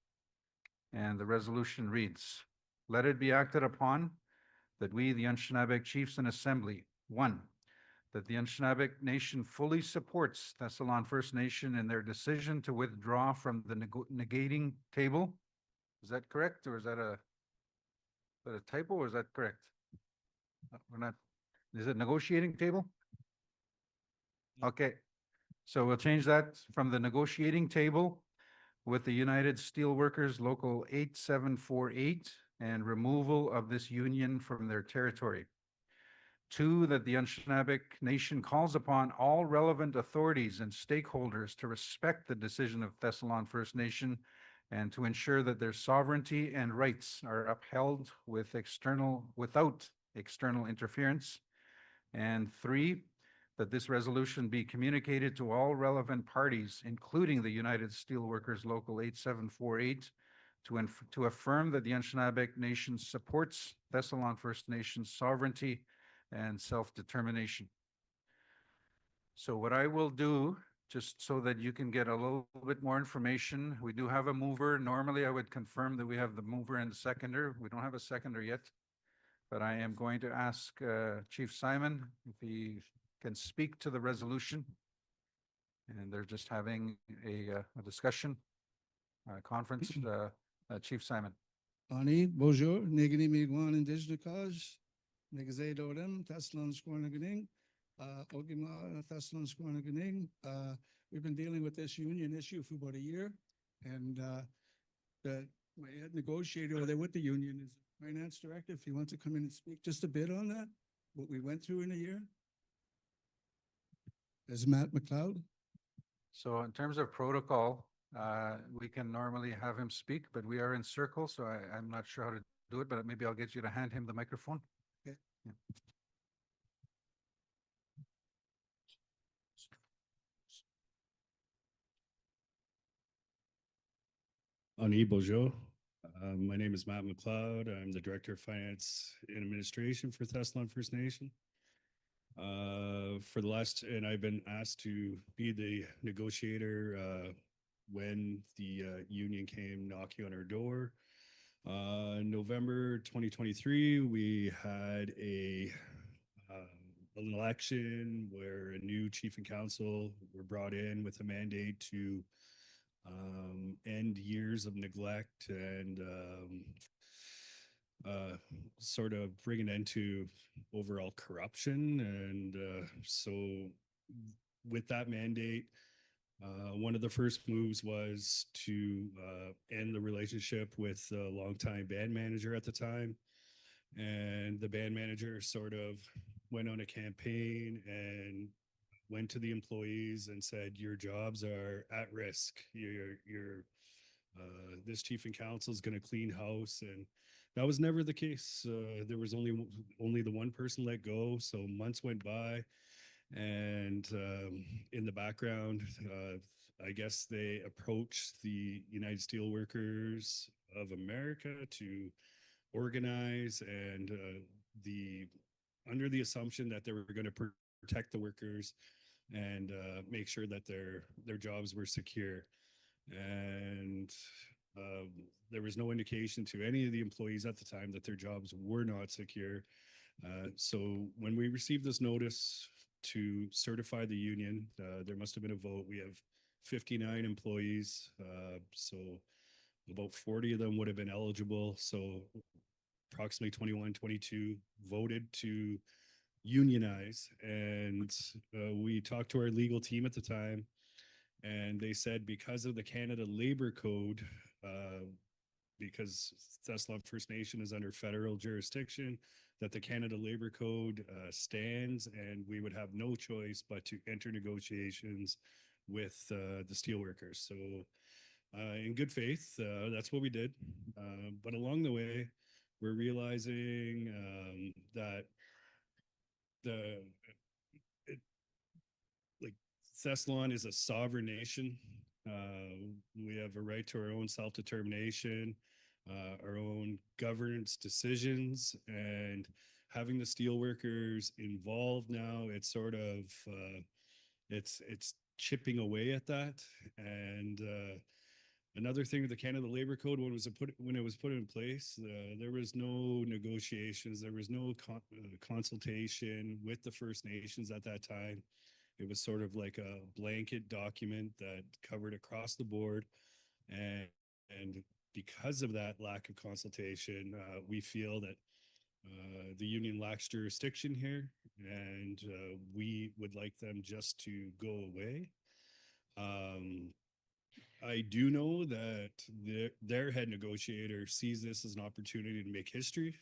And the resolution reads, let it be acted upon that we, the Anishinaabemowen Chiefs and Assembly, 1, that the Anishinaabemowen Nation fully supports Thessalon First Nation in their decision to withdraw from the negating table. Is that correct, or is that a typo, or is that correct? We're not, is it negotiating table? Okay, so we'll change that from the negotiating table with the United Steelworkers Local 8748 and removal of this union from their territory. 2, that the Anishinaabemowen Nation calls upon all relevant authorities and stakeholders to respect the decision of Thessalon First Nation and to ensure that their sovereignty and rights are upheld without external interference. And 3, that this resolution be communicated to all relevant parties, including the United Steelworkers Local 8748, to affirm that the Anishinaabemowen Nation supports Thessalon First Nation's sovereignty and self-determination. So what I will do, just so that you can get a little bit more information, we do have a mover. Normally, I would confirm that we have the mover and the seconder. We don't have a seconder yet, but I am going to ask Chief Simon if he can speak to the resolution. And they're just having a discussion, conference. Chief Simon. Ani, bonjour, Nigini Migwan Indigenous Cause, Nigazay Dodem, Thessalon Squarnaganing, Ogima Thessalon Squarnaganing. We've been dealing with this union issue for about a year, and my head negotiator over there with the union is the finance director. If you want to come in and speak just a bit on that, what we went through in a year. As Matt McLeod. So in terms of protocol, we can normally have him speak, but we are in circle, so I'm not sure how to do it, but maybe I'll get you to hand him the microphone. Okay. Yeah. Ani, bonjour. My name is Matt McLeod. I'm the Director of Finance and Administration for Thessalon First Nation. And I've been asked to be the negotiator when the union came knocking on our door. November 2023, we had an election where a new chief and council were brought in with a mandate to end years of neglect and sort of bring an end to overall corruption. And so with that mandate, one of the first moves was to end the relationship with the longtime band manager at the time. And the band manager sort of went on a campaign and went to the employees and said, your jobs are at risk. This chief and council is going to clean house. And that was never the case. There was only the one person let go. So months went by. And in the background, I guess they approached the United Steelworkers of America to organize, and the under the assumption that they were going to protect the workers and make sure that their jobs were secure. And there was no indication to any of the employees at the time that their jobs were not secure. So when we received this notice to certify the union, there must have been a vote. We have 59 employees, so about 40 of them would have been eligible. So approximately 21, 22 voted to unionize. And we talked to our legal team at the time, and they said because of the Canada Labor Code, because Thessalon First Nation is under federal jurisdiction, that the Canada Labor Code stands, and we would have no choice but to enter negotiations with the steelworkers. So in good faith, that's what we did. But along the way, we're realizing that like Thessalon is a sovereign nation. We have a right to our own self-determination, our own governance decisions, and having the steelworkers involved now, it's sort of it's chipping away at that. And another thing with the Canada Labor Code, when it was put in place, there was no negotiations, there was no consultation with the First Nations at that time. It was sort of like a blanket document that covered across the board. And because of that lack of consultation, we feel that the union lacks jurisdiction here, and we would like them just to go away. I do know that their head negotiator sees this as an opportunity to make history,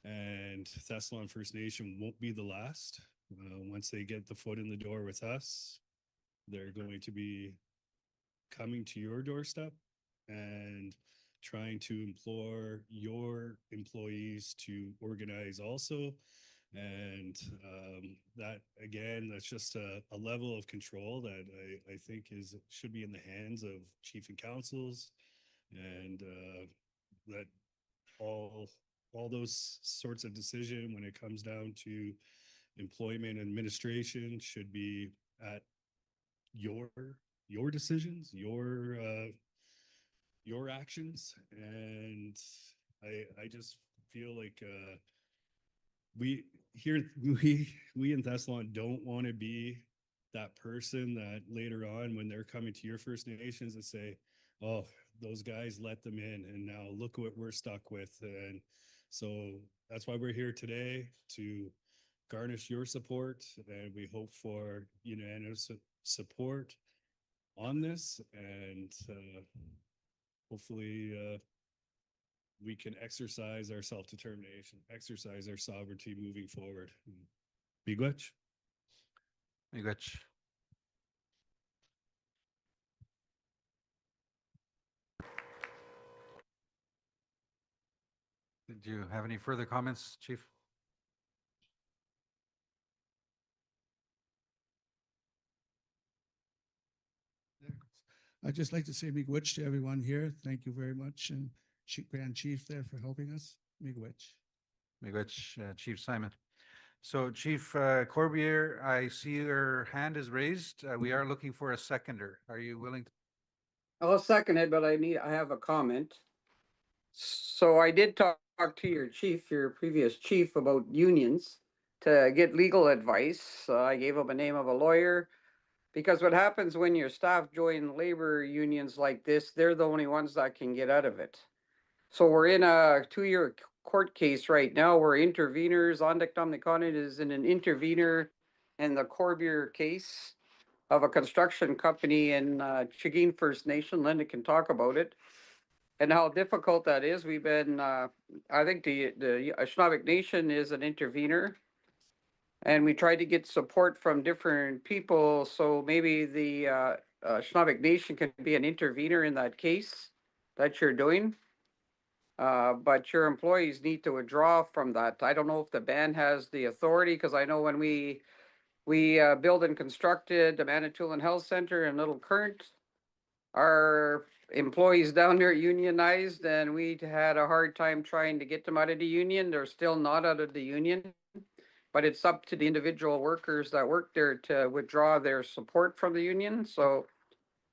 and Thessalon First Nation won't be the last. Once they get the foot in the door with us, they're going to be coming to your doorstep and trying to implore your employees to organize also. And that, again, that's just a level of control that I think should be in the hands of chief and councils, and that all those sorts of decision when it comes down to employment administration should be at your decisions, your actions. And I just feel like we in Thessalon don't want to be that person that later on, when they're coming to your First Nations, and say, oh, those guys let them in and now look what we're stuck with. And so that's why we're here today, to garnish your support, and we hope for unanimous support on this. And hopefully we can exercise our self-determination, exercise our sovereignty moving forward. Miigwech. Miigwech. Did you have any further comments, Chief? I'd just like to say miigwech to everyone here. Thank you very much. And Grand Chief there for helping us. Miigwech. Miigwech, Chief Simon. So Chief Corbier, I see your hand is raised. We are looking for a seconder. Are you willing to? I'll second it, but I have a comment. So I did talk to your previous chief about unions to get legal advice. I gave him a name of a lawyer, because what happens when your staff join labor unions like this, they're the only ones that can get out of it. So we're in a 2-year court case right now where interveners, Andikdamnikanit is in an intervener in the Corbier case of a construction company in Chagin First Nation. Linda can talk about it and how difficult that is. We've been, I think the Anishinaabemowen Nation is an intervener, and we tried to get support from different people. So maybe the Anishinaabemowen Nation can be an intervener in that case that you're doing. But your employees need to withdraw from that. I don't know if the band has the authority, because I know when we built and constructed the Manitoulin Health Center in Little Current, our employees down there unionized, and we had a hard time trying to get them out of the union. They're still not out of the union. but it's up to the individual workers that work there to withdraw their support from the union. So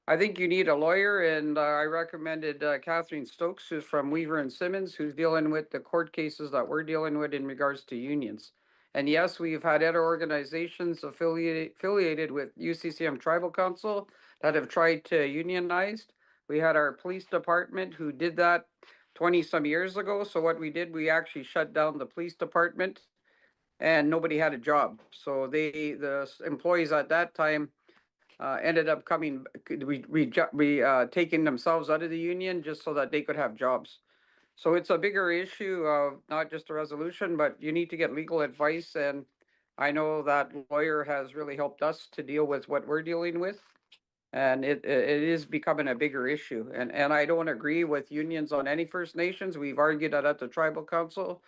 I think you need a lawyer, and I recommended Catherine Stokes, who's from Weaver and Simmons, who's dealing with the court cases that we're dealing with in regards to unions. And yes, we've had other organizations affiliated with UCCM Tribal Council that have tried to unionize. We had our police department who did that 20 some years ago. So what we did, we actually shut down the police department and nobody had a job. So the employees at that time ended up taking themselves out of the union just so that they could have jobs. So it's a bigger issue of not just a resolution, but you need to get legal advice. And I know that lawyer has really helped us to deal with what we're dealing with. And it is becoming a bigger issue. And I don't agree with unions on any First Nations. We've argued that at the Tribal Council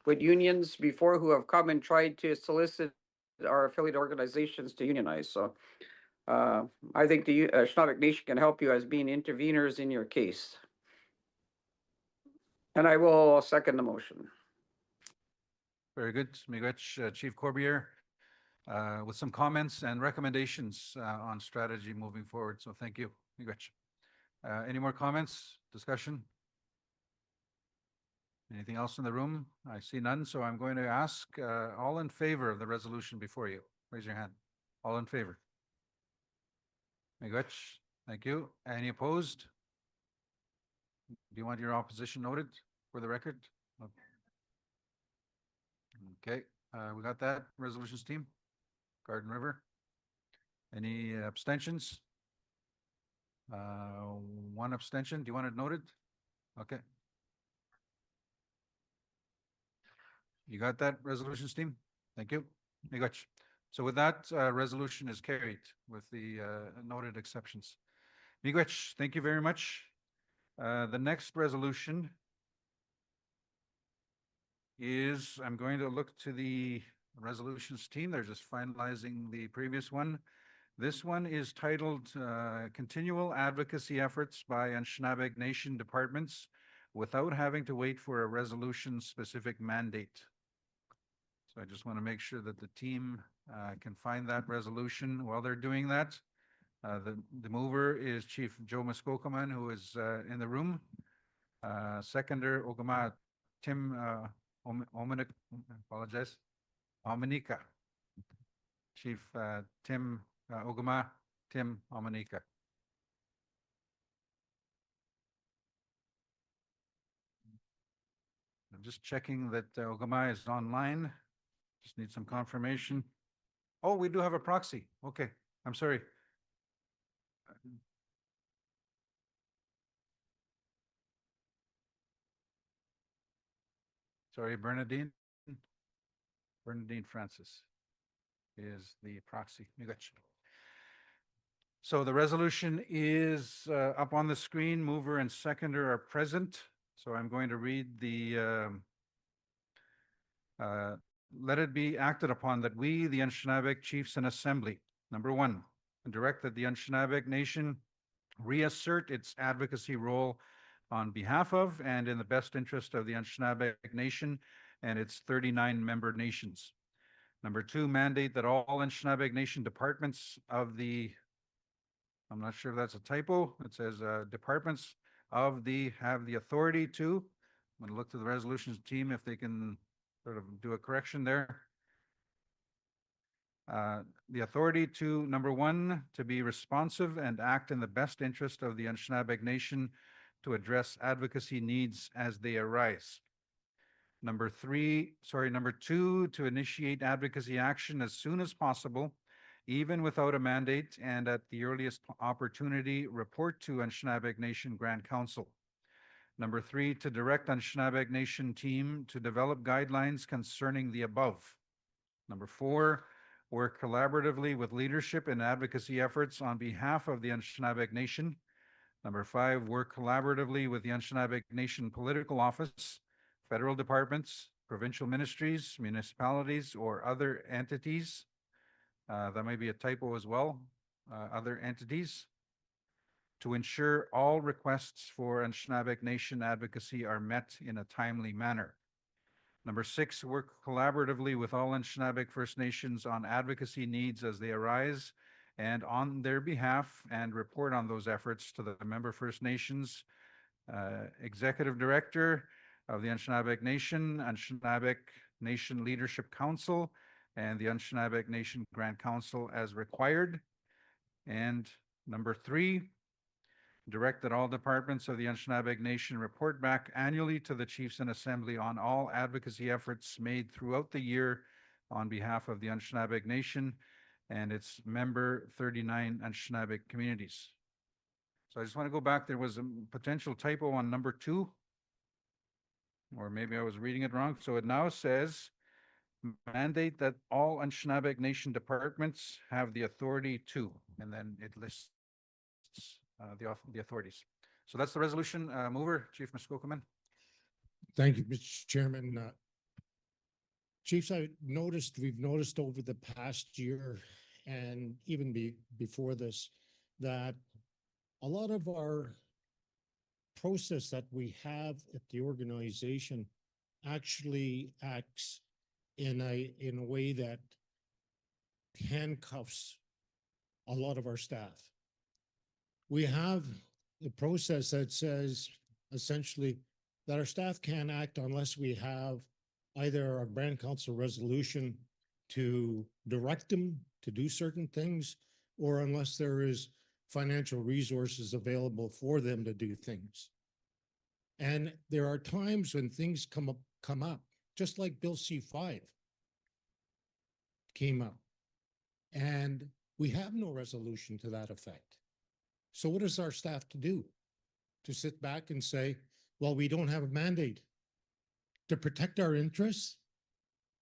with unions before who have come and tried to solicit our affiliate organizations to unionize. So I think the Anishinaabe Nation can help you as being interveners in your case. And I will second the motion. Very good. Miigwech, Chief Corbier, with some comments and recommendations on strategy moving forward. So thank you, Miigwech. Any more comments, discussion? Anything else in the room? I see none, so I'm going to ask all in favor of the resolution before you. Raise your hand. All in favor? Miigwech, thank you. Any opposed? Do you want your opposition noted for the record? Okay, we got that. Resolutions team, Garden River. Any abstentions? One abstention. Do you want it noted? Okay. You got that, resolutions team? Thank you. Miigwech. So with that, resolution is carried with the noted exceptions. Miigwech, thank you very much. The next resolution is, I'm going to look to the resolutions team. They're just finalizing the previous one. This one is titled Continual Advocacy Efforts by Anishinaabe Nation Departments Without Having to Wait for a Resolution-Specific Mandate. So I just want to make sure that the team can find that resolution while they're doing that. The mover is Chief Joe Muskokoman, who is in the room. Seconder, Ogama Tim Omanika. Chief Tim Ogama Tim Omanika. I'm just checking that Ogama is online. Just need some confirmation. Oh, we do have a proxy. Okay, I'm sorry. Sorry, Bernadine Francis is the proxy. So the resolution is up on the screen. Mover and seconder are present. So I'm going to read the let it be acted upon that we, the Anishinaabe Chiefs and Assembly, number one, direct that the Anishinaabe Nation reassert its advocacy role on behalf of and in the best interest of the Anishinaabe Nation and its 39 member nations. Number two, mandate that all Anishinaabe Nation departments of the, I'm not sure if that's a typo, it says departments of the, have the authority to, I'm going to look to the resolutions team if they can sort of do a correction there. The authority to, number one, to be responsive and act in the best interest of the Anishinaabe Nation to address advocacy needs as they arise. Number two, to initiate advocacy action as soon as possible, even without a mandate, and at the earliest opportunity, report to Anishinaabe Nation Grand Council. Number three, to direct Anishinaabe Nation team to develop guidelines concerning the above. Number four, work collaboratively with leadership and advocacy efforts on behalf of the Anishinaabe Nation. Number five, work collaboratively with the Anishinaabe Nation Political Office, federal departments, provincial ministries, municipalities, or other entities. That might be a typo as well, other entities, to ensure all requests for Anishinaabe Nation advocacy are met in a timely manner. Number 6, work collaboratively with all Anishinaabe First Nations on advocacy needs as they arise and on their behalf, and report on those efforts to the member First Nations, Executive Director of the Anishinaabe Nation, Anishinaabe Nation Leadership Council, and the Anishinaabe Nation Grand Council as required. And number 3, direct that all departments of the Anishinaabe Nation report back annually to the Chiefs and Assembly on all advocacy efforts made throughout the year on behalf of the Anishinaabe Nation and its member 39 Anishinaabe communities. So I just want to go back. There was a potential typo on number 2, or maybe I was reading it wrong. So it now says, mandate that all Anishinaabe Nation departments have the authority to, and then it lists the authorities. So that's the resolution. Mover, Chief Muskokomen. Thank you, Mr. Chairman. Chiefs, we've noticed over the past year and even before this, that a lot of our process that we have at the organization actually acts in a way that handcuffs a lot of our staff. We have a process that says essentially that our staff can't act unless we have either a Grand Council resolution to direct them to do certain things, or unless there is financial resources available for them to do things. And there are times when things come up, just like Bill C-5 came up, and we have no resolution to that effect. So what is our staff to do? To sit back and say, well, we don't have a mandate to protect our interests?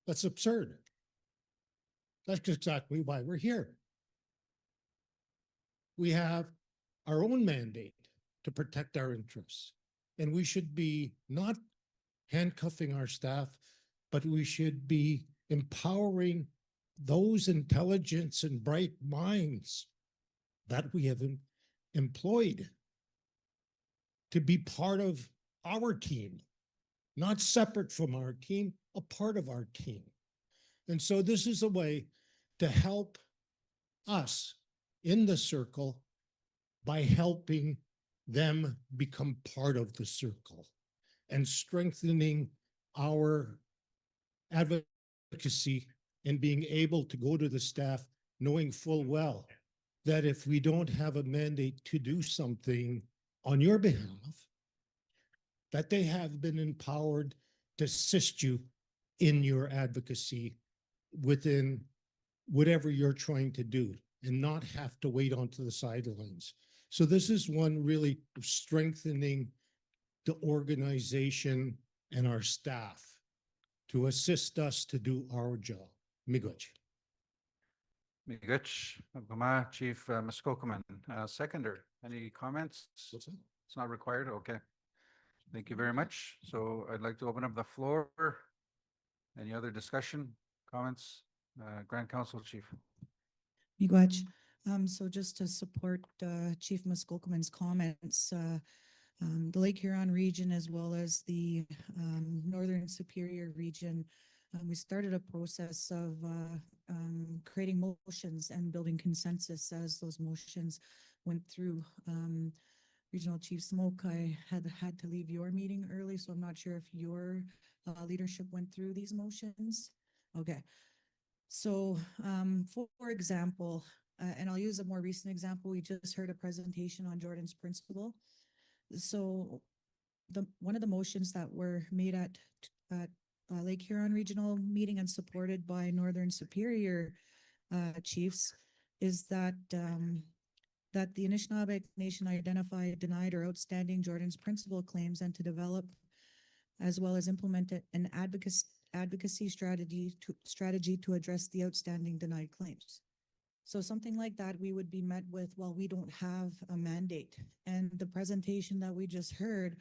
That's absurd. That's exactly why we're here. We have our own mandate to protect our interests, and we should be not handcuffing our staff, but we should be empowering those intelligence and bright minds that we have employed to be part of our team, not separate from our team, a part of our team. And so this is a way to help us in the circle by helping them become part of the circle and strengthening our advocacy and being able to go to the staff knowing full well that if we don't have a mandate to do something on your behalf, that they have been empowered to assist you in your advocacy within whatever you're trying to do and not have to wait onto the sidelines. So this is one really strengthening the organization and our staff to assist us to do our job. Miigwech. Miigwech, Guma, Chief Muskokomen. Seconder, any comments? It's not required. Okay. Thank you very much. So I'd like to open up the floor. Any other discussion, comments? Grand Council Chief. Miigwech. So just to support Chief Muskokomen's comments, the Lake Huron region as well as the Northern Superior region, we started a process of creating motions and building consensus as those motions went through. Regional Chief Smoke, I had to leave your meeting early, so I'm not sure if your leadership went through these motions. Okay. So for example, and I'll use a more recent example, we just heard a presentation on Jordan's principle. So one of the motions that were made at Lake Huron Regional meeting and supported by Northern Superior chiefs is that that the Anishinaabe Nation identify denied or outstanding Jordan's principle claims and to develop as well as implement an advocacy strategy to address the outstanding denied claims. So something like that, we would be met with, well, we don't have a mandate. And the presentation that we just heard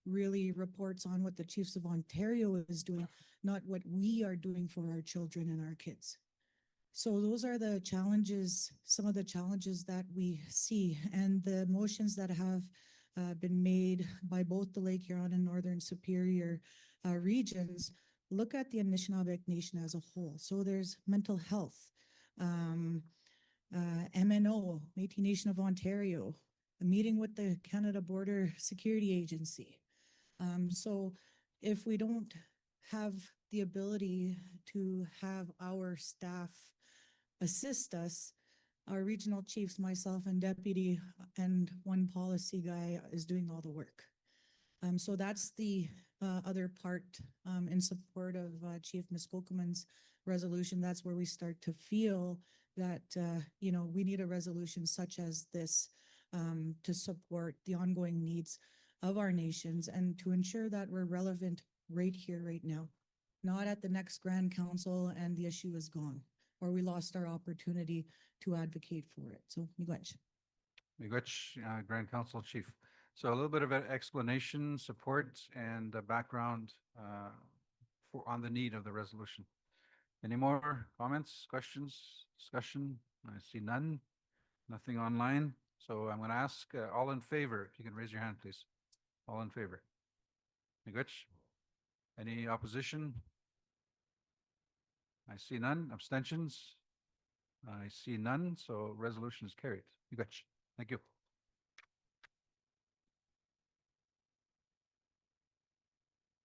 really reports on what the Chiefs of Ontario is doing, not what we are doing for our children and our kids. So those are the challenges, some of the challenges that we see, and the motions that have been made by both the Lake Huron and Northern Superior regions look at the Anishinaabe Nation as a whole. So there's mental health, MNO, Métis Nation of Ontario, a meeting with the Canada Border Security Agency. So if we don't have the ability to have our staff assist us, our regional chiefs, myself and deputy, and one policy guy is doing all the work. So that's the other part in support of Chief Muskokumen's resolution. That's where we start to feel that, we need a resolution such as this to support the ongoing needs of our nations and to ensure that we're relevant right here, right now, not at the next Grand Council and the issue is gone, or we lost our opportunity to advocate for it. So, miigwech. Miigwech, Grand Council Chief. So a little bit of an explanation, support, and background on the need of the resolution. Any more comments, questions, discussion? I see none. Nothing online. So I'm going to ask all in favor, if you can raise your hand, please. All in favor. Miigwech. Any opposition? I see none. Abstentions? I see none. So resolution is carried. Miigwech. Thank you.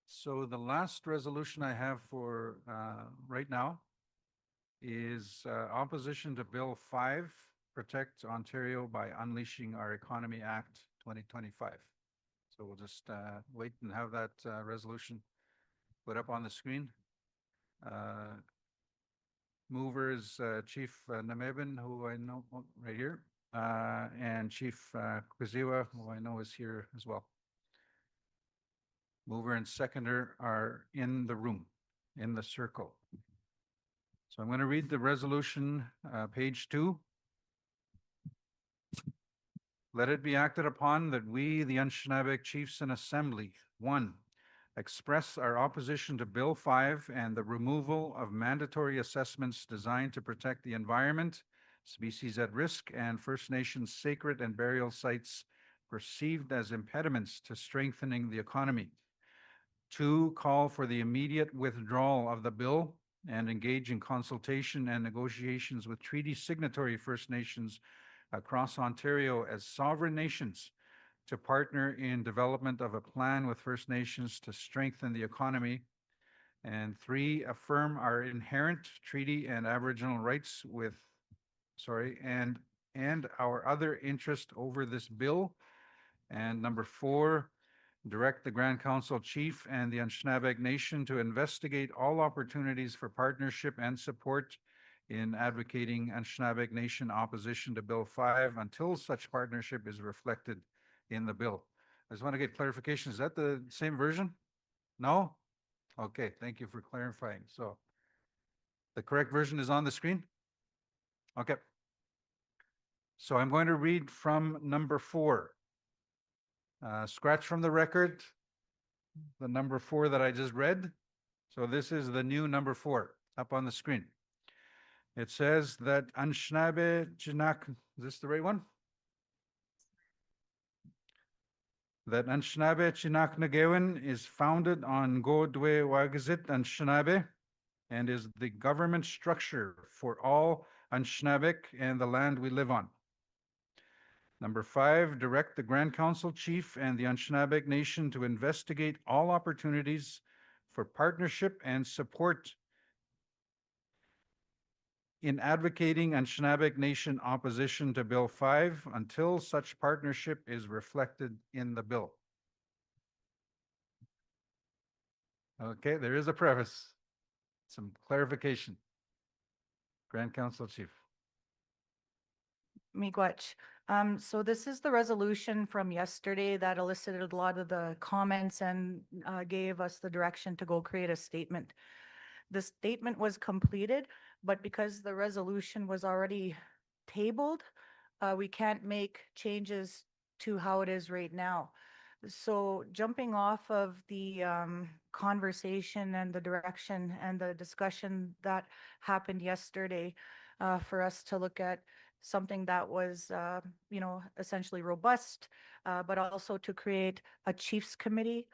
So the last resolution I have for right now is opposition to Bill 5, Protect Ontario by Unleashing Our Economy Act 2025. So we'll just wait and have that resolution put up on the screen. Mover is Chief Nameben, who I know right here, and Chief Kwaziwa, who I know is here as well. Mover and seconder are in the room, in the circle. So I'm going to read the resolution, page 2. Let it be acted upon that we, the Anishinaabe Chiefs and Assembly, 1, express our opposition to Bill 5 and the removal of mandatory assessments designed to protect the environment, species at risk, and First Nations sacred and burial sites perceived as impediments to strengthening the economy. 2, call for the immediate withdrawal of the bill and engage in consultation and negotiations with treaty signatory First Nations across Ontario as sovereign nations to partner in development of a plan with First Nations to strengthen the economy. And 3, affirm our inherent treaty and Aboriginal rights and our other interest over this bill. And number 4, direct the Grand Council Chief and the Anishinaabe Nation to investigate all opportunities for partnership and support in advocating Anishinaabe Nation opposition to Bill 5 until such partnership is reflected in the bill. I just want to get clarification. Is that the same version? No? Okay, thank you for clarifying. So the correct version is on the screen? Okay. So I'm going to read from number 4. Scratch from the record the number 4 that I just read. So this is the new number 4 up on the screen. It says that Anishinaabe Chinak, is this the right one? That Anishinaabe Chinaknagewen is founded on Godwe Wagazit Anishinaabe and is the government structure for all Anishinaabe and the land we live on. Number 5, direct the Grand Council Chief and the Anishinaabe Nation to investigate all opportunities for partnership and support in advocating Anishinaabe Nation opposition to Bill 5 until such partnership is reflected in the bill. Okay, there is a preface, some clarification. Grand Council Chief. Miigwech. So this is the resolution from yesterday that elicited a lot of the comments and gave us the direction to go create a statement. The statement was completed, but because the resolution was already tabled, we can't make changes to how it is right now. So jumping off of the conversation and the direction and the discussion that happened yesterday, for us to look at something that was, essentially robust, but also to create a chiefs committee.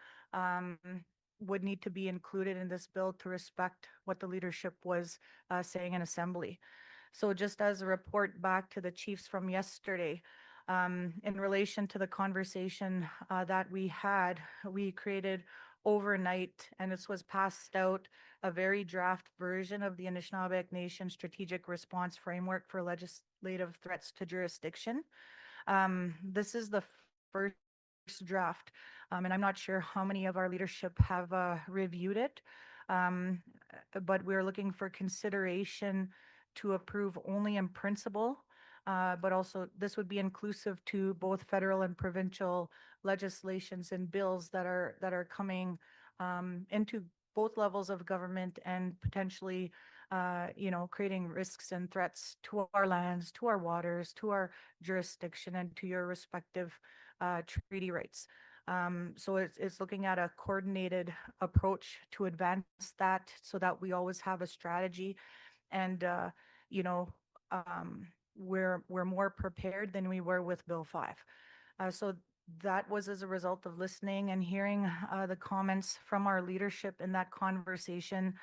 would need to be included in this bill to respect what the leadership was saying in assembly. So just as a report back to the chiefs from yesterday, in relation to the conversation that we had, we created overnight, and this was passed out, a very draft version of the Anishinaabe Nation Strategic Response Framework for Legislative Threats to Jurisdiction. This is the first draft, and I'm not sure how many of our leadership have reviewed it, but we're looking for consideration to approve only in principle, but also this would be inclusive to both federal and provincial legislations and bills that are coming into both levels of government and potentially creating risks and threats to our lands, to our waters, to our jurisdiction, and to your respective treaty rights. So it's looking at a coordinated approach to advance that so that we always have a strategy, and you know we're more prepared than we were with Bill 5. So that was as a result of listening and hearing the comments from our leadership in that conversation.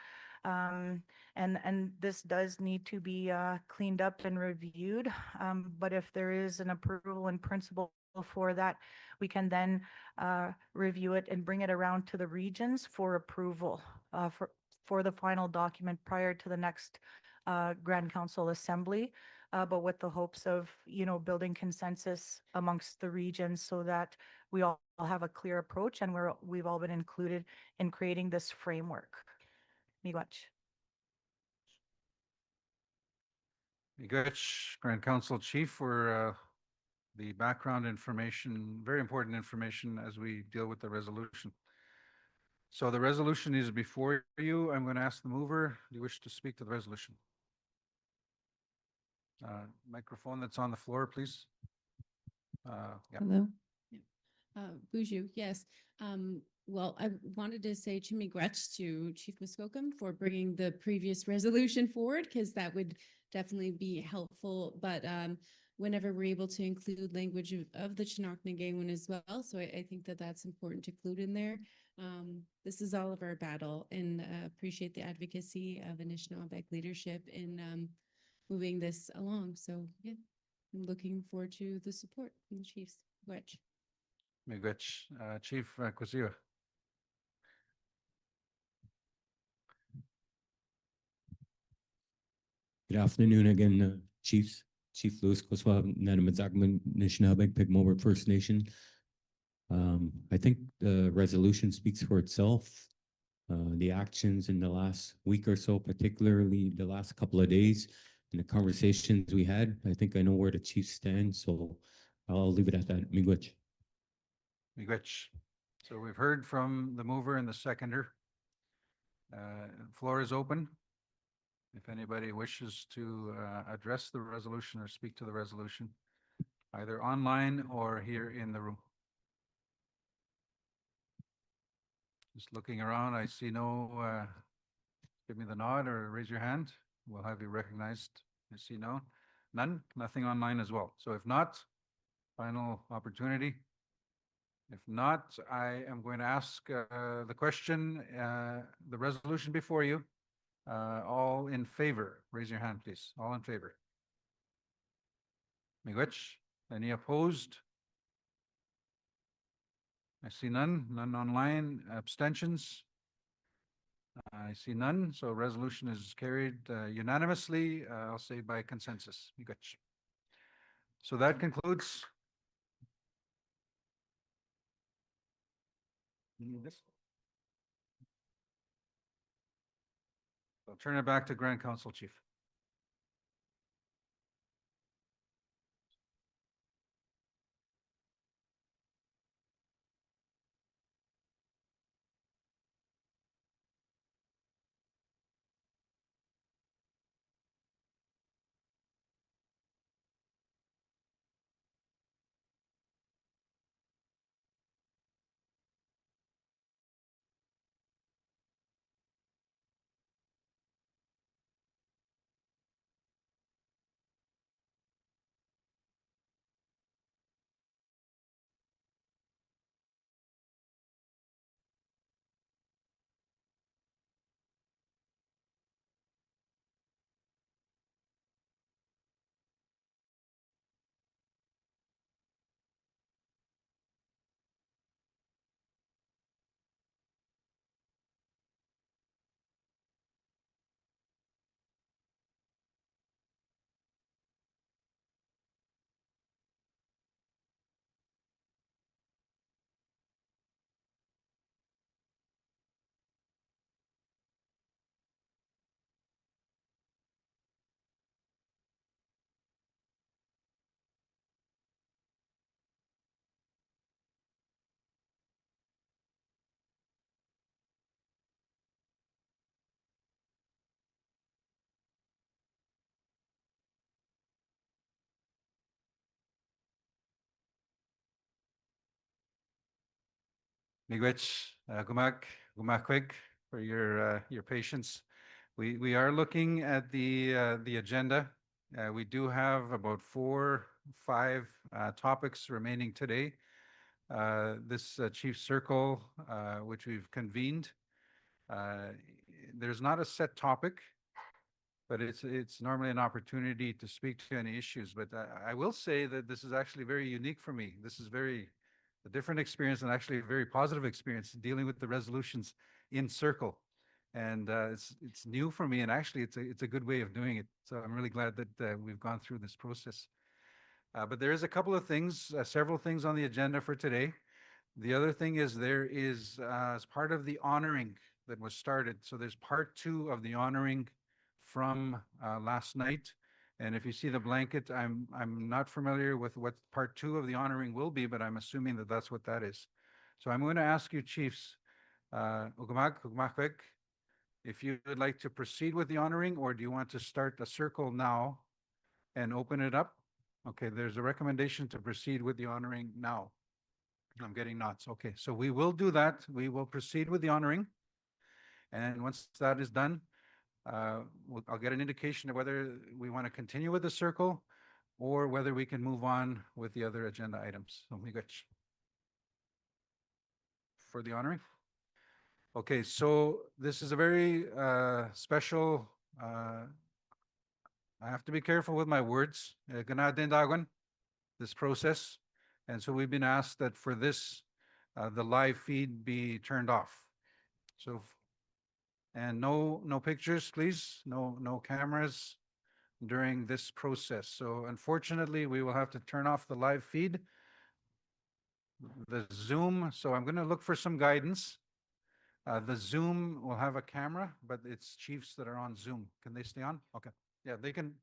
And this does need to be cleaned up and reviewed. But if there is an approval in principle for that, we can then review it and bring it around to the regions for approval for the final document prior to the next Grand Council Assembly, but with the hopes of, building consensus amongst the regions so that we all have a clear approach and we've all been included in creating this framework. Miigwech. Miigwech, Grand Council Chief, for the background information, very important information as we deal with the resolution. So the resolution is before you. I'm going to ask the mover, do you wish to speak to the resolution? Microphone that's on the floor, please. Yeah. Hello. Buju, yes. Well, I wanted to say miigwech to Chief Muskokum for bringing the previous resolution forward, because that would definitely be helpful. But whenever we're able to include language of the Anishinaabemowen as well, so I think that that's important to include in there. This is all of our battle, and appreciate the advocacy of Anishinaabe leadership in moving this along. So yeah, I'm looking forward to the support from the chiefs. Miigwech. Miigwech, Chief Kwasiwa. Good afternoon again, Chiefs. Chief Louis Koswa, Anishinaabe, Pigmower First Nation. I think the resolution speaks for itself. The actions in the last week or so, particularly the last couple of days, and the conversations we had, I think I know where the Chiefs stand, so I'll leave it at that. Miigwech. Miigwech. So we've heard from the mover and the seconder. Floor is open. If anybody wishes to address the resolution or speak to the resolution, either online or here in the room. Just looking around, I see no, give me the nod or raise your hand. We'll have you recognized. I see none, nothing online as well. So if not, final opportunity. If not, I am going to ask the question, the resolution before you. All in favor, raise your hand, please. All in favor. Miigwech. Any opposed? I see none online. Abstentions? I see none, so resolution is carried unanimously, I'll say by consensus. Miigwech. So that concludes. I'll turn it back to Grand Council Chief. Miigwech, gumakwek for your patience. We are looking at the agenda. We do have about 5 topics remaining today. This chief circle, which we've convened, there's not a set topic, but it's normally an opportunity to speak to any issues. But I will say that this is actually very unique for me. This is a different experience and actually a very positive experience dealing with the resolutions in circle. And it's new for me, and actually it's a good way of doing it. So I'm really glad that we've gone through this process. But there is a couple of things, several things on the agenda for today. The other thing is there is, as part of the honoring that was started, so there's part 2 of the honoring from last night. And if you see the blanket, I'm not familiar with what part 2 of the honoring will be, but I'm assuming that that's what that is. So I'm going to ask you, chiefs, Ugmakwek, if you would like to proceed with the honoring, or do you want to start a circle now and open it up? Okay, there's a recommendation to proceed with the honoring now. I'm getting nods. Okay, so we will do that. We will proceed with the honoring. And once that is done, I'll get an indication of whether we want to continue with the circle or whether we can move on with the other agenda items. So we got for the honoring. Okay, so this is a very special, I have to be careful with my words, this process. And so we've been asked that for this, the live feed be turned off. So, and no pictures, please, no cameras during this process. So unfortunately, we will have to turn off the live feed, the Zoom. So I'm going to look for some guidance. The Zoom will have a camera, but it's chiefs that are on Zoom. Can they stay on? Okay. Yeah, they can.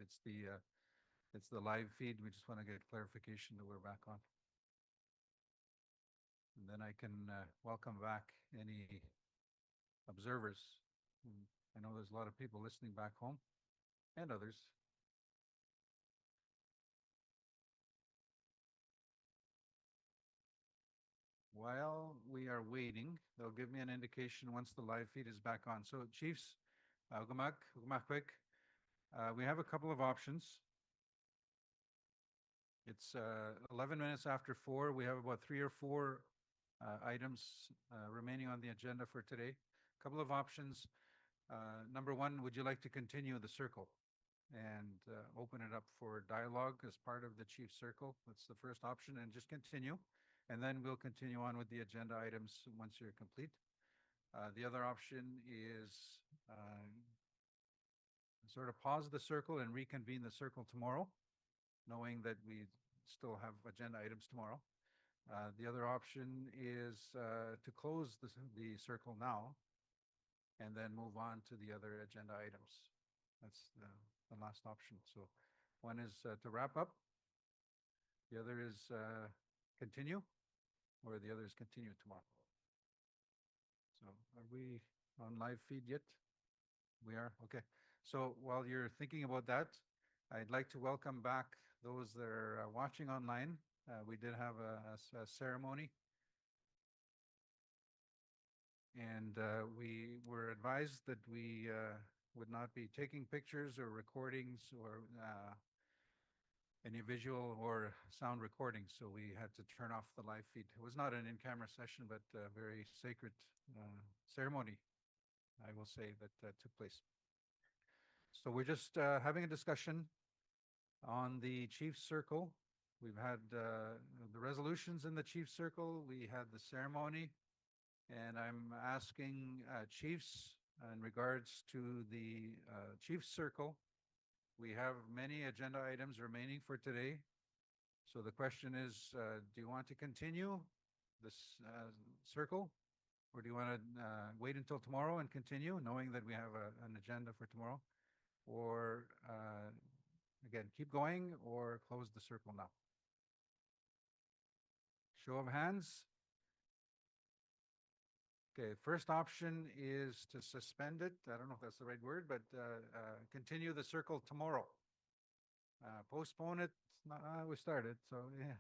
it's the live feed. We just want to get clarification that we're back on. And then I can welcome back any observers. I know there's a lot of people listening back home and others. While we are waiting, they'll give me an indication once the live feed is back on. So Chiefs, quick. We have a couple of options. It's 11 minutes after 4. We have about 3 or 4 items remaining on the agenda for today. A couple of options. Number one, would you like to continue the circle and open it up for dialogue as part of the chief circle? That's the first option, and just continue. And then we'll continue on with the agenda items once you're complete. The other option is sort of pause the circle and reconvene the circle tomorrow, knowing that we still have agenda items tomorrow. The other option is to close the circle now and then move on to the other agenda items. That's the last option. So one is to wrap up. The other is continue, or the other is continue tomorrow. So are we on live feed yet? We are? Okay. So while you're thinking about that, I'd like to welcome back those that are watching online. We did have a ceremony, and we were advised that we would not be taking pictures or recordings or any visual or sound recordings, so we had to turn off the live feed. It was not an in-camera session, but a very sacred ceremony, I will say, that took place. So we're just having a discussion on the Chiefs Circle. We've had the resolutions in the Chiefs Circle. We had the ceremony, and I'm asking chiefs in regards to the Chiefs Circle. We have many agenda items remaining for today. So the question is, do you want to continue this circle, or do you want to wait until tomorrow and continue, knowing that we have an agenda for tomorrow? Or again, keep going or close the circle now? Show of hands. Okay, first option is to suspend it. I don't know if that's the right word, but continue the circle tomorrow. Postpone it. We started, so yeah.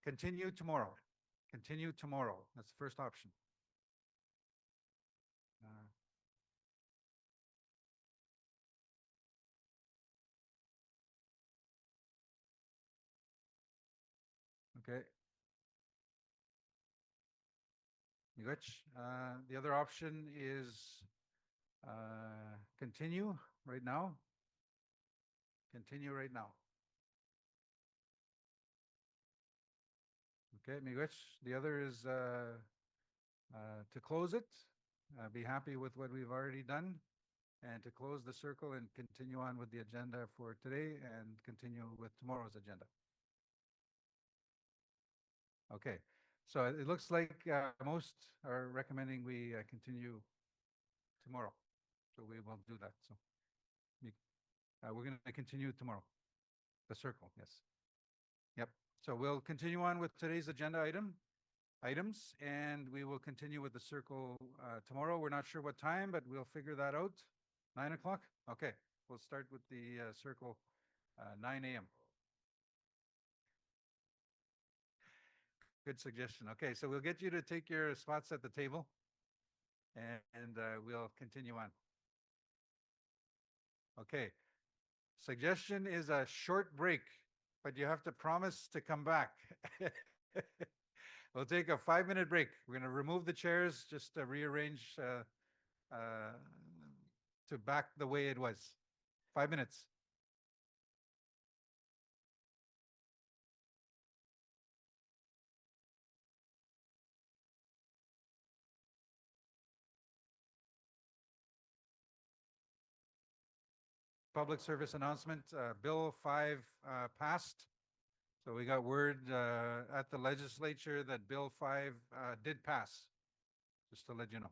Continue tomorrow. Continue tomorrow. That's the first option. Okay. Miigwech. The other option is continue right now. Continue right now. Okay, Miigwech. The other is to close it. Be happy with what we've already done, and to close the circle and continue on with the agenda for today and continue with tomorrow's agenda. Okay, so it looks like most are recommending we continue tomorrow. So we will do that. So we're going to continue tomorrow. The circle, yes. Yep. So we'll continue on with today's agenda items, and we will continue with the circle tomorrow. We're not sure what time, but we'll figure that out. 9 o'clock? Okay. We'll start with the circle 9 a.m. Good suggestion. Okay, so we'll get you to take your spots at the table, and we'll continue on. Okay. Suggestion is a short break, but you have to promise to come back. We'll take a 5-minute break. We're going to remove the chairs, just to rearrange to back the way it was. 5 minutes. Public service announcement, Bill 5 passed. So we got word at the legislature that Bill 5 did pass, just to let you know.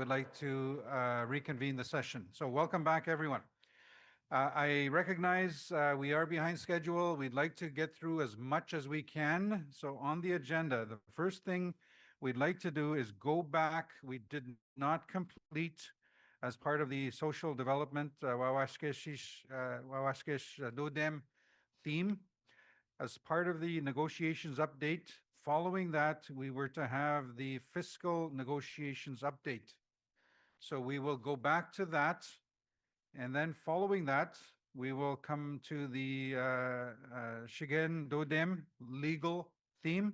would like to reconvene the session. So welcome back, everyone. I recognize we are behind schedule. We'd like to get through as much as we can. So on the agenda, the first thing we'd like to do is go back. We did not complete as part of the social development Wawaskesh Dodem theme. As part of the negotiations update, following that, we were to have the fiscal negotiations update. So we will go back to that. And then following that, we will come to the Shigen Dodem legal theme.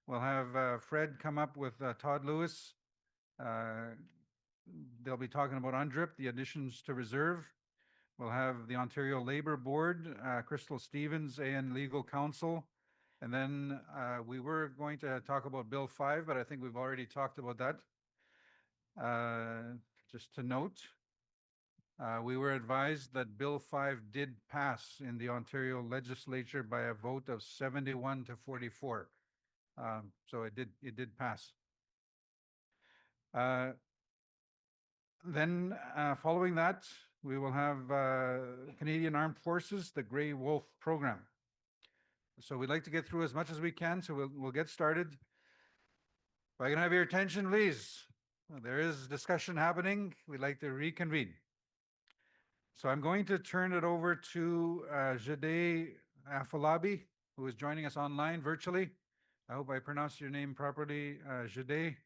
We'll have Fred come up with Todd Lewis. They'll be talking about UNDRIP, the additions to reserve. We'll have the Ontario Labor Board, Crystal Stevens, AN Legal Counsel. And then we were going to talk about Bill 5, but I think we've already talked about that. Just to note, we were advised that Bill 5 did pass in the Ontario legislature by a vote of 71 to 44. So it did pass. Then following that, we will have Canadian Armed Forces, the Grey Wolf program. So we'd like to get through as much as we can, so we'll get started. If I can have your attention, please. There is discussion happening. We'd like to reconvene. So I'm going to turn it over to Jade Afolabi, who is joining us online virtually. I hope I pronounced your name properly, Jade,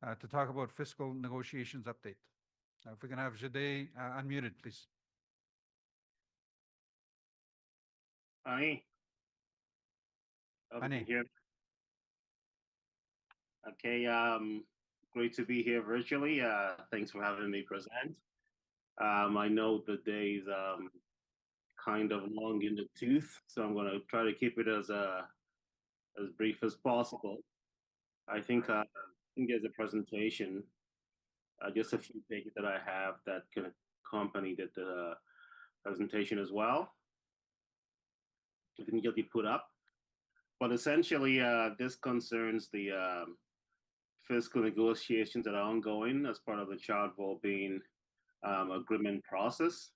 to talk about fiscal negotiations update. If we can have Jade unmuted, please. Ani. Ani. Here. Okay, great to be here virtually. Thanks for having me present. I know the day's kind of long in the tooth, so I'm going to try to keep it as brief as possible. I think there's a presentation, just a few pages that I have that can accompany the presentation as well. If it can get put up. But essentially, this concerns the fiscal negotiations that are ongoing as part of the child well-being agreement process.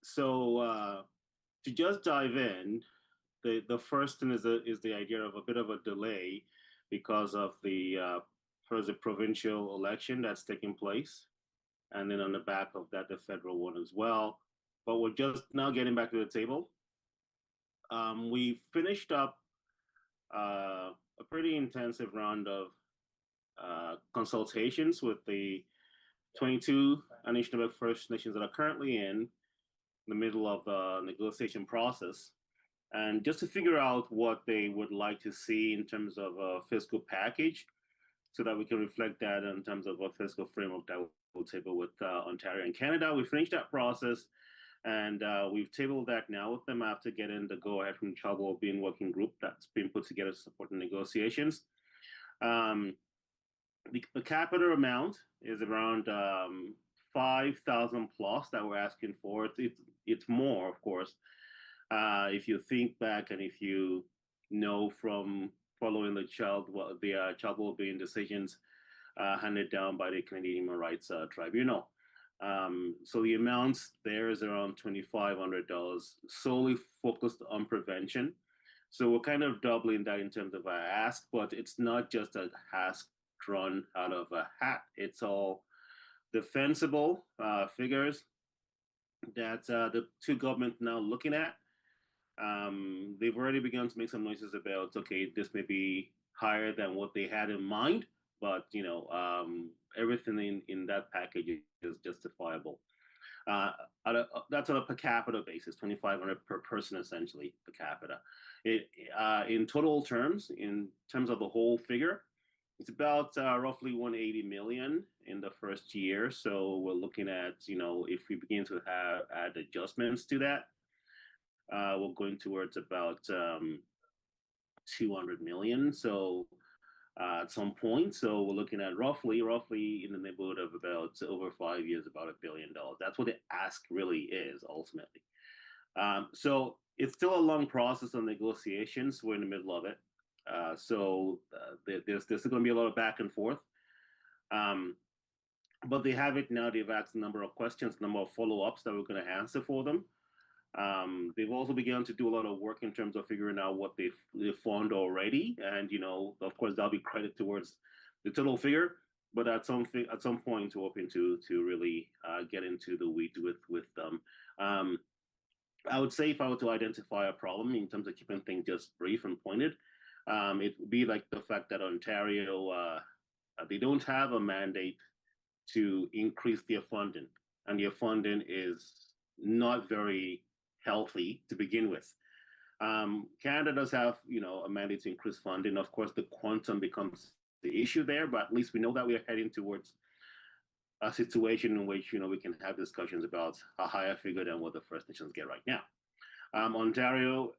So to just dive in, the first thing is the idea of a bit of a delay because of the first the provincial election that's taking place, and then on the back of that, the federal one as well. But we're just now getting back to the table. We finished up a pretty intensive round of consultations with the 22 Anishinaabemowen First Nations that are currently in the middle of the negotiation process, and just to figure out what they would like to see in terms of a fiscal package, so that we can reflect that in terms of a fiscal framework that we'll table with Ontario and Canada. We finished that process, and we've tabled that now with them after getting the go-ahead from the Child Wellbeing Working Group that's been put together to support the negotiations. The per capita amount is around 5,000 plus that we're asking for. It's more, of course. If you think back and if you know from following the child wellbeing decisions handed down by the Canadian Human Rights Tribunal. So the amounts there is around $2,500, solely focused on prevention. So we're kind of doubling that in terms of our ask, but it's not just a ask drawn out of a hat. It's all defensible figures that the two governments now looking at. They've already begun to make some noises about, okay, this may be higher than what they had in mind, but you know, everything in that package is justifiable. That's on a per capita basis, $2,500 per person, essentially per capita. In total terms, in terms of the whole figure, it's about roughly 180 million in the first year. So we're looking at, you know, if we begin to add adjustments to that, we're going towards about 200 million. So at some point, so we're looking at roughly in the neighborhood of about over 5 years, about $1 billion. That's what the ask really is ultimately. So it's still a long process of negotiations. We're in the middle of it. There's going to be a lot of back and forth. But they have it now. They've asked a number of questions, a number of follow-ups that we're going to answer for them. They've also begun to do a lot of work in terms of figuring out what they've found already. And, of course, that'll be credit towards the total figure. But at some point, we're hoping to really get into the weeds with them. I would say if I were to identify a problem in terms of keeping things just brief and pointed, it would be like the fact that Ontario, they don't have a mandate to increase their funding, and their funding is not very healthy to begin with. Canada does have, a mandate to increase funding. Of course, the quantum becomes the issue there, but at least we know that we are heading towards a situation in which, we can have discussions about a higher figure than what the First Nations get right now. Ontario,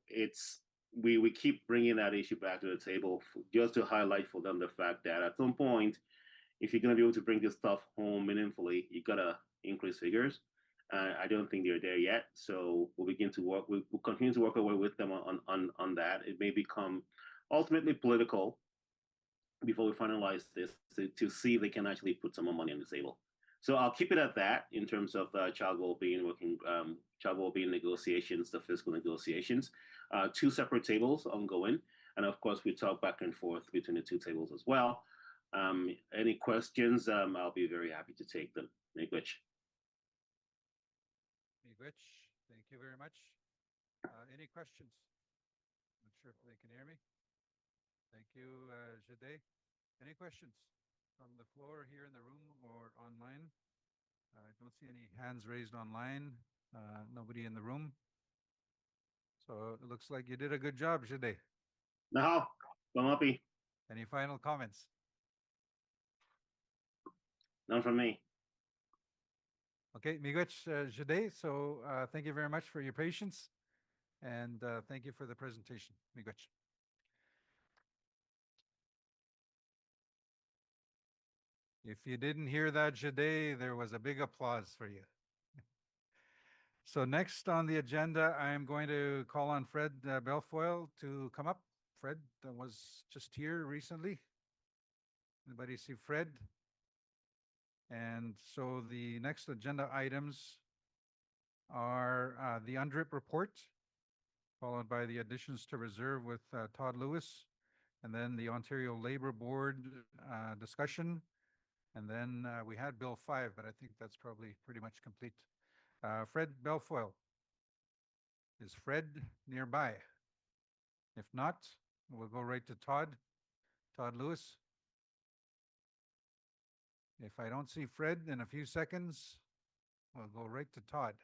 we keep bringing that issue back to the table just to highlight for them the fact that at some point, if you're going to be able to bring this stuff home meaningfully, you got to increase figures. I don't think they're there yet. So we'll begin to work. We'll continue to work our way with them on that. It may become ultimately political before we finalize this to see if they can actually put some more money on the table. So I'll keep it at that in terms of child well-being negotiations, the fiscal negotiations. 2 separate tables ongoing. And of course, we talk back and forth between the 2 tables as well. Any questions? I'll be very happy to take them. Miigwech. Miigwech, thank you very much. Any questions? Not sure if they can hear me. Thank you, Jade. Any questions from the floor here in the room or online? I don't see any hands raised online. Nobody in the room. So it looks like you did a good job, Jade. No, I'm happy. Any final comments? None from me. Okay, Miigwech, Jade. So thank you very much for your patience, and thank you for the presentation. Miigwech. If you didn't hear that, Jade, there was a big applause for you. So next on the agenda, I am going to call on Fred Belfoyle to come up. Fred was just here recently. Anybody see Fred? And so the next agenda items are the UNDRIP report, followed by the additions to reserve with Todd Lewis, and then the Ontario Labor Board discussion. And then we had Bill 5, but I think that's probably pretty much complete. Fred Belfoyle. Is Fred nearby? If not, we'll go right to Todd. Todd Lewis. If I don't see Fred in a few seconds, we'll go right to Todd.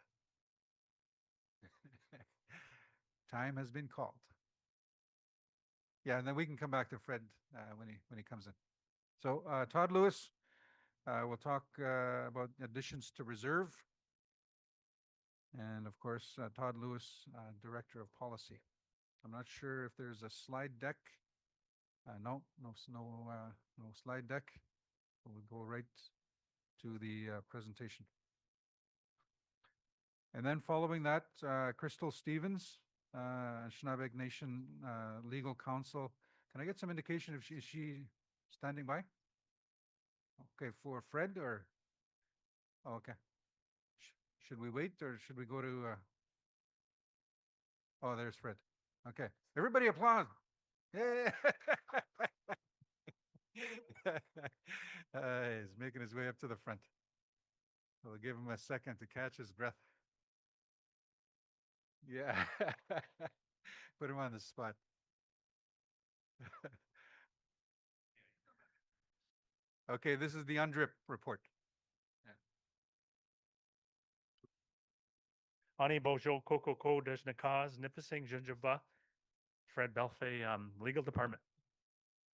Time has been called. Yeah, and then we can come back to Fred when he comes in. So Todd Lewis, we'll talk about additions to reserve. And of course, Todd Lewis, Director of Policy. I'm not sure if there's a slide deck. No slide deck. We'll go right to the presentation. And then following that, Crystal Stevens, Anishinaabemowen Nation Legal Counsel. Can I get some indication if she standing by? Okay, for Fred or? Oh, okay. Should we wait or should we go to? Oh, there's Fred. Okay, everybody applaud. Yeah. He's making his way up to the front. We'll give him a second to catch his breath. Yeah. Put him on the spot. Okay, this is the UNDRIP report. Ani Bojo Kokoko Dejnakaz Nipissing Jinjaba Fred Belfay, Legal Department.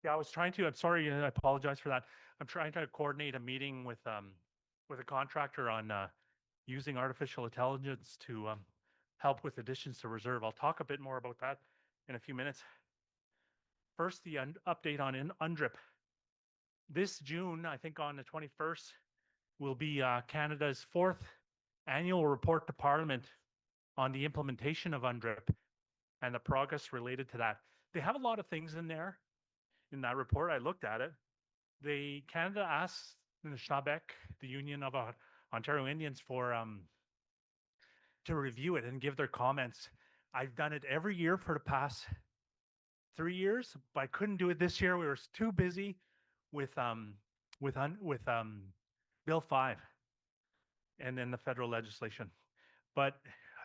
Yeah, I'm sorry, I apologize for that. I'm trying to coordinate a meeting with a contractor on using artificial intelligence to help with additions to reserve. I'll talk a bit more about that in a few minutes. First, the update on UNDRIP. This June, I think on the 21st, will be Canada's 4th annual report to Parliament on the implementation of UNDRIP and the progress related to that. They have a lot of things in there in that report. I looked at it. Canada asked Anishinaabemowen, the Union of Ontario Indians, for to review it and give their comments. I've done it every year for the past 3 years, but I couldn't do it this year. We were too busy with Bill 5 and then the federal legislation. But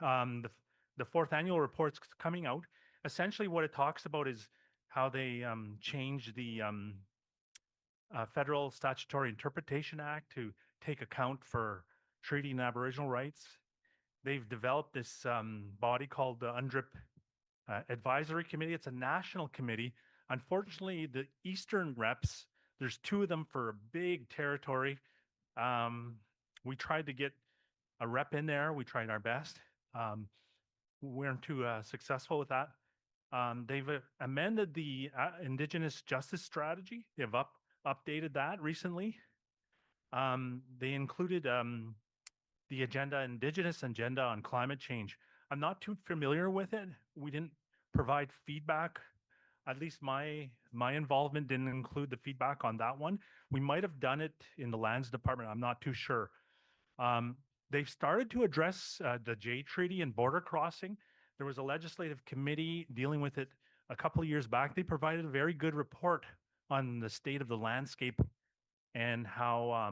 the fourth annual report's coming out. Essentially, what it talks about is how they changed the Federal Statutory Interpretation Act to take account for treaty and Aboriginal rights. They've developed this body called the UNDRIP Advisory Committee. It's a national committee. Unfortunately, the Eastern reps, there's 2 of them for a big territory. We tried to get a rep in there. We tried our best. We weren't too successful with that. They've amended the Indigenous Justice Strategy. They've updated that recently. They included the Indigenous agenda on climate change. I'm not too familiar with it. We didn't provide feedback. At least my involvement didn't include the feedback on that one. We might have done it in the lands department. I'm not too sure. They've started to address the Jay Treaty and border crossing. There was a legislative committee dealing with it a couple of years back. They provided a very good report on the state of the landscape and how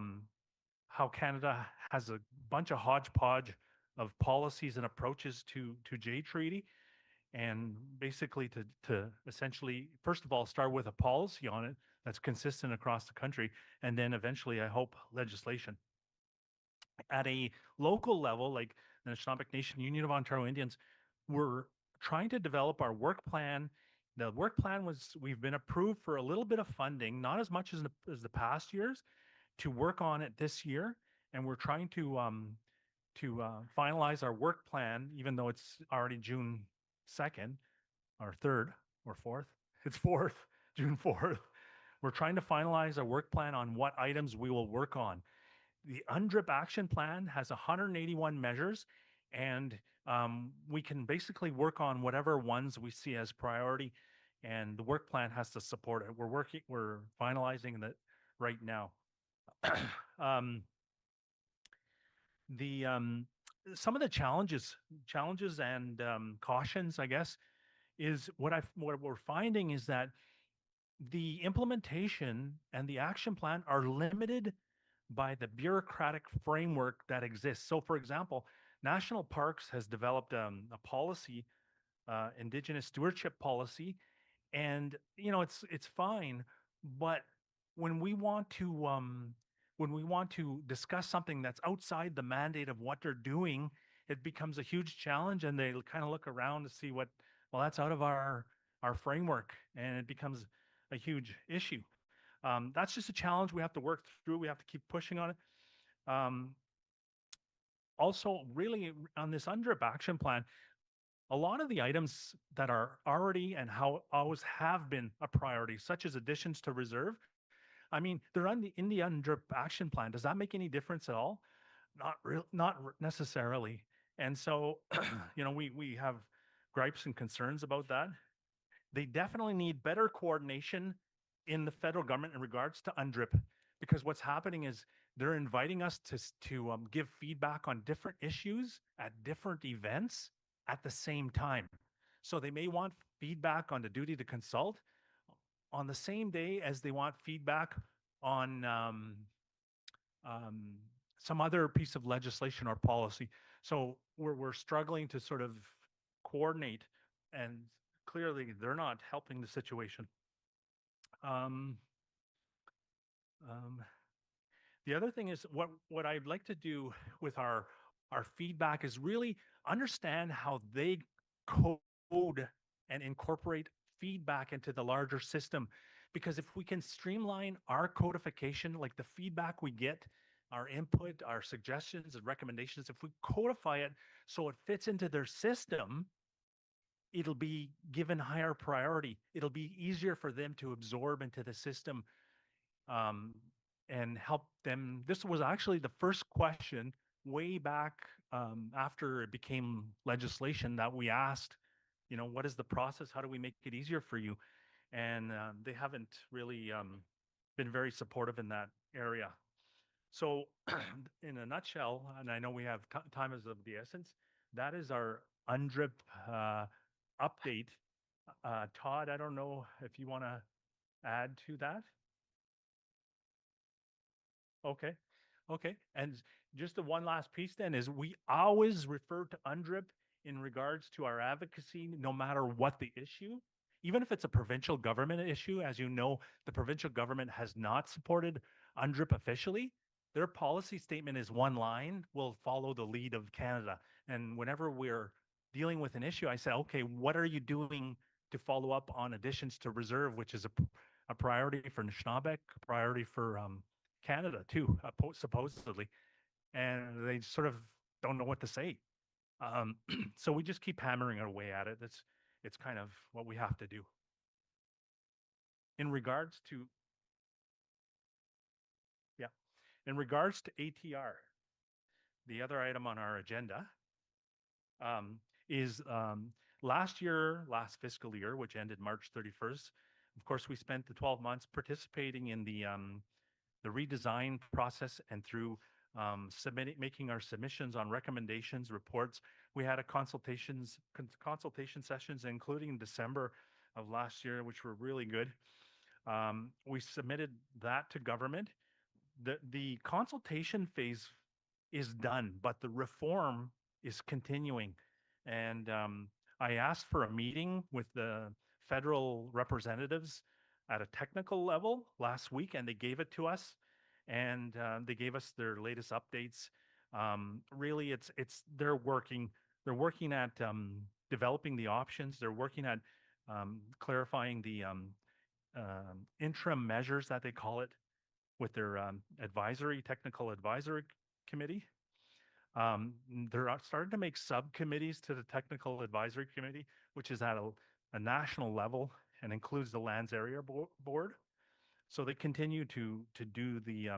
Canada has a bunch of hodgepodge of policies and approaches to Jay Treaty, and basically to essentially, first of all, start with a policy on it that's consistent across the country, and then eventually, I hope, legislation. At a local level, like the Anishinaabemowen Nation Union of Ontario Indians, we're trying to develop our work plan. The work plan we've been approved for a little bit of funding, not as much as the past years, to work on it this year. And we're trying to finalize our work plan, even though it's already June 2nd or 3rd or 4th. It's 4th, June 4th. We're trying to finalize our work plan on what items we will work on. The UNDRIP action plan has 181 measures, and we can basically work on whatever ones we see as priority, and the work plan has to support it. We're finalizing that right now. Some of the challenges and cautions, I guess, is what we're finding is that the implementation and the action plan are limited by the bureaucratic framework that exists. So, for example, National Parks has developed a policy, Indigenous stewardship policy, and it's fine, but when we want to discuss something that's outside the mandate of what they're doing, it becomes a huge challenge, and they kind of look around to see that's out of our framework, and it becomes a huge issue. That's just a challenge we have to work through. We have to keep pushing on it. Also, really, on this UNDRIP action plan, a lot of the items that are already and how always have been a priority, such as additions to reserve, I mean, they're in the UNDRIP action plan. Does that make any difference at all? Not necessarily. And so, we have gripes and concerns about that. They definitely need better coordination in the federal government in regards to UNDRIP, because what's happening is they're inviting us to give feedback on different issues at different events at the same time. So they may want feedback on the duty to consult on the same day as they want feedback on some other piece of legislation or policy. So we're struggling to sort of coordinate, and clearly they're not helping the situation. The other thing is what I'd like to do with our feedback is really understand how they code and incorporate feedback into the larger system. Because if we can streamline our codification, like the feedback we get, our input, our suggestions and recommendations, if we codify it so it fits into their system, it'll be given higher priority. It'll be easier for them to absorb into the system and help them. This was actually the first question way back after it became legislation that we asked You know, what is the process? How do we make it easier for you? And they haven't really been very supportive in that area. So, in a nutshell, and I know we have time is of the essence, that is our UNDRIP update. Todd, I don't know if you want to add to that. Okay. Okay. And just the one last piece then is we always refer to UNDRIP in regards to our advocacy, no matter what the issue. Even if it's a provincial government issue, as you know, the provincial government has not supported UNDRIP officially. Their policy statement is one line, will follow the lead of Canada. And whenever we're dealing with an issue, I say, okay, what are you doing to follow up on additions to reserve, which is a priority for Anishinaabemowen, a priority for Canada too, supposedly, and they sort of don't know what to say. So we just keep hammering away at it. It's kind of what we have to do. In regards to, yeah, in regards to ATR, the other item on our agenda is last fiscal year, which ended March 31st. Of course, we spent the 12 months participating in the redesign process and through making our submissions on recommendations, reports. We had a consultation sessions, including December of last year, which were really good. We submitted that to government. The consultation phase is done, but the reform is continuing. And I asked for a meeting with the federal representatives at a technical level last week, and they gave it to us, and they gave us their latest updates. Really, they're working at developing the options. They're working at clarifying the interim measures that they call it with their technical advisory committee. They're starting to make subcommittees to the technical advisory committee, which is at a national level and includes the lands area board. So they continue to do the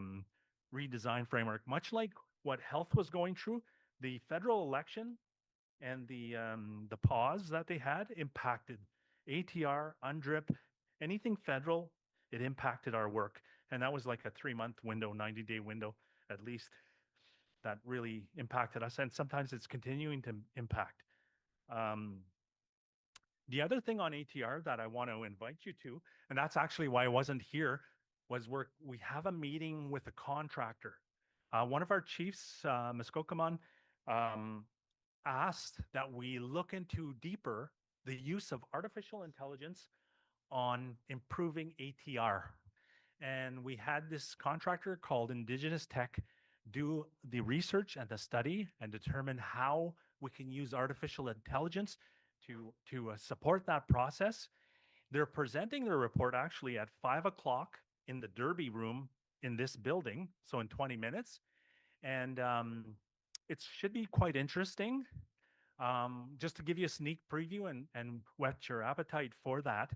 redesign framework, much like what health was going through. The federal election and the pause that they had impacted ATR, UNDRIP, anything federal. It impacted our work, and that was like a 3-month window, 90-day window at least. That really impacted us, and sometimes it's continuing to impact. The other thing on ATR that I want to invite you to, and that's actually why I wasn't here, was we have a meeting with a contractor. One of our chiefs, Muskokaman, asked that we look into deeper the use of artificial intelligence on improving ATR. And we had this contractor called Indigenous Tech do the research and the study and determine how we can use artificial intelligence to support that process. They're presenting their report actually at 5 o'clock in the Derby room in this building, so in 20 minutes. And it should be quite interesting. Just to give you a sneak preview and whet your appetite for that,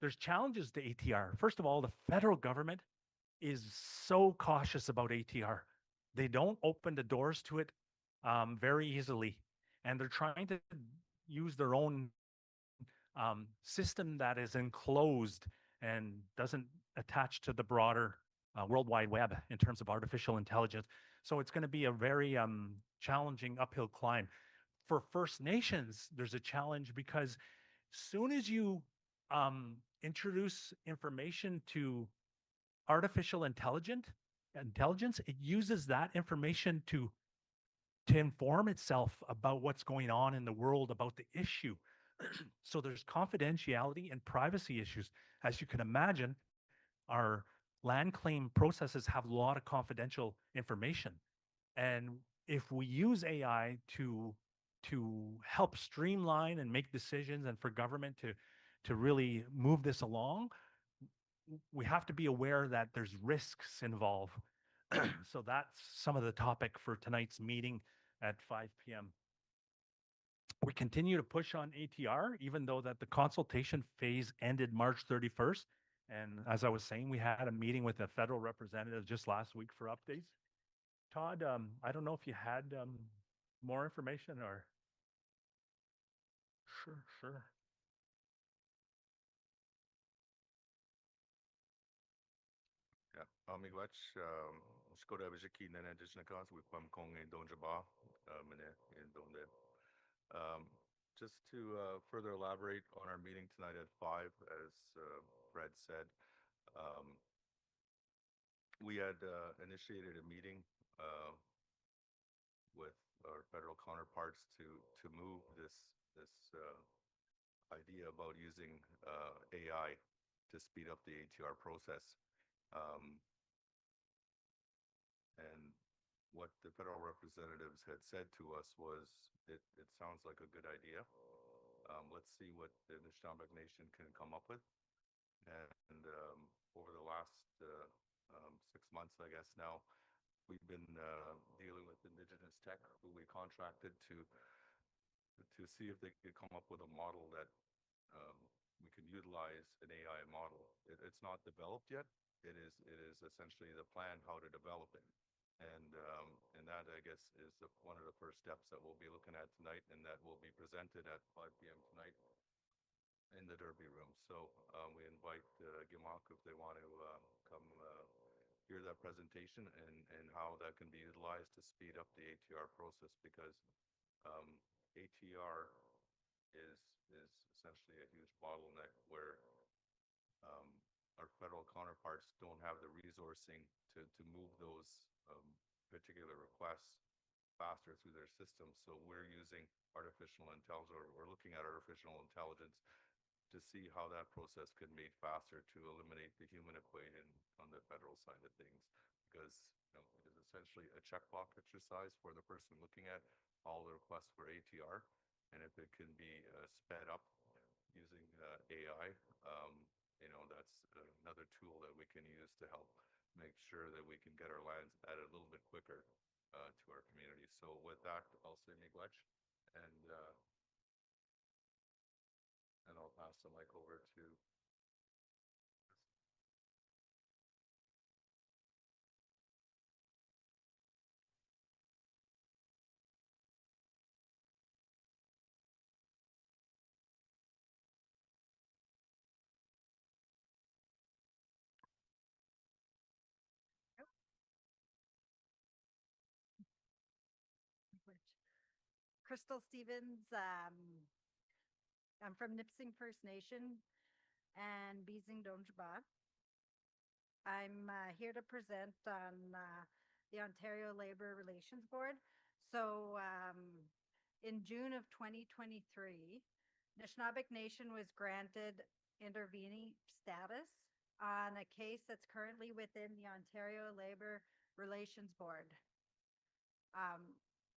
there's challenges to ATR. First of all, the federal government is so cautious about ATR. They don't open the doors to it very easily. And they're trying to use their own system that is enclosed and doesn't attach to the broader World Wide Web in terms of artificial intelligence. So it's going to be a very challenging uphill climb. For First Nations, there's a challenge because soon as you introduce information to artificial intelligence, it uses that information to inform itself about what's going on in the world, about the issue. So there's confidentiality and privacy issues. As you can imagine, our land claim processes have a lot of confidential information. And if we use AI to help streamline and make decisions and for government to really move this along, we have to be aware that there's risks involved. So that's some of the topic for tonight's meeting at 5 p.m. We continue to push on ATR, even though that the consultation phase ended March 31st. And as I was saying, we had a meeting with a federal representative just last week for updates. Todd, I don't know if you had more information or... Sure. Yeah, miigwech, skoda bijiki nene dijnakas, we kwam kong in donjaba, mene in donde. Just to further elaborate on our meeting tonight at 5, as Fred said, we had initiated a meeting with our federal counterparts to move this idea about using AI to speed up the ATR process. And what the federal representatives had said to us was, it sounds like a good idea. Let's see what the Anishinaabe Nation can come up with. And over the last 6 months, I guess now, we've been dealing with Indigenous Tech, who we contracted to see if they could come up with a model that we can utilize an AI model. It's not developed yet. It is essentially the plan how to develop it. And that, I guess, is one of the first steps that we'll be looking at tonight, and that will be presented at 5 p.m. tonight in the Derby room. So we invite Gimak if they want to come hear that presentation and how that can be utilized to speed up the ATR process, because ATR is essentially a huge bottleneck where our federal counterparts don't have the resourcing to move those particular requests faster through their systems. So we're using artificial intelligence, or we're looking at artificial intelligence to see how that process could be made faster to eliminate the human equation on the federal side of things, because it is essentially a checkbox exercise for the person looking at all the requests for ATR. And if it can be sped up using AI, that's another tool that we can use to help make sure that we can get our lands added a little bit quicker to our community. So with that, I'll say miigwech, and I'll pass the mic over to. Crystal Stevens. I'm from Nipissing First Nation and Beezing Donjaba. I'm here to present on the Ontario Labour Relations Board. So in June of 2023, Anishinaabe Nation was granted intervening status on a case that's currently within the Ontario Labour Relations Board.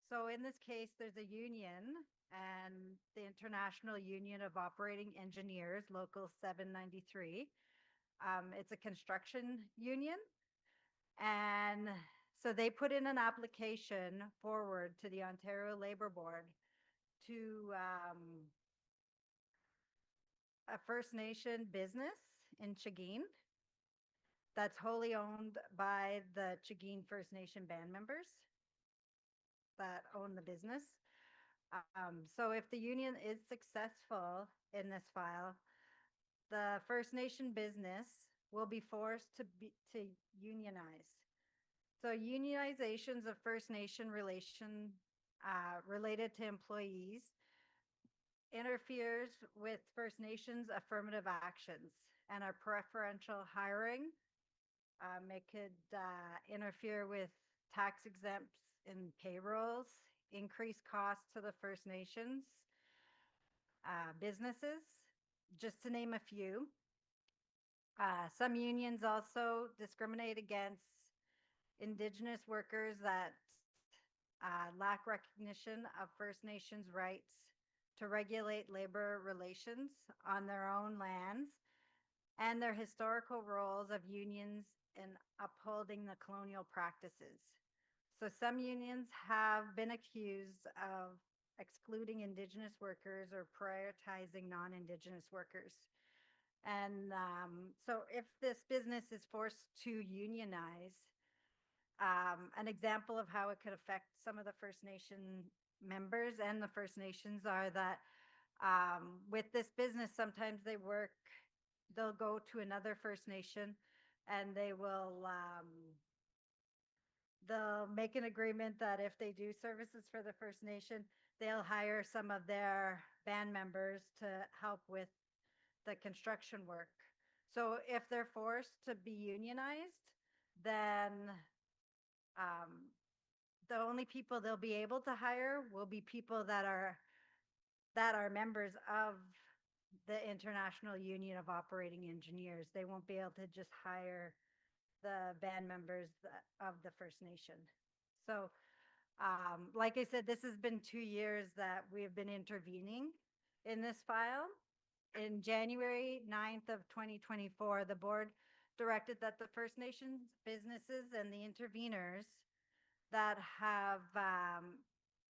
So in this case, there's a union, and the International Union of Operating Engineers, Local 793. It's a construction union. And so they put in an application forward to the Ontario Labour Board to a First Nation business in Chagin that's wholly owned by the Chagin First Nation band members that own the business. So if the union is successful in this file, the First Nation business will be forced to unionize. So unionizations of First Nation relation related to employees interferes with First Nations affirmative actions and our preferential hiring. It could interfere with tax exempts in payrolls, increase costs to the First Nations businesses, just to name a few. Some unions also discriminate against Indigenous workers that lack recognition of First Nations rights to regulate labor relations on their own lands, and their historical roles of unions in upholding the colonial practices. So some unions have been accused of excluding Indigenous workers or prioritizing non-Indigenous workers. And so if this business is forced to unionize, an example of how it could affect some of the First Nation members and the First Nations are that With this business, sometimes they'll go to another First Nation and they'll make an agreement that if they do services for the First Nation, they'll hire some of their band members to help with the construction work. So if they're forced to be unionized, then the only people they'll be able to hire will be people that are members of the International Union of Operating Engineers. They won't be able to just hire the band members of the First Nation. So, like I said, this has been 2 years that we have been intervening in this file. In January 9th of 2024, the board directed that the First Nations businesses and the interveners that have,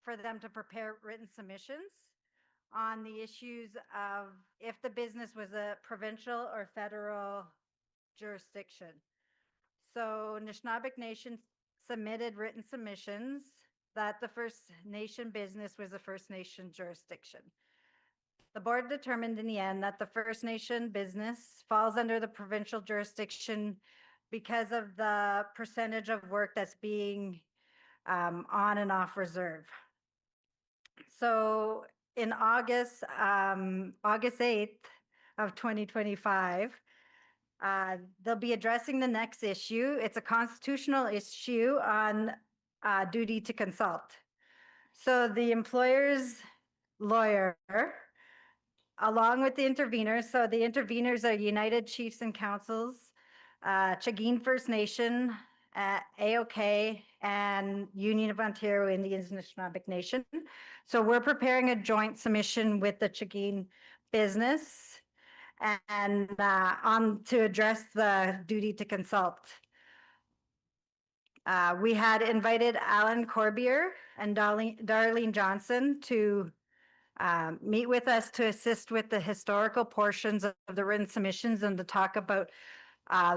for them to prepare written submissions on the issues of if the business was a provincial or federal jurisdiction. So Anishinaabe Nation submitted written submissions that the First Nation business was a First Nation jurisdiction. The board determined in the end that the First Nation business falls under the provincial jurisdiction because of the percentage of work that's being on and off reserve. So in August 8th of 2025, they'll be addressing the next issue. It's a constitutional issue on duty to consult. So the employer's lawyer, along with the interveners, so the interveners are United Chiefs and Councils, Chagin First Nation, AOK, and Union of Ontario Indians Anishinaabe Nation. So we're preparing a joint submission with the Chagin business and on to address the duty to consult. We had invited Alan Corbier and Darlene Johnson to meet with us to assist with the historical portions of the written submissions and to talk about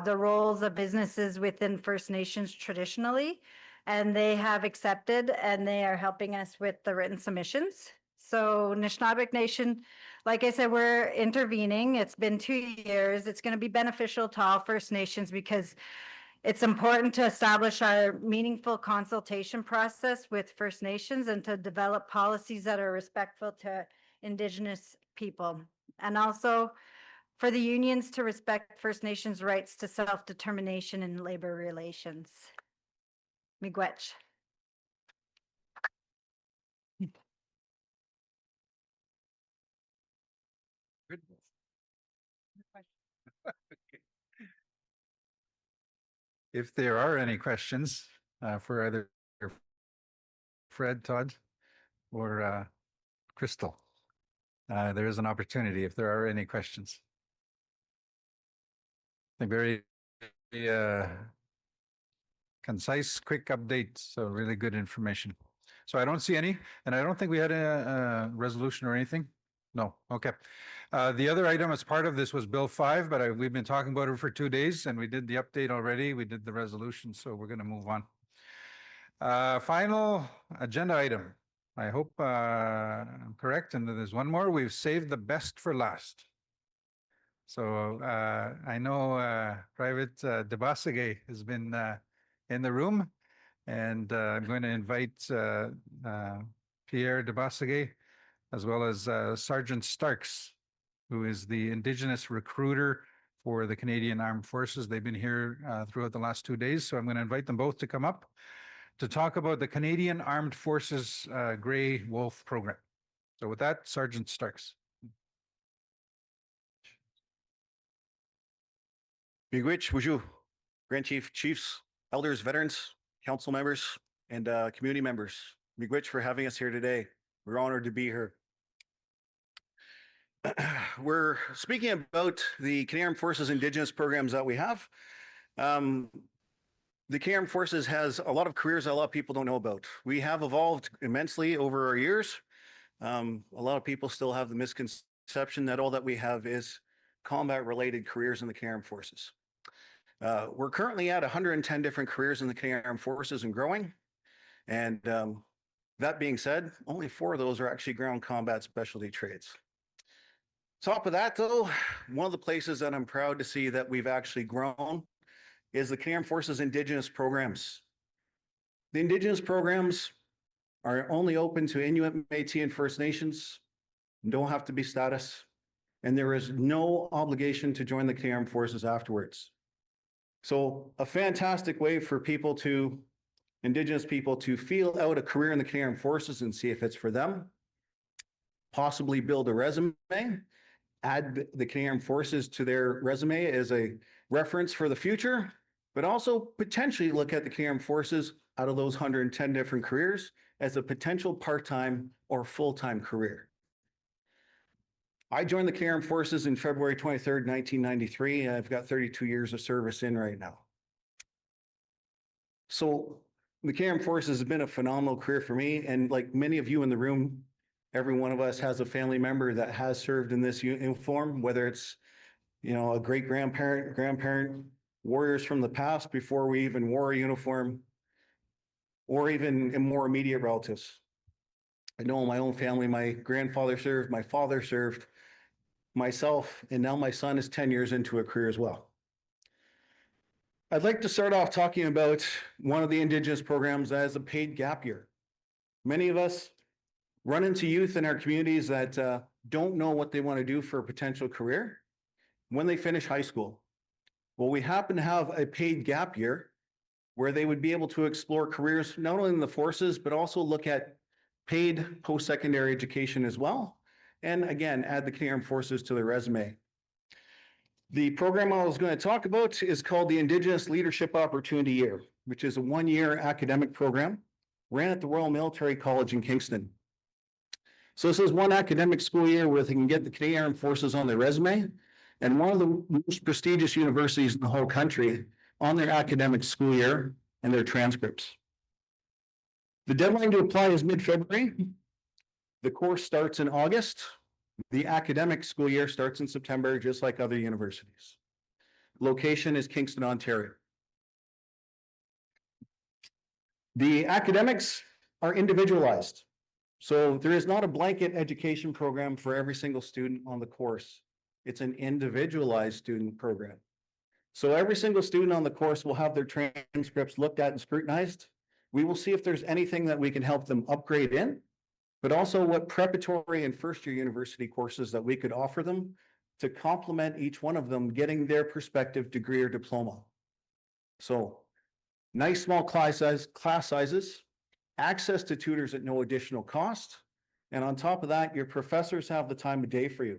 the roles of businesses within First Nations traditionally. And they have accepted and they are helping us with the written submissions. So Anishinaabe Nation, like I said, we're intervening. It's been 2 years. It's going to be beneficial to all First Nations because it's important to establish our meaningful consultation process with First Nations and to develop policies that are respectful to Indigenous people. And also for the unions to respect First Nations rights to self-determination in labor relations. Miigwech. Good. If there are any questions for either Fred, Todd, or Crystal, there is an opportunity if there are any questions. A very concise, quick update, so really good information. So I don't see any, and I don't think we had a resolution or anything. No, okay. The other item as part of this was Bill 5, but we've been talking about it for 2 days, and we did the update already. We did the resolution, so we're going to move on. Final agenda item. I hope I'm correct, and there's one more. We've saved the best for last. So I know Private Debasage has been in the room, and I'm going to invite Pierre Debasage, as well as Sergeant Starks, who is the Indigenous recruiter for the Canadian Armed Forces. They've been here throughout the last 2 days, so I'm going to invite them both to come up to talk about the Canadian Armed Forces Grey Wolf program. So with that, Sergeant Starks. Miigwech, Wuju, Grand Chief, Chiefs, Elders, Veterans, Council members, and community members. Miigwech for having us here today. We're honored to be here. We're speaking about the Canadian Armed Forces Indigenous programs that we have. The Canadian Armed Forces has a lot of careers that a lot of people don't know about. We have evolved immensely over our years. A lot of people still have the misconception that all that we have is combat-related careers in the Canadian Armed Forces. We're currently at 110 different careers in the Canadian Armed Forces and growing. And that being said, only 4 of those are actually ground combat specialty trades. Top of that, though, one of the places that I'm proud to see that we've actually grown is the Canadian Forces Indigenous programs. The Indigenous programs are only open to Inuit, Métis, and First Nations, don't have to be status, and there is no obligation to join the Canadian Forces afterwards. So a fantastic way for people to, Indigenous people, to feel out a career in the Canadian Forces and see if it's for them, possibly build a resume, add the Canadian Forces to their resume as a reference for the future, but also potentially look at the Canadian Forces out of those 110 different careers as a potential part-time or full-time career. I joined the Canadian Forces in February 23rd, 1993. I've got 32 years of service in right now. So the Canadian Forces has been a phenomenal career for me. And like many of you in the room, every one of us has a family member that has served in this uniform, whether it's, you know, a great grandparent, warriors from the past before we even wore a uniform, or even in more immediate relatives. I know in my own family, my grandfather served, my father served, myself, and now my son is 10 years into a career as well. I'd like to start off talking about one of the Indigenous programs as a paid gap year. Many of us run into youth in our communities that don't know what they want to do for a potential career when they finish high school. Well, we happen to have a paid gap year where they would be able to explore careers not only in the forces, but also look at paid post-secondary education as well. And again, add the Canadian Forces to their resume. The program I was going to talk about is called the Indigenous Leadership Opportunity Year, which is a one-year academic program ran at the Royal Military College in Kingston. So this is one academic school year where they can get the Canadian Forces on their resume and one of the most prestigious universities in the whole country on their academic school year and their transcripts. The deadline to apply is mid-February. The course starts in August. The academic school year starts in September, just like other universities. Location is Kingston, Ontario. The academics are individualized. So there is not a blanket education program for every single student on the course. It's an individualized student program. So every single student on the course will have their transcripts looked at and scrutinized. We will see if there's anything that we can help them upgrade in, but also what preparatory and first-year university courses that we could offer them to complement each one of them getting their prospective degree or diploma. So nice small class sizes, access to tutors at no additional cost, and on top of that, your professors have the time of day for you.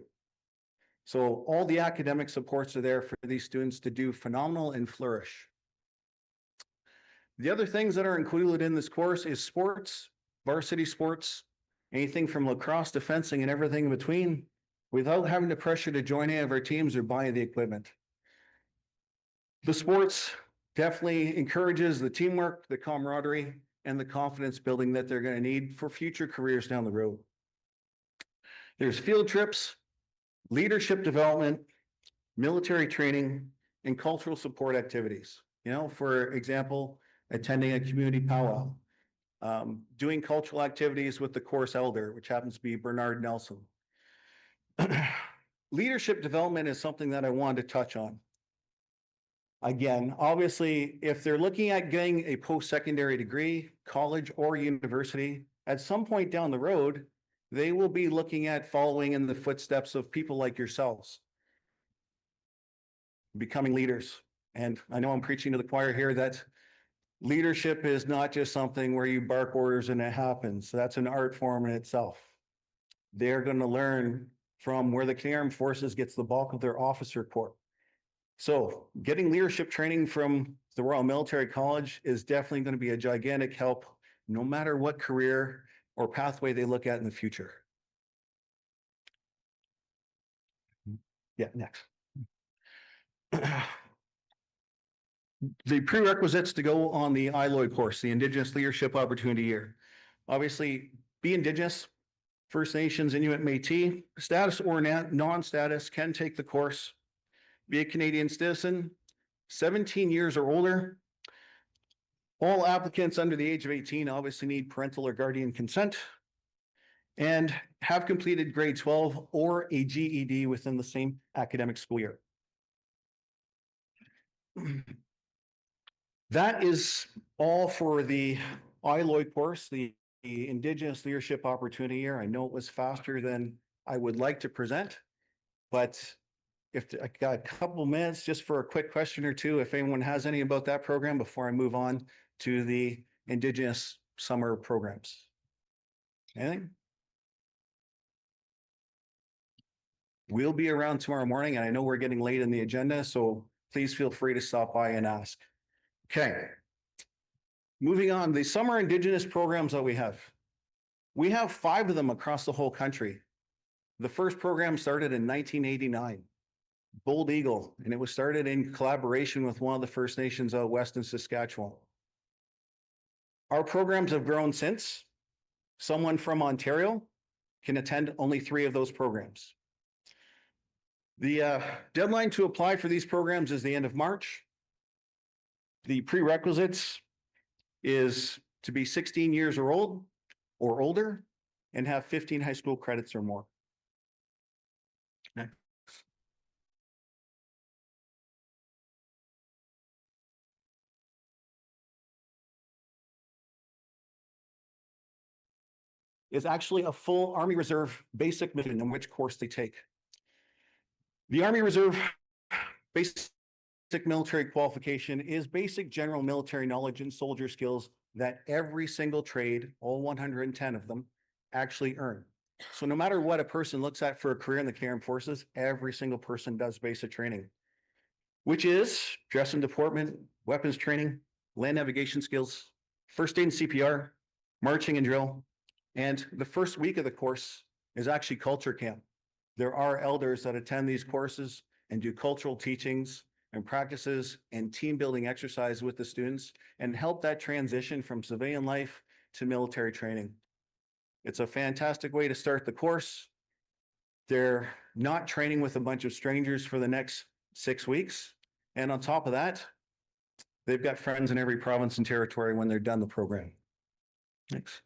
So all the academic supports are there for these students to do phenomenal and flourish. The other things that are included in this course is sports, varsity sports, anything from lacrosse to fencing and everything in between, without having the pressure to join any of our teams or buy the equipment. The sports definitely encourages the teamwork, the camaraderie, and the confidence building that they're going to need for future careers down the road. There's field trips, leadership development, military training, and cultural support activities. You know, for example, attending a community powwow, doing cultural activities with the course elder, which happens to be Bernard Nelson. Leadership development is something that I wanted to touch on. Again, obviously, if they're looking at getting a post-secondary degree, college or university, at some point down the road, they will be looking at following in the footsteps of people like yourselves, becoming leaders. And I know I'm preaching to the choir here that leadership is not just something where you bark orders and it happens. That's an art form in itself. They're going to learn from where the Canadian Forces gets the bulk of their officer corps. So getting leadership training from the Royal Military College is definitely going to be a gigantic help, no matter what career or pathway they look at in the future. Yeah, next. The prerequisites to go on the ILOI course, the Indigenous Leadership Opportunity Year. Obviously, be Indigenous, First Nations, Inuit, Métis, status or non-status can take the course. Be a Canadian citizen, 17 years or older. All applicants under the age of 18 obviously need parental or guardian consent. and have completed grade 12 or a GED within the same academic school year. That is all for the ILOI course, the Indigenous Leadership Opportunity Year. I know it was faster than I would like to present, but if I got a couple minutes just for a quick question or two, if anyone has any about that program before I move on to the Indigenous summer programs. Anything? We'll be around tomorrow morning, and I know we're getting late in the agenda, so please feel free to stop by and ask. Okay. Moving on, the summer Indigenous programs that we have. We have 5 of them across the whole country. The first program started in 1989, Bold Eagle, and it was started in collaboration with one of the First Nations out west in Saskatchewan. Our programs have grown since. Someone from Ontario can attend only 3 of those programs. The deadline to apply for these programs is the end of March. The prerequisites is to be 16 years or older and have 15 high school credits or more. Next. Is actually a full Army Reserve basic mission in which course they take. The Army Reserve basic military qualification is basic general military knowledge and soldier skills that every single trade, all 110 of them, actually earn. So no matter what a person looks at for a career in the Canadian Forces, every single person does basic training, which is dress and deportment, weapons training, land navigation skills, first aid and CPR, marching and drill. And the first week of the course is actually culture camp. There are elders that attend these courses and do cultural teachings and practices and team building exercise with the students and help that transition from civilian life to military training. It's a fantastic way to start the course. They're not training with a bunch of strangers for the next 6 weeks. And on top of that, they've got friends in every province and territory when they're done the program. Thanks.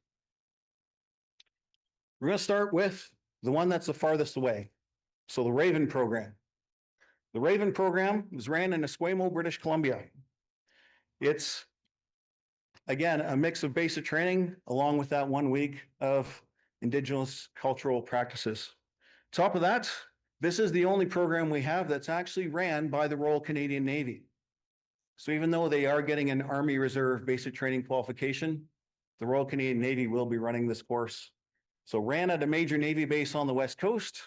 We're going to start with the one that's the farthest away. So the Raven program. The Raven program was ran in Esquimalt, British Columbia. It's, again, a mix of basic training along with that 1 week of Indigenous cultural practices. Top of that, this is the only program we have that's actually ran by the Royal Canadian Navy. So even though they are getting an Army Reserve basic training qualification, the Royal Canadian Navy will be running this course. So ran at a major Navy base on the West Coast.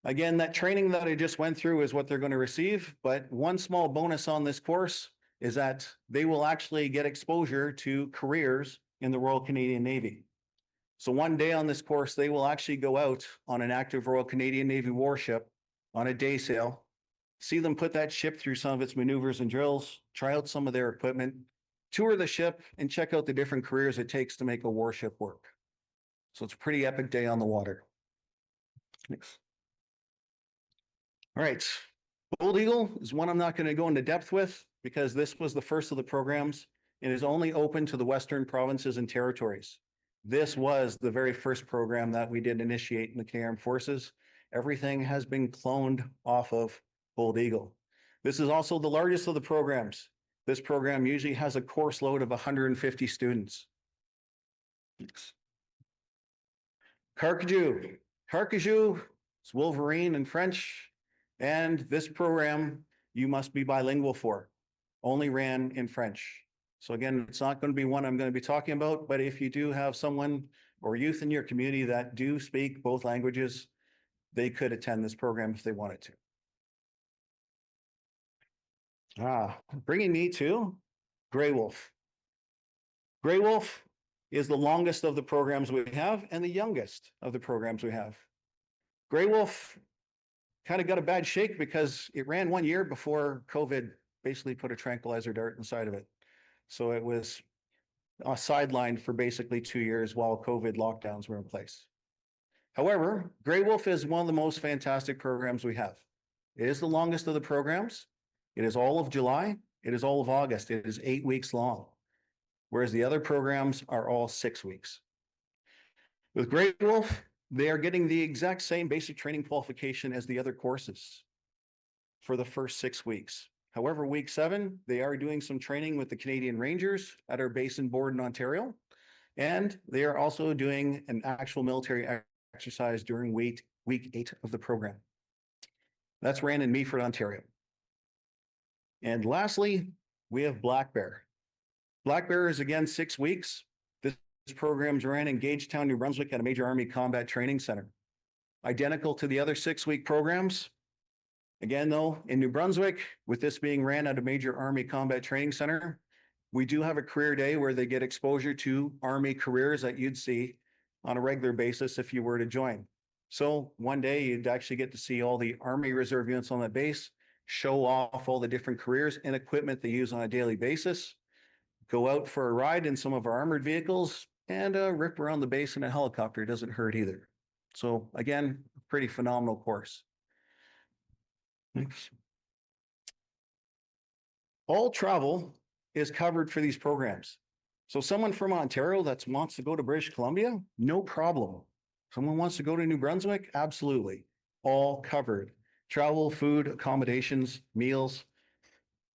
Again, that training that I just went through is what they're going to receive, but one small bonus on this course is that they will actually get exposure to careers in the Royal Canadian Navy. So one day on this course, they will actually go out on an active Royal Canadian Navy warship on a day sail, see them put that ship through some of its maneuvers and drills, try out some of their equipment, tour the ship, and check out the different careers it takes to make a warship work. So it's a pretty epic day on the water. Thanks. All right, Bold Eagle is one I'm not going to go into depth with because this was the first of the programs. It is only open to the Western provinces and territories. This was the very first program that we did initiate in the Canadian Forces. Everything has been cloned off of Bold Eagle. This is also the largest of the programs. This program usually has a course load of 150 students. Thanks. Carcajou. Carcajou is Wolverine in French. And this program, you must be bilingual for, only ran in French. So again, it's not going to be one I'm going to be talking about, but if you do have someone or youth in your community that do speak both languages, they could attend this program if they wanted to. Bringing me to Grey Wolf. Grey Wolf is the longest of the programs we have and the youngest of the programs we have. Grey Wolf kind of got a bad shake because it ran 1 year before COVID basically put a tranquilizer dart inside of it. So it was sidelined for basically 2 years while COVID lockdowns were in place. However, Grey Wolf is one of the most fantastic programs we have. It is the longest of the programs. It is all of July. It is all of August. It is 8 weeks long, whereas the other programs are all 6 weeks. With Grey Wolf, they are getting the exact same basic training qualification as the other courses for the first 6 weeks. However, week 7, they are doing some training with the Canadian Rangers at our basin board in Ontario. And they are also doing an actual military exercise during week 8 of the program. That's ran in Meaford, Ontario. And lastly, we have Black Bear. Black Bear is again 6 weeks. This program's ran in Gagetown, New Brunswick at a major Army combat training center. Identical to the other 6-week programs. Again, though, in New Brunswick, with this being ran at a major Army combat training center, we do have a career day where they get exposure to Army careers that you'd see on a regular basis if you were to join. So one day you'd actually get to see all the Army Reserve units on that base, show off all the different careers and equipment they use on a daily basis, go out for a ride in some of our armored vehicles, and rip around the base in a helicopter. It doesn't hurt either. So again, pretty phenomenal course. Thanks. All travel is covered for these programs. So someone from Ontario that wants to go to British Columbia, no problem. Someone wants to go to New Brunswick, absolutely. All covered. Travel, food, accommodations, meals,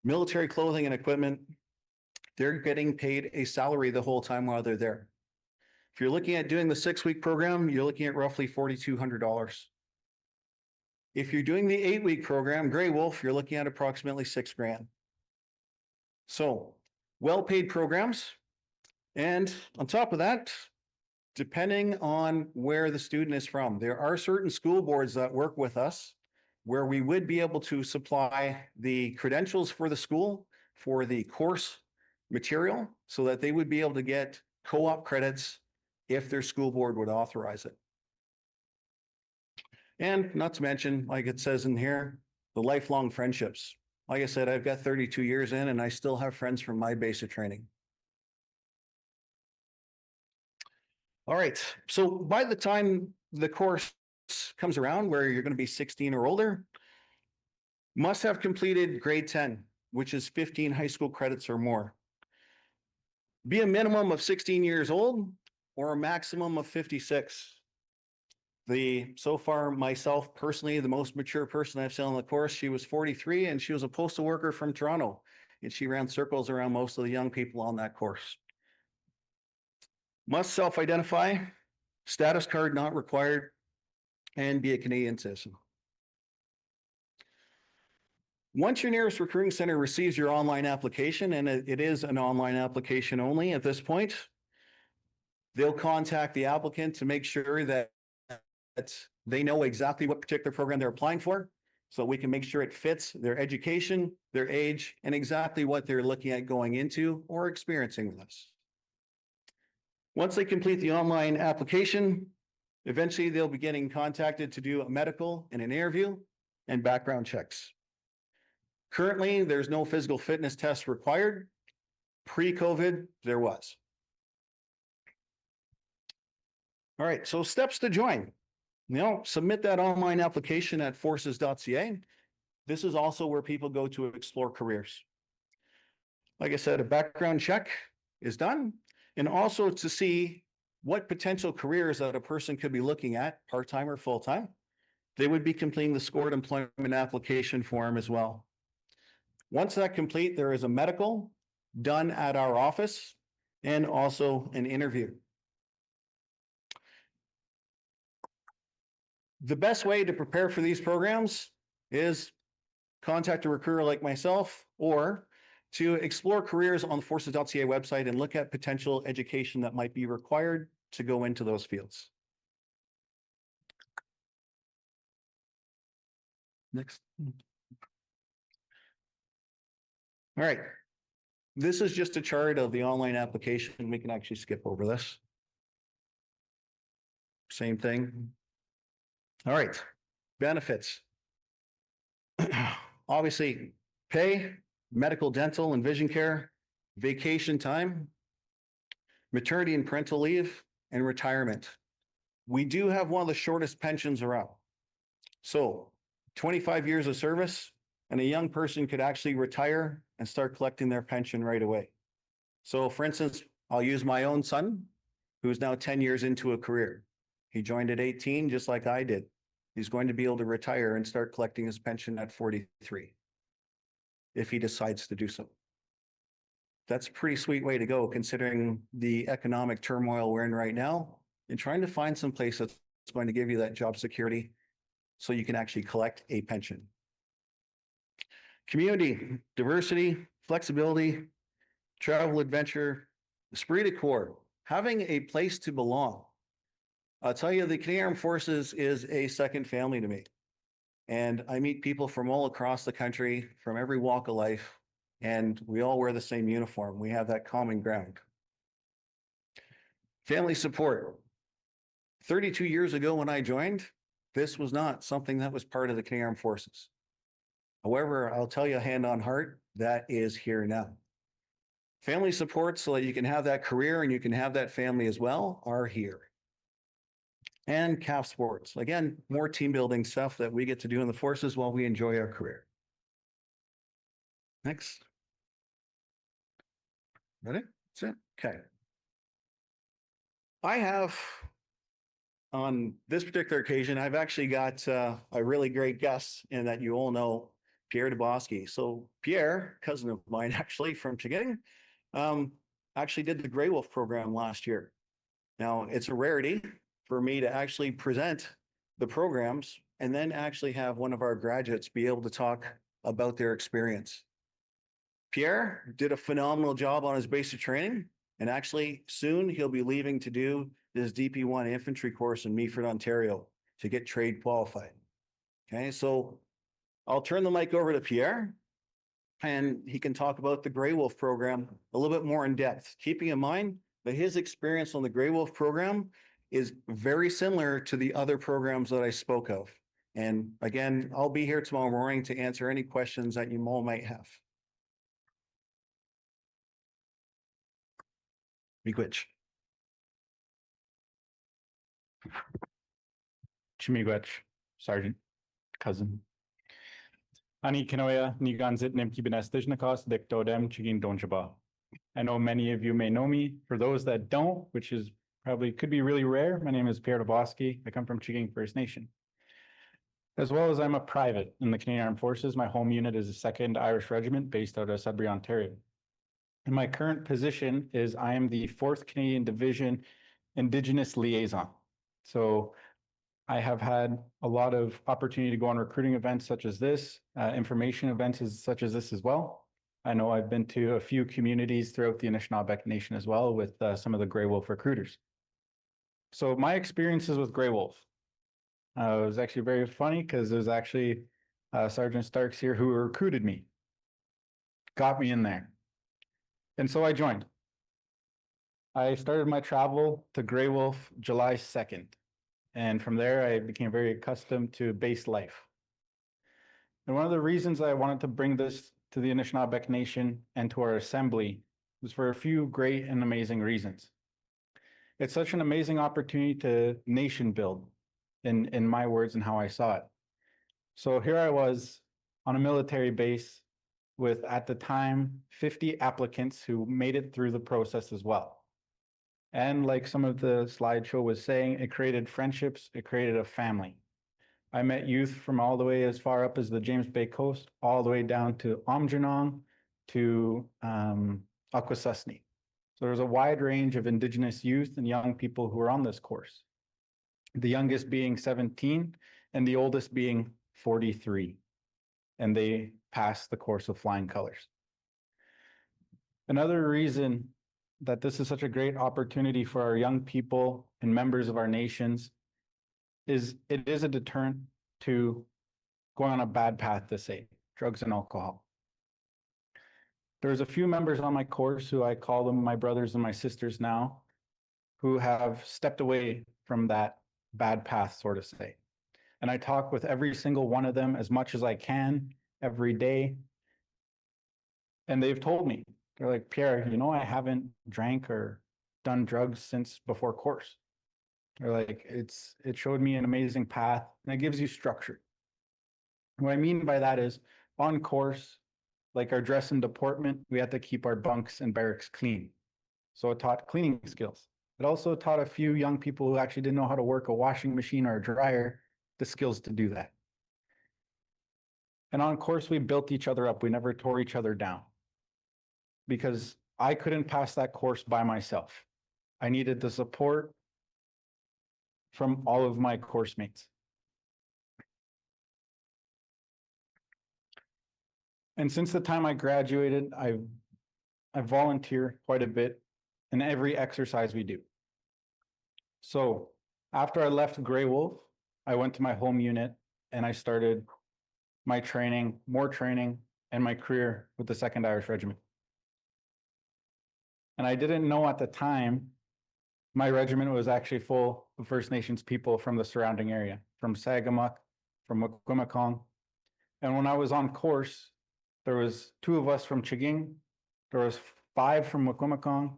military clothing and equipment. They're getting paid a salary the whole time while they're there. If you're looking at doing the 6-week program, you're looking at roughly $4,200. If you're doing the 8-week program, Grey Wolf, you're looking at approximately $6,000. So well-paid programs. And on top of that, depending on where the student is from, there are certain school boards that work with us where we would be able to supply the credentials for the school for the course material so that they would be able to get co-op credits if their school board would authorize it. And not to mention, like it says in here, the lifelong friendships. Like I said, I've got 32 years in and I still have friends from my basic training. All right, so by the time the course comes around where you're going to be 16 or older, must have completed grade 10, which is 15 high school credits or more. Be a minimum of 16 years old or a maximum of 56. So far, myself personally, the most mature person I've seen on the course, she was 43 and she was a postal worker from Toronto. And she ran circles around most of the young people on that course. Must self-identify, status card not required, and be a Canadian citizen. Once your nearest recruiting center receives your online application, and it is an online application only at this point, they'll contact the applicant to make sure that they know exactly what particular program they're applying for, so we can make sure it fits their education, their age, and exactly what they're looking at going into or experiencing with us. Once they complete the online application, eventually they'll be getting contacted to do a medical and an interview and background checks. Currently, there's no physical fitness test required. Pre-COVID, there was. All right, so steps to join. Submit that online application at forces.ca. This is also where people go to explore careers. Like I said, a background check is done, and also to see what potential careers that a person could be looking at, part-time or full-time. They would be completing the scored employment application form as well. Once that's complete, there is a medical done at our office and also an interview. The best way to prepare for these programs is contact a recruiter like myself or to explore careers on the forces.ca website and look at potential education that might be required to go into those fields. Next. All right. This is just a chart of the online application. We can actually skip over this. Same thing. All right. Benefits. Obviously, pay, medical, dental, and vision care, vacation time, maternity and parental leave, and retirement. We do have one of the shortest pensions around. So 25 years of service, and a young person could actually retire and start collecting their pension right away. So for instance, I'll use my own son, who's now 10 years into a career. He joined at 18, just like I did. He's going to be able to retire and start collecting his pension at 43, if he decides to do so. That's a pretty sweet way to go, considering the economic turmoil we're in right now, and trying to find some place that's going to give you that job security so you can actually collect a pension. Community, diversity, flexibility, travel, adventure, esprit de corps, having a place to belong. I'll tell you, the Canadian Armed Forces is a second family to me. And I meet people from all across the country, from every walk of life, and we all wear the same uniform. We have that common ground. Family support. 32 years ago when I joined, this was not something that was part of the Canadian Armed Forces. However, I'll tell you hand on heart, that is here now. Family support so that you can have that career and you can have that family as well are here. And CAF sports. Again, more team building stuff that we get to do in the forces while we enjoy our career. Next. Ready? That's it. Okay. I have, on this particular occasion, I've actually got a really great guest in that you all know Pierre Dubosky. So Pierre, cousin of mine actually from Chigang, actually did the Grey Wolf program last year. Now, it's a rarity for me to actually present the programs and then actually have one of our graduates be able to talk about their experience. Pierre did a phenomenal job on his basic training, and actually soon he'll be leaving to do his DP1 infantry course in Meaford, Ontario to get trade qualified. Okay, so I'll turn the mic over to Pierre and he can talk about the Grey Wolf program a little bit more in depth, keeping in mind that his experience on the Grey Wolf program is very similar to the other programs that I spoke of. And again, I'll be here tomorrow morning to answer any questions that you all might have. Miigwech. Chimiigwech, Sergeant, cousin. Ani Kinoya, Niganzit Nimki Benestijnikos, Dictodem, Chigin Donjaba. I know many of you may know me. For those that don't, which is probably could be really rare, my name is Pierre Dubosky. I come from Chigang First Nation. As well as I'm a private in the Canadian Armed Forces. My home unit is the 2nd Irish Regiment based out of Sudbury, Ontario. And my current position is I am the 4th Canadian Division Indigenous Liaison. So I have had a lot of opportunity to go on recruiting events such as this, information events such as this as well. I know I've been to a few communities throughout the Anishinaabemowen Nation as well with some of the Grey Wolf recruiters. So my experiences with Grey Wolf, it was actually very funny because there's actually Sergeant Starks here who recruited me, got me in there. And so I joined. I started my travel to Grey Wolf July 2nd. And from there, I became very accustomed to base life. And one of the reasons I wanted to bring this to the Anishinaabemowen Nation and to our assembly was for a few great and amazing reasons. It's such an amazing opportunity to nation build, in my words and how I saw it. So here I was on a military base with, at the time, 50 applicants who made it through the process as well. And like some of the slideshow was saying, it created friendships, it created a family. I met youth from all the way as far up as the James Bay coast, all the way down to Amjanong to Akwesasne. So there's a wide range of Indigenous youth and young people who are on this course. The youngest being 17 and the oldest being 43. And they passed the course with flying colors. Another reason that this is such a great opportunity for our young people and members of our nations is it is a deterrent to going on a bad path to say, drugs and alcohol. There's a few members on my course who I call them my brothers and my sisters now, who have stepped away from that bad path, sort of say. And I talk with every single one of them as much as I can every day. And they've told me, they're like, Pierre, you know, I haven't drank or done drugs since before course. They're like, it showed me an amazing path and it gives you structure. What I mean by that is on course, like our dress and deportment, we had to keep our bunks and barracks clean. So it taught cleaning skills. It also taught a few young people who actually didn't know how to work a washing machine or a dryer the skills to do that. And on course, we built each other up. We never tore each other down because I couldn't pass that course by myself. I needed the support from all of my course mates. And since the time I graduated, I volunteer quite a bit in every exercise we do. So after I left Grey Wolf, I went to my home unit and I started my training, more training, and my career with the 2nd Irish Regiment. And I didn't know at the time, my regiment was actually full of First Nations people from the surrounding area, from Sagamok, from Wikwemikong. And when I was on course, there was 2 of us from Chiging, there was 5 from Wikwemikong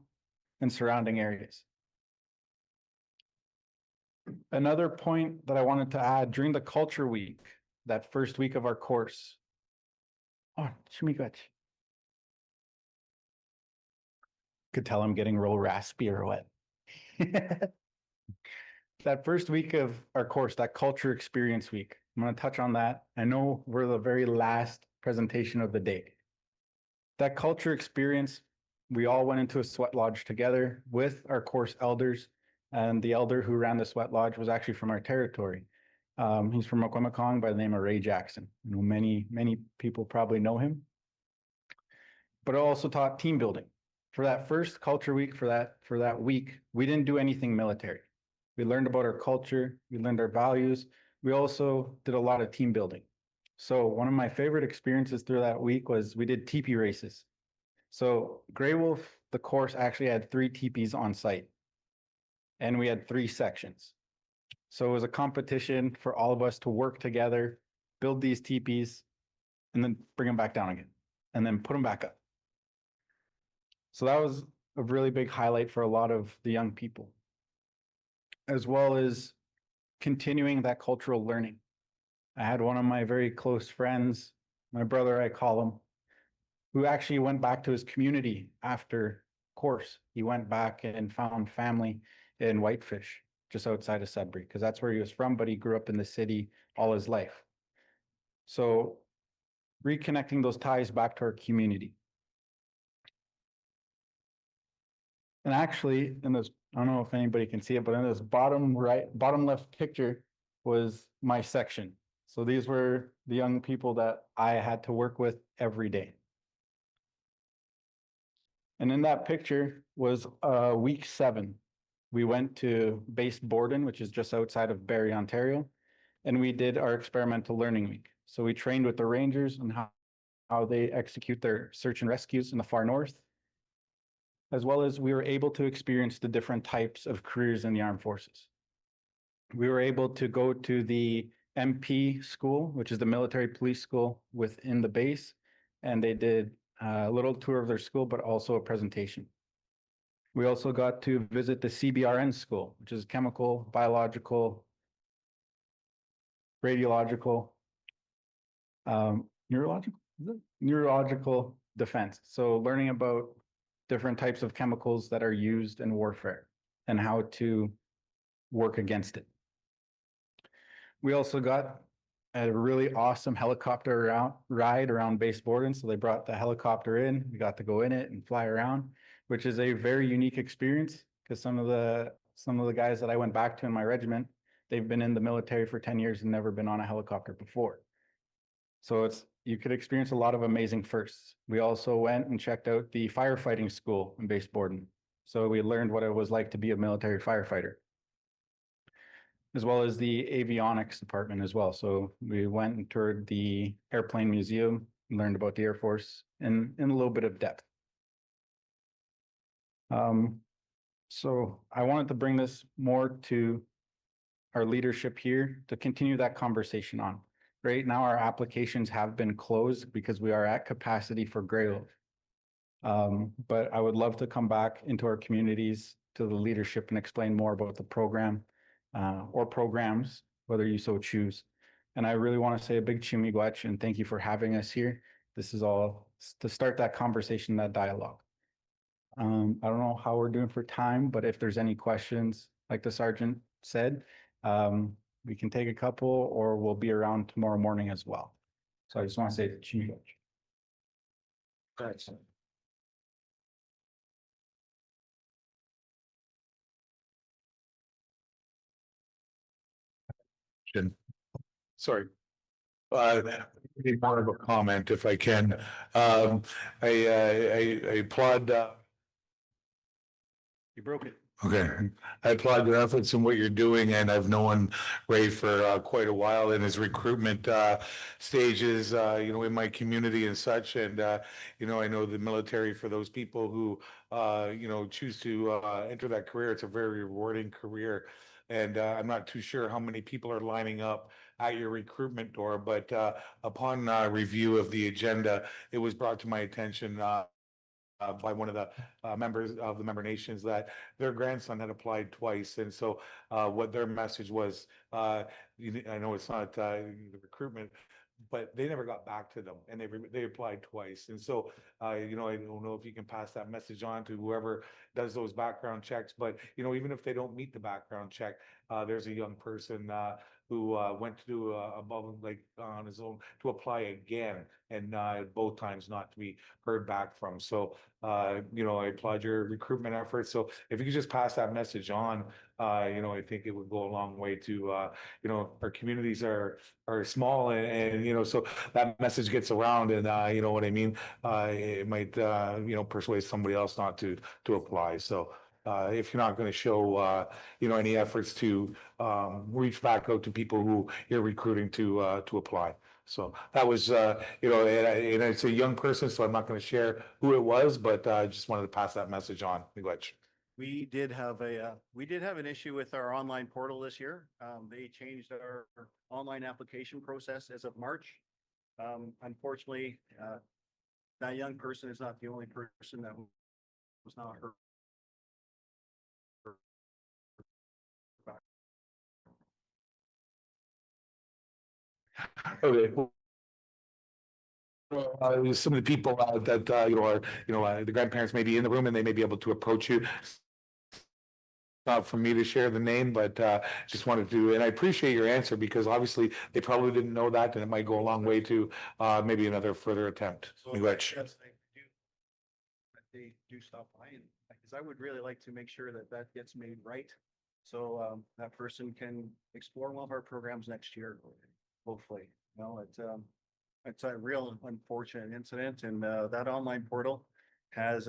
and surrounding areas. Another point that I wanted to add, during the culture week, that first week of our course. Oh, Chimigach. Could tell I'm getting real raspy or what. That first week of our course, that culture experience week, I'm going to touch on that. I know we're the very last presentation of the day. That culture experience, we all went into a sweat lodge together with our course elders, and the elder who ran the sweat lodge was actually from our territory. He's from Wikwemikong by the name of Ray Jackson. You know, many people probably know him. But it also taught team building. For that first culture week, for that week, we didn't do anything military. We learned about our culture, we learned our values. We also did a lot of team building. So one of my favorite experiences through that week was we did teepee races. So Grey Wolf, the course actually had 3 teepees on site, and we had 3 sections. So it was a competition for all of us to work together, build these teepees, and then bring them back down again, and then put them back up. So that was a really big highlight for a lot of the young people, as well as continuing that cultural learning. I had one of my very close friends, my brother, I call him, who actually went back to his community after course. He went back and found family in Whitefish, just outside of Sudbury, because that's where he was from, but he grew up in the city all his life. So reconnecting those ties back to our community. And actually, in this, I don't know if anybody can see it, but in this bottom left picture was my section. So these were the young people that I had to work with every day. And in that picture was week 7. We went to base Borden, which is just outside of Barrie, Ontario, and we did our experimental learning week. So we trained with the Rangers on how they execute their search and rescues in the far north, as well as we were able to experience the different types of careers in the armed forces. We were able to go to the MP school, which is the military police school within the base, and they did a little tour of their school, but also a presentation. We also got to visit the CBRN school, which is chemical, biological, radiological, neurological defense. So learning about different types of chemicals that are used in warfare and how to work against it. We also got a really awesome helicopter ride around base Borden. So they brought the helicopter in, we got to go in it and fly around, which is a very unique experience because some of the guys that I went back to in my regiment, they've been in the military for 10 years and never been on a helicopter before. So you could experience a lot of amazing firsts. We also went and checked out the firefighting school in base Borden. So we learned what it was like to be a military firefighter, as well as the avionics department as well. So we went and toured the airplane museum, and learned about the Air Force in a little bit of depth. So I wanted to bring this more to our leadership here to continue that conversation on. Right now, our applications have been closed because we are at capacity for Grey Wolf. But I would love to come back into our communities to the leadership and explain more about the program or programs, whether you so choose. And I really want to say a big chimigwach and thank you for having us here. This is all to start that conversation, that dialogue. I don't know how we're doing for time, but if there's any questions, like the sergeant said, we can take a couple or we'll be around tomorrow morning as well. So I just want to say Chimigach. Thanks. Sorry. Maybe more of a comment if I can. I applaud, You broke it. okay. I applaud your efforts and what you're doing, and I've known Ray for quite a while in his recruitment stages, in my community and such. And, I know the military, for those people who, choose to enter that career, it's a very rewarding career. And I'm not too sure how many people are lining up at your recruitment door, but upon review of the agenda, it was brought to my attention by one of the members of the member nations that their grandson had applied twice. And so what their message was, I know it's not the recruitment, but they never got back to them, and they applied twice. And so, I don't know if you can pass that message on to whoever does those background checks, but, even if they don't meet the background check, there's a young person who went to do above, like on his own, to apply again, and both times not to be heard back from. So, I applaud your recruitment efforts. So if you could just pass that message on, I think it would go a long way to, our communities are small, and so that message gets around, and you know what I mean? It might, persuade somebody else not to apply. So if you're not going to show, any efforts to reach back out to people who you're recruiting to apply. So that was, and it's a young person, so I'm not going to share who it was, but I just wanted to pass that message on. Miigwech. We did have an issue with our online portal this year. They changed our online application process as of March. Unfortunately, that young person is not the only person that was not heard. Okay. Some of the people that are, the grandparents may be in the room and they may be able to approach you. Not for me to share the name, but just wanted to, and I appreciate your answer, because obviously they probably didn't know that, and it might go a long way to maybe another further attempt. So yes, they do stop by, because I would really like to make sure that that gets made right. So that person can explore one of our programs next year, hopefully. It's a real unfortunate incident, and that online portal has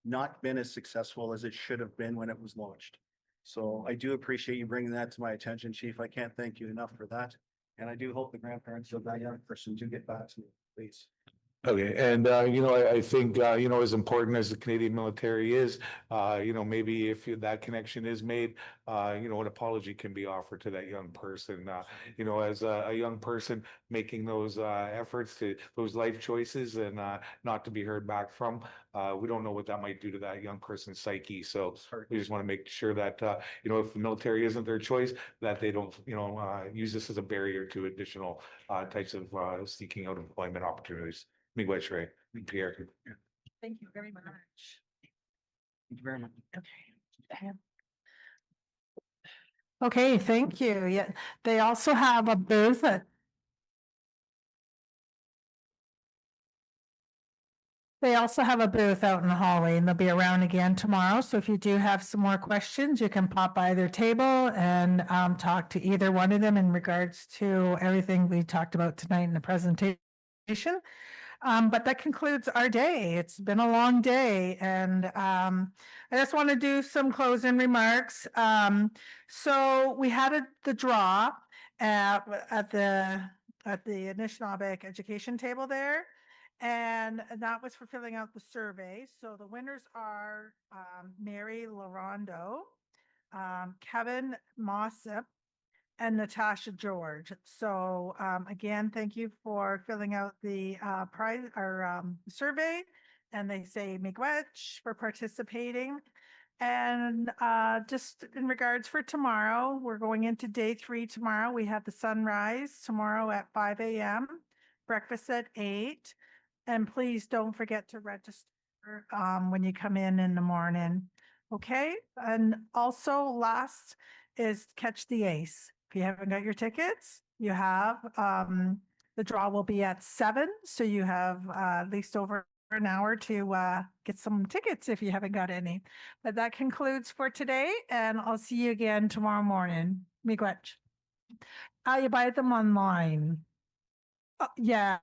not been as successful as it should have been when it was launched. So I do appreciate you bringing that to my attention, Chief. I can't thank you enough for that. And I do hope the grandparents of that young person do get back to me, please. Okay, and I think as important as the Canadian military is, maybe if that connection is made, an apology can be offered to that young person. As a young person making those efforts, to those life choices, and not to be heard back from, we don't know what that might do to that young person's psyche. So we just want to make sure that if the military isn't their choice, that they don't use this as a barrier to additional types of seeking out employment opportunities. Miigwech, Ray. Pierre. Thank you very much. Thank you very much. Okay. Okay, thank you. Yeah, they also have a booth at They also have a booth out in the hallway, and they'll be around again tomorrow. So if you do have some more questions, you can pop by their table and talk to either one of them in regards to everything we talked about tonight in the presentation. But that concludes our day. It's been a long day, and I just want to do some closing remarks. So we had the draw at the Anishinaabemowen education table there, and that was for filling out the survey. So the winners are Mary Larondo, Kevin Mossip, and Natasha George. So again, thank you for filling out the prize or survey. And they say miigwech for participating. And just in regards for tomorrow, we're going into day 3 tomorrow. We have the sunrise tomorrow at 5 a.m., breakfast at 8. And please don't forget to register when you come in the morning. Okay, and also last is catch the ace. If you haven't got your tickets, you have, the draw will be at 7, so you have at least over an hour to get some tickets if you haven't got any. But that concludes for today, and I'll see you again tomorrow morning. Miigwech. You buy them online. Yeah.